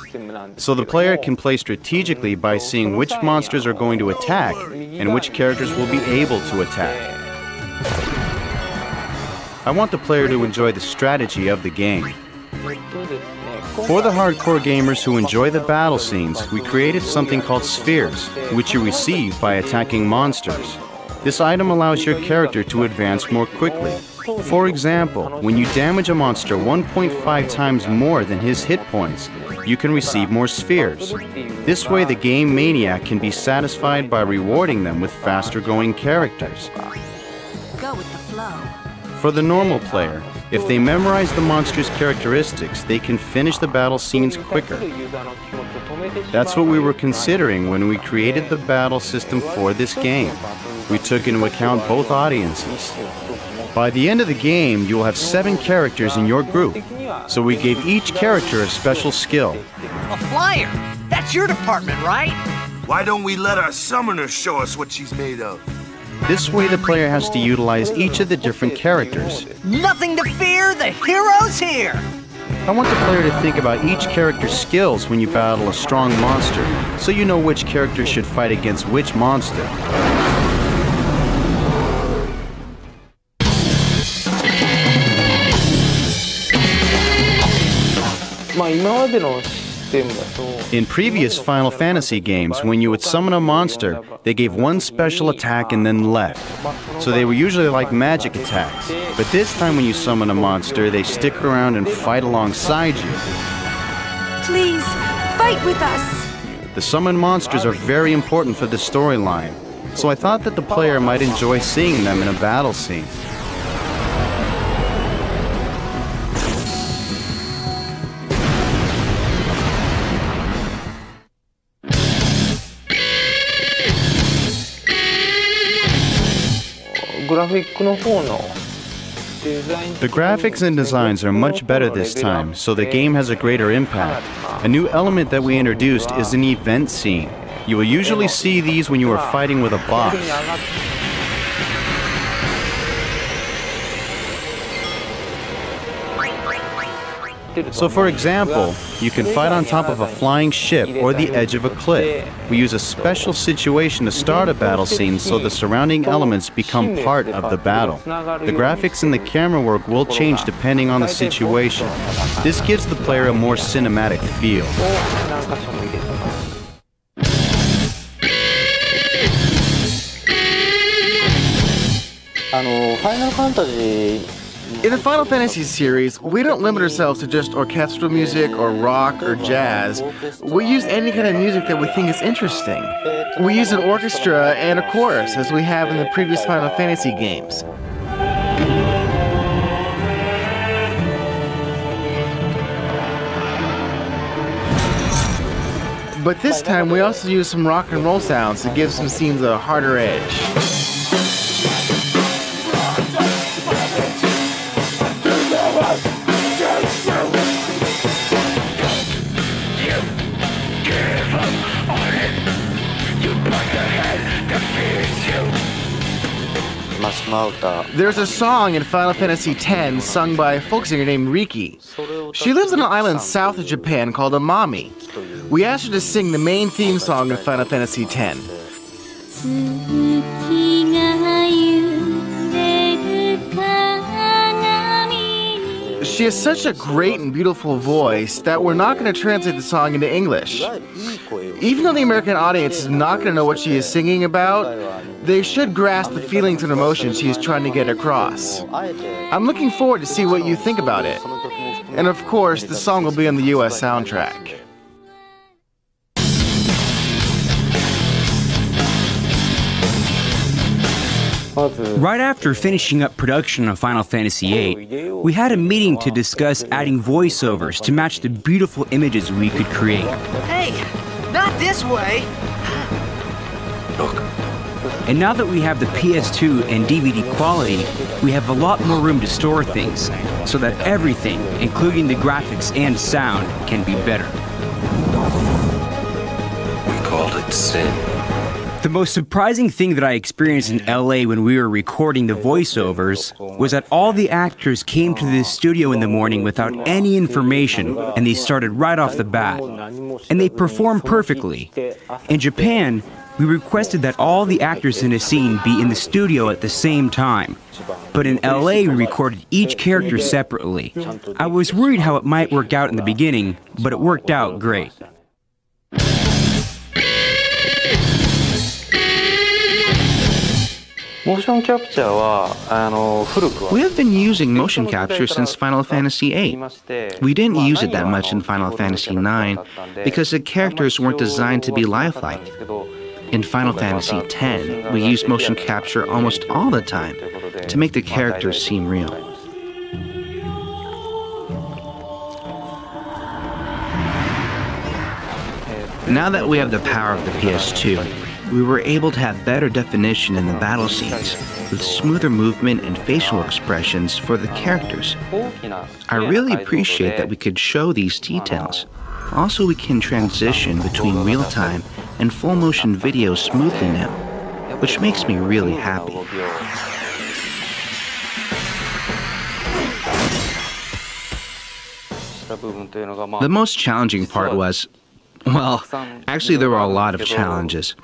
So the player can play strategically by seeing which monsters are going to attack and which characters will be able to attack. I want the player to enjoy the strategy of the game. For the hardcore gamers who enjoy the battle scenes, we created something called spheres, which you receive by attacking monsters. This item allows your character to advance more quickly. For example, when you damage a monster 1.5 times more than his hit points, you can receive more spheres. This way the game maniac can be satisfied by rewarding them with faster going characters. Go with the flow. For the normal player, if they memorize the monster's characteristics, they can finish the battle scenes quicker. That's what we were considering when we created the battle system for this game. We took into account both audiences. By the end of the game, you will have 7 characters in your group, so we gave each character a special skill. A flyer! That's your department, right? Why don't we let our summoner show us what she's made of? This way the player has to utilize each of the different characters. Nothing to fear, the hero's here! I want the player to think about each character's skills when you battle a strong monster, so you know which character should fight against which monster. In previous Final Fantasy games, when you would summon a monster, they gave one special attack and then left. So they were usually like magic attacks. But this time when you summon a monster, they stick around and fight alongside you. Please, fight with us! The summoned monsters are very important for the storyline, so I thought that the player might enjoy seeing them in a battle scene. The graphics and designs are much better this time, so the game has a greater impact. A new element that we introduced is an event scene. You will usually see these when you are fighting with a boss. So for example, you can fight on top of a flying ship or the edge of a cliff. We use a special situation to start a battle scene so the surrounding elements become part of the battle. The graphics and the camera work will change depending on the situation. This gives the player a more cinematic feel. In the Final Fantasy series, we don't limit ourselves to just orchestral music or rock or jazz. We use any kind of music that we think is interesting. We use an orchestra and a chorus, as we have in the previous Final Fantasy games. But this time, we also use some rock and roll sounds to give some scenes a harder edge. There's a song in Final Fantasy X sung by a folk singer named Riki. She lives on an island south of Japan called Amami. We asked her to sing the main theme song of Final Fantasy X. She has such a great and beautiful voice that we're not going to translate the song into English. Even though the American audience is not going to know what she is singing about, they should grasp the feelings and emotions she is trying to get across. I'm looking forward to see what you think about it. And of course, the song will be on the US soundtrack. Right after finishing up production of Final Fantasy VIII, we had a meeting to discuss adding voiceovers to match the beautiful images we could create. Hey, not this way! And now that we have the PS2 and DVD quality, we have a lot more room to store things, so that everything, including the graphics and sound, can be better. We called it sin. The most surprising thing that I experienced in LA when we were recording the voiceovers was that all the actors came to the studio in the morning without any information, and they started right off the bat. And they performed perfectly. In Japan, we requested that all the actors in a scene be in the studio at the same time. But in LA, we recorded each character separately. I was worried how it might work out in the beginning, but it worked out great. We have been using motion capture since Final Fantasy VIII. We didn't use it that much in Final Fantasy IX because the characters weren't designed to be lifelike. In Final Fantasy X, we used motion capture almost all the time to make the characters seem real. Now that we have the power of the PS2, we were able to have better definition in the battle scenes, with smoother movement and facial expressions for the characters. I really appreciate that we could show these details. Also, we can transition between real-time and full-motion video smoothly now, which makes me really happy. The most challenging part was, well, actually there were a lot of challenges.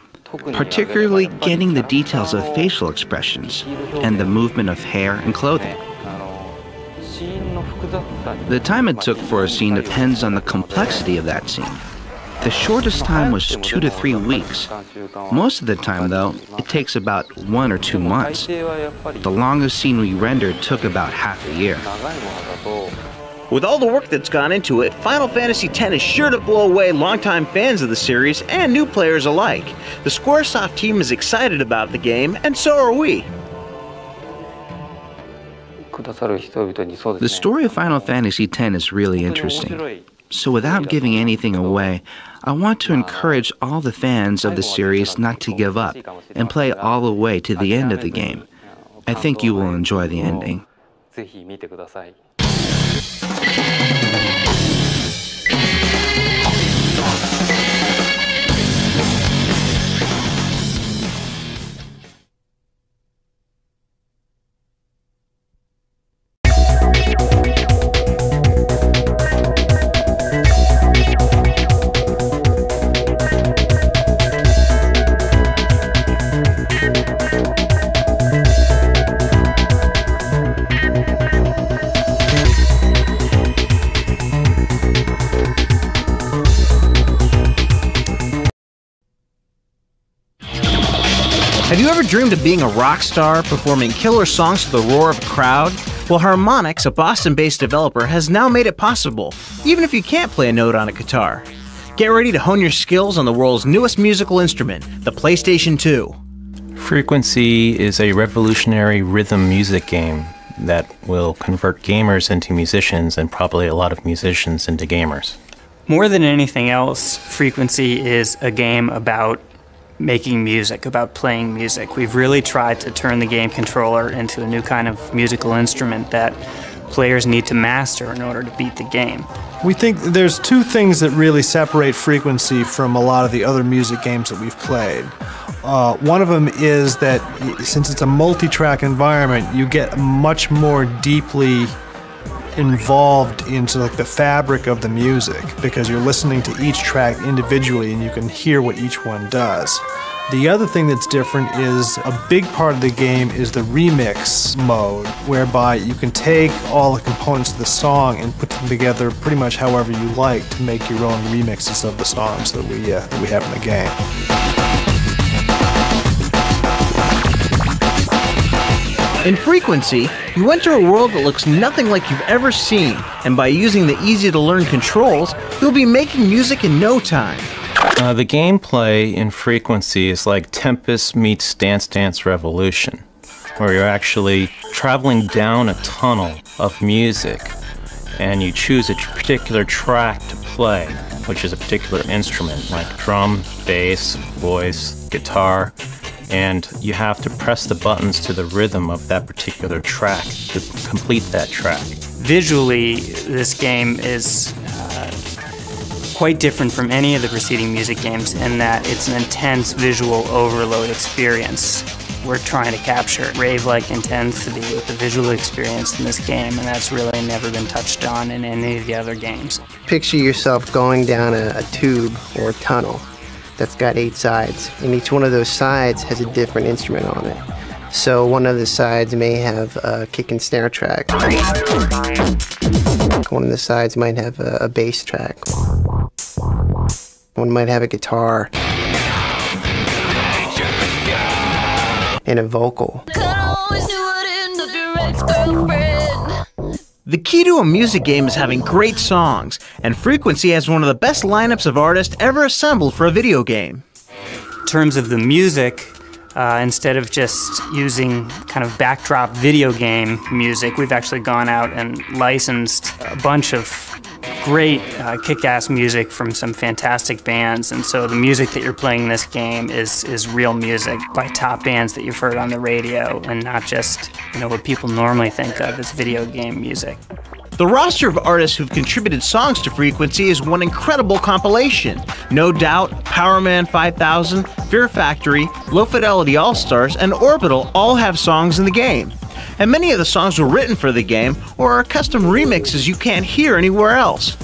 Particularly getting the details of facial expressions and the movement of hair and clothing. The time it took for a scene depends on the complexity of that scene. The shortest time was 2 to 3 weeks. Most of the time, though, it takes about 1 or 2 months. The longest scene we rendered took about half a year. With all the work that's gone into it, Final Fantasy X is sure to blow away longtime fans of the series and new players alike. The Squaresoft team is excited about the game, and so are we. The story of Final Fantasy X is really interesting. So without giving anything away, I want to encourage all the fans of the series not to give up and play all the way to the end of the game. I think you will enjoy the ending. ぜひ見てください。Have you ever dreamed of being a rock star, performing killer songs to the roar of a crowd? Well, Harmonix, a Boston-based developer, has now made it possible, even if you can't play a note on a guitar. Get ready to hone your skills on the world's newest musical instrument, the PlayStation 2. Frequency is a revolutionary rhythm music game that will convert gamers into musicians and probably a lot of musicians into gamers. More than anything else, Frequency is a game about making music, about playing music. We've really tried to turn the game controller into a new kind of musical instrument that players need to master in order to beat the game. We think there's two things that really separate Frequency from a lot of the other music games that we've played. One of them is that since it's a multi-track environment, you get much more deeply involved into like the fabric of the music because you're listening to each track individually and you can hear what each one does. The other thing that's different is a big part of the game is the remix mode, whereby you can take all the components of the song and put them together pretty much however you like to make your own remixes of the songs that we have in the game. In Frequency, you enter a world that looks nothing like you've ever seen, and by using the easy-to-learn controls, you'll be making music in no time. The gameplay in Frequency is like Tempest meets Dance Dance Revolution, where you're actually traveling down a tunnel of music, and you choose a particular track to play, which is a particular instrument, like drum, bass, voice, guitar, and you have to press the buttons to the rhythm of that particular track to complete that track. Visually, this game is quite different from any of the preceding music games in that it's an intense visual overload experience. We're trying to capture rave-like intensity with the visual experience in this game, and that's really never been touched on in any of the other games. Picture yourself going down a tube or a tunnel that's got 8 sides, and each one of those sides has a different instrument on it. So one of the sides may have a kick and snare track. One of the sides might have a bass track. One might have a guitar and a vocal. The key to a music game is having great songs, and Frequency has one of the best lineups of artists ever assembled for a video game. In terms of the music, instead of just using kind of backdrop video game music, we've actually gone out and licensed a bunch of great kick-ass music from some fantastic bands, and so the music that you're playing in this game is real music by top bands that you've heard on the radio, and not just, you know, what people normally think of as video game music. The roster of artists who've contributed songs to Frequency is one incredible compilation. No Doubt, Powerman 5000, Fear Factory, Low Fidelity All-Stars, and Orbital all have songs in the game. And many of the songs were written for the game or are custom remixes you can't hear anywhere else.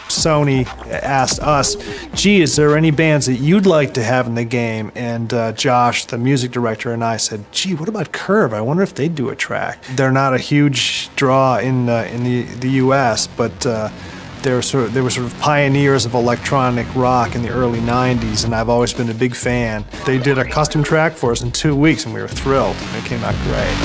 Sony asked us, gee, is there any bands that you'd like to have in the game? And Josh, the music director, and I said, gee, what about Curve? I wonder if they'd do a track. They're not a huge draw in the US, but they were sort of pioneers of electronic rock in the early 90s, and I've always been a big fan. They did a custom track for us in 2 weeks, and we were thrilled. It came out great.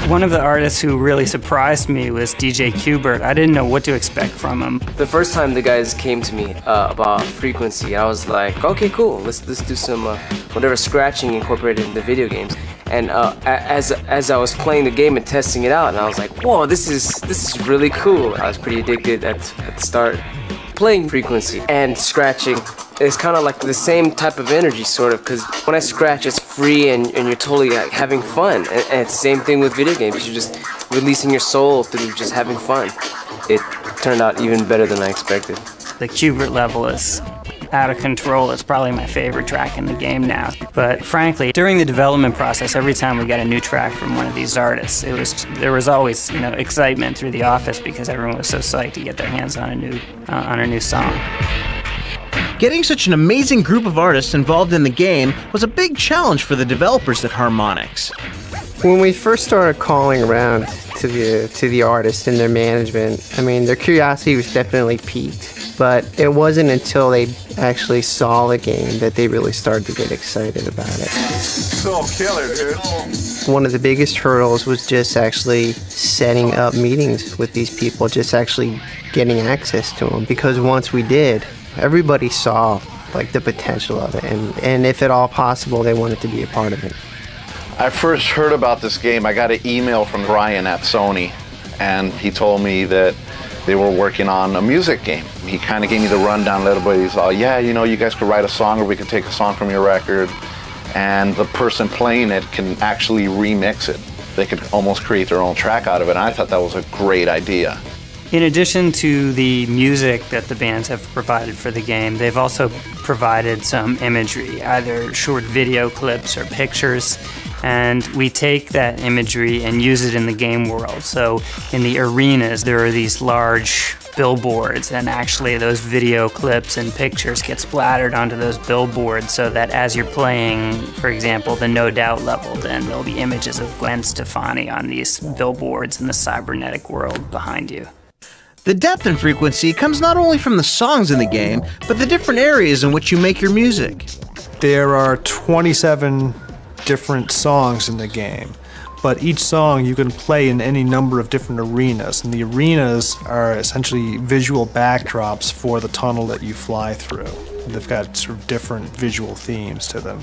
One of the artists who really surprised me was DJ Qbert. I didn't know what to expect from him. The first time the guys came to me about Frequency, I was like, okay, cool, let's do some whatever scratching incorporated in the video games. And as I was playing the game and testing it out, and I was like, whoa, this is really cool. I was pretty addicted at the start. playing frequency and scratching is kind of like the same type of energy, sort of, because when I scratch, it's free and you're totally like, having fun. And it's the same thing with video games. You're just releasing your soul through just having fun. It turned out even better than I expected. The Qbert level is out of control. It's probably my favorite track in the game now. But frankly, during the development process, every time we got a new track from one of these artists, there was always, you know, excitement through the office because everyone was so psyched to get their hands on a new song. Getting such an amazing group of artists involved in the game was a big challenge for the developers at Harmonix. When we first started calling around to the artists and their management, I mean, their curiosity was definitely piqued, but it wasn't until they actually saw the game that they really started to get excited about it. So killer, dude. One of the biggest hurdles was just actually setting up meetings with these people, just actually getting access to them, because once we did, everybody saw like the potential of it, and if at all possible, they wanted to be a part of it. I first heard about this game, I got an email from Ryan at Sony, and he told me that they were working on a music game. He kind of gave me the rundown a little bit. He's like, yeah, you know, you guys could write a song, or we could take a song from your record, and the person playing it can actually remix it. They could almost create their own track out of it, and I thought that was a great idea. In addition to the music that the bands have provided for the game, they've also provided some imagery, either short video clips or pictures, and we take that imagery and use it in the game world. So in the arenas, there are these large billboards, and actually those video clips and pictures get splattered onto those billboards so that as you're playing, for example, the No Doubt level, then there'll be images of Gwen Stefani on these billboards in the cybernetic world behind you. The depth and frequency comes not only from the songs in the game, but the different areas in which you make your music. There are 27 different songs in the game, but each song you can play in any number of different arenas, and the arenas are essentially visual backdrops for the tunnel that you fly through. They've got sort of different visual themes to them.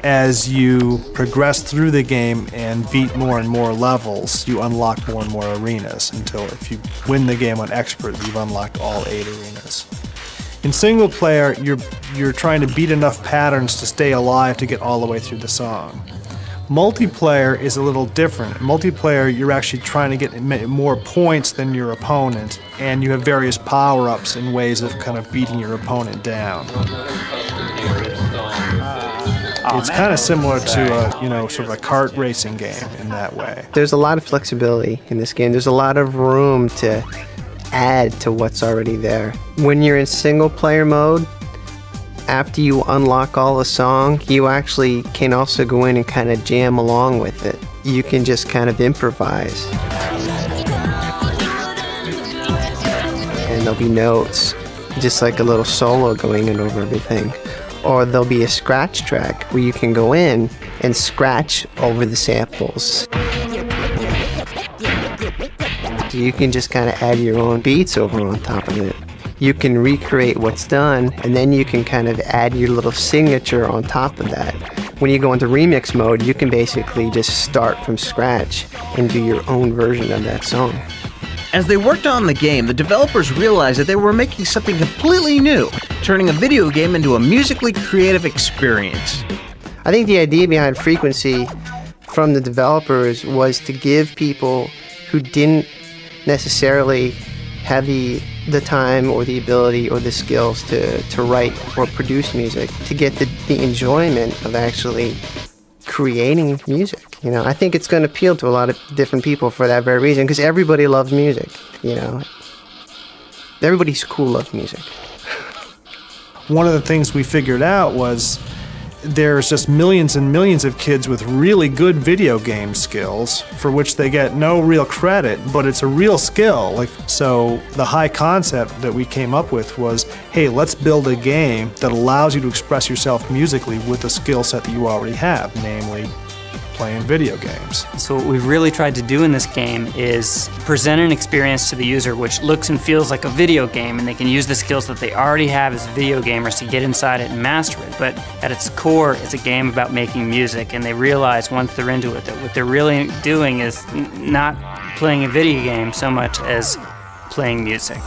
As you progress through the game and beat more and more levels, you unlock more and more arenas until if you win the game on Expert, you've unlocked all 8 arenas. In single player, you're trying to beat enough patterns to stay alive to get all the way through the song. Multiplayer is a little different. Multiplayer, you're actually trying to get more points than your opponent, and you have various power-ups and ways of kind of beating your opponent down. It's kind of similar to sort of a kart racing game in that way. There's a lot of flexibility in this game. There's a lot of room to add to what's already there. When you're in single player mode, after you unlock all the song, you actually can also go in and kind of jam along with it. You can just kind of improvise. And there'll be notes, just like a little solo going in over everything. Or there'll be a scratch track where you can go in and scratch over the samples. So you can just kind of add your own beats over on top of it. You can recreate what's done, and then you can kind of add your little signature on top of that. When you go into remix mode, you can basically just start from scratch and do your own version of that song. As they worked on the game, the developers realized that they were making something completely new, turning a video game into a musically creative experience. I think the idea behind Frequency from the developers was to give people who didn't necessarily have the time or the ability or the skills to write or produce music, to get the enjoyment of actually creating music. You know, I think it's going to appeal to a lot of different people for that very reason, because everybody loves music, you know. Everybody who's cool loves music. One of the things we figured out was there's just millions and millions of kids with really good video game skills for which they get no real credit, but it's a real skill. So the high concept that we came up with was, hey, let's build a game that allows you to express yourself musically with the skill set that you already have, namely playing video games. So what we've really tried to do in this game is present an experience to the user which looks and feels like a video game, and they can use the skills that they already have as video gamers to get inside it and master it. But at its core, it's a game about making music, and they realize once they're into it that what they're really doing is not playing a video game so much as playing music.